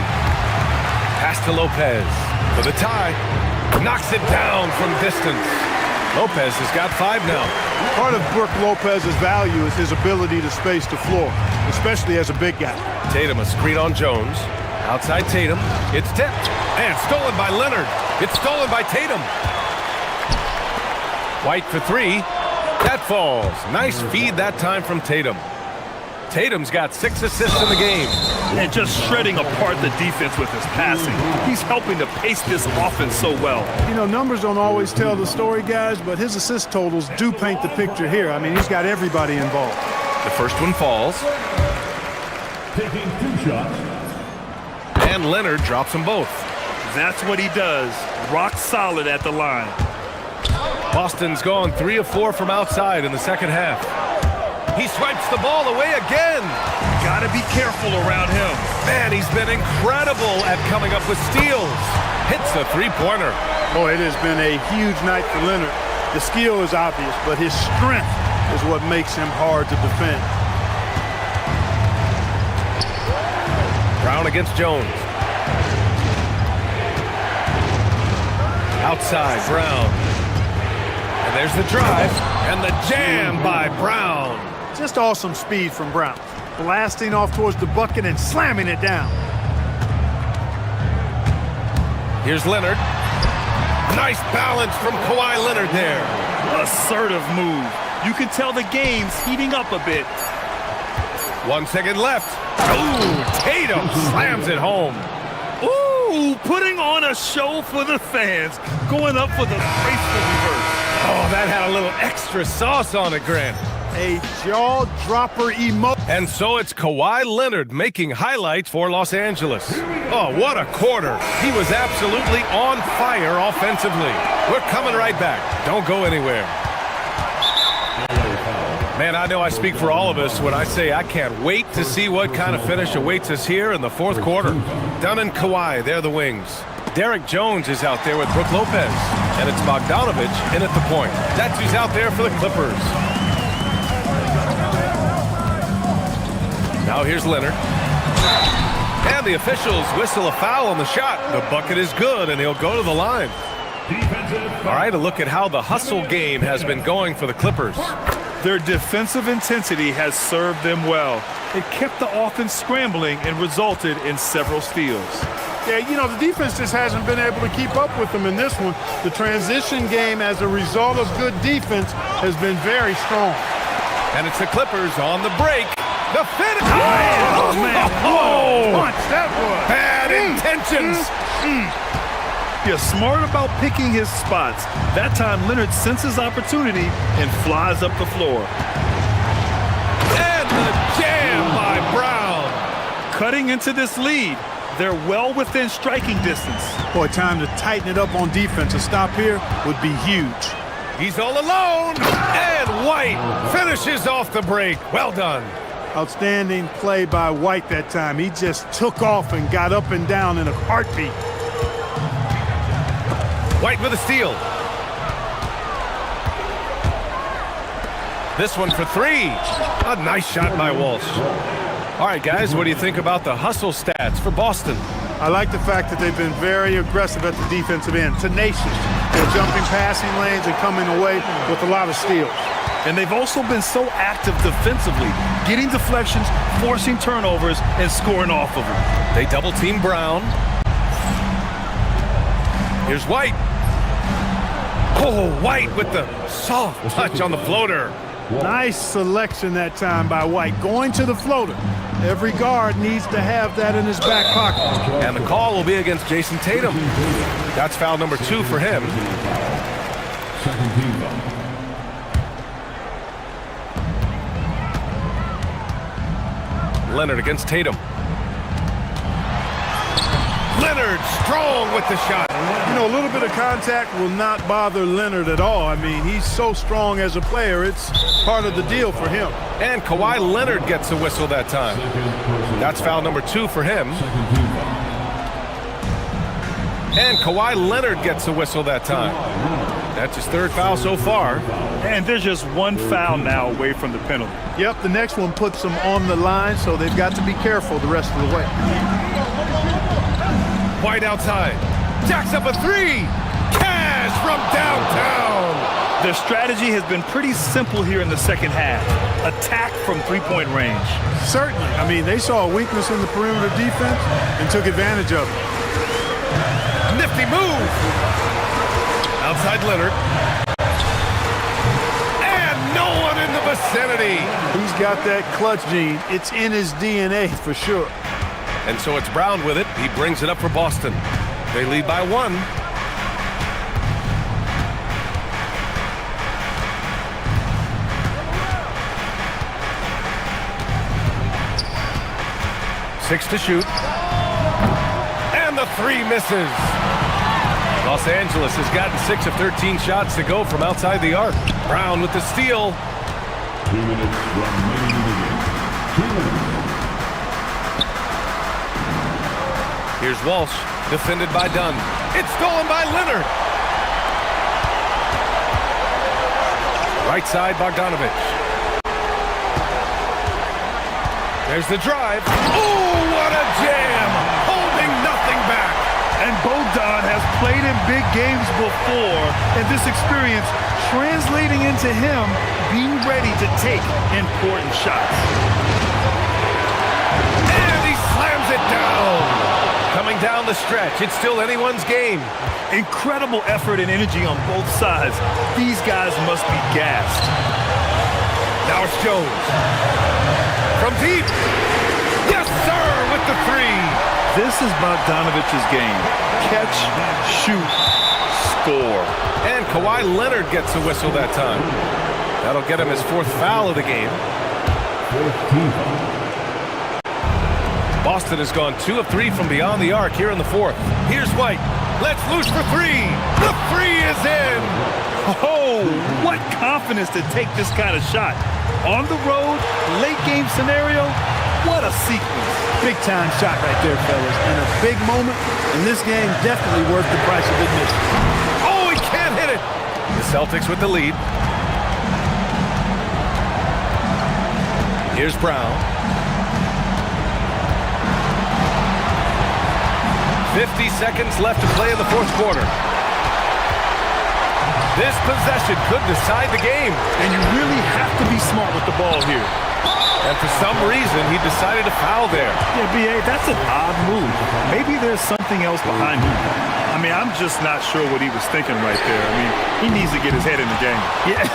Pass to Lopez for the tie. Knocks it down from distance. Lopez has got 5 now. Part of Brook Lopez's value is his ability to space the floor, especially as a big guy. Tatum a screen on Jones. Outside Tatum. It's tipped. And stolen by Leonard. It's stolen by Tatum. White for 3. That falls. Nice feed that time from Tatum. Tatum's got 6 assists in the game. And just shredding apart the defense with his passing. He's helping to pace this offense so well. You know, numbers don't always tell the story, guys, but his assist totals do paint the picture here. I mean, he's got everybody involved. The first one falls. Taking 2 shots. And Leonard drops them both. That's what he does. Rock solid at the line. Boston's gone 3 of 4 from outside in the second half. He swipes the ball away again. Gotta be careful around him. Man, he's been incredible at coming up with steals. Hits a three-pointer. Boy, it has been a huge night for Leonard. The skill is obvious, but his strength is what makes him hard to defend. Brown against Jones. Outside, Brown. And there's the drive, and the jam by Brown. Just awesome speed from Brown. Blasting off towards the bucket and slamming it down. Here's Leonard. Nice balance from Kawhi Leonard there. Assertive move. You can tell the game's heating up a bit. 1 second left. Ooh, Tatum slams it home. Ooh, putting on a show for the fans. Going up for the graceful reverse. Oh, that had a little extra sauce on it, Grant. A jaw-dropper emo. And so it's Kawhi Leonard making highlights for Los Angeles. Oh, what a quarter. He was absolutely on fire offensively. We're coming right back. Don't go anywhere. Man, I know I speak for all of us when I say I can't wait to see what kind of finish awaits us here in the fourth quarter. Dunn and Kawhi, they're the wings. Derek Jones is out there with Brook Lopez. And it's Bogdanovich in at the point. That's who's out there for the Clippers. Now here's Leonard. And the officials whistle a foul on the shot. The bucket is good, and he'll go to the line. All right, a look at how the hustle game has been going for the Clippers. Their defensive intensity has served them well. It kept the offense scrambling and resulted in several steals. Yeah, you know, the defense just hasn't been able to keep up with them in this one. The transition game, as a result of good defense, has been very strong. And it's the Clippers on the break. The finish! Oh, man. Oh, Punch, that was. bad intentions. You're smart about picking his spots. That time, Leonard senses opportunity and flies up the floor. And the jam by Brown. Cutting into this lead. They're well within striking distance. Boy, time to tighten it up on defense. A stop here would be huge. He's all alone. And White finishes off the break. Well done. Outstanding play by White that time. He just took off and got up and down in a heartbeat. White with a steal. This one for three. A nice shot by Walsh. All right, guys, what do you think about the hustle stats for Boston? I like the fact that they've been very aggressive at the defensive end. Tenacious. They're jumping passing lanes and coming away with a lot of steals. And they've also been so active defensively, getting deflections, forcing turnovers, and scoring off of them. They double-team Brown. Here's White. Oh, White with the soft touch on the floater. Nice selection that time by White. Going to the floater. Every guard needs to have that in his back pocket. And the call will be against Jason Tatum. That's foul number 2 for him. Second team foul. Leonard against Tatum. Leonard strong with the shot. You know, a little bit of contact will not bother Leonard at all. I mean, he's so strong as a player. It's part of the deal for him. And Kawhi Leonard gets a whistle that time. That's foul number 2 for him. And Kawhi Leonard gets a whistle that time. That's his 3rd foul so far. And there's just one foul now away from the penalty. Yep, the next one puts them on the line, so they've got to be careful the rest of the way. White outside. Jacks up a 3. Cash from downtown. Their strategy has been pretty simple here in the second half. Attack from three-point range. Certainly. I mean, they saw a weakness in the perimeter defense and took advantage of it. Nifty move. Outside Leonard. And no one in the vicinity. He's got that clutch gene. It's in his DNA for sure. And so it's Brown with it. He brings it up for Boston. They lead by 1. Six to shoot. And the 3 misses. Los Angeles has gotten 6 of 13 shots to go from outside the arc. Brown with the steal. 2 minutes remaining in the game. 2 minutes. Here's Walsh, defended by Dunn. It's stolen by Leonard. Right side, Bogdanovich. There's the drive. Oh, what a jam! Holding nothing back. And Bogdan has played in big games before, and this experience translating into him being ready to take important shots. And he slams it down. Coming down the the stretch. It's still anyone's game. Incredible effort and energy on both sides. These guys must be gassed. Now it's Jones. From deep. Yes, sir, with the three. This is Bogdanovic's game. Catch, shoot, score. And Kawhi Leonard gets a whistle that time. That'll get him his fourth foul of the game. Boston has gone 2 of 3 from beyond the arc here in the fourth. Here's White. Let's loose for three. The three is in. Oh, what confidence to take this kind of shot. On the road, late game scenario, what a sequence. Big time shot right there, fellas. And a big moment in this game, definitely worth the price of admission. Oh, he can't hit it. The Celtics with the lead. Here's Brown. 50 seconds left to play in the fourth quarter. This possession could decide the game. And you really have to be smart with the ball here. And for some reason, he decided to foul there. Yeah, B.A., that's an odd move. Maybe there's something else behind him. I mean, I'm just not sure what he was thinking right there. I mean, he needs to get his head in the game. Yeah,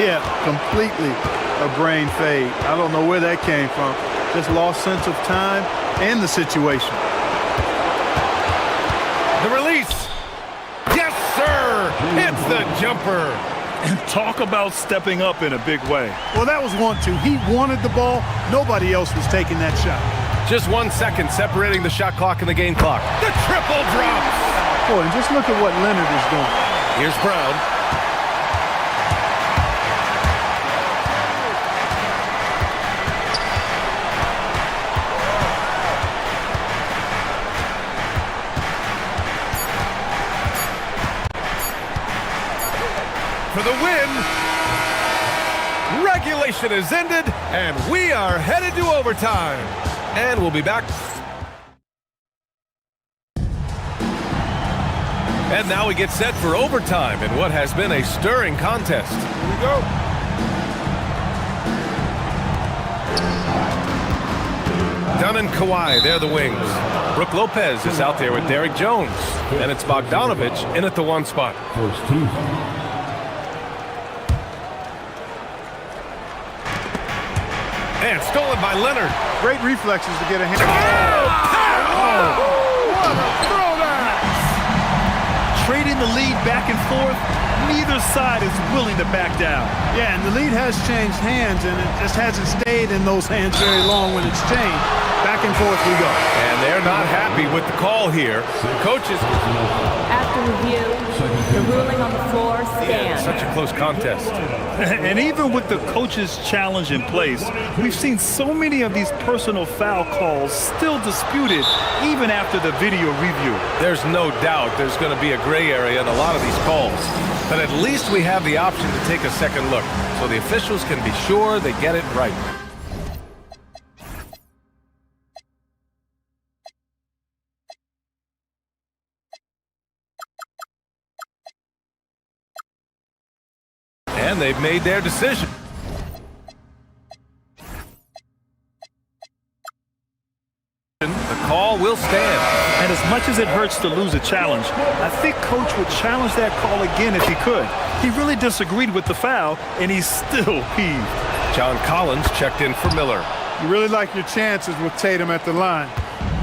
yeah, completely a brain fade. I don't know where that came from. Just lost sense of time and the situation. The release. Yes, sir. Hits the jumper. And talk about stepping up in a big way. Well, that was 1-2. He wanted the ball. Nobody else was taking that shot. Just 1 second separating the shot clock and the game clock. The triple drops. Boy, and just look at what Leonard is doing. Here's Brown. For the win. Regulation is ended, and we are headed to overtime. And we'll be back. And now we get set for overtime in what has been a stirring contest. Here we go. Dunn and Kawhi, they're the wings. Brook Lopez is out there with Derek Jones. And it's Bogdanovich in at the one spot. And stolen by Leonard. Great reflexes to get a hand. What a throwback! Trading the lead back and forth, neither side is willing to back down. Yeah, and the lead has changed hands, and it just hasn't stayed in those hands very long when it's changed. Back and forth we go. And they're not happy with the call here. Coaches. After review, the ruling on the floor stands. Such a close contest. And even with the coach's challenge in place, we've seen so many of these personal foul calls still disputed even after the video review. There's no doubt there's going to be a gray area in a lot of these calls. But at least we have the option to take a second look so the officials can be sure they get it right. And they've made their decision. The call will stand. And as much as it hurts to lose a challenge, I think Coach would challenge that call again if he could. He really disagreed with the foul, and he's still peeved. John Collins checked in for Miller. You really like your chances with Tatum at the line.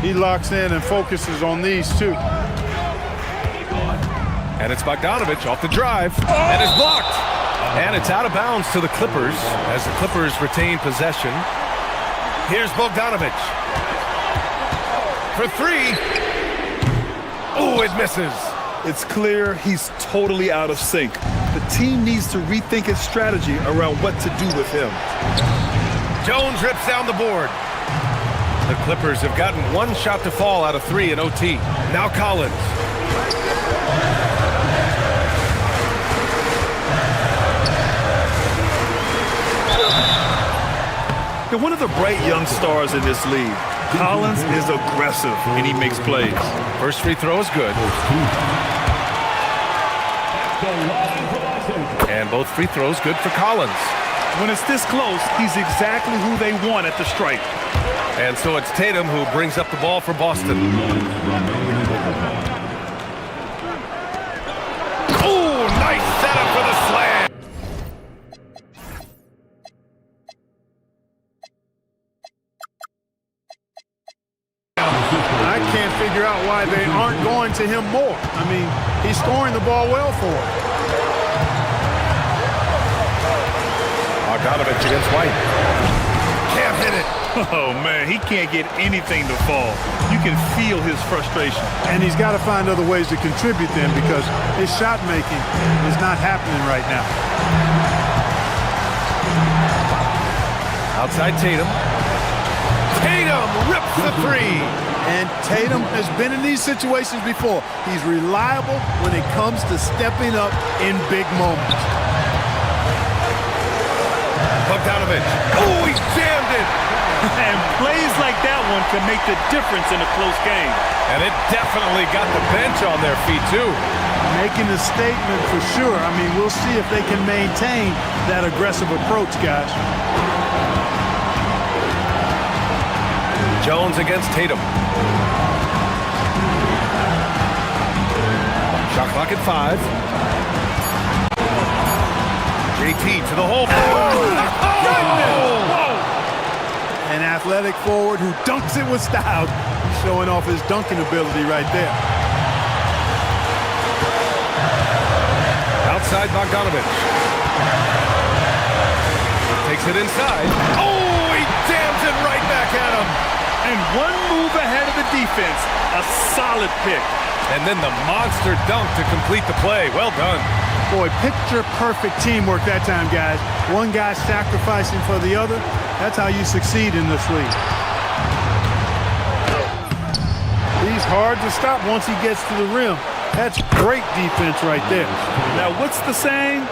He locks in and focuses on these two. And it's Bogdanovich off the drive. And it's blocked. And it's out of bounds to the Clippers as the Clippers retain possession. Here's Bogdanovich. For three. Oh, it misses. It's clear he's totally out of sync. The team needs to rethink its strategy around what to do with him. Jones rips down the board. The Clippers have gotten one shot to fall out of three in OT. Now Collins. They're one of the bright young stars in this league. Collins is aggressive, and he makes plays. First free throw is good. And both free throws good for Collins. When it's this close, he's exactly who they want at the stripe. And so it's Tatum who brings up the ball for Boston. to figure out why they aren't going to him more. I mean, he's scoring the ball well for him. Bogdanovich against White. Can't hit it. Oh, man, he can't get anything to fall. You can feel his frustration. And he's got to find other ways to contribute then because his shot making is not happening right now. Outside Tatum. Tatum rips the three. And Tatum has been in these situations before. He's reliable when it comes to stepping up in big moments. Bogdanovich. Oh, he jammed it. And plays like that one can make the difference in a close game. And it definitely got the bench on their feet, too. Making a statement for sure. I mean, we'll see if they can maintain that aggressive approach, guys. Jones against Tatum. Shot clock at 5. JT to the hole. An athletic forward who dunks it with style. He's showing off his dunking ability right there. Outside Bogdanovich. Takes it inside. Oh, he jams it right back at him. And one move ahead of the defense. A solid pick. And then the monster dunk to complete the play. Well done. Boy, picture-perfect teamwork that time, guys. One guy sacrificing for the other. That's how you succeed in this league. He's hard to stop once he gets to the rim. That's great defense right there. Now, what's the saying?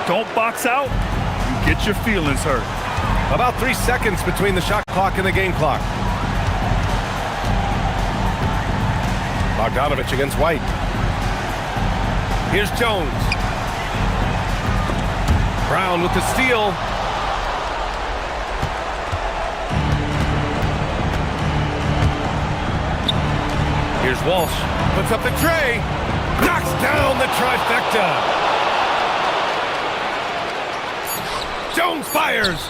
Don't box out, you get your feelings hurt. About 3 seconds between the shot clock and the game clock. Bogdanovich against White. Here's Jones. Brown with the steal. Here's Walsh. Puts up the tray. Knocks down the trifecta. Jones fires.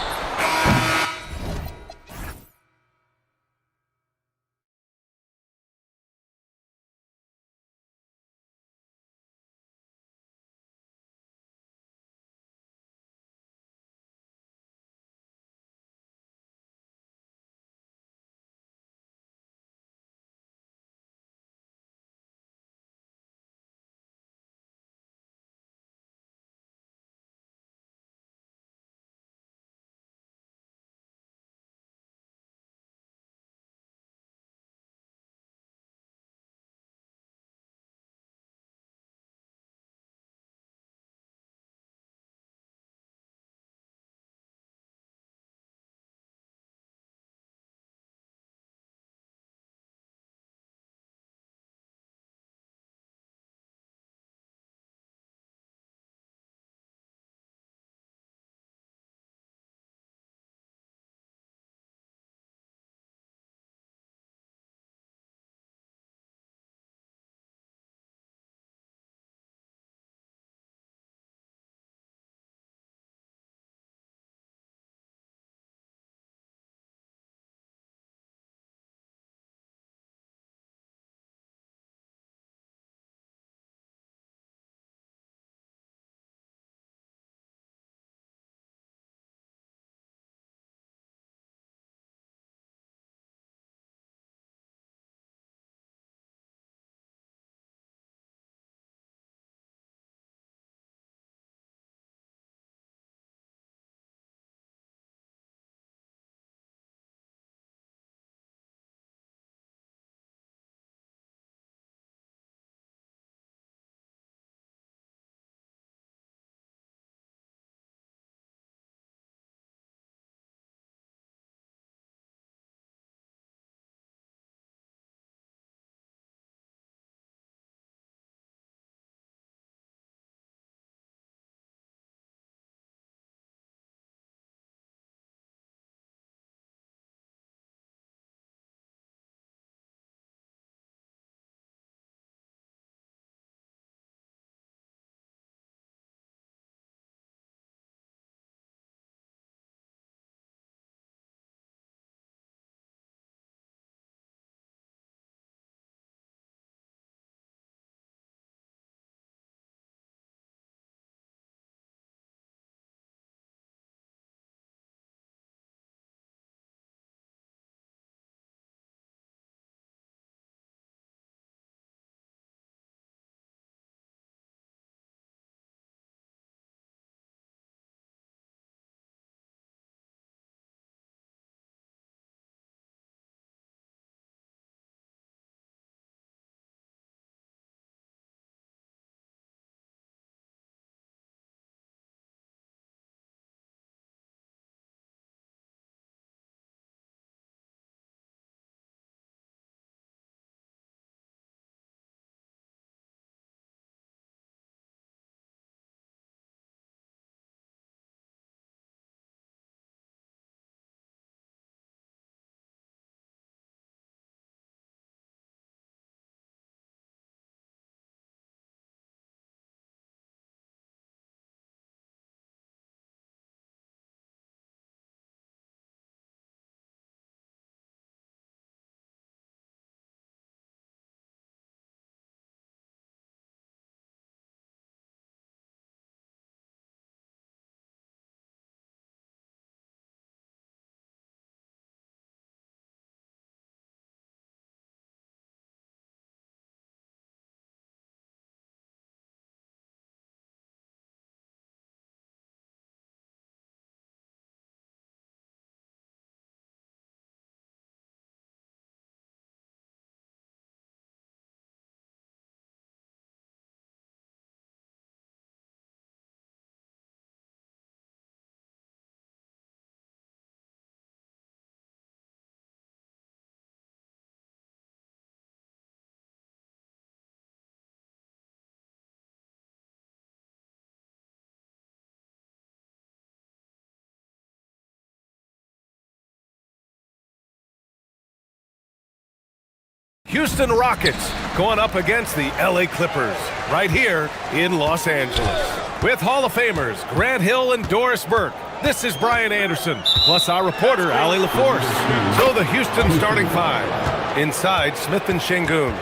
Houston Rockets going up against the LA Clippers right here in Los Angeles. With Hall of Famers Grant Hill and Doris Burke, this is Brian Anderson, plus our reporter, Allie LaForce. So the Houston starting five. Inside, Smith and Şengün.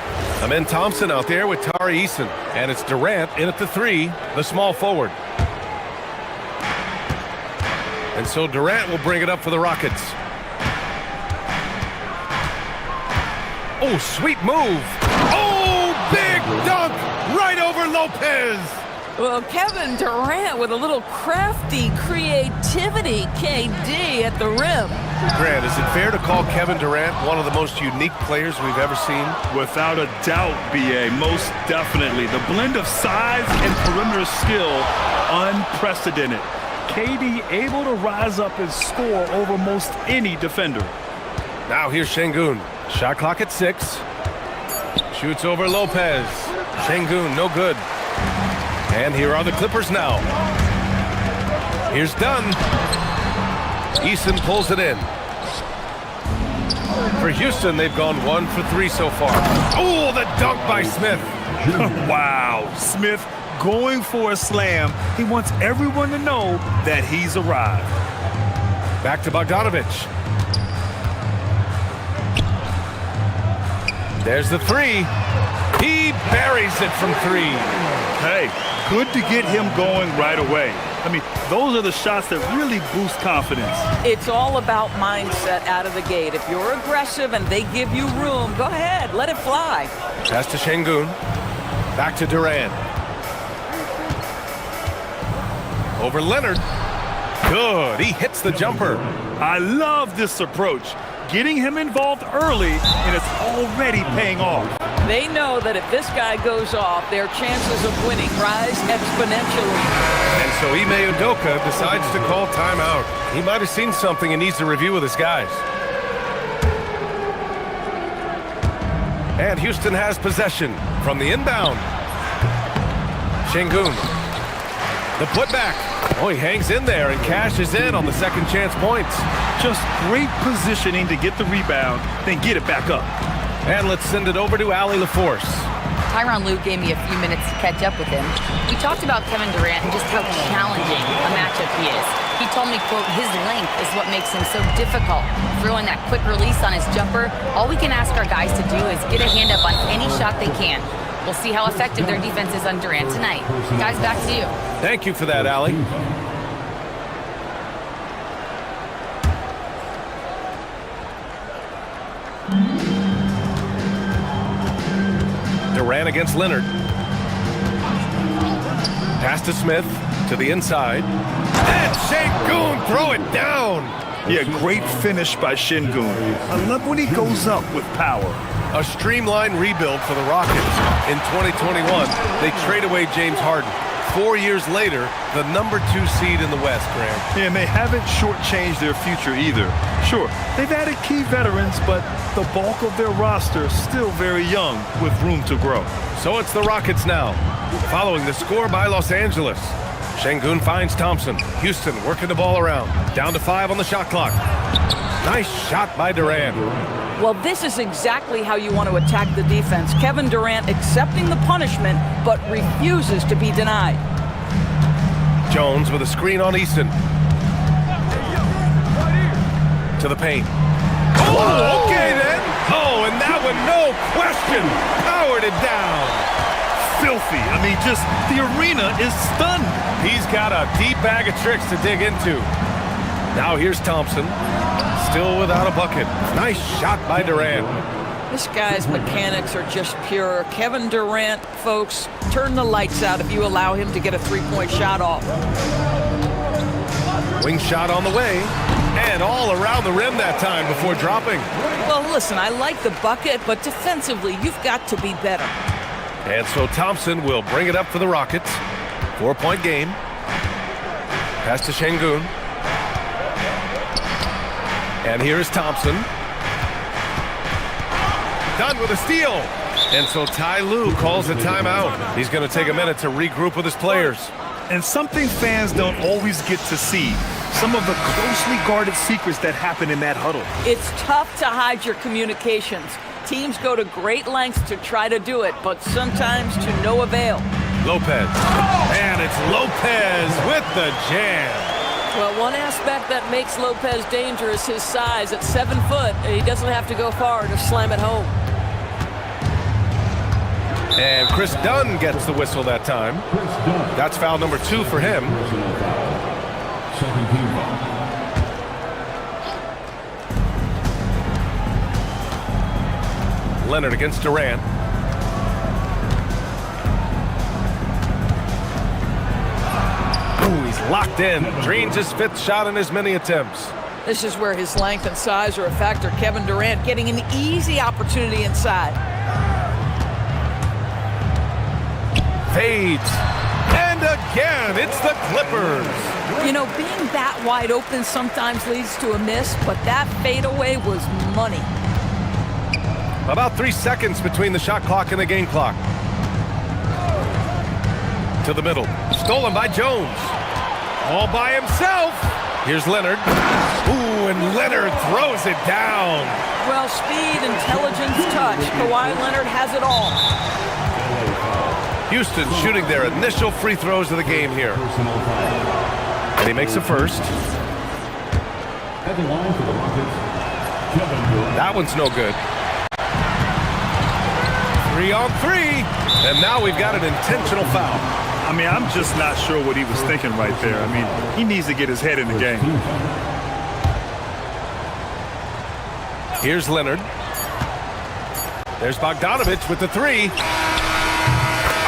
Amin Thompson out there with Tari Eason. And it's Durant in at the three, the small forward. And so Durant will bring it up for the Rockets. Oh, sweet move. Oh, big dunk right over Lopez. Well, Kevin Durant with a little crafty creativity, KD at the rim. Grant, is it fair to call Kevin Durant one of the most unique players we've ever seen? Without a doubt, BA, most definitely. The blend of size and perimeter skill, unprecedented. KD able to rise up and score over most any defender. Now here's Şengün. Shot clock at 6. Shoots over Lopez. Şengün, no good. And here are the Clippers now. Here's Dunn. Eason pulls it in. For Houston, they've gone 1 for 3 so far. Oh, the dunk by Smith. Wow, Smith going for a slam. He wants everyone to know that he's arrived. Back to Bogdanovich. There's the three. He buries it from 3. Hey, good to get him going right away. I mean, those are the shots that really boost confidence. It's all about mindset out of the gate. If you're aggressive and they give you room, go ahead, let it fly. Pass to Şengün. Back to Durant. Over Leonard. Good. He hits the jumper. I love this approach. Getting him involved early, and it's already paying off. They know that if this guy goes off, their chances of winning rise exponentially. And so Ime Udoka decides to call timeout. He might have seen something and needs to review with his guys. And Houston has possession from the inbound. Şengün. The putback. Oh, he hangs in there and cashes in on the second chance points. Just great positioning to get the rebound, then get it back up. And let's send it over to Allie LaForce. Tyronn Lue gave me a few minutes to catch up with him. We talked about Kevin Durant and just how challenging a matchup he is. He told me, quote, his length is what makes him so difficult. Throwing that quick release on his jumper, all we can ask our guys to do is get a hand up on any shot they can. We'll see how effective their defense is on Durant tonight. Guys, back to you. Thank you for that, Allie. Durant against Leonard. Pass to Smith, to the inside. And Şengün throw it down. Yeah, great finish by Şengün. I love when he goes up with power. A streamlined rebuild for the Rockets. In 2021, they trade away James Harden. 4 years later, the number 2 seed in the West, Grant. Yeah, and they haven't shortchanged their future either. Sure, they've added key veterans, but the bulk of their roster still very young with room to grow. So it's the Rockets now, following the score by Los Angeles. Şengün finds Thompson. Houston working the ball around. Down to 5 on the shot clock. Nice shot by Durant. Well, this is exactly how you want to attack the defense. Kevin Durant accepting the punishment, but refuses to be denied. Jones with a screen on Easton. To the paint. Oh, okay then. Oh, and that one, no question, powered it down. Filthy. I mean, just the arena is stunned. He's got a deep bag of tricks to dig into. Now here's Thompson. Still without a bucket. Nice shot by Durant. This guy's mechanics are just pure. Kevin Durant, folks, turn the lights out if you allow him to get a three-point shot off. Wing shot on the way. And all around the rim that time before dropping. Well, listen, I like the bucket, but defensively, you've got to be better. And so Thompson will bring it up for the Rockets. 4-point game. Pass to Şengün. And here is Thompson. Done with a steal. And so Ty Lue calls a timeout. He's going to take a minute to regroup with his players. And something fans don't always get to see. Some of the closely guarded secrets that happen in that huddle. It's tough to hide your communications. Teams go to great lengths to try to do it, but sometimes to no avail. Lopez. And it's Lopez with the jam. Well, one aspect that makes Lopez dangerous, his size. At 7 foot, he doesn't have to go far to slam it home. And Chris Dunn gets the whistle that time. That's foul number 2 for him. Second team foul. Leonard against Durant. Ooh, he's locked in. Drains his 5th shot in as many attempts. This is where his length and size are a factor. Kevin Durant getting an easy opportunity inside. Fades. And again, it's the Clippers. You know, being that wide open sometimes leads to a miss, but that fadeaway was money. About 3 seconds between the shot clock and the game clock. To the middle. Stolen by Jones. All by himself. Here's Leonard. Ooh, and Leonard throws it down. Well, speed, intelligence, touch. Kawhi Leonard has it all. Houston shooting their initial free throws of the game here. And he makes the first. At the line for the Rockets, Kevin Durant. That one's no good. 3 on 3. And now we've got an intentional foul. I mean, I'm just not sure what he was thinking right there. I mean, he needs to get his head in the game. Here's Leonard. There's Bogdanovich with the 3.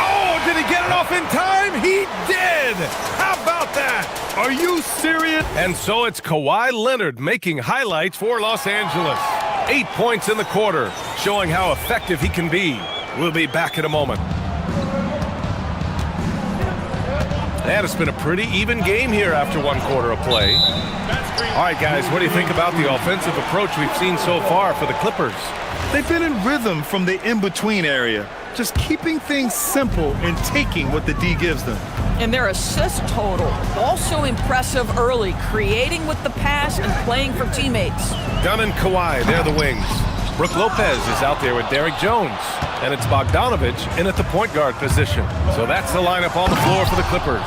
Oh, did he get it off in time? He did! How about that? Are you serious? And so it's Kawhi Leonard making highlights for Los Angeles. 8 points in the quarter, showing how effective he can be. We'll be back in a moment. And it's been a pretty even game here after 1 quarter of play. All right, guys, what do you think about the offensive approach we've seen so far for the Clippers? They've been in rhythm from the in-between area, just keeping things simple and taking what the D gives them. And their assist total, also impressive early, creating with the pass and playing for teammates. Dunn and Kawhi, they're the wings. Brooke Lopez is out there with Derek Jones. And it's Bogdanovich in at the point guard position. So that's the lineup on the floor for the Clippers.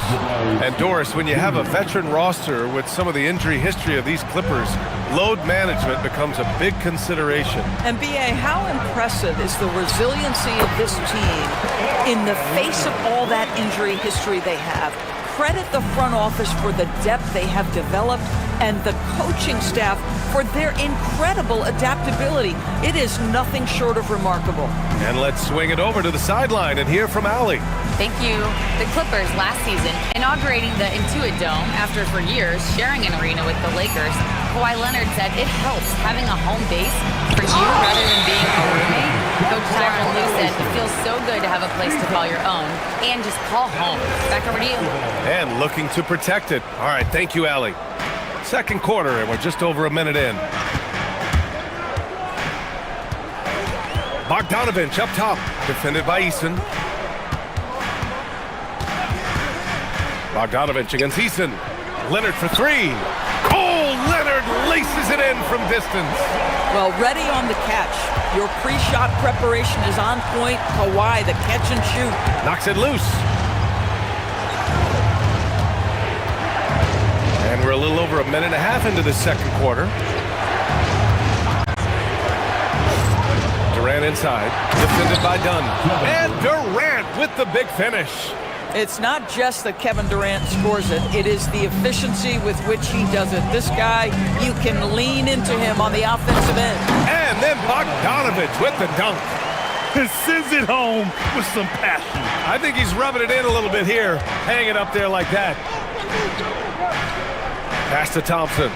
And Doris, when you have a veteran roster with some of the injury history of these Clippers, load management becomes a big consideration. And B.A., how impressive is the resiliency of this team in the face of all that injury history they have? Credit the front office for the depth they have developed and the coaching staff for their incredible adaptability. It is nothing short of remarkable. And let's swing it over to the sideline and hear from Allie. Thank you. The Clippers last season inaugurating the Intuit Dome after for years sharing an arena with the Lakers. Kawhi Leonard said it helps having a home base for you rather than being a roommate. Coach Tyronn Lue said it feels so good to have a place to call your own and just call home. Back over to you. And looking to protect it. All right, thank you, Allie. Second quarter, and we're just over a minute in. Bogdanovich up top, defended by Eason. Bogdanovich against Eason. Leonard for 3. Oh, Leonard laces it in from distance. Well, ready on the catch. Your pre-shot preparation is on point. Kawhi, the catch and shoot. Knocks it loose. And we're a little over a minute and a half into the second quarter. Durant inside, defended by Dunn. And Durant with the big finish. It's not just that Kevin Durant scores it. It is the efficiency with which he does it. This guy, you can lean into him on the offensive end. And then Bogdanovich with the dunk. And sends it home with some passion. I think he's rubbing it in a little bit here. Hang it up there like that. Pass to Thompson.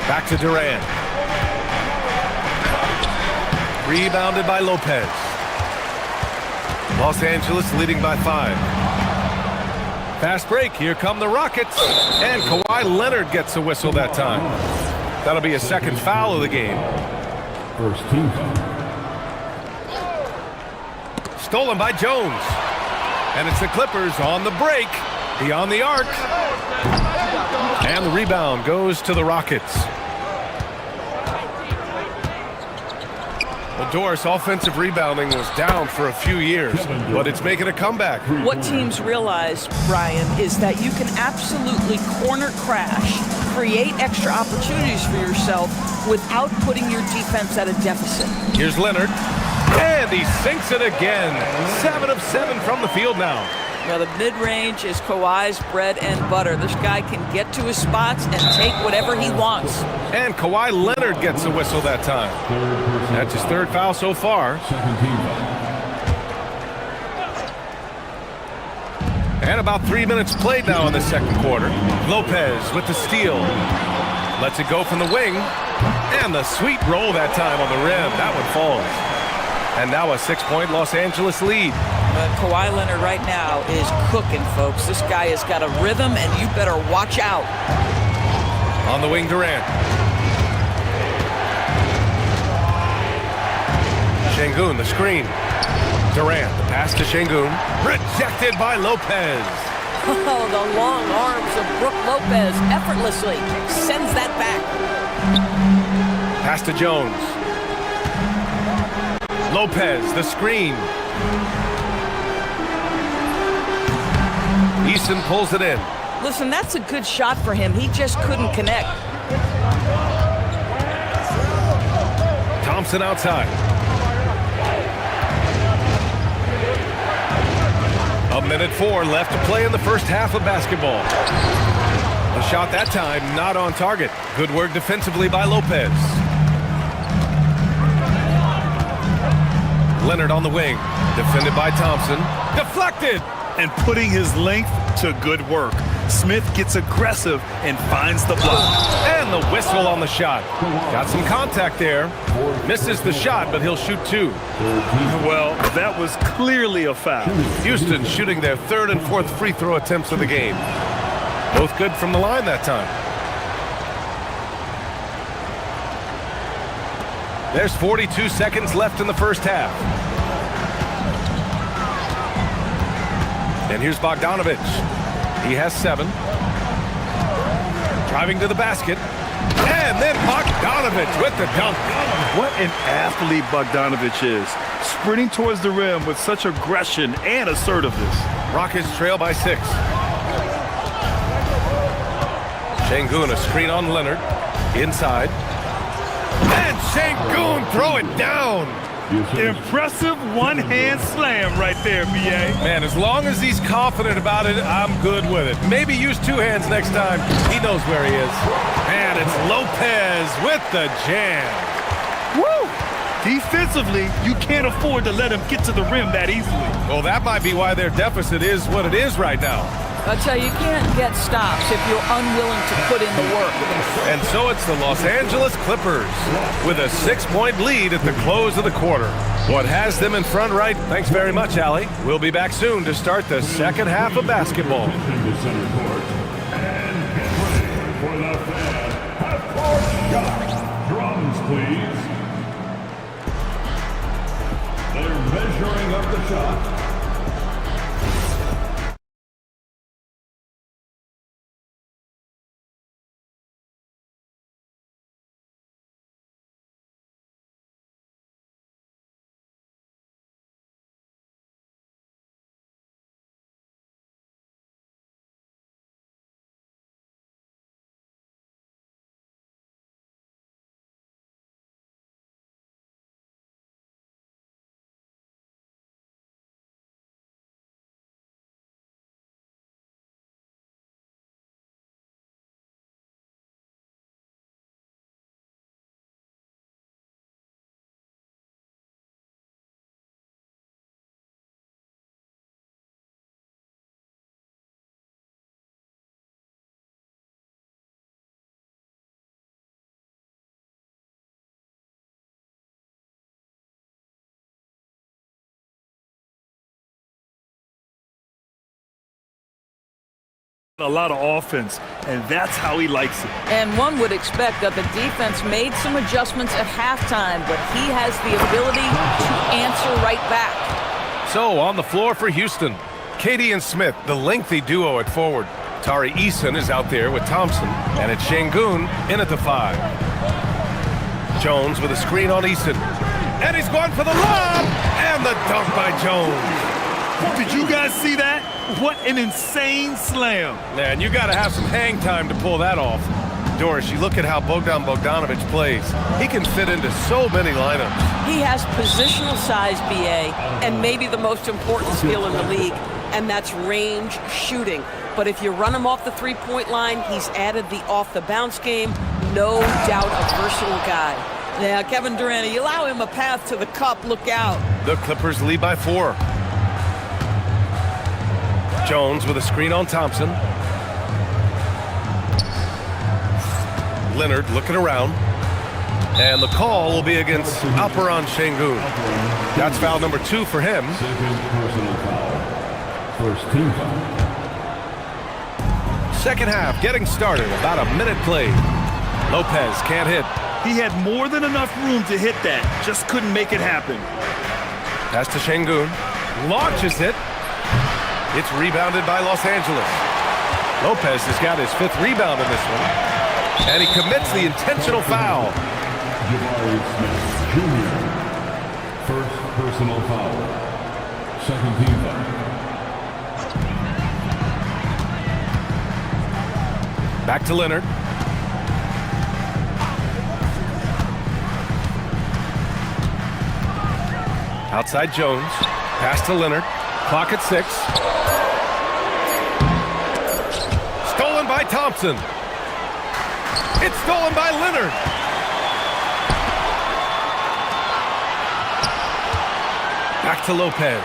Back to Durant. Rebounded by Lopez. Los Angeles leading by 5. Fast break. Here come the Rockets. And Kawhi Leonard gets a whistle that time. That'll be a second foul of the game. First team foul. Stolen by Jones. And it's the Clippers on the break. Beyond the arc. And the rebound goes to the Rockets. The Doris offensive rebounding was down for a few years, but it's making a comeback. What teams realize, Brian, is that you can absolutely corner crash, create extra opportunities for yourself without putting your defense at a deficit. Here's Leonard, and he sinks it again. 7 of 7 from the field now. Now, the mid-range is Kawhi's bread and butter. This guy can get to his spots and take whatever he wants. And Kawhi Leonard gets a whistle that time. That's his third foul so far. And about 3 minutes played now in the second quarter. Lopez with the steal. Lets it go from the wing. And the sweet roll that time on the rim. That one falls. And now a 6-point Los Angeles lead. But Kawhi Leonard right now is cooking, folks. This guy has got a rhythm, and you better watch out. On the wing, Durant. Şengün, the screen. Durant, the pass to Şengün. Rejected by Lopez. Oh, the long arms of Brook Lopez effortlessly sends that back. Pass to Jones. Lopez, the screen. Eason pulls it in. Listen, that's a good shot for him. He just couldn't connect. Thompson outside. A minute 4 left to play in the first half of basketball. The shot that time not on target. Good work defensively by Lopez. Leonard on the wing. Defended by Thompson. Deflected! And putting his length to good work. Smith gets aggressive and finds the block. And the whistle on the shot. Got some contact there. Misses the shot, but he'll shoot 2. Well, that was clearly a foul. Houston shooting their 3rd and 4th free throw attempts of the game. Both good from the line that time. There's 42 seconds left in the first half. And here's Bogdanovic. He has 7. Driving to the basket. And then Bogdanovic with the dunk. What an athlete Bogdanovic is. Sprinting towards the rim with such aggression and assertiveness. Rockets trail by 6. Şengün, a screen on Leonard. Inside. And Şengün throw it down. Impressive one-hand slam right there, B.A. Man, as long as he's confident about it, I'm good with it. Maybe use 2 hands next time. He knows where he is. And it's Lopez with the jam. Woo! Defensively, you can't afford to let him get to the rim that easily. Well, that might be why their deficit is what it is right now. I tell you, you can't get stops if you're unwilling to put in the work. And so it's the Los Angeles Clippers with a 6-point lead at the close of the quarter. What has them in front right? Thanks very much, Allie. We'll be back soon to start the second half of basketball. In the center court. And get ready for the fan half-court shot. Drums, please. They're measuring up the shot. A lot of offense, and that's how he likes it. And one would expect that the defense made some adjustments at halftime, but he has the ability to answer right back. So on the floor for Houston, Katie and Smith, the lengthy duo at forward. Tari Eason is out there with Thompson, and it's Şengün in at the 5. Jones with a screen on Eason, and he's going for the lob, and the dunk by Jones. Did you guys see that? What an insane slam. Man, you got to have some hang time to pull that off. Doris, you look at how Bogdan Bogdanovic plays. He can fit into so many lineups. He has positional size, BA, and maybe the most important skill in the league, and that's range shooting. But if you run him off the three-point line, he's added the off-the-bounce game. No doubt a versatile guy. Yeah, Kevin Durant, you allow him a path to the cup, look out. The Clippers lead by 4. Jones with a screen on Thompson. Leonard looking around. And the call will be against Alperen Şengün. That's foul number 2 for him. Second personal foul. First team foul. Second half getting started. About a minute played. Lopez can't hit. He had more than enough room to hit that. Just couldn't make it happen. Pass to Şengün. Launches it. It's rebounded by Los Angeles. Lopez has got his 5th rebound in this one. And he commits the intentional foul. Jabari Smith Jr. First personal foul. Second team foul. Back to Leonard. Outside Jones. Pass to Leonard. Clock at 6. Stolen by Thompson. It's stolen by Leonard. Back to Lopez.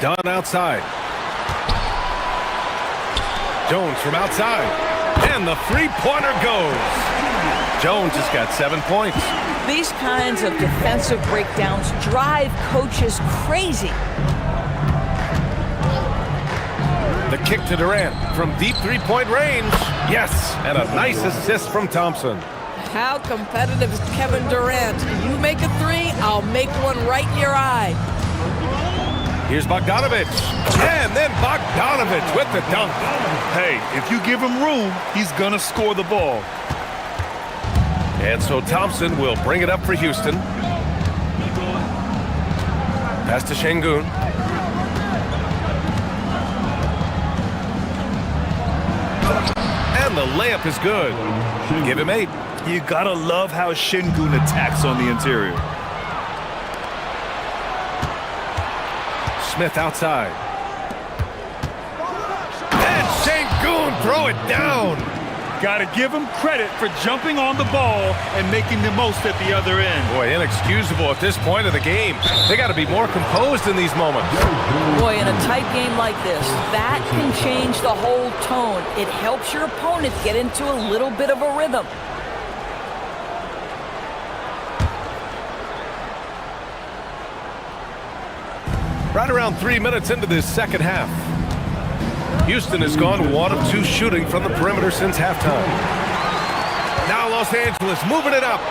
Dunn outside. Jones from outside. And the three-pointer goes. Jones has got 7 points. These kinds of defensive breakdowns drive coaches crazy. The kick to Durant from deep three-point range. Yes, and a nice assist from Thompson. How competitive is Kevin Durant? You make a 3, I'll make one right in your eye. Here's Bogdanovic. And then Bogdanovic with the dunk. Hey, if you give him room, he's gonna score the ball. And so Thompson will bring it up for Houston. Pass to Şengün. And the layup is good. Give him 8. You gotta love how Şengün attacks on the interior. Smith outside. And Şengün throw it down. Gotta give him credit for jumping on the ball and making the most at the other end. Boy, inexcusable at this point of the game. They got to be more composed in these moments. Boy, in a tight game like this, that can change the whole tone. It helps your opponent get into a little bit of a rhythm. Right around 3 minutes into this second half. Houston has gone 1 of 2 shooting from the perimeter since halftime. Now Los Angeles moving it up.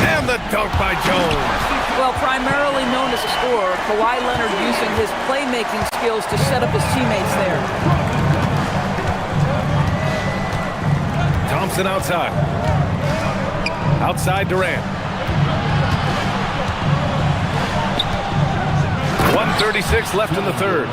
And the dunk by Jones. Well, primarily known as a scorer, Kawhi Leonard using his playmaking skills to set up his teammates there. Thompson outside. Outside Durant. 1:36 left in the third.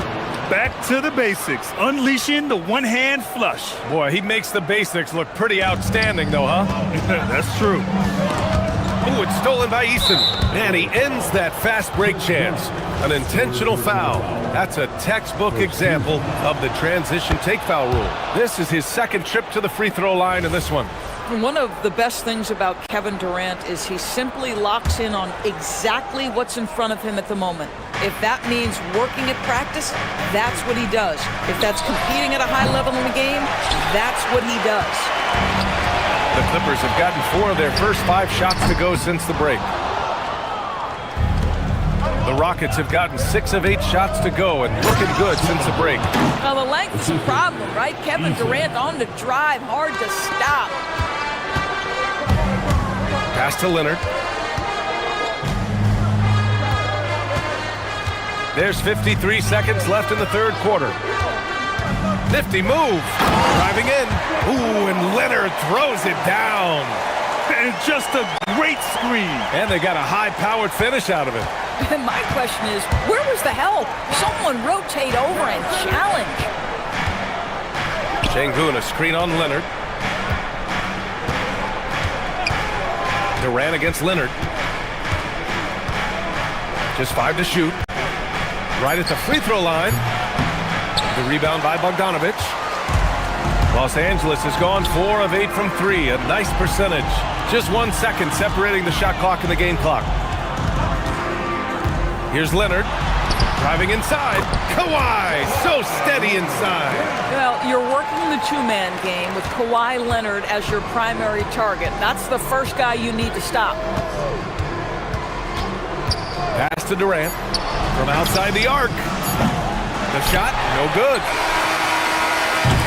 Back to the basics, unleashing the one-hand flush. Boy, he makes the basics look pretty outstanding, though, huh? That's true. Ooh, it's stolen by Eason. And he ends that fast break chance. An intentional foul. That's a textbook example of the transition take foul rule. This is his second trip to the free throw line in this one. One of the best things about Kevin Durant is he simply locks in on exactly what's in front of him at the moment. If that means working at practice, that's what he does. If that's competing at a high level in the game, that's what he does. The Clippers have gotten 4 of their first 5 shots to go since the break. The Rockets have gotten 6 of 8 shots to go and looking good since the break. Well, the length is a problem, right? Kevin Durant on the drive, hard to stop. Pass to Leonard. There's 53 seconds left in the third quarter. Nifty move. Driving in. Ooh, and Leonard throws it down. And just a great screen. And they got a high-powered finish out of it. And my question is, where was the help? Someone rotate over and challenge. Şengün, a screen on Leonard. Durant against Leonard. Just 5 to shoot. Right at the free throw line. The rebound by Bogdanović. Los Angeles has gone 4 of 8 from 3. A nice percentage. Just 1 second separating the shot clock and the game clock. Here's Leonard. Driving inside. Kawhi, so steady inside. Well, you're working the two-man game with Kawhi Leonard as your primary target. That's the first guy you need to stop. Pass to Durant. From outside the arc. The shot, no good.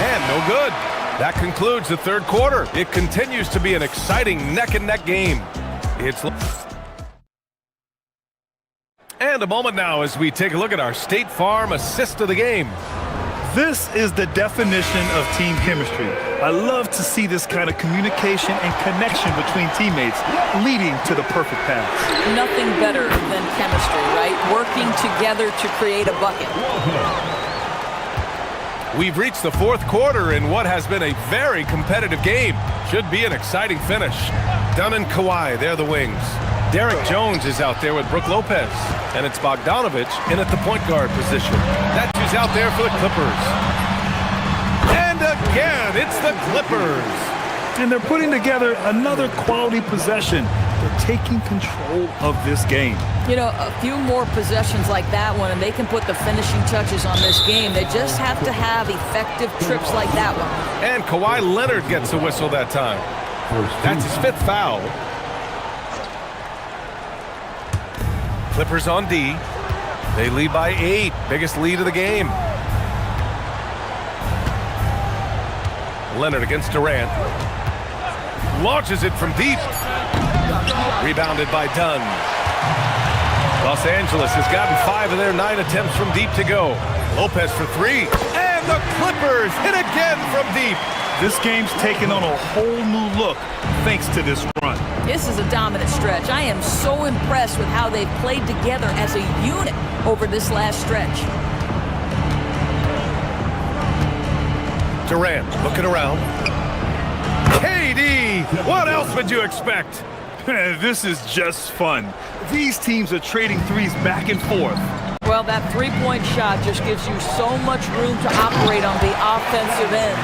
And no good. That concludes the third quarter. It continues to be an exciting neck-and-neck game. And a moment now as we take a look at our State Farm assist of the game. This is the definition of team chemistry. I love to see this kind of communication and connection between teammates leading to the perfect pass. Nothing better than chemistry, right? Working together to create a bucket. We've reached the fourth quarter in what has been a very competitive game. Should be an exciting finish. Dunn and Kawhi, they're the wings. Derek Jones is out there with Brook Lopez. And it's Bogdanović in at the point guard position. That's who's out there for the Clippers. And again, it's the Clippers. And they're putting together another quality possession. They're taking control of this game. You know, a few more possessions like that one, and they can put the finishing touches on this game. They just have to have effective trips like that one. And Kawhi Leonard gets a whistle that time. That's his 5th foul. Clippers on D. They lead by 8. Biggest lead of the game. Leonard against Durant. Launches it from deep. Rebounded by Dunn. Los Angeles has gotten 5 of their 9 attempts from deep to go. Lopez for 3. And the Clippers hit again from deep. This game's taken on a whole new look thanks to this run. This is a dominant stretch. I am so impressed with how they've played together as a unit over this last stretch. Durant looking around. KD, what else would you expect? This is just fun. These teams are trading threes back and forth. Well, that three-point shot just gives you so much room to operate on the offensive end.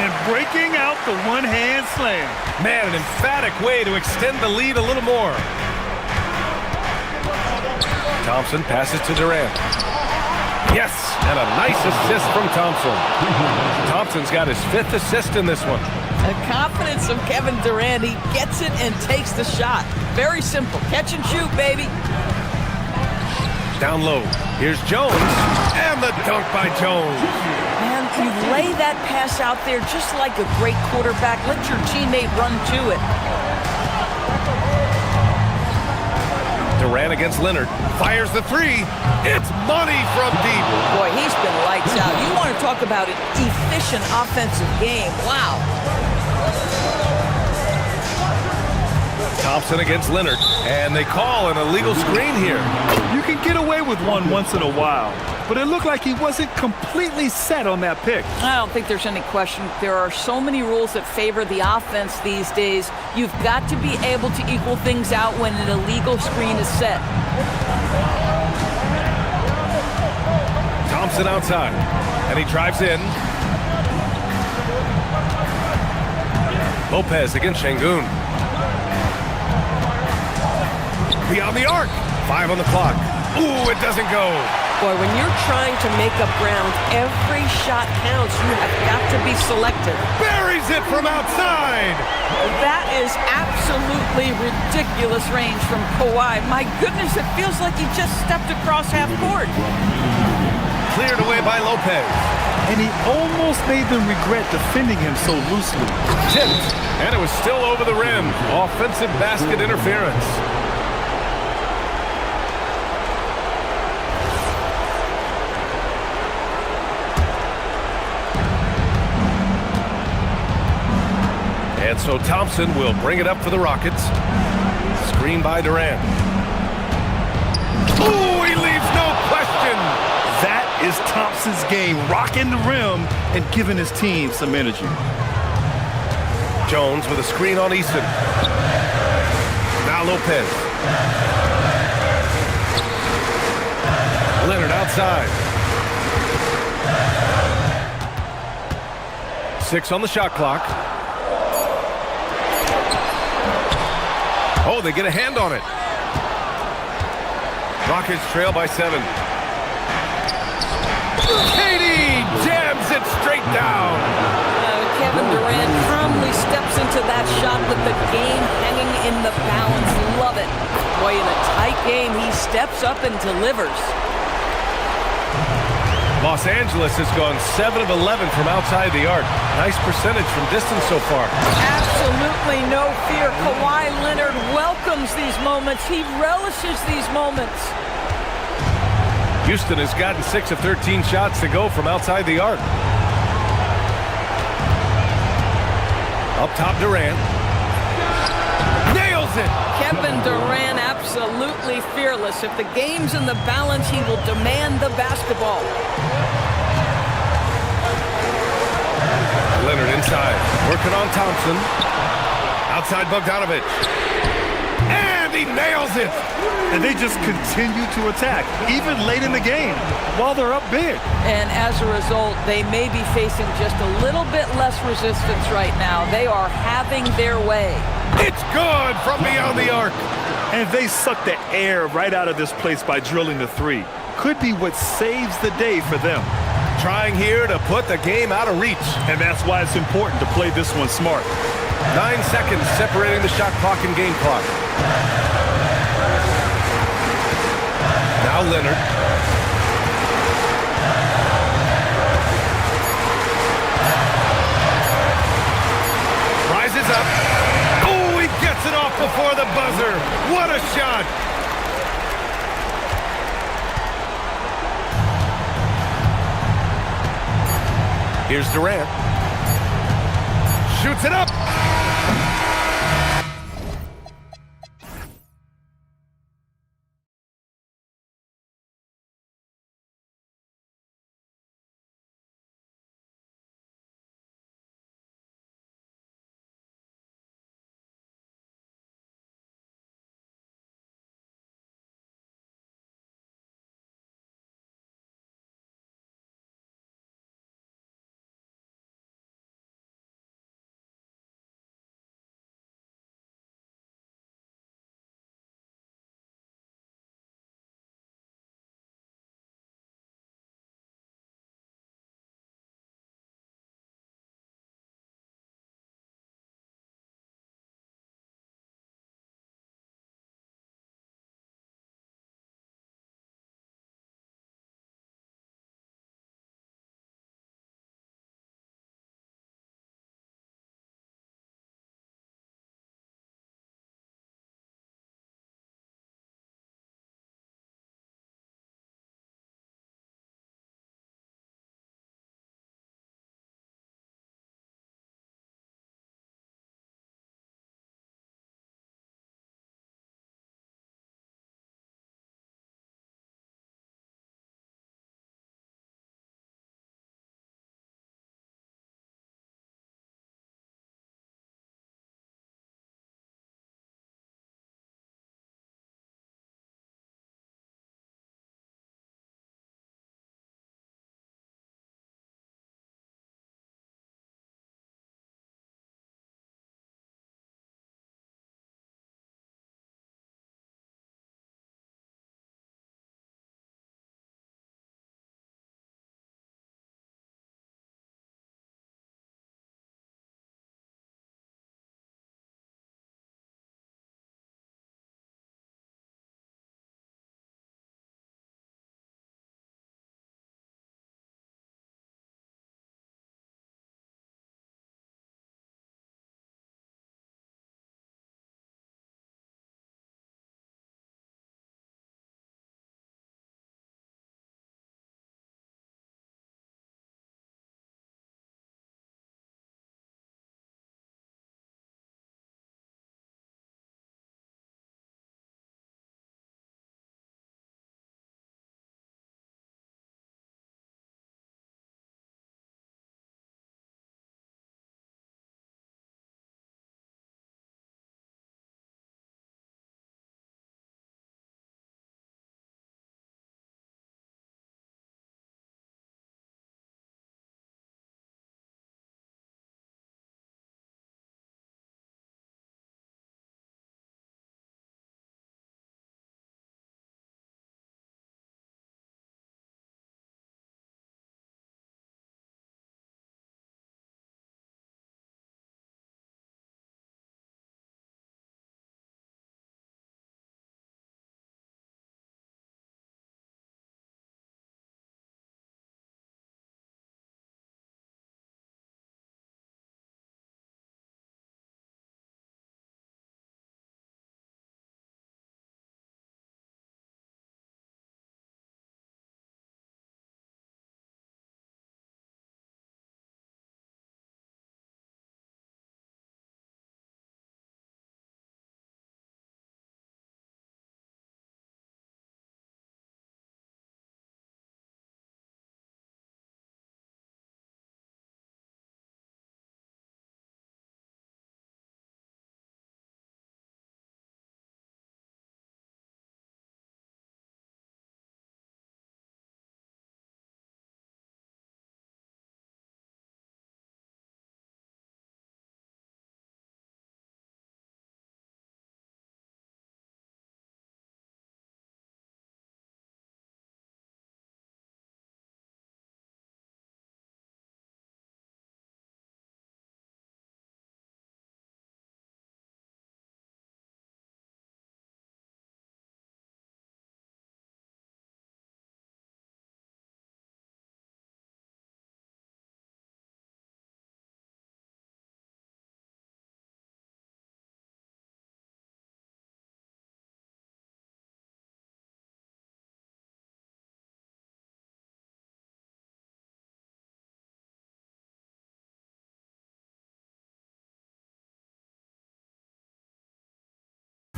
And breaking out the one-hand slam. Man, an emphatic way to extend the lead a little more. Thompson passes to Durant. Yes, and a nice assist from Thompson. Thompson's got his 5th assist in this one. The confidence of Kevin Durant, he gets it and takes the shot. Very simple. Catch and shoot, baby. Down low. Here's Jones. And the dunk by Jones. Man, you lay that pass out there just like a great quarterback. Let your teammate run to it. Durant against Leonard. Fires the 3. It's money from deep. Boy, he's been lights out. You want to talk about an efficient offensive game. Wow. Thompson against Leonard. And they call an illegal screen here. You can get away with one once in a while, but it looked like he wasn't completely set on that pick. I don't think there's any question. There are so many rules that favor the offense these days. You've got to be able to equal things out when an illegal screen is set. Thompson outside. And he drives in. Lopez against Şengün. Beyond the arc. 5 on the clock. Ooh, it doesn't go. Boy, when you're trying to make up ground, every shot counts. You have got to be selective. Buries it from outside. That is absolutely ridiculous range from Kawhi. My goodness, it feels like he just stepped across half court. Cleared away by Lopez. And he almost made them regret defending him so loosely. Tipped, and it was still over the rim. Offensive basket interference. And so Thompson will bring it up for the Rockets. Screen by Durant. Ooh, he leaves no question. That is Thompson's game, rocking the rim and giving his team some energy. Jones with a screen on Easton. Now Lopez. Leonard outside. 6 on the shot clock. Oh, they get a hand on it. Rockets trail by 7. Katie jams it straight down. Kevin Durant calmly steps into that shot with the game hanging in the balance. Love it. Boy, in a tight game, he steps up and delivers. Los Angeles has gone 7 of 11 from outside the arc. Nice percentage from distance so far. Absolutely no fear. Kawhi Leonard welcomes these moments. He relishes these moments. Houston has gotten 6 of 13 shots to go from outside the arc. Up top, Durant. Nails it! Kevin Durant absolutely fearless. If the game's in the balance, he will demand the basketball. Leonard inside. Working on Thompson. Outside Bogdanovic. And he nails it! And they just continue to attack, even late in the game, while they're up big. And as a result, they may be facing just a little bit less resistance right now. They are having their way. It's good from beyond the arc. And they suck the air right out of this place by drilling the 3. Could be what saves the day for them. Trying here to put the game out of reach. And that's why it's important to play this one smart. 9 seconds separating the shot clock and game clock. Now Leonard. Rises up. Oh, he gets it off before the buzzer. What a shot. Here's Durant. Shoots it up.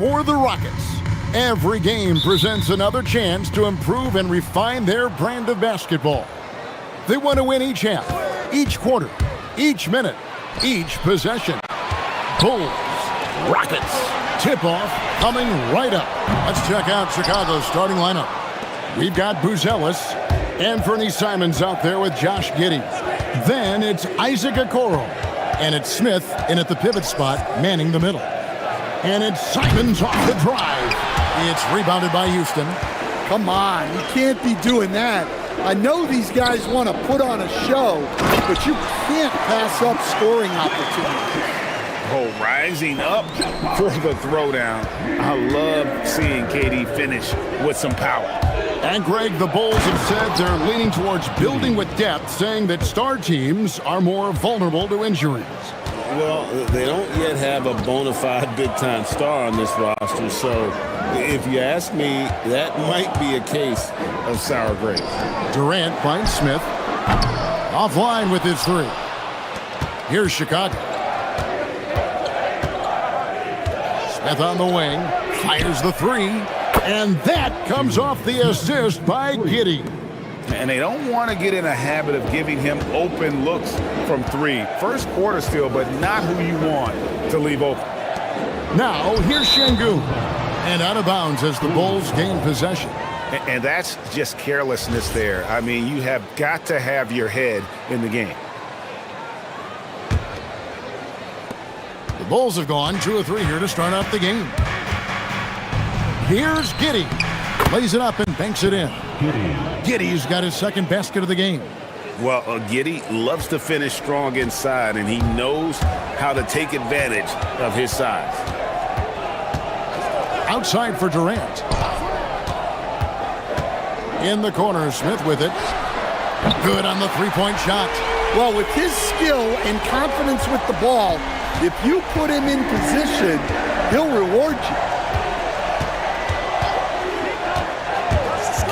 For the Rockets, every game presents another chance to improve and refine their brand of basketball. They want to win each half, each quarter, each minute, each possession. Bulls, Rockets, tip-off coming right up. Let's check out Chicago's starting lineup. We've got Buzelis and Fernie Simons out there with Josh Giddey. Then it's Isaac Okoro, and it's Smith in at the pivot spot, manning the middle. And it's Simons off the drive. It's rebounded by Houston. Come on, you can't be doing that. I know these guys want to put on a show, but you can't pass up scoring opportunities. Oh, rising up for the throwdown. I love seeing KD finish with some power. And Greg, the Bulls have said they're leaning towards building with depth, saying that star teams are more vulnerable to injuries. Well, they don't yet have a bona fide big-time star on this roster, so if you ask me, that might be a case of sour grapes. Durant finds Smith. Offline with his three. Here's Chicago. Smith on the wing. Fires the three. And that comes off the assist by Giddey. And they don't want to get in a habit of giving him open looks from three. First quarter still, but not who you want to leave open. Now, here's Şengün. And out of bounds as the Bulls gain possession. And that's just carelessness there. I mean, you have got to have your head in the game. The Bulls have gone 2 of 3 here to start out the game. Here's Giddey. Lays it up and banks it in. Giddey's got his second basket of the game. Well, Giddey loves to finish strong inside, and he knows how to take advantage of his size. Outside for Durant. In the corner, Smith with it. Good on the three-point shot. Well, with his skill and confidence with the ball, if you put him in position, he'll reward you.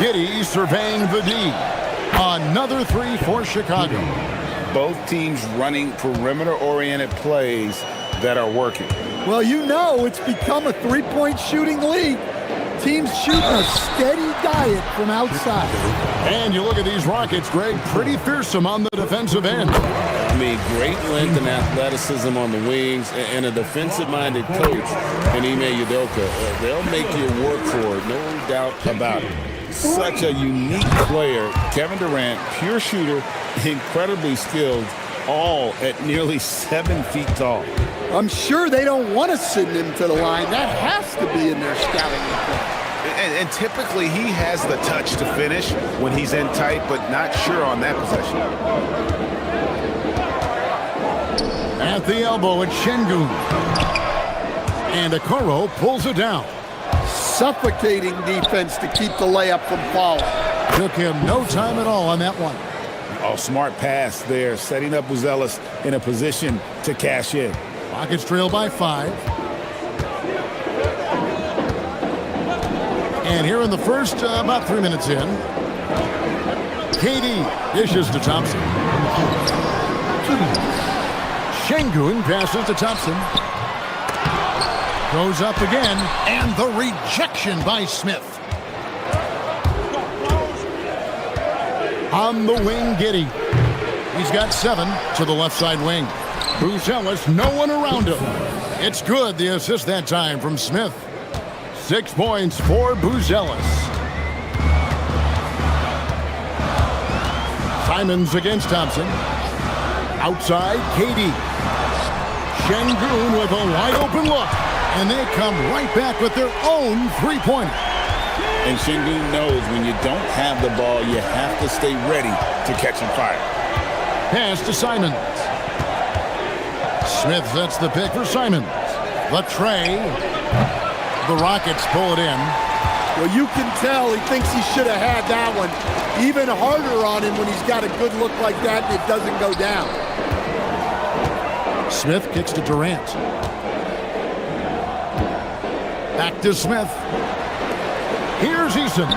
Giddey surveying the D. Another three for Chicago. Both teams running perimeter-oriented plays that are working. Well, you know it's become a three-point shooting league. Teams shooting a steady diet from outside. And you look at these Rockets, Greg, pretty fearsome on the defensive end. I mean, great length and athleticism on the wings, and a defensive-minded coach in Ime Udoka. They'll make you work for it, no doubt about it. Such a unique player. Kevin Durant, pure shooter, incredibly skilled, all at nearly 7 feet tall. I'm sure they don't want to send him to the line. That has to be in their scouting report. And typically he has the touch to finish when he's in tight, but not sure on that possession. At the elbow, it's Şengün. And Okoro pulls it down. Suffocating defense to keep the layup from falling. Took him no time at all on that one. Oh, smart pass there, setting up Buzelis in a position to cash in. Rockets trail by 5. And here in the first, about 3 minutes in, KD dishes to Thompson. Şengün passes to Thompson. Goes up again, and the rejection by Smith. On the wing, Giddey. He's got 7 to the left side wing. Buzelis, no one around him. It's good, the assist that time from Smith. 6 points for Buzelis. Simons against Thompson. Outside, KD. Şengün with a wide open look. And they come right back with their own three-pointer. And Şengün knows when you don't have the ball, you have to stay ready to catch and fire. Pass to Simons. Smith sets the pick for Simons. The tray. The Rockets pull it in. Well, you can tell he thinks he should have had that one. Even harder on him when he's got a good look like that and it doesn't go down. Smith kicks to Durant. Back to Smith. Here's Eason.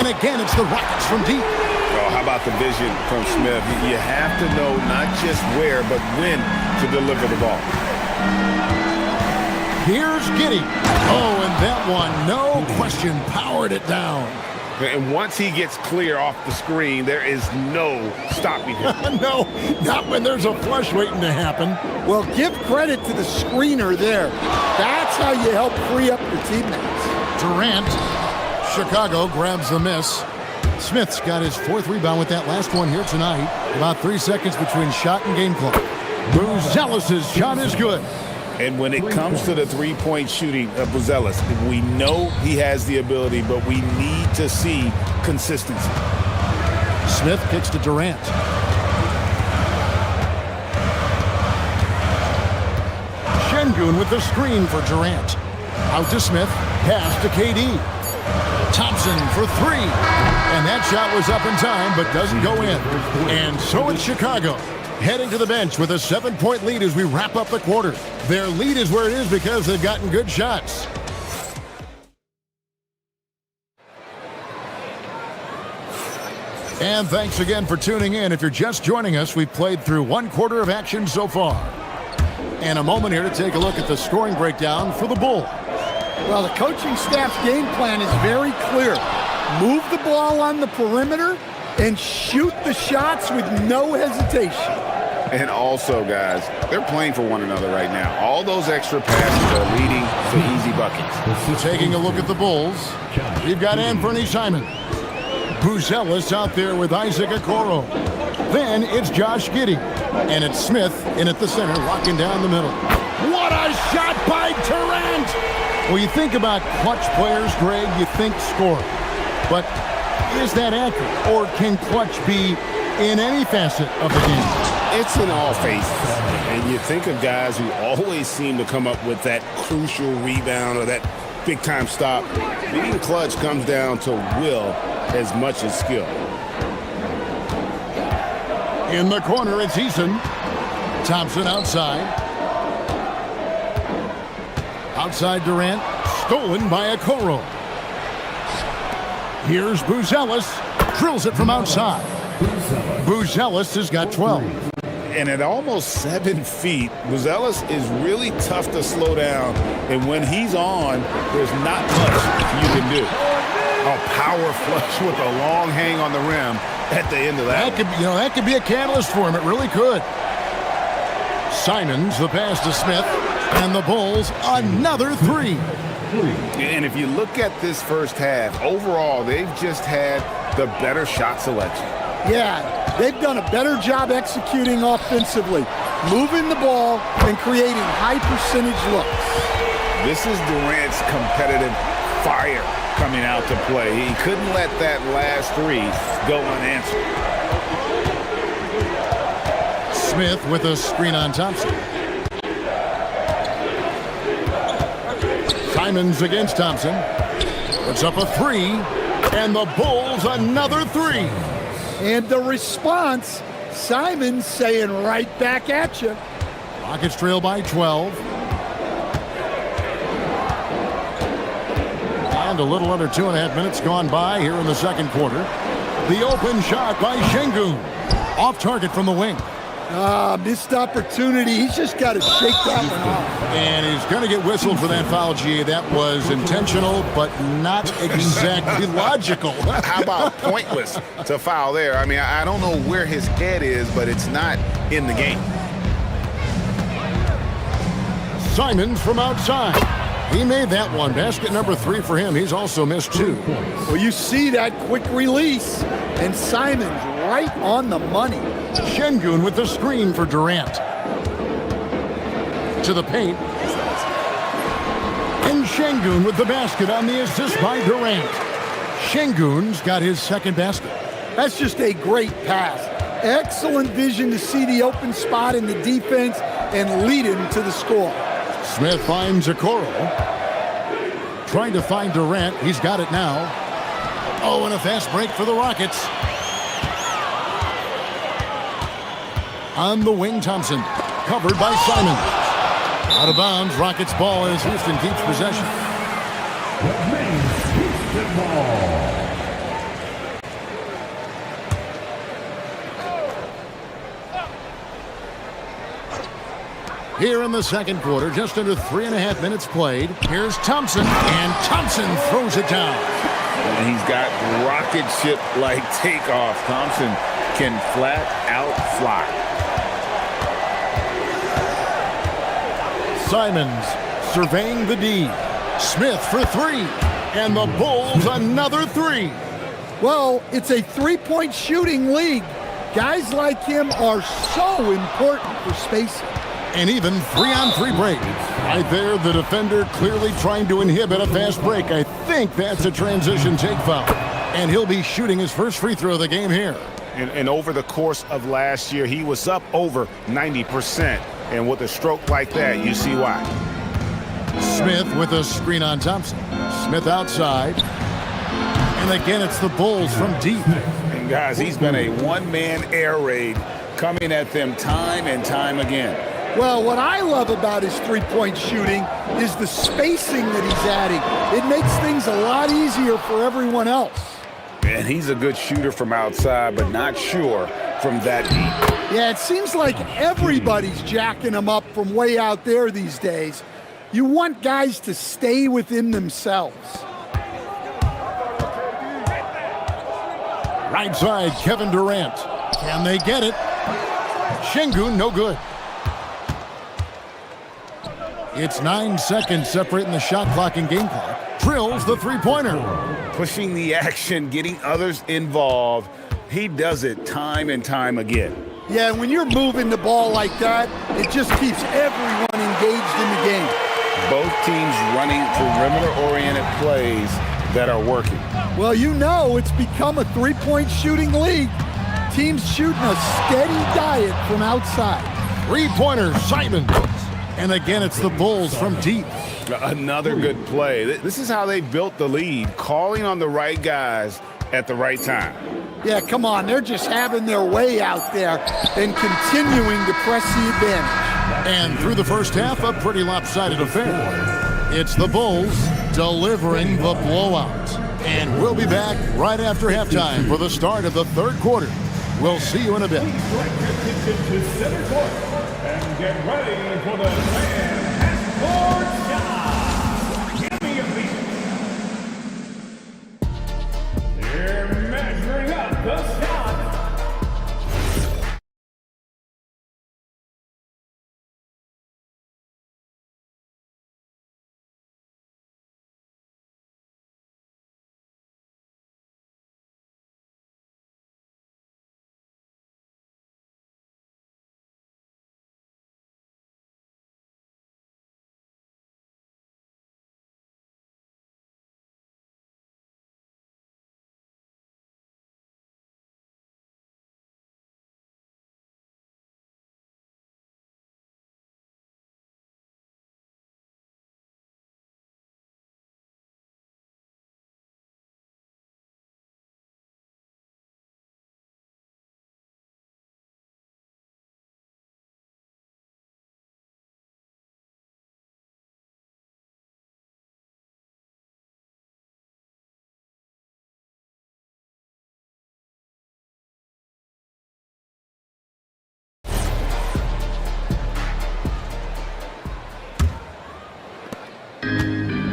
And again, it's the Rockets from deep. Oh, how about the vision from Smith? You have to know not just where, but when to deliver the ball. Here's Giddey. Oh, and that one, no question, powered it down. And once he gets clear off the screen, there is no stopping him. No, not when there's a flush waiting to happen. Well, give credit to the screener there. That's how you help free up your teammates. Durant, Chicago grabs the miss. Smith's got his 4th rebound with that last one here tonight. About 3 seconds between shot and game clock. Buzelis' shot is good. And when it comes to the three-point shooting of Buzelis, we know he has the ability, but we need to see consistency. Smith kicks to Durant. Şengün with the screen for Durant. Out to Smith, pass to KD. Thompson for 3. And that shot was up in time, but doesn't go in. And so it's Chicago, heading to the bench with a 7-point lead as we wrap up the quarter. Their lead is where it is because they've gotten good shots. And thanks again for tuning in. If you're just joining us, we've played through 1 quarter of action so far. And a moment here to take a look at the scoring breakdown for the Bulls. Well, the coaching staff's game plan is very clear. Move the ball on the perimeter and shoot the shots with no hesitation. And also, guys, they're playing for one another right now. All those extra passes are leading to easy buckets. Taking a look at the Bulls, we've got Anthony Simon. Buzelis out there with Isaac Okoro. Then it's Josh Giddey. And it's Smith in at the center, locking down the middle. What a shot by Durant! Well, you think about clutch players, Greg, you think score. But is that accurate? Or can clutch be in any facet of the game? It's in all phases. And you think of guys who always seem to come up with that crucial rebound or that big-time stop. Being clutch comes down to will as much as skill. In the corner, it's Eason. Thompson outside. Outside Durant. Stolen by Okoro. Here's Buzelis. Drills it from outside. Buzelis has got 12. And at almost 7 feet, Buzelis is really tough to slow down. And when he's on, there's not much you can do. A power flush with a long hang on the rim at the end of that. That could be a catalyst for him. It really could. Simons, the pass to Smith. And the Bulls, another 3. And if you look at this first half, overall, they've just had the better shot selection. Yeah, they've done a better job executing offensively, moving the ball and creating high percentage looks. This is Durant's competitive fire coming out to play. He couldn't let that last 3 go unanswered. Smith with a screen on Thompson. Simons against Thompson. Puts up a 3. And the Bulls another 3. And the response, Simons saying right back at you. Rockets trail by 12. And a little under 2.5 minutes gone by here in the second quarter. The open shot by Şengün. Off target from the wing. Missed opportunity. He's just got to shake that one off. And he's going to get whistled for that foul, G. That was intentional, but not exactly logical. How about pointless to foul there? I mean, I don't know where his head is, but it's not in the game. Simons from outside. He made that one. Basket number 3 for him. He's also missed 2. Well, you see that quick release. And Simons right on the money. Şengün with the screen for Durant. To the paint. And Şengün with the basket on the assist by Durant. Şengün's got his second basket. That's just a great pass. Excellent vision to see the open spot in the defense and lead him to the score. Smith finds Okoro. Trying to find Durant. He's got it now. Oh, and a fast break for the Rockets. On the wing, Thompson. Covered by Simon. Out of bounds, Rockets ball as Houston keeps possession. Houston ball. Here in the second quarter, just under 3.5 minutes played. Here's Thompson, and Thompson throws it down. And he's got rocket ship-like takeoff. Thompson can flat out fly. Simons surveying the D. Smith for three. And the Bulls another three. Well, it's a three-point shooting league. Guys like him are so important for spacing. And even 3-on-3 break. Right there, the defender clearly trying to inhibit a fast break. I think that's a transition take foul. And he'll be shooting his first free throw of the game here. And over the course of last year, he was up over 90%. And with a stroke like that, you see why. Smith with a screen on Thompson. Smith outside. And again, it's the Bulls from deep. And guys, he's been a one-man air raid coming at them time and time again. Well, what I love about his three-point shooting is the spacing that he's adding. It makes things a lot easier for everyone else. And he's a good shooter from outside, but not sure from that deep. Yeah, it seems like everybody's jacking him up from way out there these days. You want guys to stay within themselves. Right side, Kevin Durant. Can they get it? Şengün, no good. It's 9 seconds separating the shot clock and game clock. Drills the three-pointer. Pushing the action, getting others involved. He does it time and time again. Yeah, when you're moving the ball like that, it just keeps everyone engaged in the game. Both teams running perimeter-oriented plays that are working. Well, you know it's become a three-point shooting league. Teams shooting a steady diet from outside. Three-pointer, Simons. And again, it's the Bulls from deep. Another good play. This is how they built the lead, calling on the right guys at the right time. Yeah, come on. They're just having their way out there and continuing to press the advantage. And through the first half, a pretty lopsided affair. It's the Bulls delivering the blowout. And we'll be back right after halftime for the start of the third quarter. We'll see you in a bit. And get ready for the fan and sports shot. Give me a beat. They're measuring up the shot.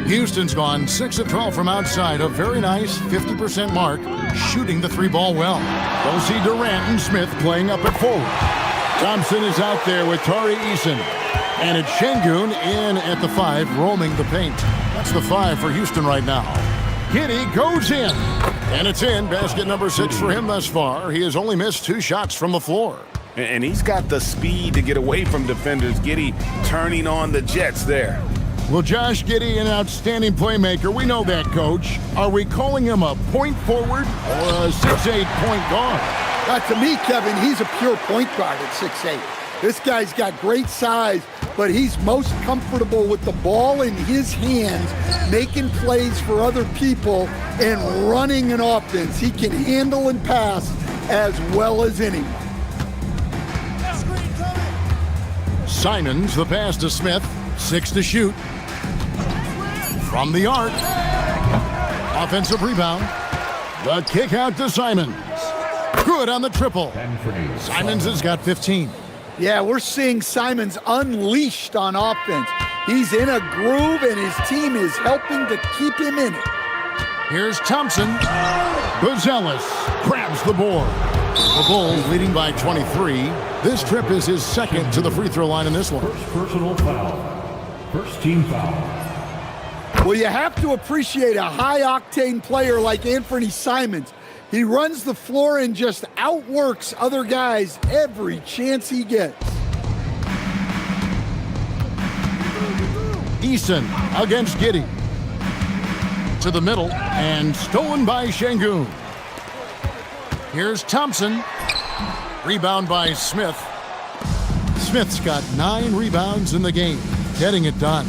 Houston's gone 6 of 12 from outside, a very nice 50% mark, shooting the three ball well. We'll see Durant and Smith playing up at forward. Thompson is out there with Tari Eason. And it's Şengün in at the 5, roaming the paint. That's the 5 for Houston right now. Giddey goes in. And it's in. Basket number 6 for him thus far. He has only missed 2 shots from the floor. And he's got the speed to get away from defenders. Giddey turning on the Jets there. Well, Josh Giddey, an outstanding playmaker. We know that, Coach. Are we calling him a point forward or a 6'8" point guard? To me, Kevin, he's a pure point guard at 6'8". This guy's got great size, but he's most comfortable with the ball in his hands, making plays for other people and running an offense. He can handle and pass as well as anyone. Simons, the pass to Smith. 6 to shoot. From the arc. Offensive rebound. The kick out to Simons. Good on the triple. Simons has got 15. Yeah, we're seeing Simons unleashed on offense. He's in a groove, and his team is helping to keep him in it. Here's Thompson. Buzelis grabs the board. The Bulls leading by 23. This trip is his second to the free throw line in this one. First personal foul. First team foul. Well, you have to appreciate a high-octane player like Anthony Simons. He runs the floor and just outworks other guys every chance he gets. Eason against Giddey. To the middle and stolen by Şengün. Here's Thompson. Rebound by Smith. Smith's got 9 rebounds in the game, getting it done.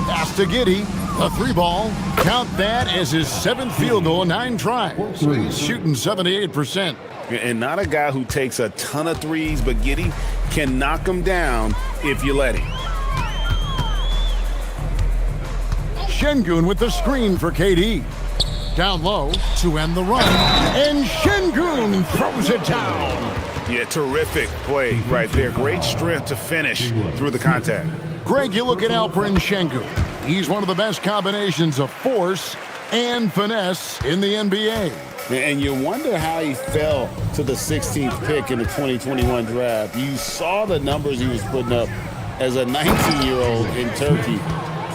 Pass to Giddey. A 3-ball. Count that as his 7th field goal, 9 tries. So he's shooting 78%. And not a guy who takes a ton of threes, but Giddey can knock them down if you let him. Şengün with the screen for KD. Down low to end the run. And Şengün throws it down. Yeah, terrific play right there. Great strength to finish through the contact. Greg, you look at Alperen Şengün. He's one of the best combinations of force and finesse in the NBA. And you wonder how he fell to the 16th pick in the 2021 draft. You saw the numbers he was putting up as a 19-year-old in Turkey.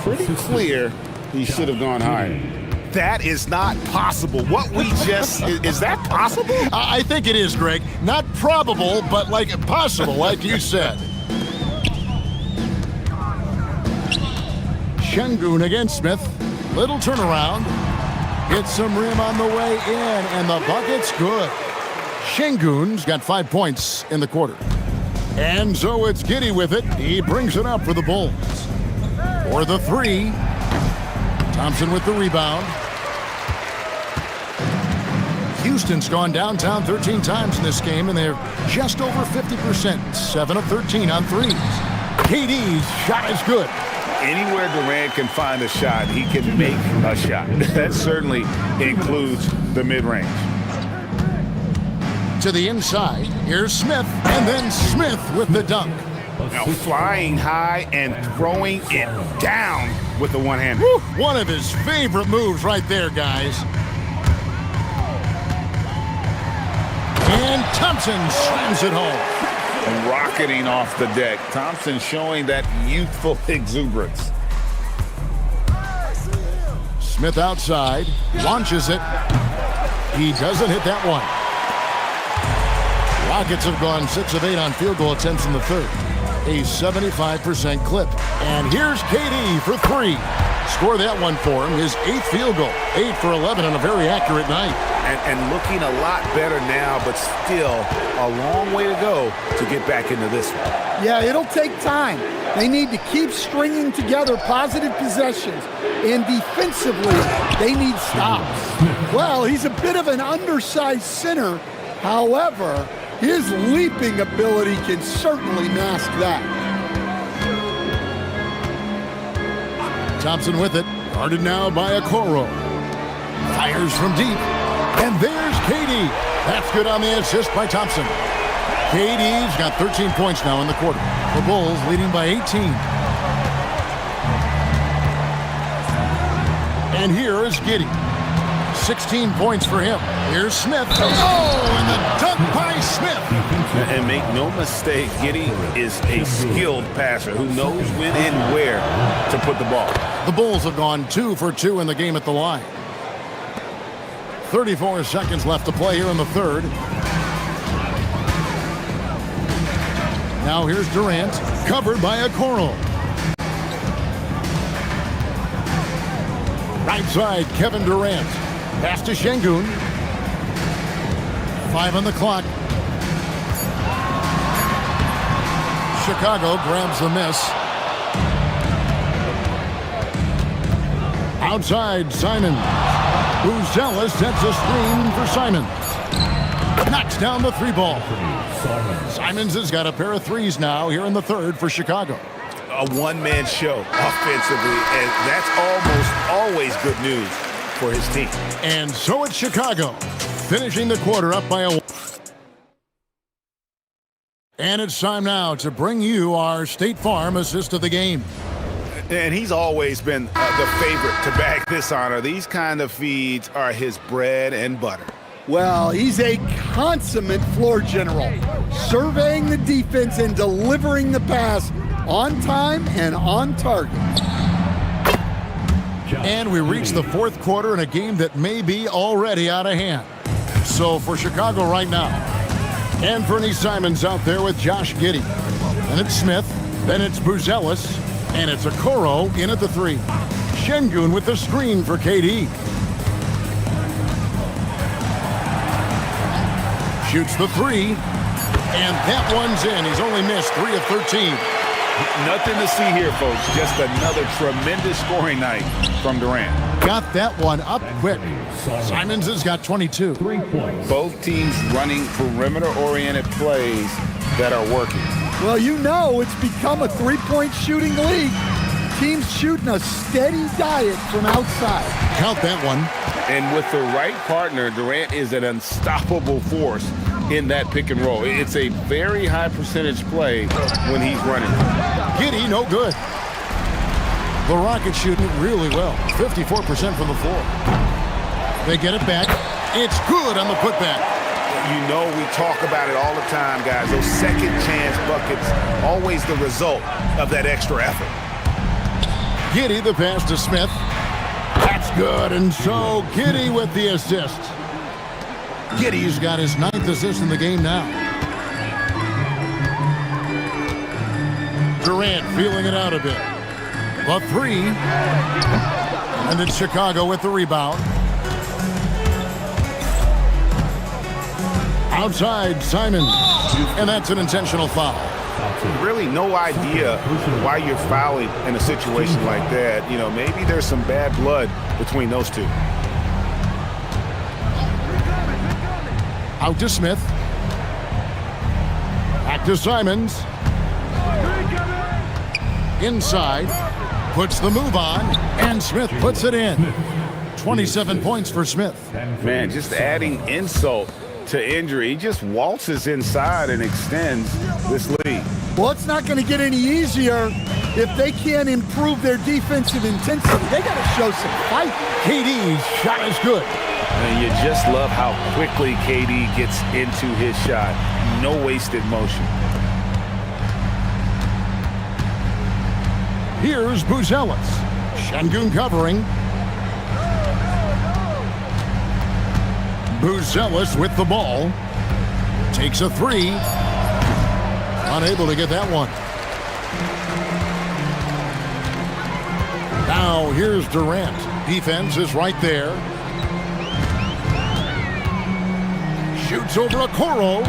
Pretty clear he should have gone higher. That is not possible. What we just, is that possible? I think it is, Greg. Not probable, but like possible, like you said. Şengün against Smith. Little turnaround. Hits some rim on the way in, and the bucket's good. Şengün's got 5 points in the quarter. And so it's Giddey with it. He brings it up for the Bulls. For the 3. Thompson with the rebound. Houston's gone downtown 13 times in this game, and they're just over 50%. 7 of 13 on threes. KD's shot is good. Anywhere Durant can find a shot, he can make a shot. That certainly includes the mid-range. To the inside, here's Smith, and then Smith with the dunk. Now flying high and throwing it down with the one-hander. One of his favorite moves right there, guys. And Thompson slams it home. Rocketing off the deck. Thompson showing that youthful exuberance. Smith outside, launches it. He doesn't hit that one. Rockets have gone 6 of 8 on field goal attempts in the third. A 75% clip. And here's KD for 3. Score that one for him. His 8th field goal. 8 for 11 on a very accurate night. And looking a lot better now, but still a long way to go to get back into this one. Yeah, it'll take time. They need to keep stringing together positive possessions. And defensively, they need stops. Well, he's a bit of an undersized center. However, his leaping ability can certainly mask that. Thompson with it. Guarded now by Okoro. Fires from deep. And there's KD. That's good on the assist by Thompson. KD's got 13 points now in the quarter. The Bulls leading by 18. And here is Giddey. 16 points for him. Here's Smith. Oh, and the dunk by Smith. And make no mistake, Giddey is a skilled passer who knows when and where to put the ball. The Bulls have gone 2 for 2 in the game at the line. 34 seconds left to play here in the third. Now here's Durant, covered by Okoro. Right side, Kevin Durant. Pass to Şengün. 5 on the clock. Chicago grabs the miss. Outside, Simons. Buzelis sets a screen for Simons. Knocks down the 3-ball. Simons has got a pair of threes now here in the third for Chicago. A one-man show offensively, and that's almost always good news for his team. And so it's Chicago, finishing the quarter up by a... And it's time now to bring you our State Farm assist of the game. And he's always been the favorite to bag this honor. These kind of feeds are his bread and butter. Well, he's a consummate floor general, surveying the defense and delivering the pass on time and on target. And we reach the fourth quarter in a game that may be already out of hand. So for Chicago right now, Anthony Simons out there with Josh Giddey. Then it's Smith, then it's Buzelis, and it's Okoro in at the 3. Şengün with the screen for KD. Shoots the 3, and that one's in. He's only missed 3 of 13. Nothing to see here, folks. Just another tremendous scoring night from Durant. Got that one up quick. Simons has got 22. Both teams running perimeter-oriented plays that are working. Well, you know it's become a three-point shooting league. Teams shooting a steady diet from outside. Count that one. And with the right partner, Durant is an unstoppable force in that pick and roll. It's a very high percentage play when he's running. Giddey, no good. The Rockets shooting really well. 54% from the floor. They get it back. It's good on the putback. You know we talk about it all the time, guys. Those second chance buckets, always the result of that extra effort. Giddey, the pass to Smith. That's good, and so Giddey with the assist. Giddey's got his 9th assist in the game now. Durant feeling it out a bit. The 3. And then Chicago with the rebound. Outside, Simons. And that's an intentional foul. Really no idea why you're fouling in a situation like that. You know, maybe there's some bad blood between those two. Out to Smith. Back to Simons. Inside. Puts the move on. And Smith puts it in. 27 points for Smith. Man, just adding insult to injury. He just waltzes inside and extends this lead. Well, it's not going to get any easier if they can't improve their defensive intensity. They got to show some fight. KD's shot is good. And you just love how quickly KD gets into his shot. No wasted motion. Here's Buzelis. Şengün covering. Buzelis with the ball. Takes a 3. Unable to get that one. Now here's Durant. Defense is right there. Shoots over Okoro.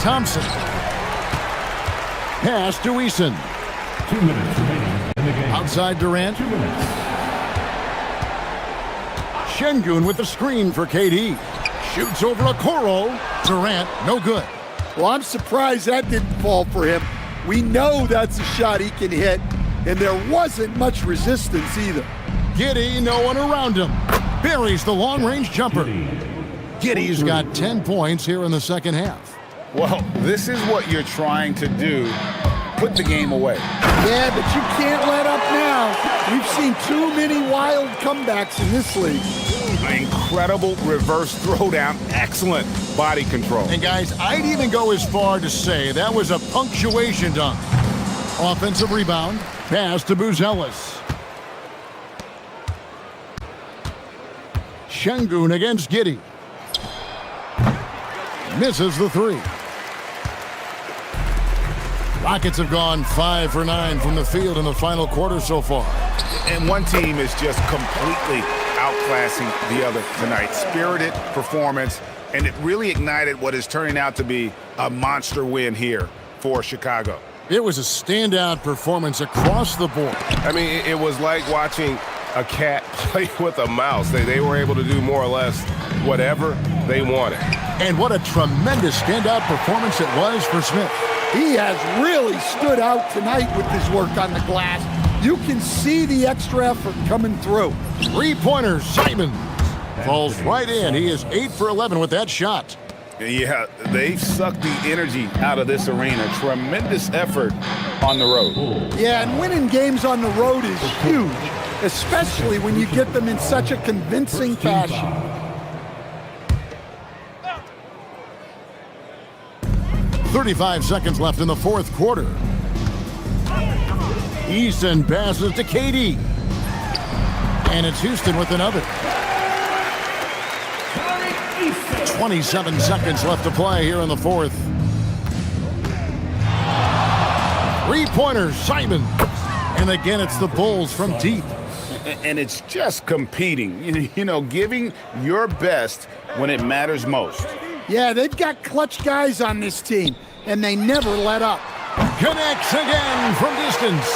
Thompson. Pass to Eason. 2 minutes remaining in the game. Outside Durant. 2 minutes. Şengün with the screen for KD. Shoots over Okoro. Durant, no good. Well, I'm surprised that didn't fall for him. We know that's a shot he can hit, and there wasn't much resistance either. Giddey, no one around him. Buries the long-range jumper. Giddey's got 10 points here in the second half. Well, this is what you're trying to do. Put the game away. Yeah, but you can't let up now. We've seen too many wild comebacks in this league. Incredible reverse throwdown. Excellent body control. And guys, I'd even go as far to say that was a punctuation dunk. Offensive rebound. Pass to Buzelis. Şengün against Giddey. Misses the 3. Rockets have gone 5 for 9 from the field in the final quarter so far. And one team is just completely outclassing the other tonight. Spirited performance, and it really ignited what is turning out to be a monster win here for Chicago. It was a standout performance across the board. I mean, it was like watching a cat play with a mouse. They were able to do more or less whatever they wanted. And what a tremendous standout performance it was for Smith. He has really stood out tonight with his work on the glass. You can see the extra effort coming through. 3-pointer, Simons falls right in. He is 8 for 11 with that shot. Yeah, they've sucked the energy out of this arena. Tremendous effort on the road. Yeah, and winning games on the road is huge, especially when you get them in such a convincing fashion. 35 seconds left in the fourth quarter. Easton passes to KD. And it's Houston with another. 27 seconds left to play here in the fourth. Three-pointer, Simon. And again, it's the Bulls from deep. And it's just competing, you know, giving your best when it matters most. Yeah, they've got clutch guys on this team, and they never let up. Connects again from distance.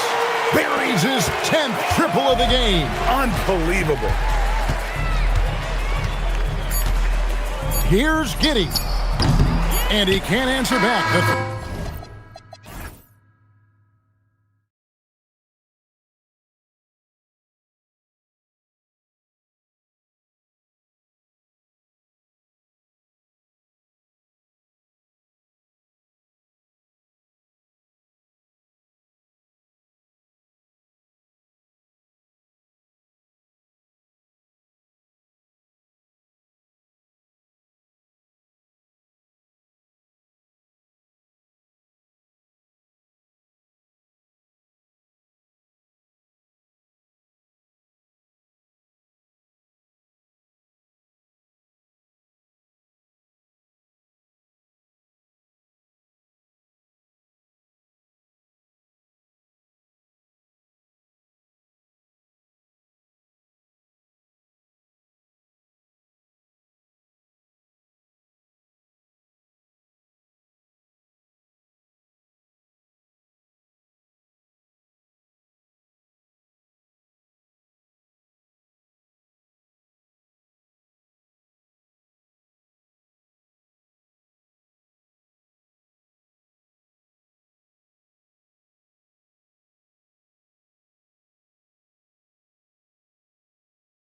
Buries his 10th triple of the game. Unbelievable. Here's Giddey. And he can't answer back.